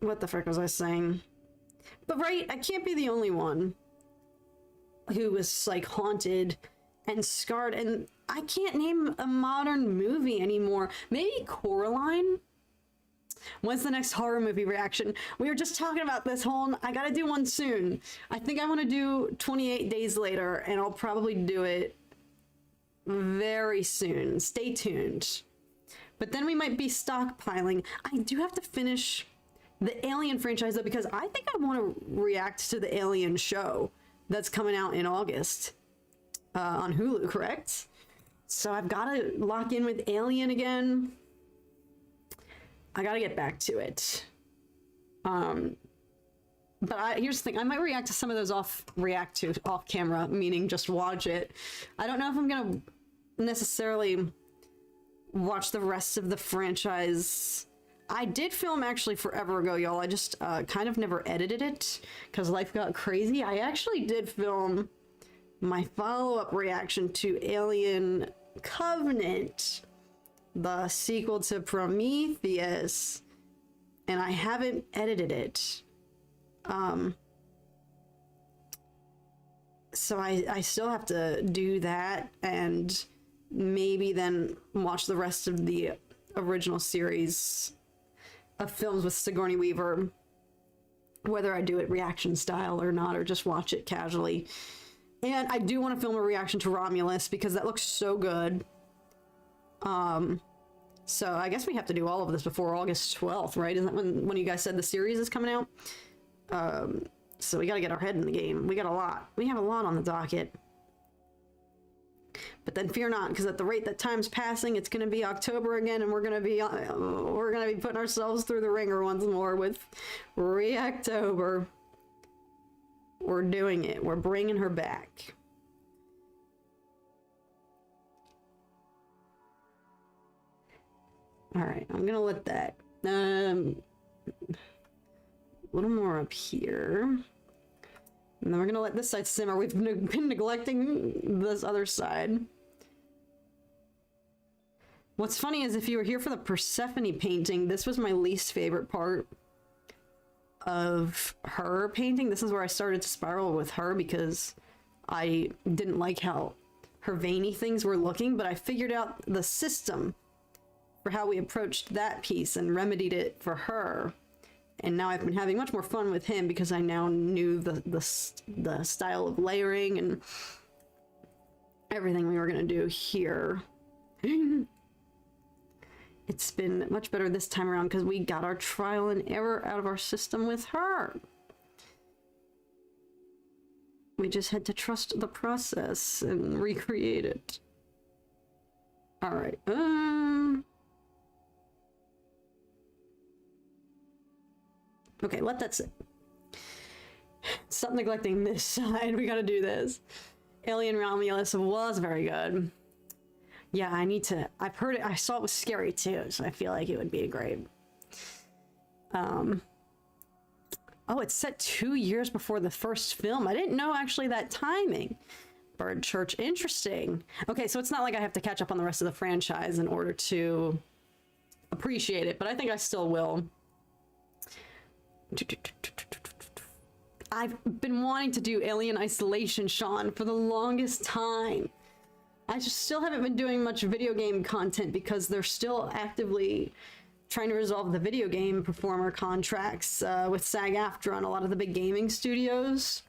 What the frick was I saying? But right, I can't be the only one who was like haunted and scarred, and I can't name a modern movie anymore. Maybe Coraline? When's the next horror movie reaction? We were just talking about this whole, I gotta do one soon. I think I want to do 28 Days Later, and I'll probably do it very soon. Stay tuned. But then we might be stockpiling. I do have to finish the Alien franchise though, because I think I want to react to the Alien show that's coming out in August on Hulu, correct? So I've got to lock in with Alien again. I got to get back to it. But here's the thing, I might react to some of those off camera, meaning just watch it. I don't know if I'm gonna necessarily watch the rest of the franchise. I did film actually forever ago, y'all. I just kind of never edited it because life got crazy. I actually did film my follow-up reaction to Alien Covenant, the sequel to Prometheus, and I haven't edited it. So I still have to do that and maybe then watch the rest of the original series of films with Sigourney Weaver, whether I do it reaction style or not, or just watch it casually. And I do want to film a reaction to Romulus because that looks so good. So I guess we have to do all of this before August 12th, right? Isn't that when you guys said the series is coming out? So we got to get our head in the game. We have a lot on the docket. But then fear not, because at the rate that time's passing, it's going to be October again, and we're going to be putting ourselves through the ringer once more with Reactober. We're doing it. We're bringing her back. All right, I'm gonna let that a little more up here, and then we're gonna let this side simmer. We've been neglecting this other side. What's funny is if you were here for the Persephone painting, this was my least favorite part of her painting. This is where I started to spiral with her because I didn't like how her veiny things were looking, but I figured out the system for how we approached that piece and remedied it for her. And now I've been having much more fun with him because I now knew the style of layering and everything we were going to do here. It's been much better this time around because we got our trial and error out of our system with her. We just had to trust the process and recreate it. All right. Okay, let that sit. Stop neglecting this side. We gotta do this. Alien Romulus was very good. Yeah, I need to. I've heard it. I saw it was scary too, so I feel like it would be great. Oh, it's set 2 years before the first film. I didn't know actually that timing. Bird Church, interesting. Okay, so it's not like I have to catch up on the rest of the franchise in order to appreciate it, but I think I still will. I've been wanting to do Alien Isolation, Sean, for the longest time. I just still haven't been doing much video game content because they're still actively trying to resolve the video game performer contracts with SAG-AFTRA and a lot of the big gaming studios.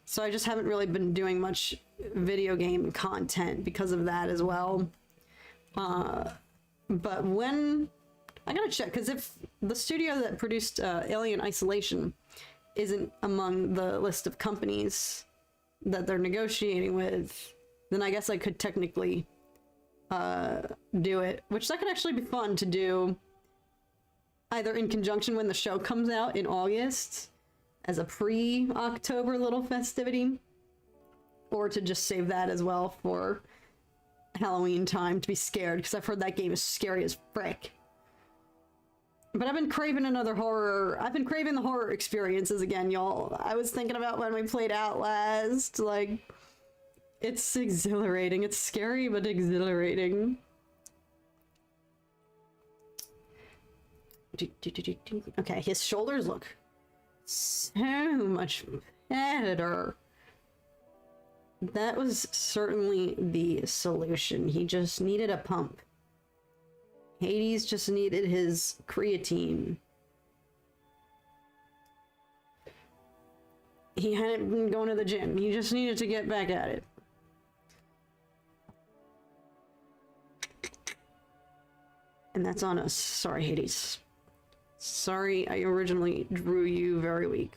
So I just haven't really been doing much video game content because of that as well. But when... I gotta check, because if the studio that produced Alien Isolation isn't among the list of companies that they're negotiating with, then I guess I could technically do it, which that could actually be fun to do either in conjunction when the show comes out in August as a pre-October little festivity, or to just save that as well for Halloween time to be scared, because I've heard that game is scary as frick. But I've been craving another horror. I've been craving the horror experiences again, y'all. I was thinking about when we played Outlast, like, it's exhilarating. It's scary, but exhilarating. Okay, his shoulders look so much better. That was certainly the solution. He just needed a pump. Hades just needed his creatine. He hadn't been going to the gym. He just needed to get back at it. And that's on us. Sorry, Hades. Sorry, I originally drew you very weak.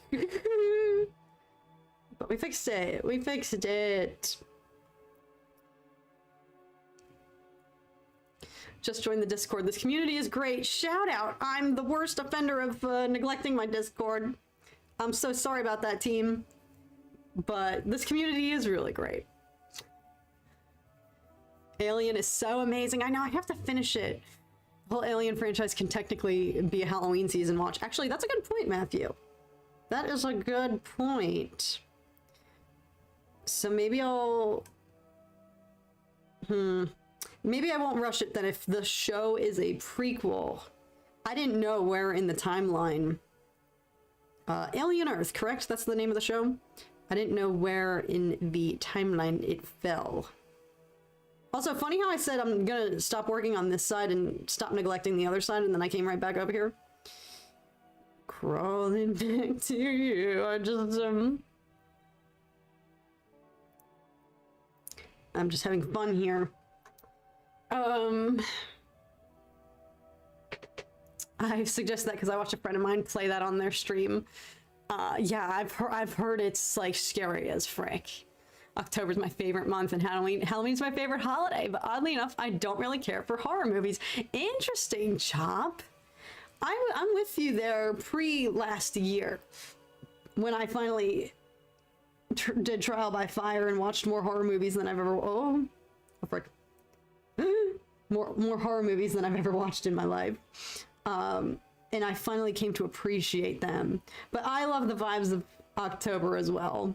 But we fixed it. We fixed it. Just joined the Discord. This community is great. Shout out. I'm the worst offender of neglecting my Discord. I'm so sorry about that, team. But this community is really great. Alien is so amazing. I know, I have to finish it. The whole Alien franchise can technically be a Halloween season watch. Actually, that's a good point, Matthew. That is a good point. So maybe I'll... Maybe I won't rush it then if the show is a prequel. I didn't know where in the timeline... Alien Earth, correct? That's the name of the show? I didn't know where in the timeline it fell. Also, funny how I said I'm gonna stop working on this side and stop neglecting the other side, and then I came right back over here. Crawling back to you, I just, I'm just having fun here. I suggest that because I watched a friend of mine play that on their stream. Yeah, I've heard it's like scary as frick. October's my favorite month, and Halloween's my favorite holiday, but oddly enough, I don't really care for horror movies. Interesting, Chop. I'm with you there pre-last year, when I finally did Trial by Fire and watched more horror movies than I've ever... Oh, frick. More horror movies than I've ever watched in my life. And I finally came to appreciate them. But I love the vibes of October as well.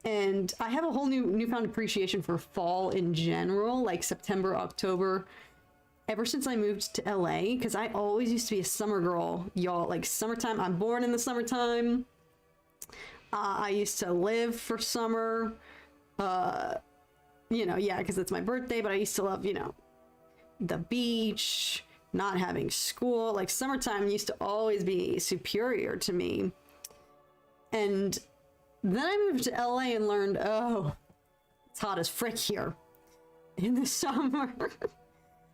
And I have a whole newfound appreciation for fall in general, like September, October, ever since I moved to LA, because I always used to be a summer girl, y'all. Like summertime, I'm born in the summertime. I used to live for summer, you know, yeah, because it's my birthday, but I used to love, you know, the beach, not having school. Like summertime used to always be superior to me. And then I moved to LA and learned, oh, it's hot as frick here in the summer.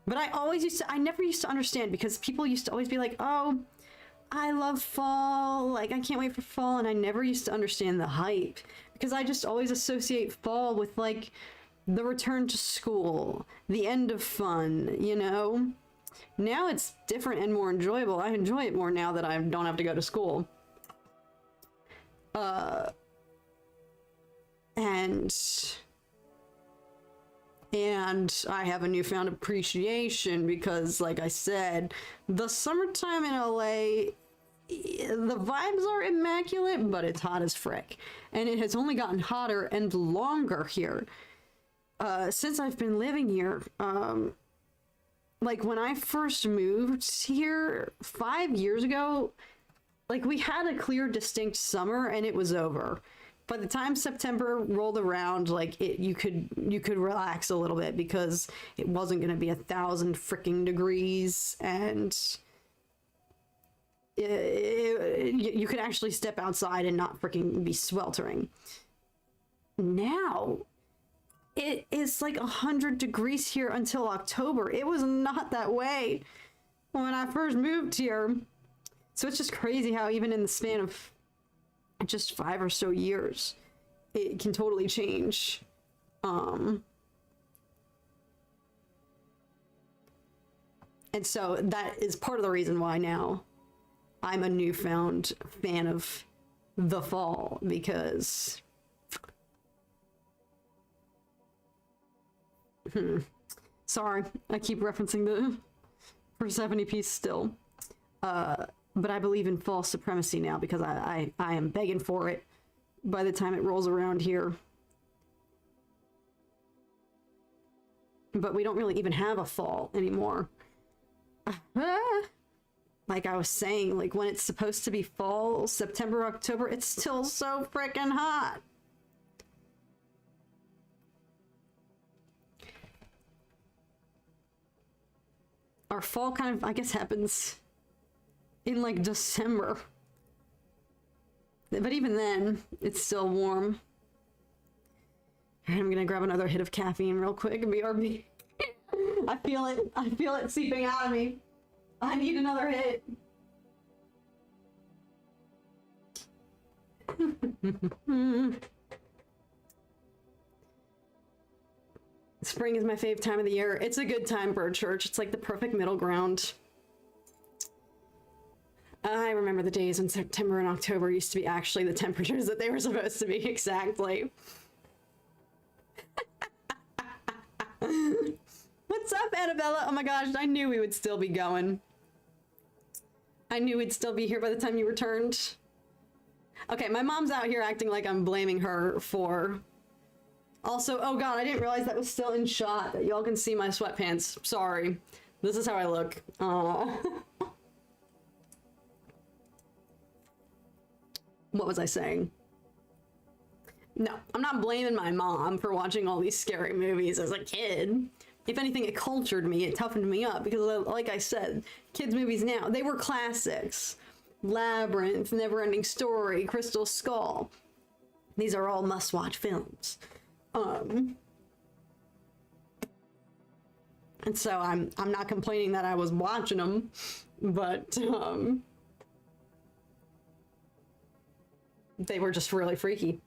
But I never used to understand, because people used to always be like, oh, I love fall, like I can't wait for fall. And I never used to understand the hype, because I just always associate fall with like the return to school, the end of fun, you know? Now it's different and more enjoyable. I enjoy it more now that I don't have to go to school. And And I have a newfound appreciation because, like I said, the summertime in LA, the vibes are immaculate, but it's hot as frick. And it has only gotten hotter and longer here. Since I've been living here, like when I first moved here 5 years ago, like we had a clear, distinct summer and it was over. By the time September rolled around, like you could relax a little bit because it wasn't going to be 1,000 freaking degrees, and you could actually step outside and not freaking be sweltering. Now it is like 100 degrees here until October. It was not that way when I first moved here. So it's just crazy how even in the span of just 5 or so years, it can totally change. And so that is part of the reason why now I'm a newfound fan of the fall, because sorry, I keep referencing the Persephone piece still. But I believe in fall supremacy now because I am begging for it by the time it rolls around here. But we don't really even have a fall anymore. Like I was saying, like when it's supposed to be fall, September, October, it's still so freaking hot. Our fall kind of, I guess, happens in like December. But even then, it's still warm. I'm gonna grab another hit of caffeine real quick and BRB. I feel it seeping out of me. I need another hit. Spring is my fave time of the year. It's a good time for a church. It's like the perfect middle ground. I remember the days when September and October used to be actually the temperatures that they were supposed to be exactly. What's up, Annabella? Oh my gosh, I knew we would still be going. I knew we'd still be here by the time you returned. Okay, my mom's out here acting like I'm blaming her for... Also, oh god, I didn't realize that was still in shot, that y'all can see my sweatpants. Sorry. This is how I look. Aww. What was I saying? No, I'm not blaming my mom for watching all these scary movies as a kid. If anything, it cultured me, it toughened me up, because like I said, kids' movies now, they were classics. Labyrinth, Neverending Story, Crystal Skull. These are all must-watch films. And so I'm not complaining that I was watching them, but they were just really freaky.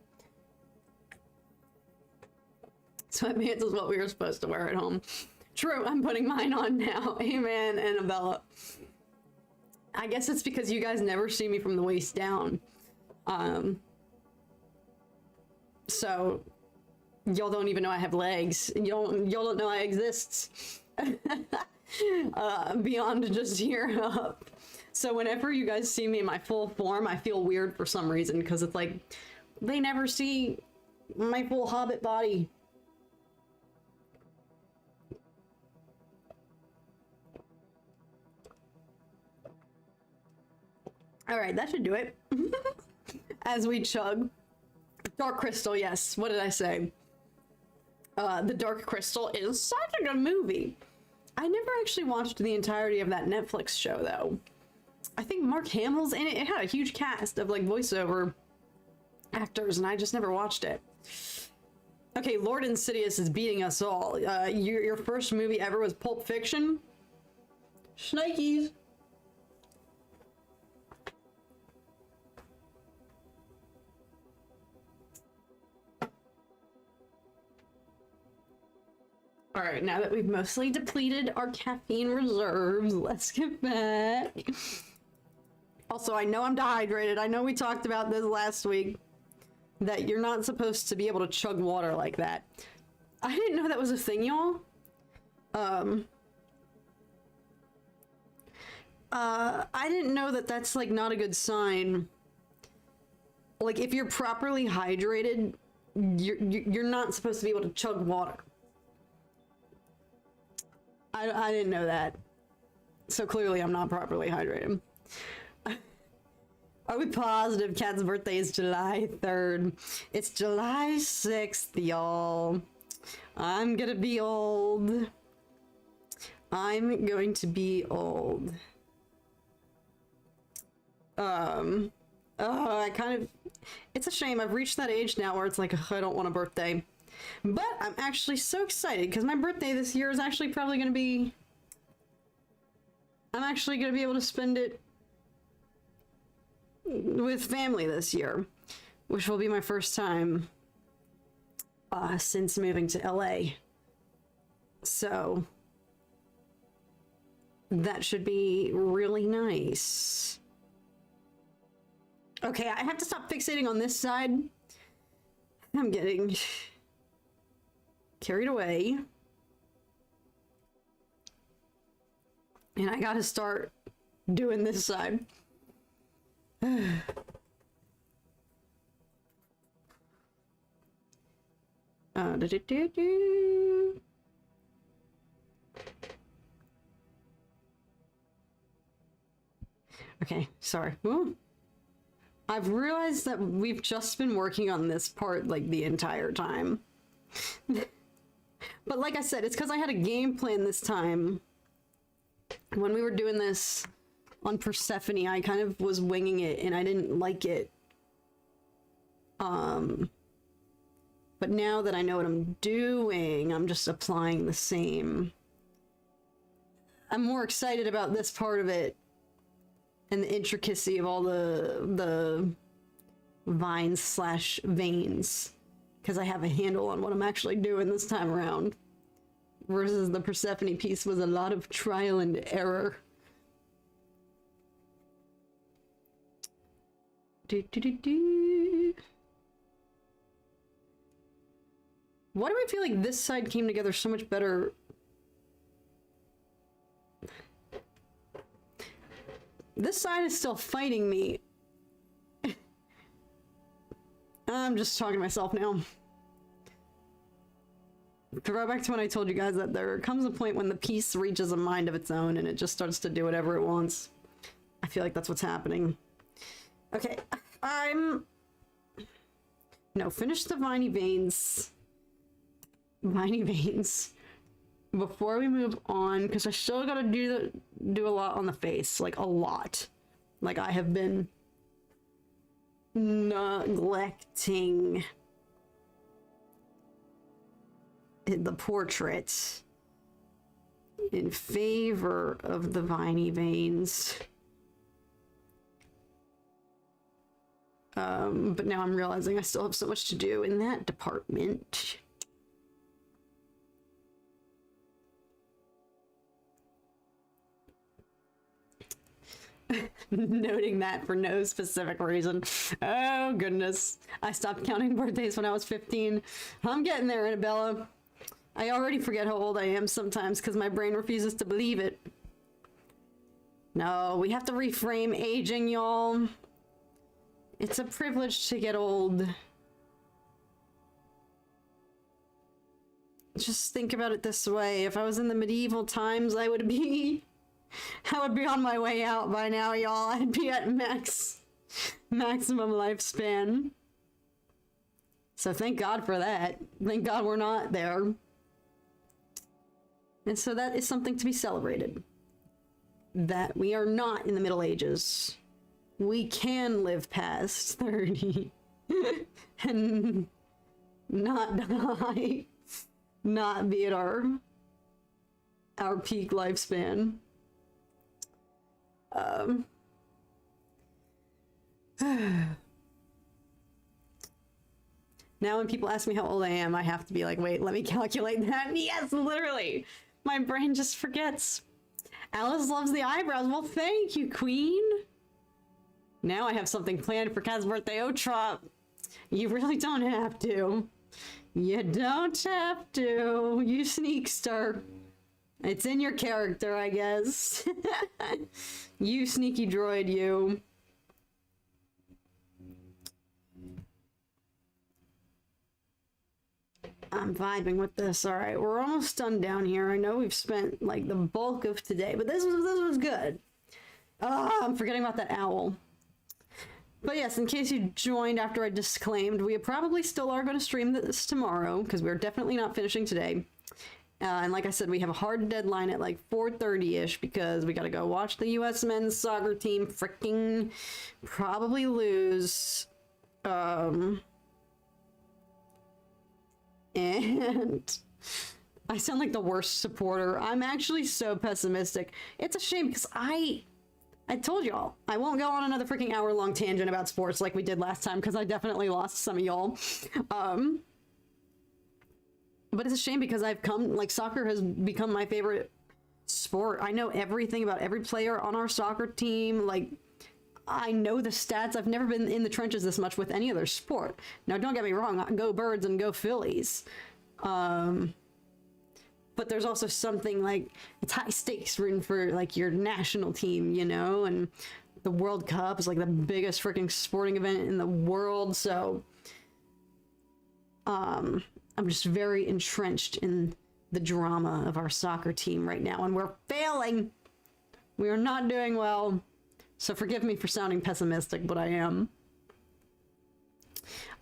Sweatpants is what we were supposed to wear at home. True, I'm putting mine on now. Amen, Annabella. I guess it's because you guys never see me from the waist down. So y'all don't even know I have legs. Y'all don't know I exist. Beyond just here up. So whenever you guys see me in my full form, I feel weird for some reason, because it's like they never see my full hobbit body. All right, that should do it. As we chug. Dark Crystal, yes. What did I say? The Dark Crystal is such a good movie. I never actually watched the entirety of that Netflix show, though. I think Mark Hamill's in it. It had a huge cast of, like, voiceover actors, and I just never watched it. Okay, Lord Insidious is beating us all. Your first movie ever was Pulp Fiction? Shnikes. All right, now that we've mostly depleted our caffeine reserves, let's get back. Also, I know I'm dehydrated. I know we talked about this last week, that you're not supposed to be able to chug water like that. I didn't know that was a thing, y'all. I didn't know that that's like not a good sign. Like if you're properly hydrated, you're not supposed to be able to chug water. I didn't know that. So clearly I'm not properly hydrated. Are we positive Kat's birthday is July 3rd? It's July 6th, y'all. I'm gonna be old. I'm going to be old. I kind of... It's a shame. I've reached that age now where it's like, ugh, I don't want a birthday. But I'm actually so excited because my birthday this year is actually probably going to be... I'm actually going to be able to spend it with family this year, which will be my first time since moving to LA. So that should be really nice. Okay, I have to stop fixating on this side. I'm getting carried away. And I gotta start doing this side. Okay, sorry. Ooh. I've realized that we've just been working on this part like the entire time. But like I said, it's because I had a game plan this time. When we were doing this on Persephone, I kind of was winging it and I didn't like it. But now that I know what I'm doing, I'm just applying the same. I'm more excited about this part of it and the intricacy of all the vines slash veins, because I have a handle on what I'm actually doing this time around. Versus the Persephone piece was a lot of trial and error. Why do I feel like this side came together so much better? This side is still fighting me. I'm just talking to myself now. To go back to when I told you guys that there comes a point when the piece reaches a mind of its own and it just starts to do whatever it wants. I feel like that's what's happening. Okay, no, finish the viney veins. Viney veins. Before we move on, because I still gotta do a lot on the face, like a lot. Like I have been neglecting the portrait in favor of the viney veins. But now I'm realizing I still have so much to do in that department. Noting that for no specific reason. Oh goodness. I stopped counting birthdays when I was 15. I'm getting there, Annabella. I already forget how old I am sometimes because my brain refuses to believe it. No, we have to reframe aging, y'all. It's a privilege to get old. Just think about it this way. If I was in the medieval times, I would be on my way out by now, y'all. I'd be at maximum lifespan. So thank God for that. Thank God we're not there. And so that is something to be celebrated. That we are not in the Middle Ages. We can live past 30 and not die, not be at our peak lifespan. Now when people ask me how old I am, I have to be like, wait, let me calculate that. Yes, literally. My brain just forgets. Alice loves the eyebrows. Well, thank you, Queen. Now I have something planned for Kat's birthday. Oh, Trop. You really don't have to. You don't have to. You sneakster. It's in your character, I guess. You sneaky droid, you. I'm vibing with this. All right, we're almost done down here. I know we've spent like the bulk of today, but this was good. I'm forgetting about that owl. But yes, in case you joined after I disclaimed, we probably still are going to stream this tomorrow because we're definitely not finishing today. And like I said, we have a hard deadline at like 4:30-ish because we got to go watch the U.S. men's soccer team freaking probably lose. And I sound like the worst supporter. I'm actually so pessimistic. It's a shame because I told y'all I won't go on another freaking hour-long tangent about sports like we did last time because I definitely lost some of y'all. But it's a shame because soccer has become my favorite sport. I know everything about every player on our soccer team. Like, I know the stats. I've never been in the trenches this much with any other sport. Now, don't get me wrong. Go Birds and go Phillies. But there's also something like, it's high stakes rooting for like your national team, you know? And the World Cup is like the biggest freaking sporting event in the world. So, I'm just very entrenched in the drama of our soccer team right now, and we're failing. We are not doing well. So forgive me for sounding pessimistic, but I am.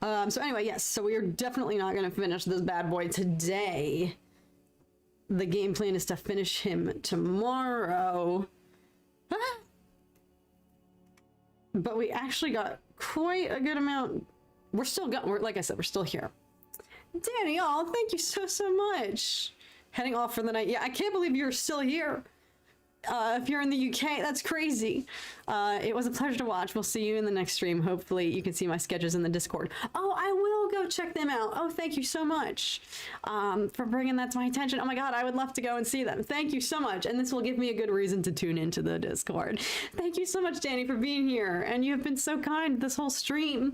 So anyway, yes, so we are definitely not going to finish this bad boy today. The game plan is to finish him tomorrow. But we actually got quite a good amount. Like I said, we're still here. Danny, oh, thank you so much. Heading off for the night. Yeah, I can't believe you're still here. If you're in the UK, that's crazy. It was a pleasure to watch. We'll see you in the next stream. Hopefully you can see my sketches in the Discord. Oh, I will go check them out. Oh, thank you so much for bringing that to my attention. Oh my God, I would love to go and see them. Thank you so much. And this will give me a good reason to tune into the Discord. Thank you so much, Danny, for being here. And you have been so kind this whole stream.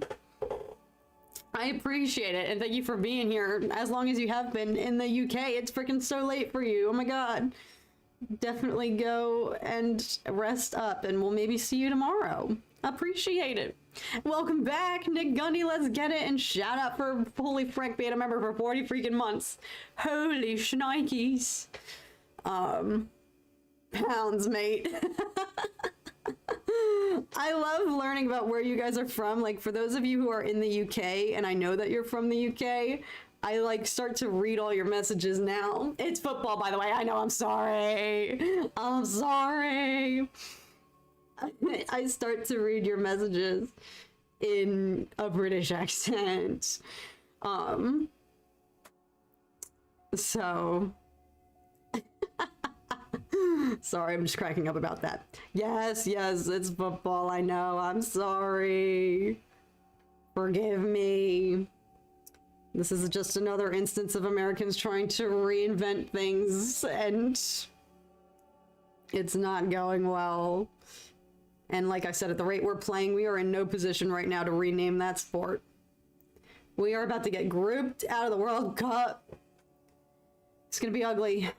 I appreciate it, and thank you for being here as long as you have been in the UK. It's freaking so late for you. Oh my God. Definitely go and rest up, and we'll maybe see you tomorrow. Appreciate it. Welcome back, Nick Gundy. Let's get it, and shout out for Holy Frank being a member for 40 freaking months. Holy shnikes. Pounds, mate. I love learning about where you guys are from. Like, for those of you who are in the UK, and I know that you're from the UK, I like start to read all your messages now. It's football, by the way. I know, I'm sorry. I'm sorry. I start to read your messages in a British accent. So... Sorry, I'm just cracking up about that. Yes, it's football. I know. I'm sorry. Forgive me. This is just another instance of Americans trying to reinvent things, and it's not going well. And like I said, at the rate we're playing, we are in no position right now to rename that sport. We are about to get grouped out of the World Cup. It's gonna be ugly.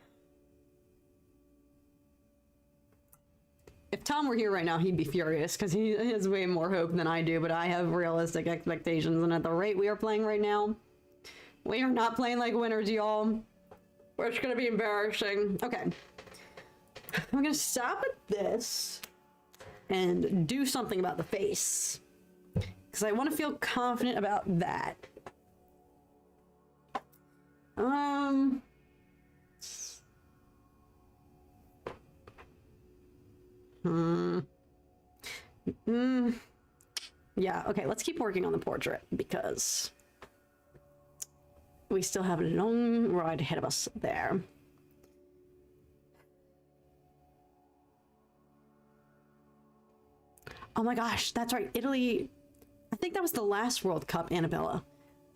If Tom were here right now, he'd be furious because he has way more hope than I do, but I have realistic expectations, and at the rate we are playing right now, we are not playing like winners, y'all. It's gonna be embarrassing. Okay. I'm gonna stop at this and do something about the face because I want to feel confident about that. Yeah, okay, let's keep working on the portrait because we still have a long ride ahead of us there. Oh my gosh, that's right, Italy. I think that was the last World Cup, Annabella,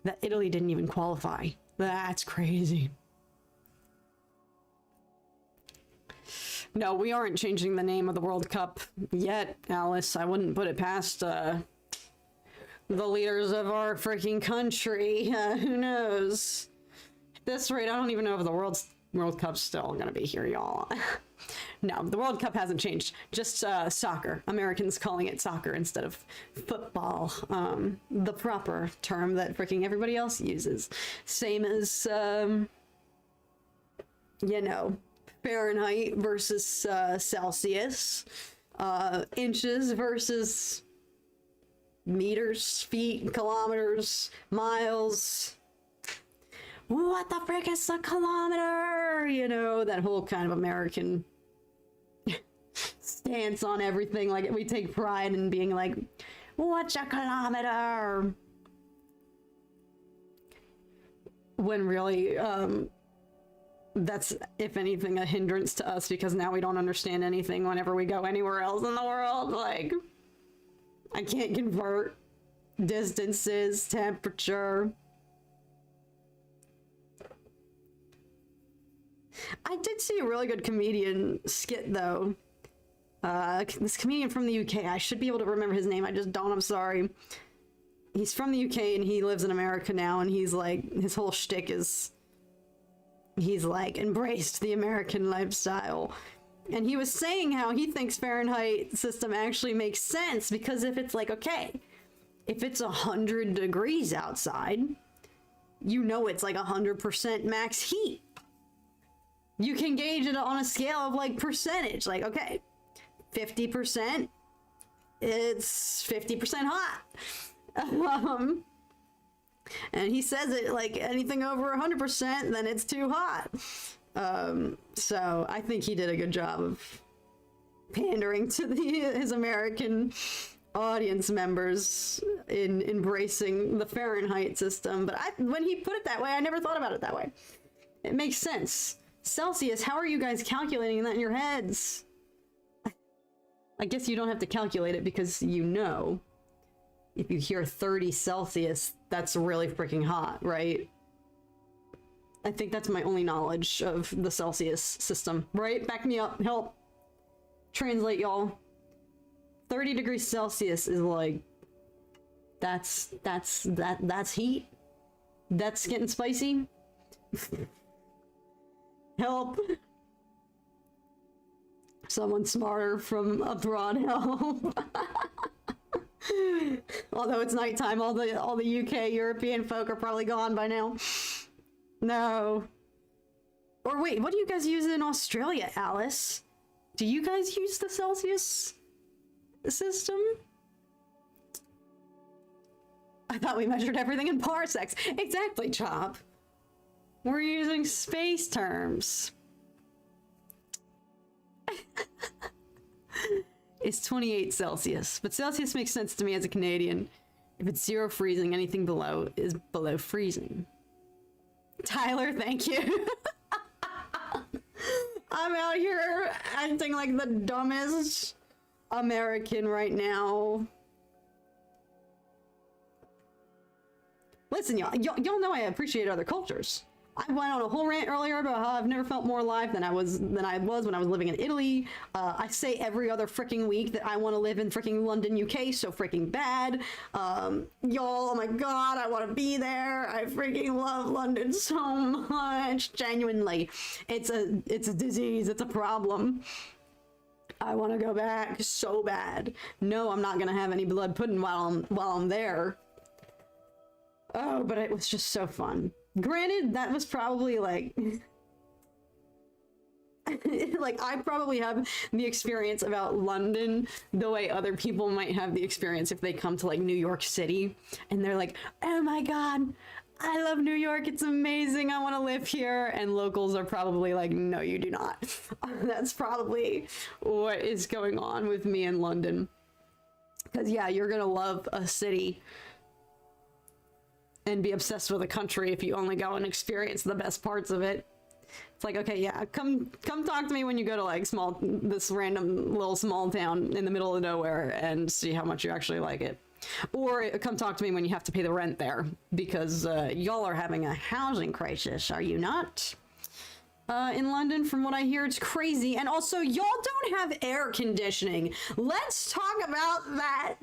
that Italy didn't even qualify. That's crazy. No, we aren't changing the name of the World Cup yet, Alice. I wouldn't put it past the leaders of our freaking country. Who knows? At this rate, I don't even know if the World Cup's still gonna be here, y'all. No, the World Cup hasn't changed. Just soccer. Americans calling it soccer instead of football. The proper term that freaking everybody else uses. Same as, you know, Fahrenheit versus Celsius. Inches versus meters, feet, kilometers, miles. What the frick is a kilometer? You know, that whole kind of American stance on everything. Like, we take pride in being like, what's a kilometer? When really, that's, if anything, a hindrance to us, because now we don't understand anything whenever we go anywhere else in the world. Like, I can't convert distances, temperature. I did see a really good comedian skit, though. This comedian from the UK, I should be able to remember his name, I just don't, I'm sorry. He's from the UK and he lives in America now, and he's like, his whole shtick is, he's like embraced the American lifestyle. And he was saying how he thinks Fahrenheit system actually makes sense, because if it's like, okay, if it's 100 degrees outside, you know it's like 100% max heat. You can gauge it on a scale of like percentage, like, okay, 50%, it's 50% hot. And he says it like anything over 100%, then it's too hot. So I think he did a good job of pandering to his American audience members in embracing the Fahrenheit system. But when he put it that way, I never thought about it that way. It makes sense. Celsius, how are you guys calculating that in your heads? I guess you don't have to calculate it, because you know, if you hear 30 Celsius, that's really freaking hot, right? I think that's my only knowledge of the Celsius system, right? Back me up, help. Translate, y'all. 30 degrees Celsius is like, that's heat. That's getting spicy. Help. Someone smarter from abroad, help. Although it's nighttime, all the UK European folk are probably gone by now. No. Or wait, what do you guys use in Australia, Alice? Do you guys use the Celsius system? I thought we measured everything in parsecs. Exactly, Chop. We're using space terms. It's 28 Celsius, but Celsius makes sense to me as a Canadian. If it's 0 freezing, anything below is below freezing. Tyler, thank you. I'm out here acting like the dumbest American right now. Listen, y'all know I appreciate other cultures. I went on a whole rant earlier about how I've never felt more alive than I was when I was living in Italy. I say every other freaking week that I want to live in freaking London, UK, so freaking bad. Y'all, oh my god, I want to be there. I freaking love London so much. Genuinely, it's a disease. It's a problem. I want to go back so bad. No, I'm not gonna have any blood pudding while I'm there. Oh, but it was just so fun. Granted, that was probably like like I probably have the experience about London the way other people might have the experience if they come to like New York City and they're like, oh my god, I love New York, it's amazing, I want to live here. And locals are probably like, no, you do not. That's probably what is going on with me in London. Because yeah, you're gonna love a city and be obsessed with a country if you only go and experience the best parts of it. It's like, okay, yeah, come talk to me when you go to like this random little small town in the middle of nowhere and see how much you actually like it. Or come talk to me when you have to pay the rent there, because y'all are having a housing crisis, are you not? In London, from what I hear, it's crazy. And also, y'all don't have air conditioning. Let's talk about that.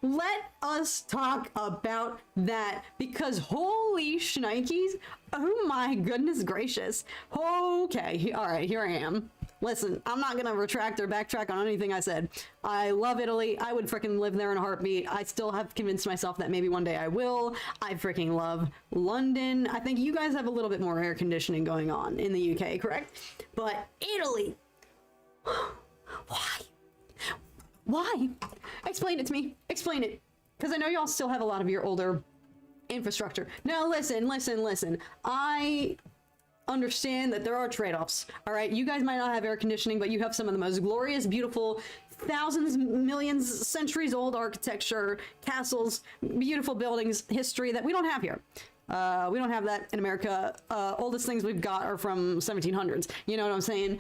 Let us talk about that, because holy shnikes, oh my goodness gracious. Okay, all right, here I am. Listen, I'm not gonna retract or backtrack on anything I said. I love Italy. I would freaking live there in a heartbeat. I still have convinced myself that maybe one day I will. I freaking love London. I think you guys have a little bit more air conditioning going on in the UK, correct? But Italy, why? Why? Explain it to me. Explain it. Because I know y'all still have a lot of your older infrastructure. Now listen. I understand that there are trade-offs. All right, you guys might not have air conditioning, but you have some of the most glorious, beautiful, thousands, millions, centuries old architecture, castles, beautiful buildings, history that we don't have here. We don't have that in America. Oldest things we've got are from 1700s. You know what I'm saying?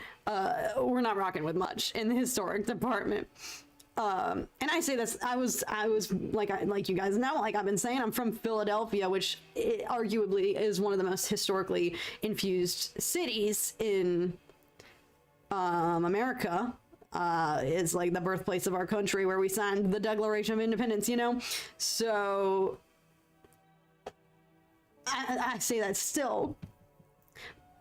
We're not rocking with much in the historic department. And I say this, I was like you guys know, like I've been saying, I'm from Philadelphia, which arguably is one of the most historically infused cities in America. Is like the birthplace of our country, where we signed the Declaration of Independence, you know? So I say that still.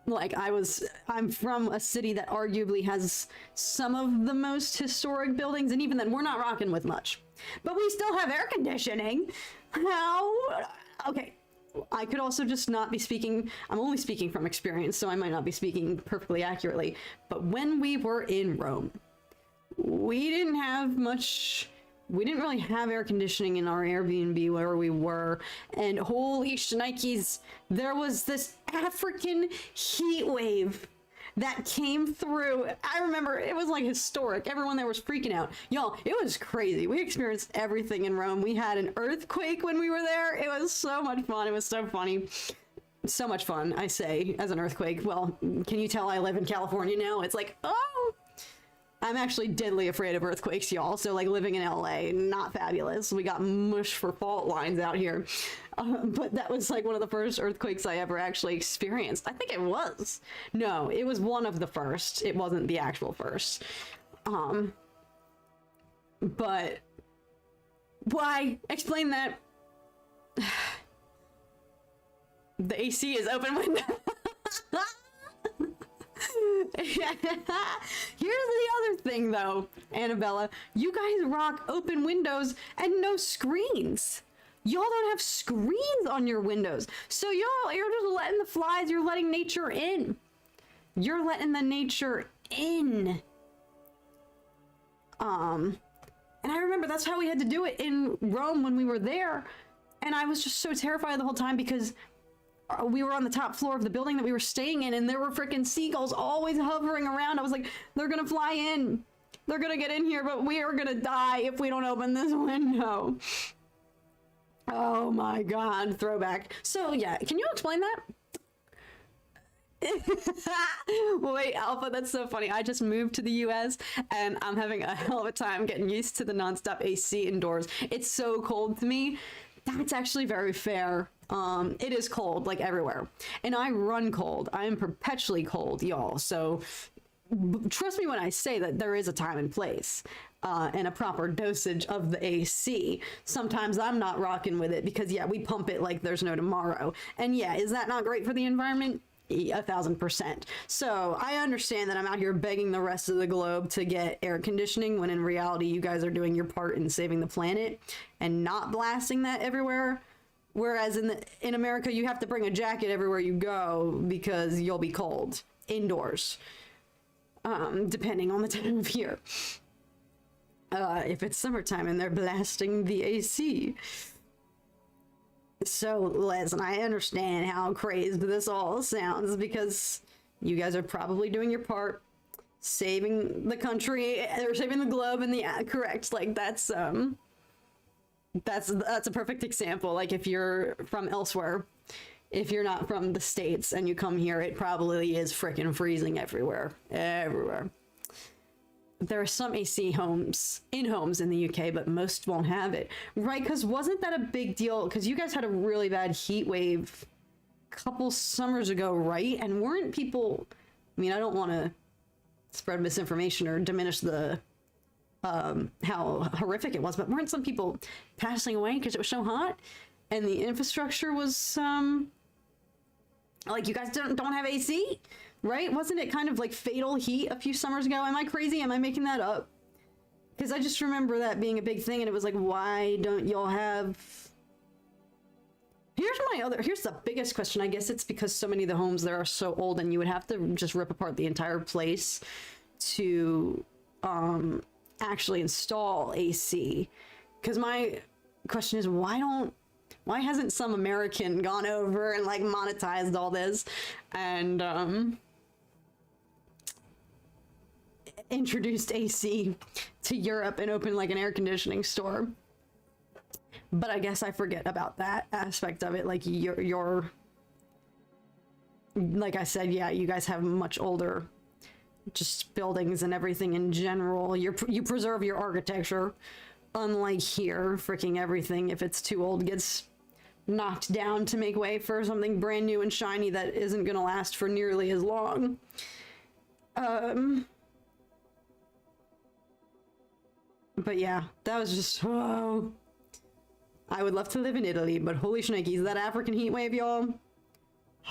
Like I'm from a city that arguably has some of the most historic buildings, and even then we're not rocking with much, but we still have air conditioning. How? Okay, I could also just not be speaking, I'm only speaking from experience, so I might not be speaking perfectly accurately, but when we were in Rome, we didn't have much. We didn't really have air conditioning in our Airbnb where we were, and holy shnikes, there was this African heat wave that came through. I remember it was like historic. Everyone there was freaking out. Y'all, it was crazy. We experienced everything in Rome. We had an earthquake when we were there. It was so much fun. It was so funny. So much fun, I say, as an earthquake. Well, can you tell I live in California now? It's like, oh, I'm actually deadly afraid of earthquakes, y'all. So like living in LA, not fabulous. We got mush for fault lines out here. But that was like one of the first earthquakes I ever actually experienced. I think it was. No, it was one of the first. It wasn't the actual first. But why? Explain that. The AC is open window. Here's the other thing though, Annabella. You guys rock open windows and no screens. Y'all don't have screens on your windows. So you're just letting the flies, you're letting nature in. You're letting the nature in. And I remember that's how we had to do it in Rome when we were there. And I was just so terrified the whole time because we were on the top floor of the building that we were staying in, and there were freaking seagulls always hovering around. I was like, they're gonna fly in. They're gonna get in here, but we are gonna die if we don't open this window. Oh my God, throwback. So yeah, can you explain that? Wait, Alpha, that's so funny. I just moved to the US and I'm having a hell of a time getting used to the nonstop AC indoors. It's so cold to me. That's actually very fair. It is cold, like everywhere. And I run cold. I am perpetually cold, y'all. So trust me when I say that there is a time and place and a proper dosage of the AC. Sometimes I'm not rocking with it because, yeah, we pump it like there's no tomorrow. And yeah, is that not great for the environment? 1,000%. So I understand that I'm out here begging the rest of the globe to get air conditioning when in reality you guys are doing your part in saving the planet and not blasting that everywhere. Whereas in America, you have to bring a jacket everywhere you go because you'll be cold indoors, depending on the time of year. If it's summertime and they're blasting the AC. So, listen, I understand how crazy this all sounds because you guys are probably doing your part, saving the country, or saving the globe, and correct. Like that's a perfect example. Like if you're from elsewhere, if you're not from the States and you come here, it probably is freaking freezing everywhere. There are some AC homes in the UK, but most won't have it, right? Because wasn't that a big deal? Because you guys had a really bad heat wave a couple summers ago, right? And weren't people, I mean, I don't want to spread misinformation or diminish the how horrific it was, but weren't some people passing away because it was so hot and the infrastructure was like, you guys don't have AC, right? Wasn't it kind of like fatal heat a few summers ago? Am I crazy? Am I making that up? Because I just remember that being a big thing, and it was like, why don't y'all have... Here's the biggest question. I guess it's because so many of the homes there are so old, and you would have to just rip apart the entire place to actually install AC. Because my question is, why hasn't some American gone over and like monetized all this and introduced AC to Europe and opened like an air conditioning store? But I guess I forget about that aspect of it. Like you're like I said, yeah, you guys have much older just buildings and everything in general. You preserve your architecture, unlike here, freaking everything, if it's too old, gets knocked down to make way for something brand new and shiny that isn't gonna last for nearly as long. But yeah, that was just, oh, I would love to live in Italy, but holy shnikes, that African heat wave, y'all.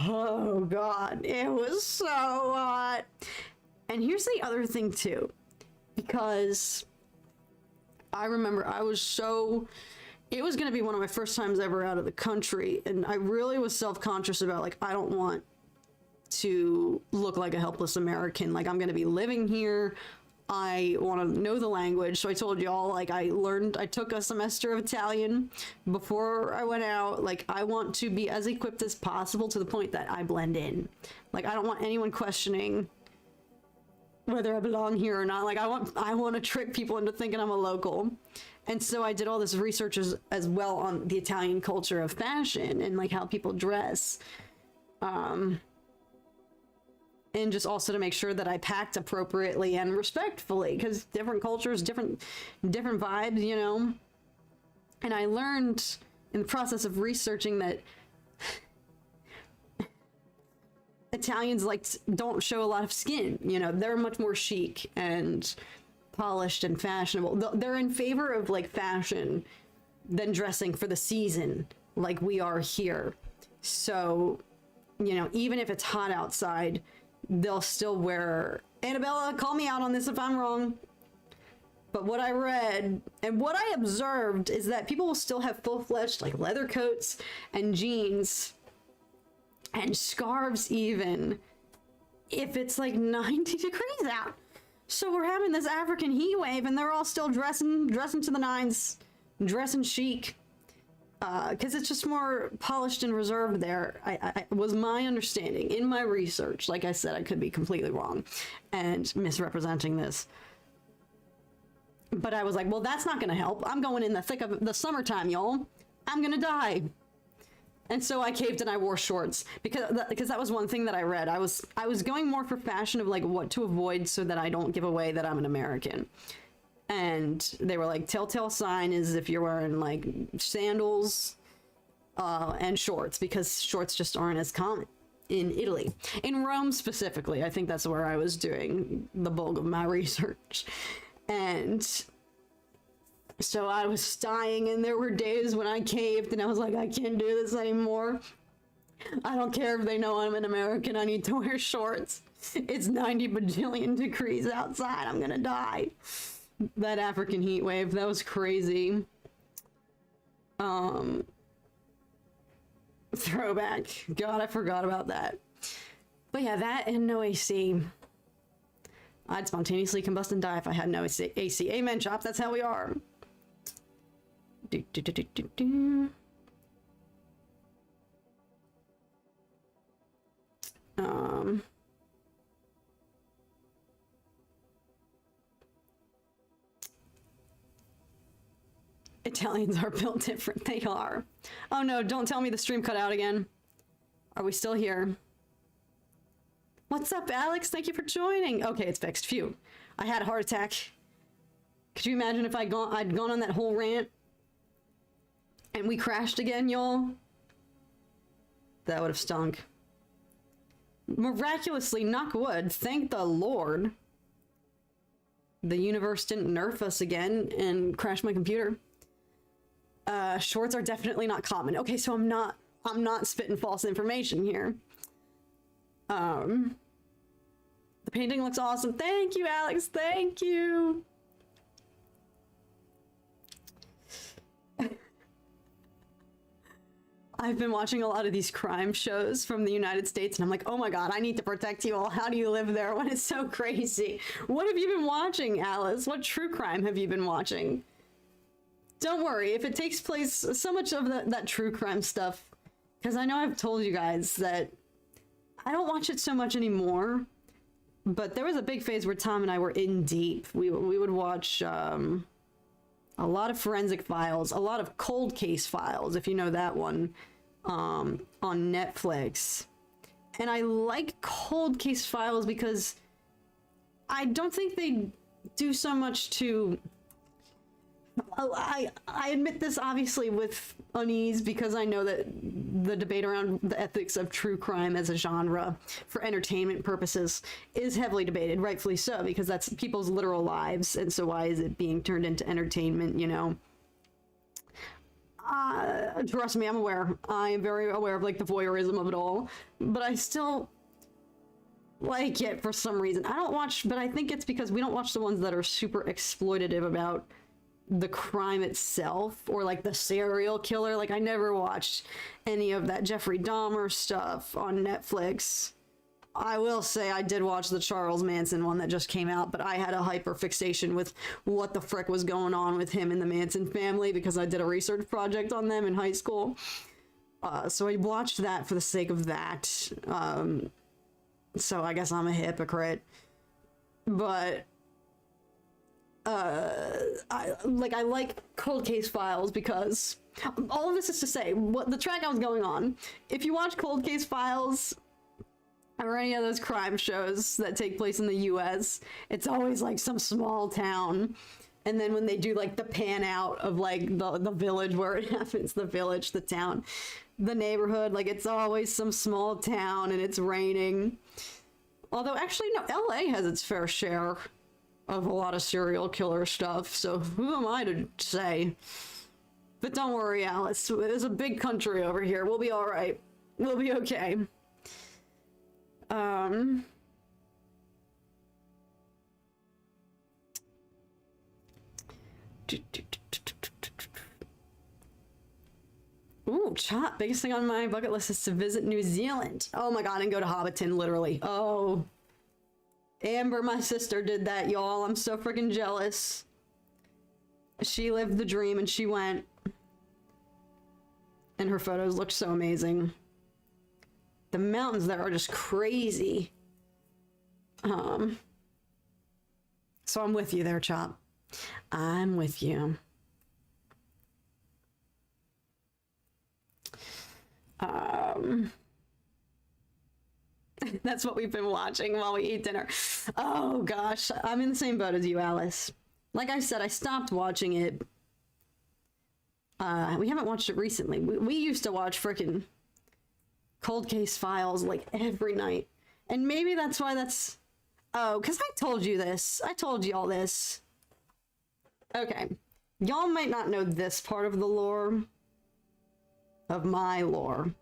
Oh god, it was so hot. And here's the other thing too, because I remember it was going to be one of my first times ever out of the country, and I really was self-conscious about, like, I don't want to look like a helpless American. Like, I'm going to be living here. I want to know the language. So I told y'all, like, I took a semester of Italian before I went out. Like, I want to be as equipped as possible to the point that I blend in. Like, I don't want anyone questioning whether I belong here or not. Like, I want to trick people into thinking I'm a local. And so I did all this research as well on the Italian culture of fashion and like how people dress. And just also to make sure that I packed appropriately and respectfully, because different cultures, different vibes, you know. And I learned in the process of researching that Italians don't show a lot of skin, you know. They're much more chic and polished and fashionable. They're in favor of like fashion than dressing for the season like we are here. So, you know, even if it's hot outside, they'll still wear... Annabella, call me out on this if I'm wrong. But what I read and what I observed is that people will still have full-fledged like leather coats and jeans and scarves even if it's like 90 degrees out. So we're having this African heat wave and they're all still dressing to the nines, dressing chic, because it's just more polished and reserved there. I was my understanding in my research. Like I said, I could be completely wrong and misrepresenting this. But I was like, well, that's not going to help. I'm going in the thick of the summertime, y'all. I'm going to die. And so I caved and I wore shorts because that was one thing that I read. I was going more for fashion of like what to avoid so that I don't give away that I'm an American. And they were like, telltale sign is if you're wearing like sandals and shorts, because shorts just aren't as common in Italy. In Rome specifically, I think that's where I was doing the bulk of my research. And so I was dying, and there were days when I caved and I was like, I can't do this anymore. I don't care if they know I'm an American. I need to wear shorts. It's 90 bajillion degrees outside. I'm gonna die. That African heat wave, that was crazy. Throwback. God, I forgot about that. But yeah, that and no AC. I'd spontaneously combust and die if I had no AC. Amen, chops. That's how we are. Italians are built different. They are. Oh no, don't tell me the stream cut out again. Are we still here? What's up, Alex? Thank you for joining. Okay, it's fixed. Phew. I had a heart attack. Could you imagine if I'd gone on that whole rant and we crashed again, y'all? That would have stunk. Miraculously, knock wood, thank the Lord. the universe didn't nerf us again and crash my computer. Shorts are definitely not common. Okay, so I'm not spitting false information here. The painting looks awesome. Thank you, Alex. Thank you. I've been watching a lot of these crime shows from the United States, and I'm like, oh my god, I need to protect you all. How do you live there when it's so crazy? What have you been watching, Alice? What true crime have you been watching? Don't worry, if it takes place, so much of that true crime stuff, because I know I've told you guys that I don't watch it so much anymore, but there was a big phase where Tom and I were in deep. We would watch a lot of Forensic Files, a lot of Cold Case Files, if you know that one, on Netflix. And I like Cold Case Files because I don't think they do so much to... I admit this obviously with unease, because I know that the debate around the ethics of true crime as a genre for entertainment purposes is heavily debated, rightfully so, because that's people's literal lives, and so why is it being turned into entertainment, you know? Trust me, I'm aware. I am very aware of like the voyeurism of it all, but I still like it for some reason. I don't watch, but I think it's because we don't watch the ones that are super exploitative about the crime itself, or like the serial killer. Like I never watched any of that Jeffrey Dahmer stuff on Netflix. I will say I did watch the Charles Manson one that just came out, but I had a hyper fixation with what the frick was going on with him and the Manson family because I did a research project on them in high school. So I watched that for the sake of that. So I guess I'm a hypocrite, but I like Cold Case Files because all of this is to say what the track I was going on. If you watch Cold Case Files or any of those crime shows that take place in the US, it's always like some small town. And then when they do like the pan out of like the village where it happens, the village, the town, the neighborhood, like it's always some small town and it's raining. Although actually no, LA has its fair share of a lot of serial killer stuff, so who am I to say? But don't worry, Alice, there's a big country over here. We'll be all right. We'll be okay. Ooh, Chop, biggest thing on my bucket list is to visit New Zealand. Oh my god, and go to Hobbiton, literally. Oh, Amber, my sister, did that, y'all. I'm so freaking jealous. She lived the dream and she went. And her photos looked so amazing. The mountains there are just crazy. So I'm with you there, Chop. I'm with you. That's what we've been watching while we eat dinner. Oh gosh, I'm in the same boat as you, Alice. Like I said, I stopped watching it. We haven't watched it recently. We used to watch frickin' Cold Case Files like every night. And maybe that's why that's... Oh, because I told you this. I told y'all this. Okay. Y'all might not know this part of the lore. Of my lore.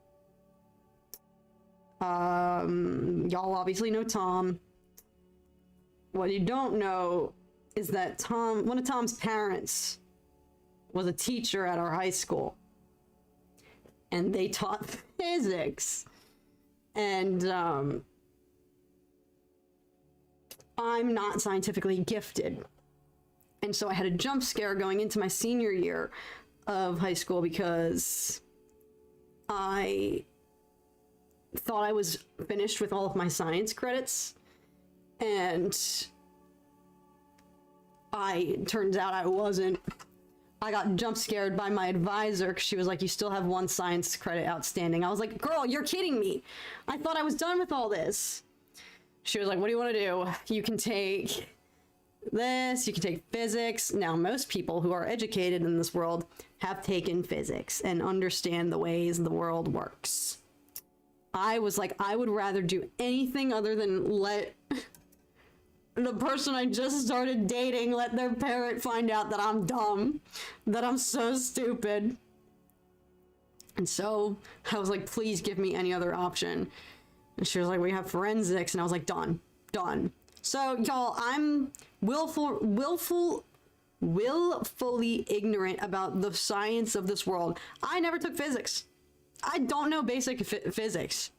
Y'all obviously know Tom. What you don't know is that one of Tom's parents was a teacher at our high school. And they taught physics. And, I'm not scientifically gifted. And so I had a jump scare going into my senior year of high school because I thought I was finished with all of my science credits, and turns out I wasn't. I got jump scared by my advisor because she was like, you still have one science credit outstanding. I was like, girl, you're kidding me. I thought I was done with all this. She was like, what do you want to do? You can take this, you can take physics. Now, most people who are educated in this world have taken physics and understand the ways the world works. I was like, I would rather do anything other than let the person I just started dating let their parent find out that I'm dumb, that I'm so stupid. And so I was like, please give me any other option. And she was like, we have forensics. And I was like, done. So y'all, I'm willfully ignorant about the science of this world. I never took physics. I don't know basic physics.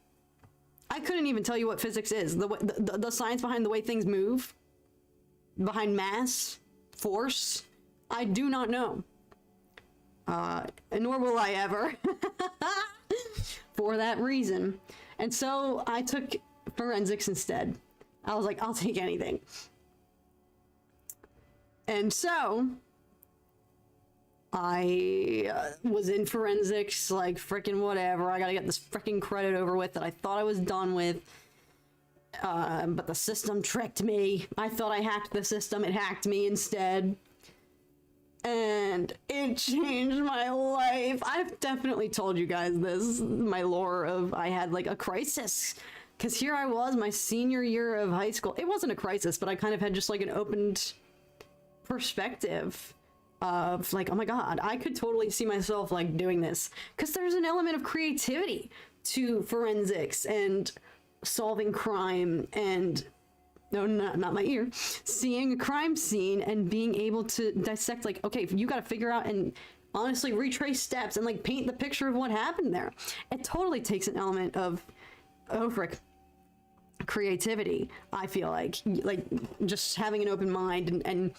I couldn't even tell you what physics is. The science behind the way things move, behind mass, force. I do not know. Nor will I ever. For that reason. And so I took forensics instead. I was like, I'll take anything. And so I was in forensics, like freaking whatever. I gotta get this freaking credit over with that I thought I was done with. But the system tricked me. I thought I hacked the system. It hacked me instead. And it changed my life. I've definitely told you guys this, my lore of I had like a crisis. Because here I was, my senior year of high school. It wasn't a crisis, but I kind of had just like an opened perspective of like, oh my god, I could totally see myself like doing this. Because there's an element of creativity to forensics and solving crime and... No, not my ear. Seeing a crime scene and being able to dissect, like, okay, you got to figure out and honestly retrace steps and like paint the picture of what happened there. It totally takes an element of, oh frick, creativity. I feel like just having an open mind and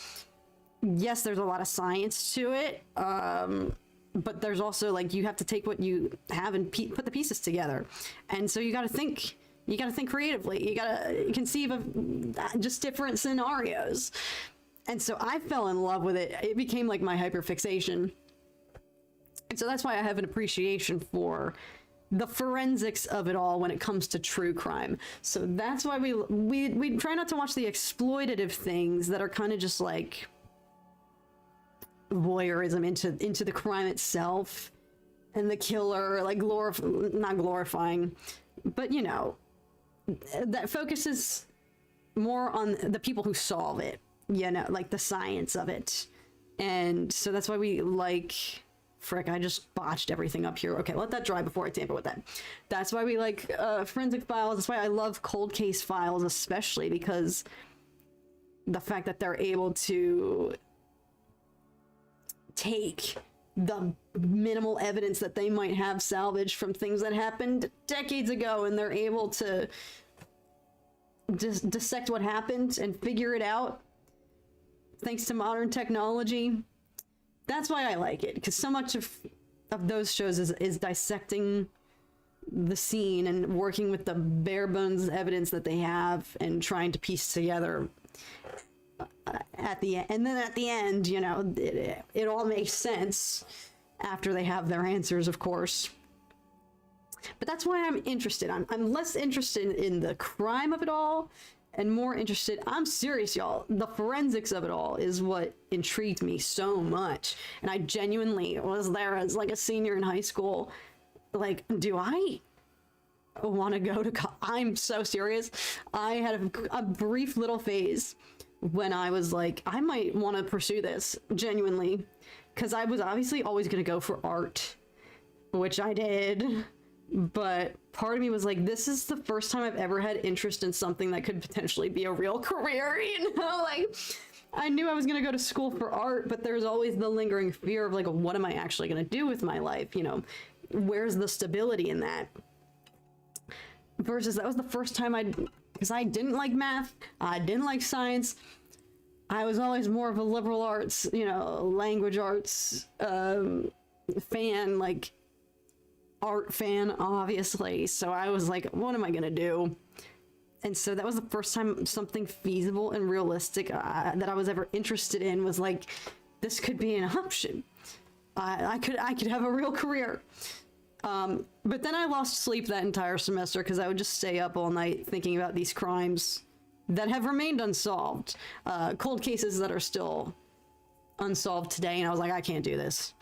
yes, there's a lot of science to it, but there's also like you have to take what you have and put the pieces together, and so you got to think. You got to think creatively. You got to conceive of just different scenarios. And so I fell in love with it. It became like my hyperfixation. And so that's why I have an appreciation for the forensics of it all when it comes to true crime. So that's why we try not to watch the exploitative things that are kind of just like voyeurism into the crime itself and the killer, like not glorifying, but you know, that focuses more on the people who solve it, you know, like the science of it. And so that's why we like, frick, I just botched everything up here. Okay, let that dry before I tamper with that. That's why we like forensic files. That's why I love cold case files, especially because the fact that they're able to take the minimal evidence that they might have salvaged from things that happened decades ago, and they're able to just dissect what happened and figure it out thanks to modern technology. That's why I like it, because so much of those shows is dissecting the scene and working with the bare bones evidence that they have and trying to piece together at the end. And then at the end, you know, it all makes sense after they have their answers, of course. But that's why I'm interested. I'm less interested in the crime of it all and more interested, I'm serious, y'all, the forensics of it all is what intrigued me so much. And I genuinely was there as like a senior in high school. Like, do I want to go to I'm so serious. I had a brief little phase when I was like, I might want to pursue this genuinely, because I was obviously always going to go for art, which I did. But part of me was like, this is the first time I've ever had interest in something that could potentially be a real career, you know? Like, I knew I was going to go to school for art, but there's always the lingering fear of like, what am I actually going to do with my life? You know, where's the stability in that? Versus that was the first time because I didn't like math, I didn't like science. I was always more of a liberal arts, you know, language arts fan, like art fan, obviously. So I was like, what am I gonna do? And so that was the first time something feasible and realistic that I was ever interested in was like, this could be an option. I could have a real career. But then I lost sleep that entire semester because I would just stay up all night thinking about these crimes that have remained unsolved, cold cases that are still unsolved today. And I was like, I can't do this.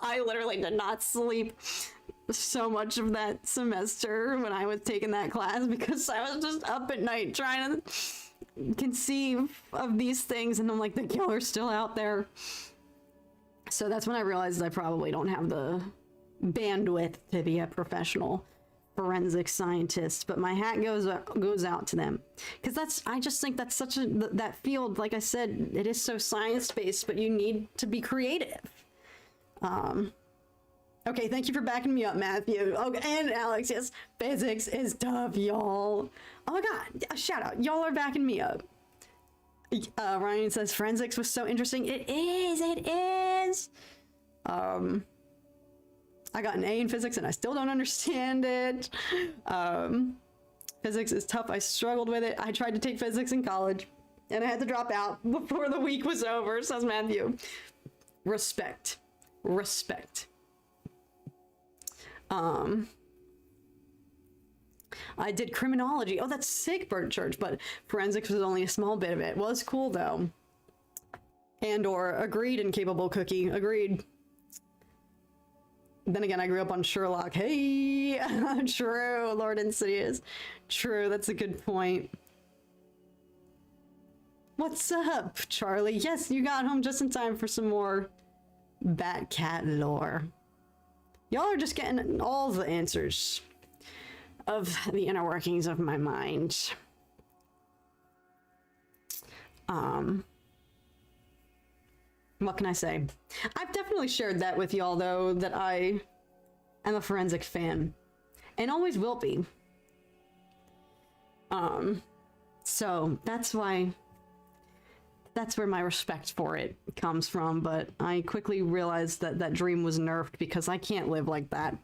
I literally did not sleep so much of that semester when I was taking that class because I was just up at night trying to conceive of these things, and I'm like, the killer's still out there. So that's when I realized I probably don't have the bandwidth to be a professional forensic scientist, but my hat goes out to them, because I just think that's such that field, like I said, it is so science-based, but you need to be creative. Okay, thank you for backing me up, Matthew. Okay, and Alex, yes, physics is tough, y'all. Oh my god, a shout out, y'all are backing me up. Ryan says forensics was so interesting. It is. I got an A in physics and I still don't understand it. Physics is tough. I struggled with it. I tried to take physics in college and I had to drop out before the week was over, says Matthew. Respect. I did criminology. Oh, that's sick, Bird Church, but forensics was only a small bit of it. Was cool though. And or agreed, incapable cookie. Agreed. Then again, I grew up on Sherlock. Hey, true, Lord Insidious. True, that's a good point. What's up, Charlie? Yes, you got home just in time for some more Batcat lore. Y'all are just getting all the answers of the inner workings of my mind. What can I say? I've definitely shared that with y'all, though, that I am a forensic fan. And always will be. So that's why... that's where my respect for it comes from, but I quickly realized that that dream was nerfed because I can't live like that.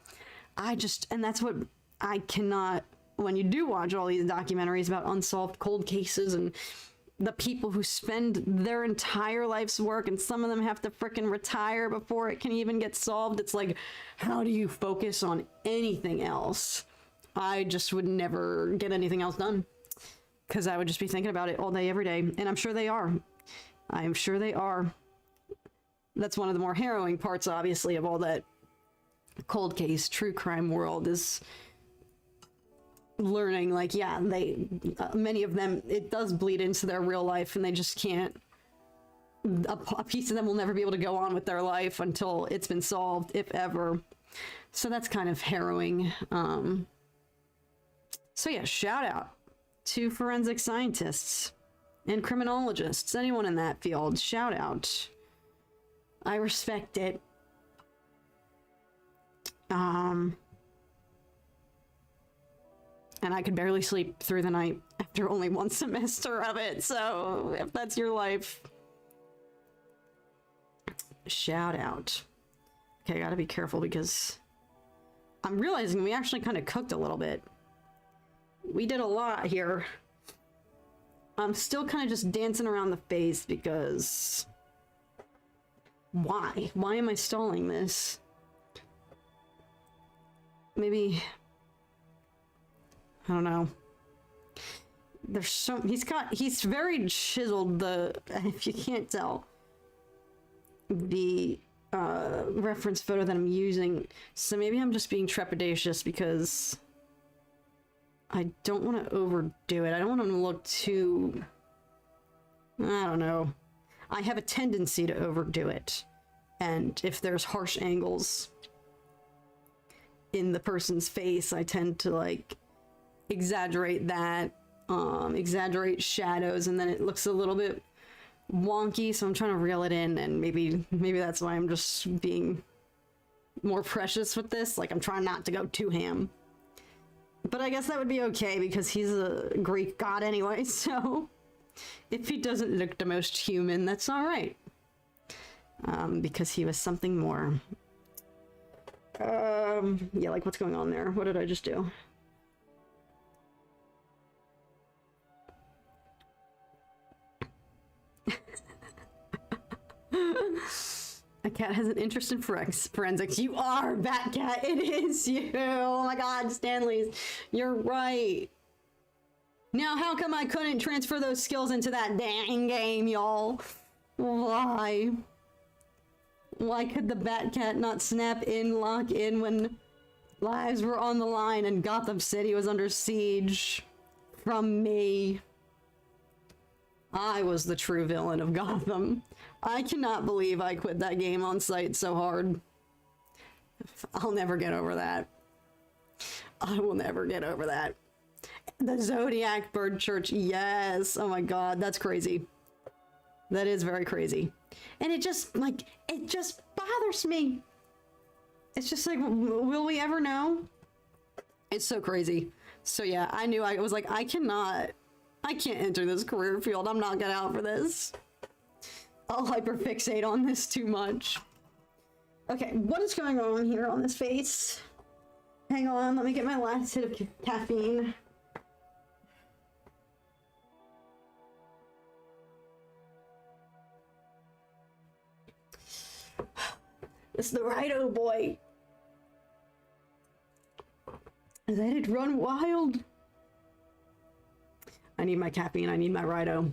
And that's what I cannot... when you do watch all these documentaries about unsolved cold cases and the people who spend their entire life's work, and some of them have to frickin' retire before it can even get solved. It's like, how do you focus on anything else? I just would never get anything else done because I would just be thinking about it all day, every day. And I'm sure they are. I'm sure they are. That's one of the more harrowing parts, obviously, of all that cold case, true crime world is learning, like, yeah, many of them, it does bleed into their real life, and they just can't, a piece of them will never be able to go on with their life until it's been solved, if ever. So that's kind of harrowing. So yeah, shout out to forensic scientists and criminologists, anyone in that field, shout out. I respect it. And I could barely sleep through the night after only one semester of it, so if that's your life, shout out. Okay, I gotta be careful because I'm realizing we actually kind of cooked a little bit. We did a lot here. I'm still kind of just dancing around the face because... why? Why am I stalling this? Maybe... I don't know. There's so... he's very chiseled, if you can't tell, the reference photo that I'm using. So maybe I'm just being trepidatious because I don't want to overdo it. I don't want him to look too... I don't know. I have a tendency to overdo it. And if there's harsh angles in the person's face, I tend to, like, exaggerate that, exaggerate shadows, and then it looks a little bit wonky, so I'm trying to reel it in, and maybe that's why I'm just being more precious with this. Like, I'm trying not to go too ham. But I guess that would be okay, because he's a Greek god anyway, so if he doesn't look the most human, that's alright. Because he was something more. Yeah, like, what's going on there? What did I just do? A cat has an interest in forensics. You are, Batcat. It is you. Oh my god, Stanley's. You're right. Now, how come I couldn't transfer those skills into that dang game, y'all? Why? Why could the Batcat not snap in, lock in when lives were on the line and Gotham City was under siege from me? I was the true villain of Gotham. I cannot believe I quit that game on sight so hard. I'll never get over that. I will never get over that. The Zodiac Bird Church, yes. Oh my god, that's crazy. That is very crazy. And it just, like, it just bothers me. It's just like, will we ever know? It's so crazy. So yeah, I knew, I was like, I can't enter this career field. I'm not cut out for this. I'll hyperfixate on this too much. Okay, what is going on here on this face? Hang on, let me get my last hit of caffeine. It's the Rido boy. Let it run wild. I need my caffeine, I need my Rido.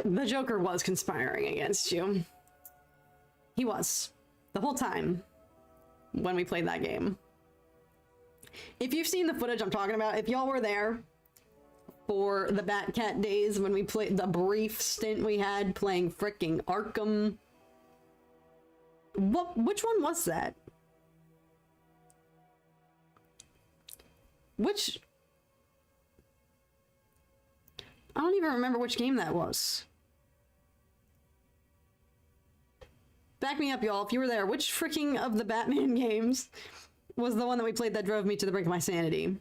The Joker was conspiring against you. He was. The whole time. When we played that game. If you've seen the footage I'm talking about, if y'all were there for the Batcat days when we played the brief stint we had playing fricking Arkham. Which one was that? I don't even remember which game that was. Back me up, y'all, if you were there. Which freaking of the Batman games was the one that we played that drove me to the brink of my sanity?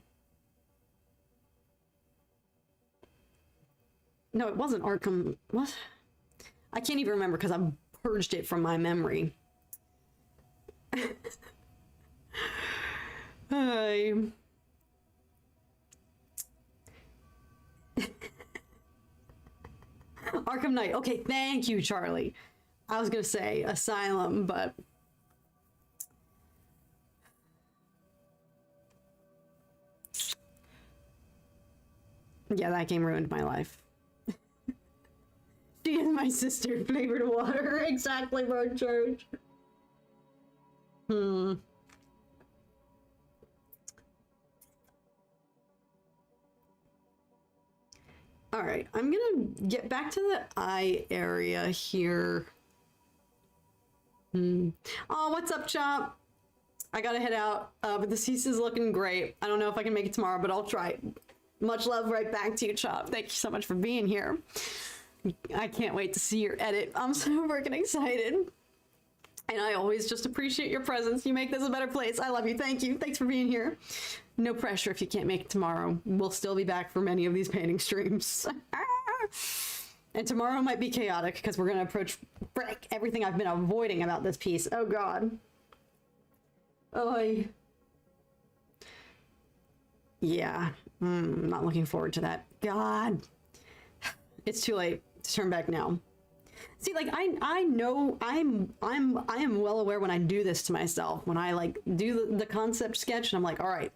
No, it wasn't Arkham. What? I can't even remember because I've purged it from my memory. Hi. Arkham Knight. Okay, thank you, Charlie. I was gonna say Asylum, but yeah, that game ruined my life. She is my sister, flavored water. Exactly, Road Church. All right, I'm gonna get back to the eye area here. Oh, what's up, Chop? I gotta head out, but the cease is looking great. I don't know if I can make it tomorrow, but I'll try. Much love right back to you, Chop. Thank you so much for being here. I can't wait to see your edit. I'm so freaking excited. And I always just appreciate your presence. You make this a better place. I love you. Thank you. Thanks for being here. No pressure if you can't make it tomorrow. We'll still be back for many of these painting streams. And tomorrow might be chaotic because we're going to approach everything I've been avoiding about this piece. Oh, God. Oh, yeah. Not looking forward to that. God. It's too late to turn back now. See, like, I know I am well aware when I do this to myself, when I like do the concept sketch and I'm like, all right,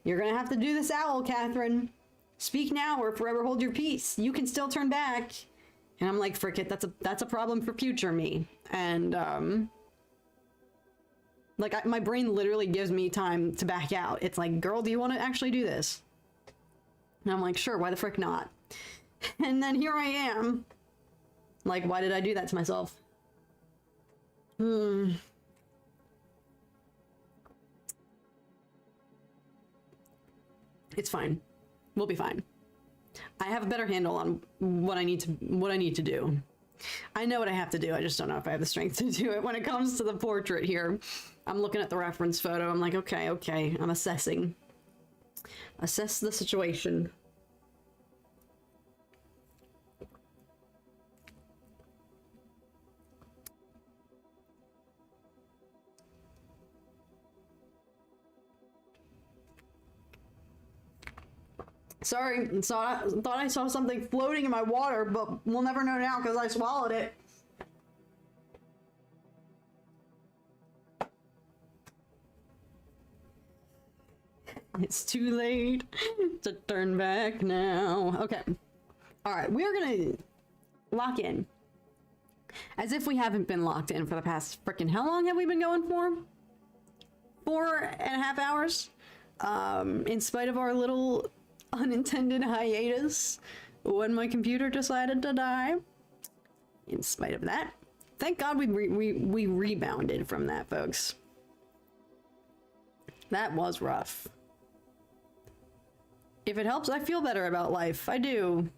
you're going to have to do this owl, Catherine. Speak now or forever hold your peace. You can still turn back. And I'm like, frick it, that's a problem for future me. And, like, my brain literally gives me time to back out. It's like, girl, do you want to actually do this? And I'm like, sure, why the frick not? And then here I am. Like, why did I do that to myself? It's fine. We'll be fine. I have a better handle on what I need to do. I know what I have to do. I just don't know if I have the strength to do it. When it comes to the portrait here, I'm looking at the reference photo. I'm like, okay. I'm assessing. Assess the situation. Sorry, thought I saw something floating in my water, but we'll never know now because I swallowed it. It's too late to turn back now. Okay. All right, we are gonna lock in. As if we haven't been locked in for the past frickin' how long have we been going for? 4.5 hours? In spite of our little unintended hiatus, when my computer decided to die. In spite of that, thank God we rebounded from that, folks. That was rough. If it helps, I feel better about life. I do.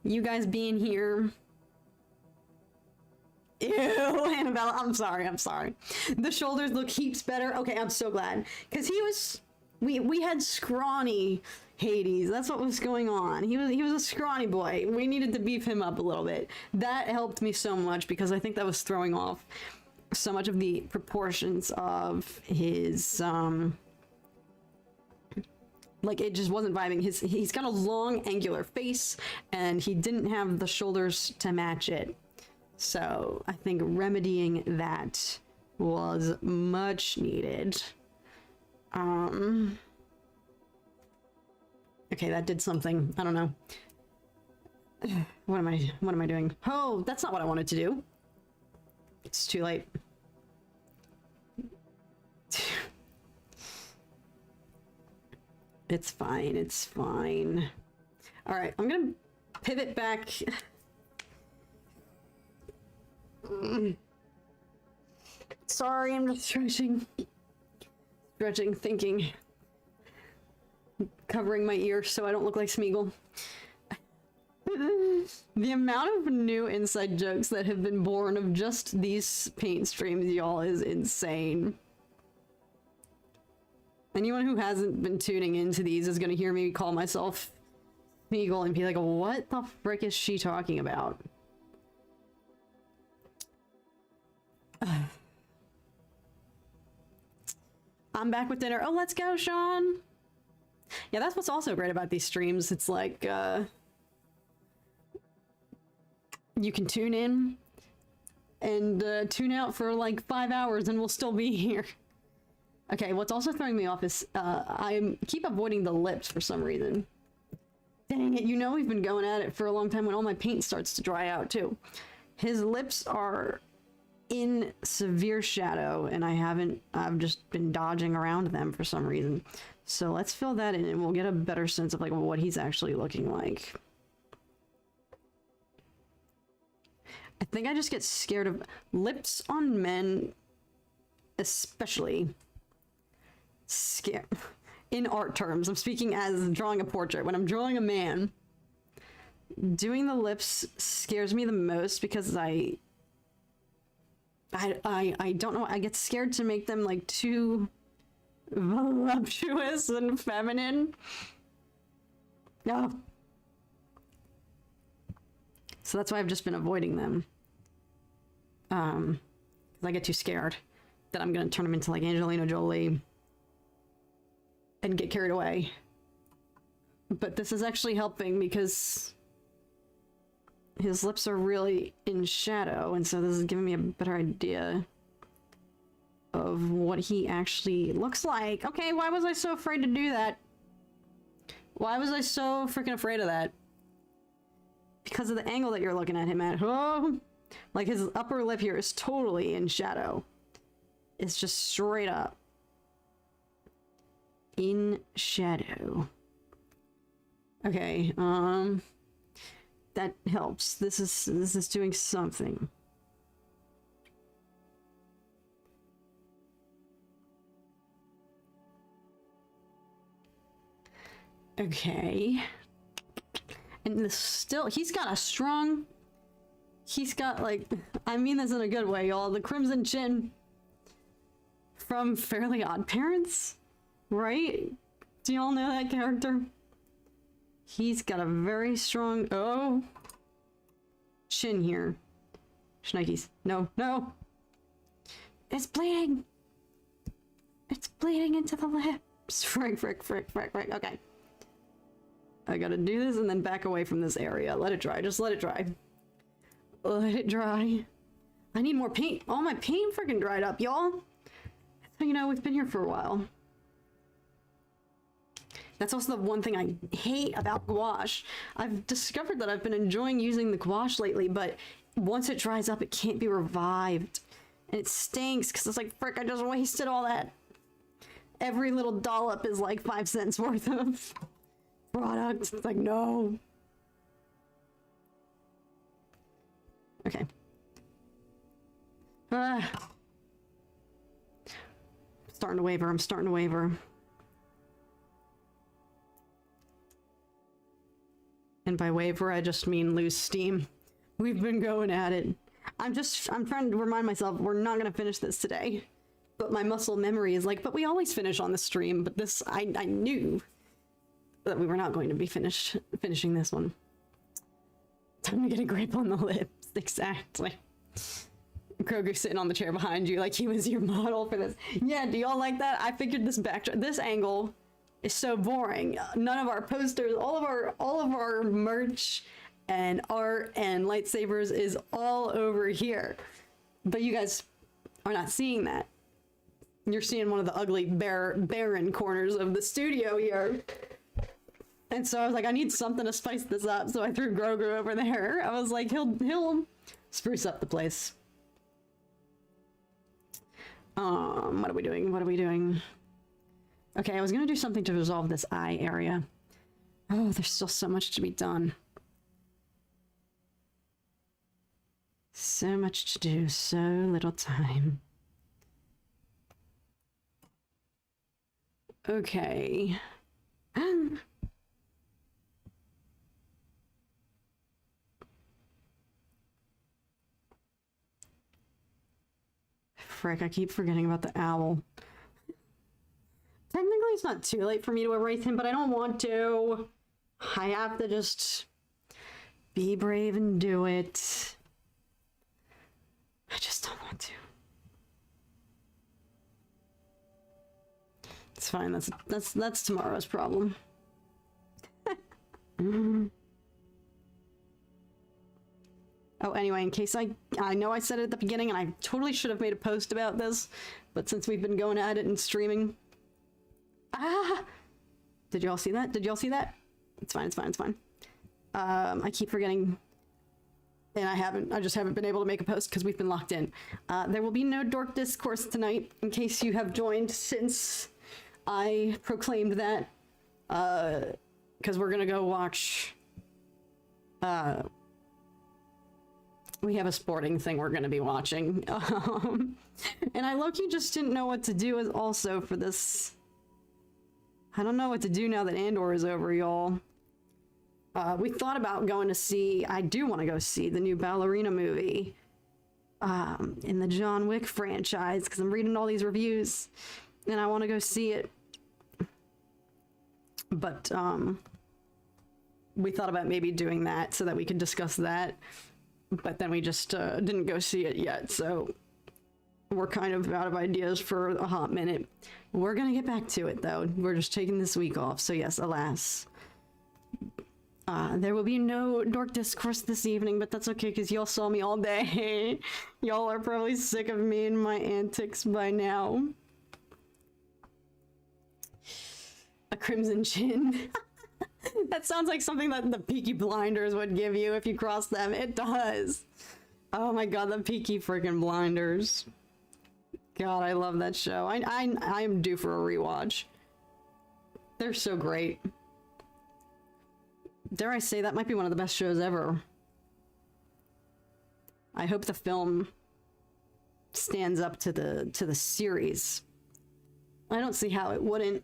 You guys being here. Ew, Annabella, I'm sorry. The shoulders look heaps better. Okay, I'm so glad. Because he was... We had scrawny Hades. That's what was going on. He was a scrawny boy. We needed to beef him up a little bit. That helped me so much because I think that was throwing off so much of the proportions of his... like, it just wasn't vibing. He's got a long, angular face, and he didn't have the shoulders to match it. So, I think remedying that was much needed. Okay, that did something. I don't know. What am I doing? Oh, that's not what I wanted to do. It's too late. It's fine, it's fine. Alright, I'm gonna pivot back. Sorry, I'm just stretching, thinking. Covering my ear so I don't look like Smeagol. The amount of new inside jokes that have been born of just these paint streams, y'all, is insane. Anyone who hasn't been tuning into these is gonna hear me call myself Smeagol and be like, what the frick is she talking about? I'm back with dinner. Oh, let's go, Sean. Yeah, that's what's also great about these streams. It's like, you can tune in and tune out for like 5 hours and we'll still be here. Okay, what's also throwing me off is I keep avoiding the lips for some reason. Dang it, you know we've been going at it for a long time when all my paint starts to dry out too. His lips are in severe shadow and I've just been dodging around them for some reason. So let's fill that in and we'll get a better sense of like what he's actually looking like. I think I just get scared of lips on men, especially. In art terms, I'm speaking as drawing a portrait. When I'm drawing a man, doing the lips scares me the most because I don't know, I get scared to make them like too voluptuous and feminine. No. So that's why I've just been avoiding them. Because I get too scared that I'm gonna turn them into like Angelina Jolie and get carried away. But this is actually helping because his lips are really in shadow, and so this is giving me a better idea of what he actually looks like. Okay, why was I so afraid to do that? Why was I so freaking afraid of that? Because of the angle that you're looking at him at. Oh, like his upper lip here is totally in shadow. It's just straight up in shadow. Okay, that helps. This is doing something. Okay. And this still, he's got like, I mean this in a good way, y'all. The crimson chin from Fairly Odd Parents, right? Do y'all know that character? He's got a very strong, oh, chin here. Schnikes. No, no. It's bleeding. It's bleeding into the lips. Frick. Okay. I gotta do this and then back away from this area. Let it dry. Just let it dry. Let it dry. I need more paint. All my paint freaking dried up, y'all. That's how you know we've been here for a while. That's also the one thing I hate about gouache. I've discovered that I've been enjoying using the gouache lately, but once it dries up, it can't be revived. And it stinks, because it's like, frick, I just wasted all that. Every little dollop is like 5 cents worth of product. It's like, no. Okay. I'm starting to waver. I'm starting to waver. And by waver, I just mean lose steam. We've been going at it. I'm trying to remind myself we're not gonna finish this today. But my muscle memory is like, but we always finish on the stream. But this, I knew that we were not going to be finishing this one. Time to get a grip on the lips. Exactly. Kroger sitting on the chair behind you like he was your model for this. Yeah, do y'all like that? I figured this angle is so boring. None of our posters, all of our merch and art and lightsabers is all over here. But you guys are not seeing that. You're seeing one of the ugly barren corners of the studio here. And so I was like, I need something to spice this up. So I threw Grogu over there. I was like, he'll spruce up the place. What are we doing? What are we doing? Okay, I was gonna do something to resolve this eye area. Oh, there's still so much to be done. So much to do, so little time. Okay. Frick, I keep forgetting about the owl. Technically, it's not too late for me to erase him, but I don't want to. I have to just be brave and do it. I just don't want to. It's fine. That's tomorrow's problem. Oh, anyway, in case I know I said it at the beginning, and I totally should have made a post about this, but since we've been going at it and streaming. Ah! Did y'all see that? Did y'all see that? It's fine, it's fine, it's fine. I keep forgetting, and I just haven't been able to make a post because we've been locked in. There will be no Dork Discourse tonight, in case you have joined since I proclaimed that, because we're gonna go watch, we have a sporting thing we're gonna be watching, and I low-key just didn't know what to do as also for this. I don't know what to do now that Andor is over, y'all. We thought about going to see, I do want to go see the new Ballerina movie in the John Wick franchise, because I'm reading all these reviews and I want to go see it. But we thought about maybe doing that so that we could discuss that, but then we just didn't go see it yet, so we're kind of out of ideas for a hot minute. We're gonna get back to it though. We're just taking this week off, so yes, alas. There will be no Dork Discourse this evening, but that's okay because y'all saw me all day. Y'all are probably sick of me and my antics by now. A crimson chin. That sounds like something that the Peaky Blinders would give you if you cross them. It does. Oh my god, the Peaky freaking Blinders. God, I love that show. I am due for a rewatch. They're so great. Dare I say, that might be one of the best shows ever. I hope the film stands up to the series. I don't see how it wouldn't.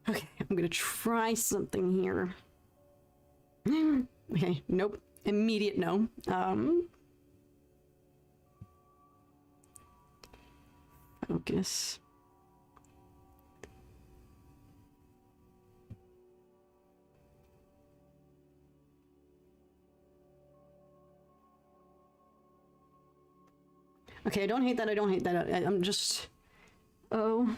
Okay, I'm gonna try something here. Okay, nope. Immediate no. Focus. Okay, I don't hate that, I don't hate that. I'm just... Oh.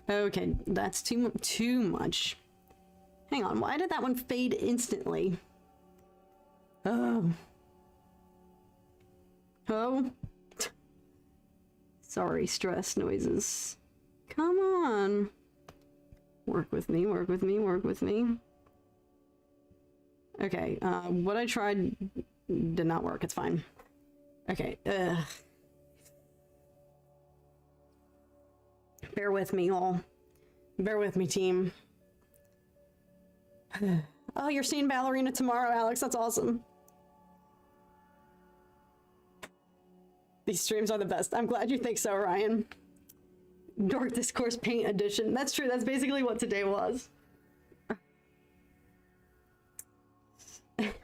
Okay, that's too much. Hang on, why did that one fade instantly? Oh. Oh. Sorry, stress noises. Come on. Work with me, work with me, work with me. Okay, what I tried did not work. It's fine. Okay, bear with me, all. Bear with me, team. Oh, you're seeing Ballerina tomorrow, Alex. That's awesome. These streams are the best. I'm glad you think so, Ryan. Dork Discourse Paint Edition. That's true. That's basically what today was.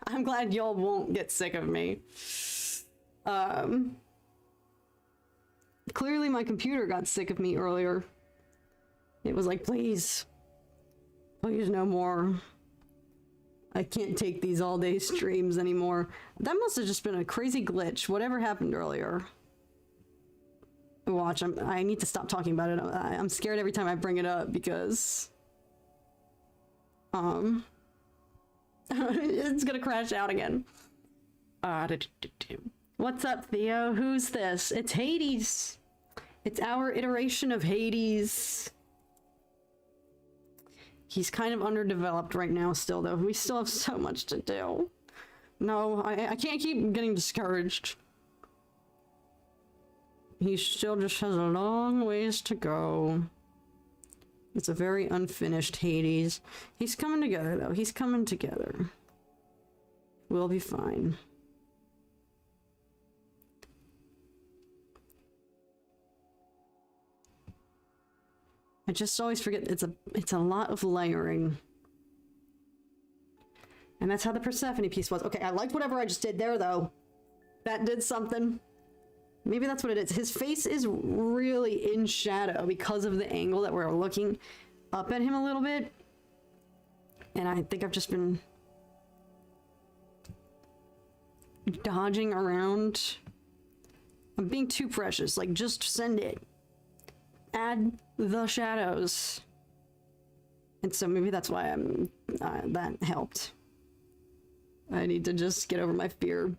I'm glad y'all won't get sick of me. Clearly my computer got sick of me earlier. It was like, please. Please no more. I can't take these all-day streams anymore. That must have just been a crazy glitch. Whatever happened earlier. Watch, I need to stop talking about it. I'm scared every time I bring it up because... it's gonna crash out again. What's up, Theo? Who's this? It's Hades. It's our iteration of Hades. He's kind of underdeveloped right now still, though. We still have so much to do. No, I can't keep getting discouraged. He still just has a long ways to go. It's a very unfinished Hades. He's coming together, though. He's coming together. We'll be fine. I just always forget it's a lot of layering. And that's how the Persephone piece was. Okay, I liked whatever I just did there, though. That did something. Maybe that's what it is. His face is really in shadow because of the angle that we're looking up at him a little bit. And I think I've just been dodging around. I'm being too precious. Like, just send it. Add the shadows. And so maybe that's why I'm that helped. I need to just get over my fear.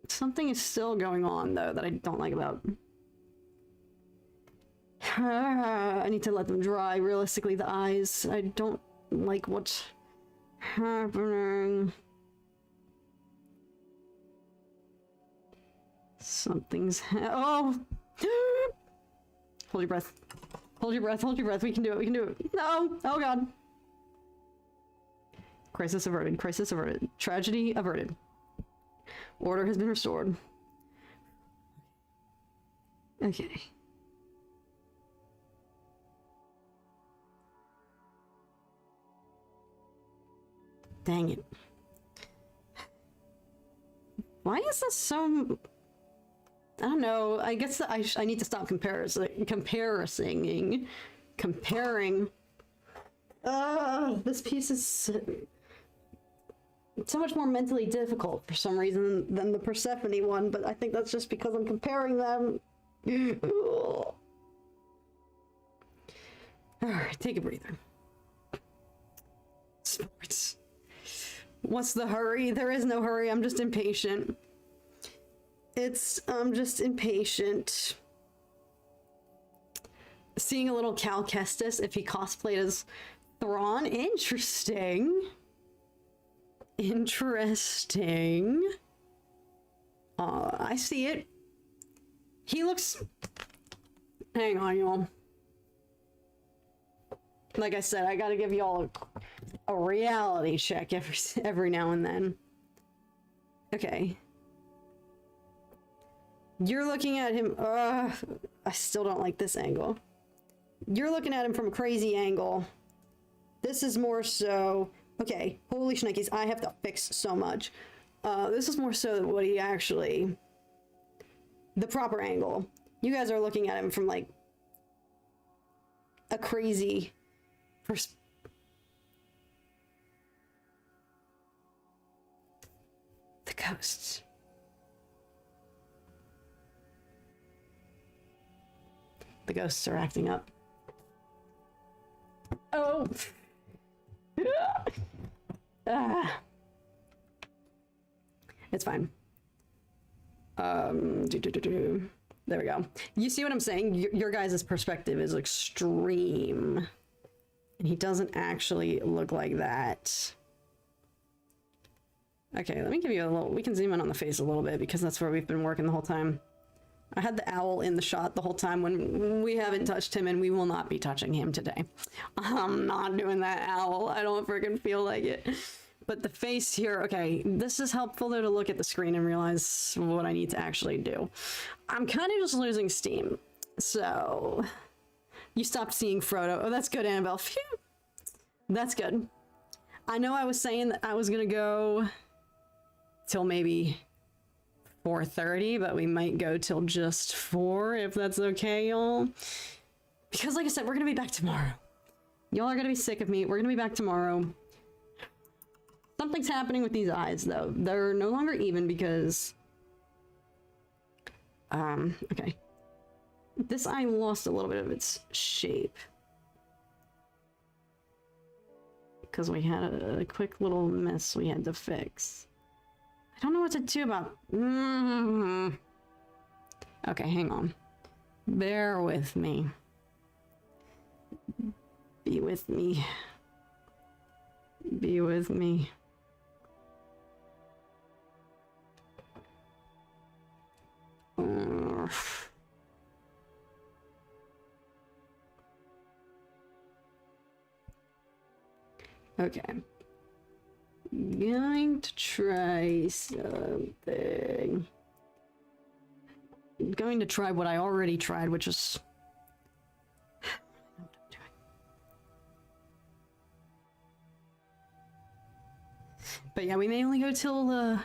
Something is still going on, though, that I don't like about... I need to let them dry. Realistically, the eyes. I don't like what's happening. Something's... Oh! Hold your breath. Hold your breath, hold your breath. We can do it, we can do it. No! Oh, God. Crisis averted. Crisis averted. Tragedy averted. Order has been restored. Okay. Dang it. Why is this so... I don't know. I guess that I need to stop comparing. This piece is so much more mentally difficult for some reason than the Persephone one, but I think that's just because I'm comparing them. Alright, take a breather. Sports. What's the hurry? There is no hurry, I'm just impatient. I'm just impatient. Seeing a little Cal Kestis if he cosplayed as Thrawn. Interesting. Interesting. I see it. He looks... Hang on, y'all. Like I said, I gotta give y'all a reality check every now and then. Okay. You're looking at him... I still don't like this angle. You're looking at him from a crazy angle. This is more so... Okay, holy shnikes, I have to fix so much. This is more so what he actually... The proper angle. You guys are looking at him from, like, a crazy... The ghosts. The ghosts are acting up. Oh! It's fine. There we go. You see what I'm saying? Your guys' perspective is extreme. And he doesn't actually look like that. Okay, let me give you a little... We can zoom in on the face a little bit because that's where we've been working the whole time. I had the owl in the shot the whole time when we haven't touched him, and we will not be touching him today. I'm not doing that owl. I don't freaking feel like it. But the face here, okay, this is helpful though to look at the screen and realize what I need to actually do. I'm kind of just losing steam. So, you stopped seeing Frodo. Oh, that's good, Annabelle. Phew. That's good. I know I was saying that I was gonna go till maybe 4:30, but we might go till just 4, if that's okay, y'all. Because like I said, we're gonna be back tomorrow. Y'all are gonna be sick of me. We're gonna be back tomorrow. Something's happening with these eyes, though. They're no longer even because... okay. This eye lost a little bit of its shape. Because we had a quick little mess we had to fix. I don't know what to do about... Okay, hang on. Bear with me. Be with me. Be with me. Okay. Going to try something. I'm going to try what I already tried, which is... I don't know what I'm doing. But yeah, we may only go till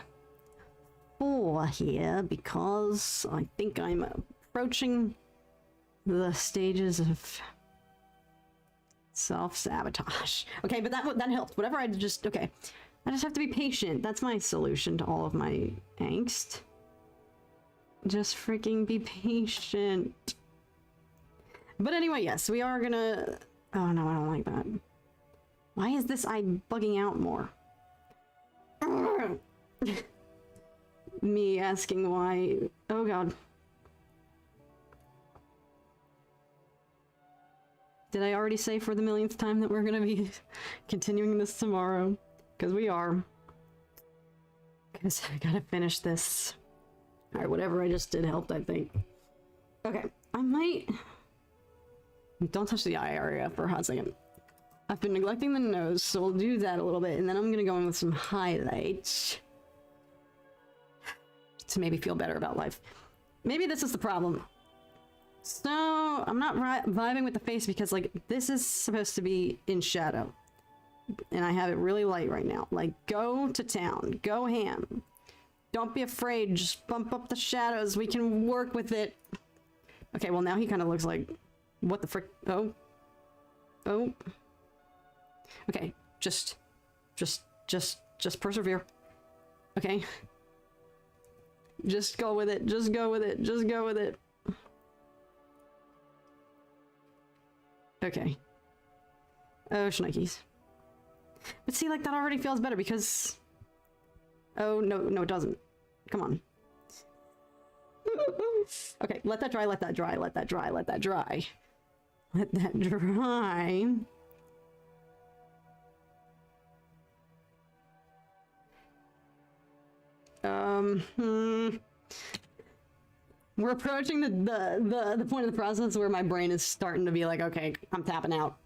4 here, because I think I'm approaching the stages of self-sabotage. Okay, but that helped. Whatever I just... Okay. I just have to be patient. That's my solution to all of my angst. Just freaking be patient. But anyway, yes, we are gonna... Oh no, I don't like that. Why is this eye bugging out more? Me asking why... Oh god. Did I already say for the millionth time that we're gonna be continuing this tomorrow? Because we are. Because I gotta finish this. Alright, whatever I just did helped, I think. Okay, I might... Don't touch the eye area for a hot second. I've been neglecting the nose, so we'll do that a little bit, and then I'm gonna go in with some highlights. To maybe feel better about life. Maybe this is the problem. So, I'm not vibing with the face because, like, this is supposed to be in shadow. And I have it really light right now. Like, go to town. Go ham. Don't be afraid. Just bump up the shadows. We can work with it. Okay, well, now he kind of looks like... What the frick? Oh. Oh. Okay, just persevere. Okay. Just go with it. Just go with it. Just go with it. Okay. Oh, shnikes. But see, like, that already feels better because... Oh, no, no, it doesn't. Come on. Okay, let that dry, let that dry, let that dry, let that dry. Let that dry. We're approaching the point of the process where my brain is starting to be like, okay, I'm tapping out.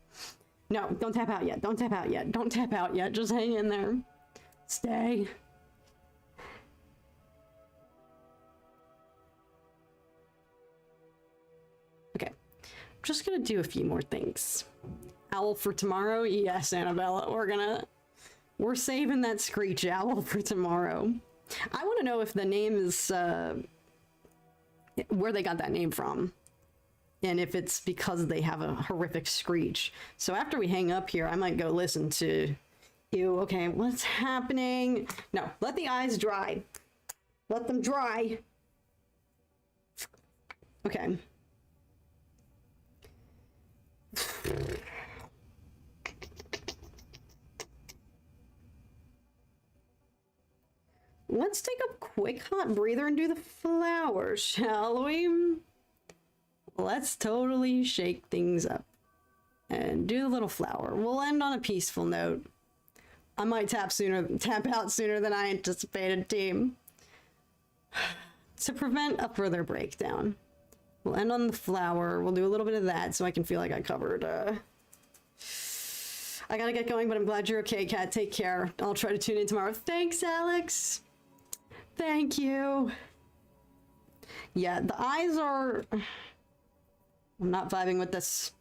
No, don't tap out yet. Don't tap out yet. Don't tap out yet. Just hang in there. Stay. Okay. I'm just gonna do a few more things. Owl for tomorrow? Yes, Annabella. We're saving that screech owl for tomorrow. I want to know if the name is, where they got that name from. And if it's because they have a horrific screech. So after we hang up here, I might go listen to you. Okay, what's happening? No, let the eyes dry. Let them dry. Okay. Let's take a quick hot breather and do the flowers, shall we? Let's totally shake things up. and do the little flower. We'll end on a peaceful note. I might tap out sooner than I anticipated, team. To prevent a further breakdown. We'll end on the flower. We'll do a little bit of that so I can feel like I covered. I gotta get going, but I'm glad you're okay, Kat. Take care. I'll try to tune in tomorrow. Thanks, Alex. Thank you. Yeah, the eyes are... I'm not vibing with this.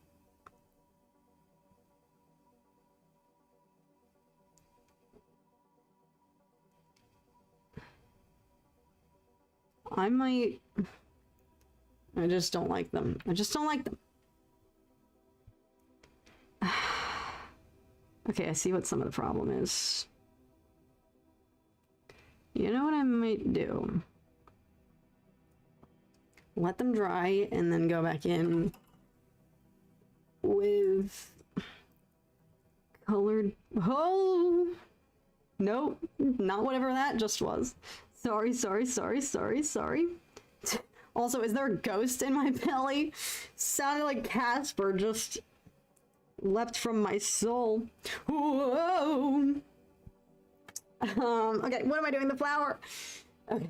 I just don't like them. I just don't like them. Okay, I see what some of the problem is. You know what I might do? Let them dry and then go back in with colored... Oh! Nope, not whatever that just was. Sorry. Also, is there a ghost in my belly? Sounded like Casper just leapt from my soul. Whoa! Okay, what am I doing? The flower. Okay.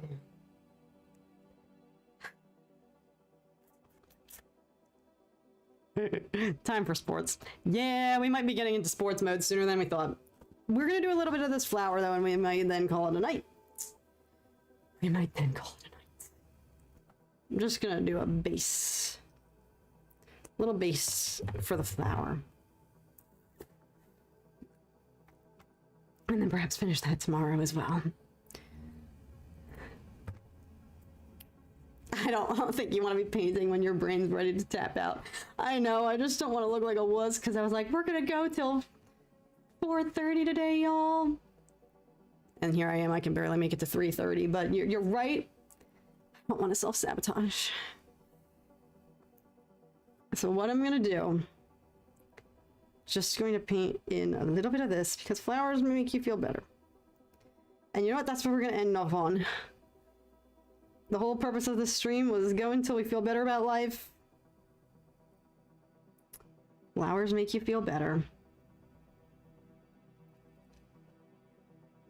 Time for sports. Yeah, we might be getting into sports mode sooner than we thought. We're gonna do a little bit of this flower though, and we might then call it a night. I'm just gonna do a base. Little base for the flower. And then perhaps finish that tomorrow as well. I don't think you want to be painting when your brain's ready to tap out. I know, I just don't want to look like a wuss because I was like, we're gonna go till 4:30 today, y'all. And here I am, I can barely make it to 3:30, but you're right. I don't want to self-sabotage. So what I'm gonna do, just going to paint in a little bit of this because flowers make you feel better. And you know what? That's what we're gonna end off on. The whole purpose of this stream was go until we feel better about life. Flowers make you feel better.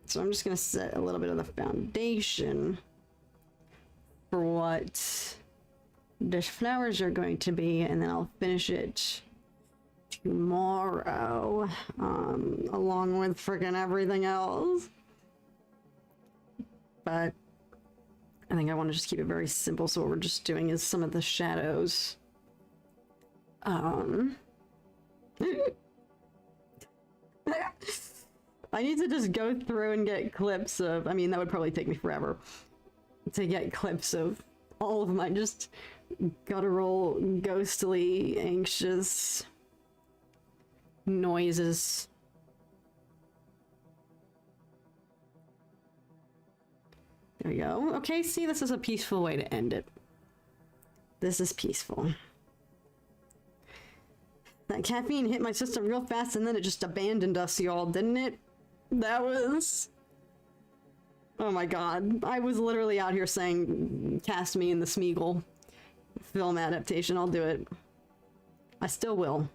So I'm just gonna set a little bit of the foundation for what the flowers are going to be, and then I'll finish it tomorrow, along with freaking everything else. But I think I want to just keep it very simple, so what we're just doing is some of the shadows. I need to just go through and get clips of, I mean, that would probably take me forever to get clips of all of my just guttural, ghostly, anxious noises. There we go. Okay, see, this is a peaceful way to end it. This is peaceful. That caffeine hit my system real fast and then it just abandoned us, y'all, didn't it? That was... Oh my god. I was literally out here saying, cast me in the Smeagol film adaptation. I'll do it. I still will.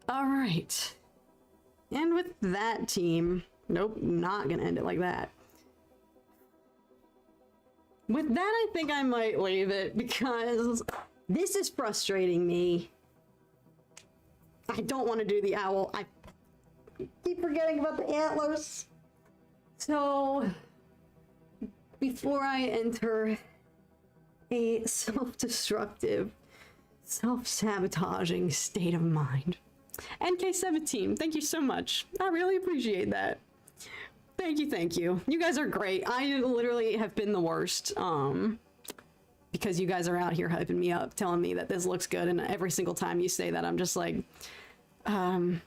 Alright. And with that, team... Nope, not gonna end it like that. With that, I think I might leave it because this is frustrating me. I don't want to do the owl. I keep forgetting about the antlers. So, before I enter a self-destructive, self-sabotaging state of mind. NK17, thank you so much. I really appreciate that. Thank you. You guys are great. I literally have been the worst. Because you guys are out here hyping me up, telling me that this looks good, and every single time you say that, I'm just like, no,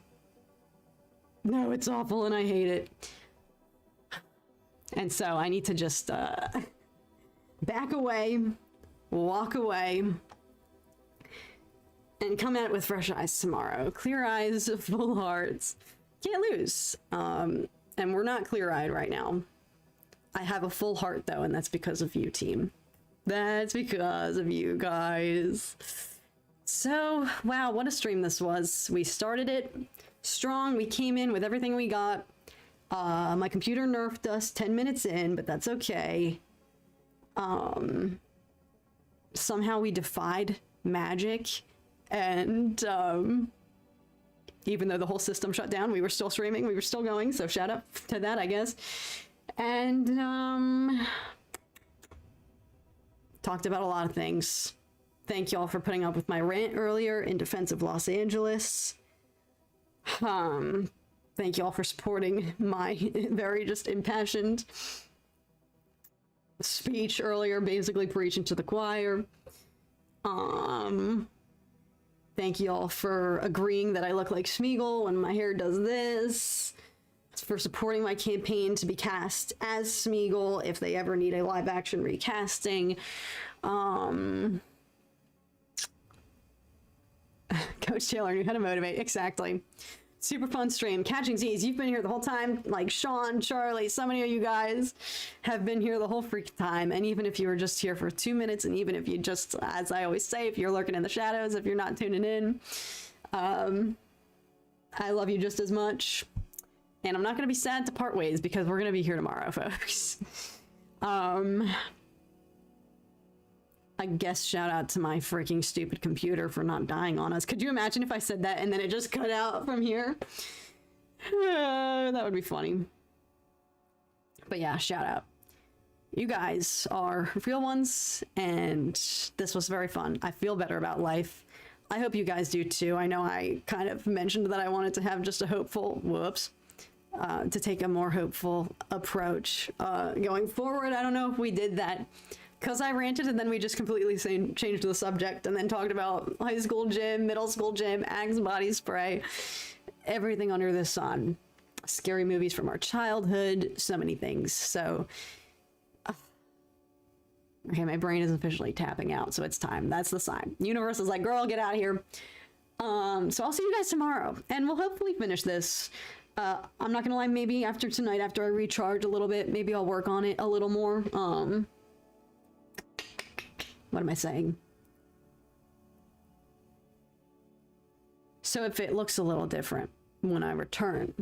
it's awful and I hate it. And so I need to just back away, walk away, and come at it with fresh eyes tomorrow. Clear eyes, full hearts. Can't lose. And we're not clear-eyed right now. I have a full heart, though, and that's because of you, team. That's because of you guys. So, wow, what a stream this was. We started it strong. We came in with everything we got. My computer nerfed us 10 minutes in, but that's okay. Somehow we defied magic, and even though the whole system shut down, we were still streaming, we were still going, so shout out to that, I guess. And talked about a lot of things. Thank y'all for putting up with my rant earlier in defense of Los Angeles. Thank y'all for supporting my very just impassioned speech earlier, basically preaching to the choir. Thank y'all for agreeing that I look like Smeagol when my hair does this. For supporting my campaign to be cast as Smeagol if they ever need a live action recasting. Coach Taylor knew how to motivate. Exactly. Super fun stream. Catching Z's, you've been here the whole time. Like Sean, Charlie, so many of you guys have been here the whole freaking time. And even if you were just here for 2 minutes, and even if you just, as I always say, if you're lurking in the shadows, if you're not tuning in, I love you just as much. And I'm not going to be sad to part ways because we're going to be here tomorrow, folks. I guess shout out to my freaking stupid computer for not dying on us. Could you imagine if I said that and then it just cut out from here? That would be funny. But yeah, shout out. You guys are real ones, and this was very fun. I feel better about life. I hope you guys do too. I know I kind of mentioned that I wanted to have just a hopeful, to take a more hopeful approach going forward. I don't know if we did that because I ranted and then we just completely changed the subject and then talked about high school gym, middle school gym, Axe body spray, everything under the sun, scary movies from our childhood, so many things. So, okay, my brain is officially tapping out, so it's time. That's the sign. Universe is like, girl, get out of here. So I'll see you guys tomorrow, and we'll hopefully finish this. I'm not gonna lie, maybe after tonight, after I recharge a little bit, maybe I'll work on it a little more. What am I saying? So if it looks a little different when I return,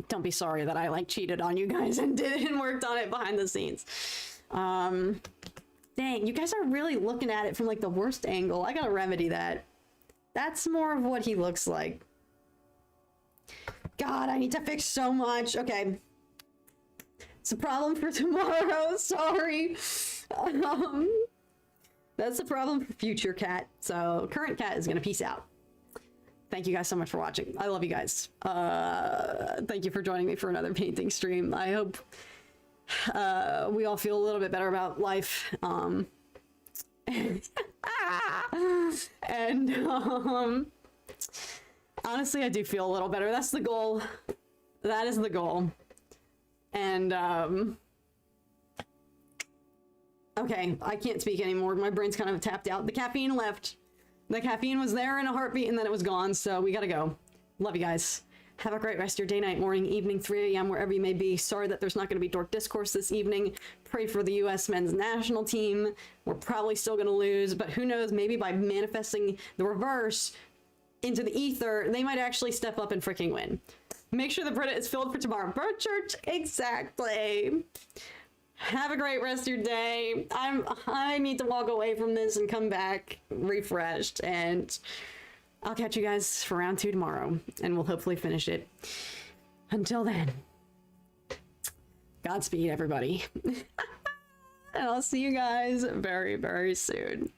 don't be sorry that I like cheated on you guys and did it and worked on it behind the scenes. Dang, you guys are really looking at it from like the worst angle. I gotta remedy that. That's more of what he looks like. God, I need to fix so much. Okay. It's a problem for tomorrow. Sorry. That's a problem for future cat. So current cat is going to peace out. Thank you guys so much for watching. I love you guys. Thank you for joining me for another painting stream. I hope we all feel a little bit better about life. Honestly, I do feel a little better. That's the goal. That is the goal. And, okay, I can't speak anymore. My brain's kind of tapped out. The caffeine left. The caffeine was there in a heartbeat, and then it was gone, so we gotta go. Love you guys. Have a great rest of your day, night, morning, evening, 3 a.m., wherever you may be. Sorry that there's not going to be Dork Discourse this evening. Pray for the U.S. men's national team. We're probably still going to lose, but who knows, maybe by manifesting the reverse into the ether, they might actually step up and freaking win. Make sure the Brita is filled for tomorrow. Bird church, exactly. Have a great rest of your day. I need to walk away from this and come back refreshed, and I'll catch you guys for round 2 tomorrow, and we'll hopefully finish it. Until then, Godspeed, everybody. And I'll see you guys very, very soon.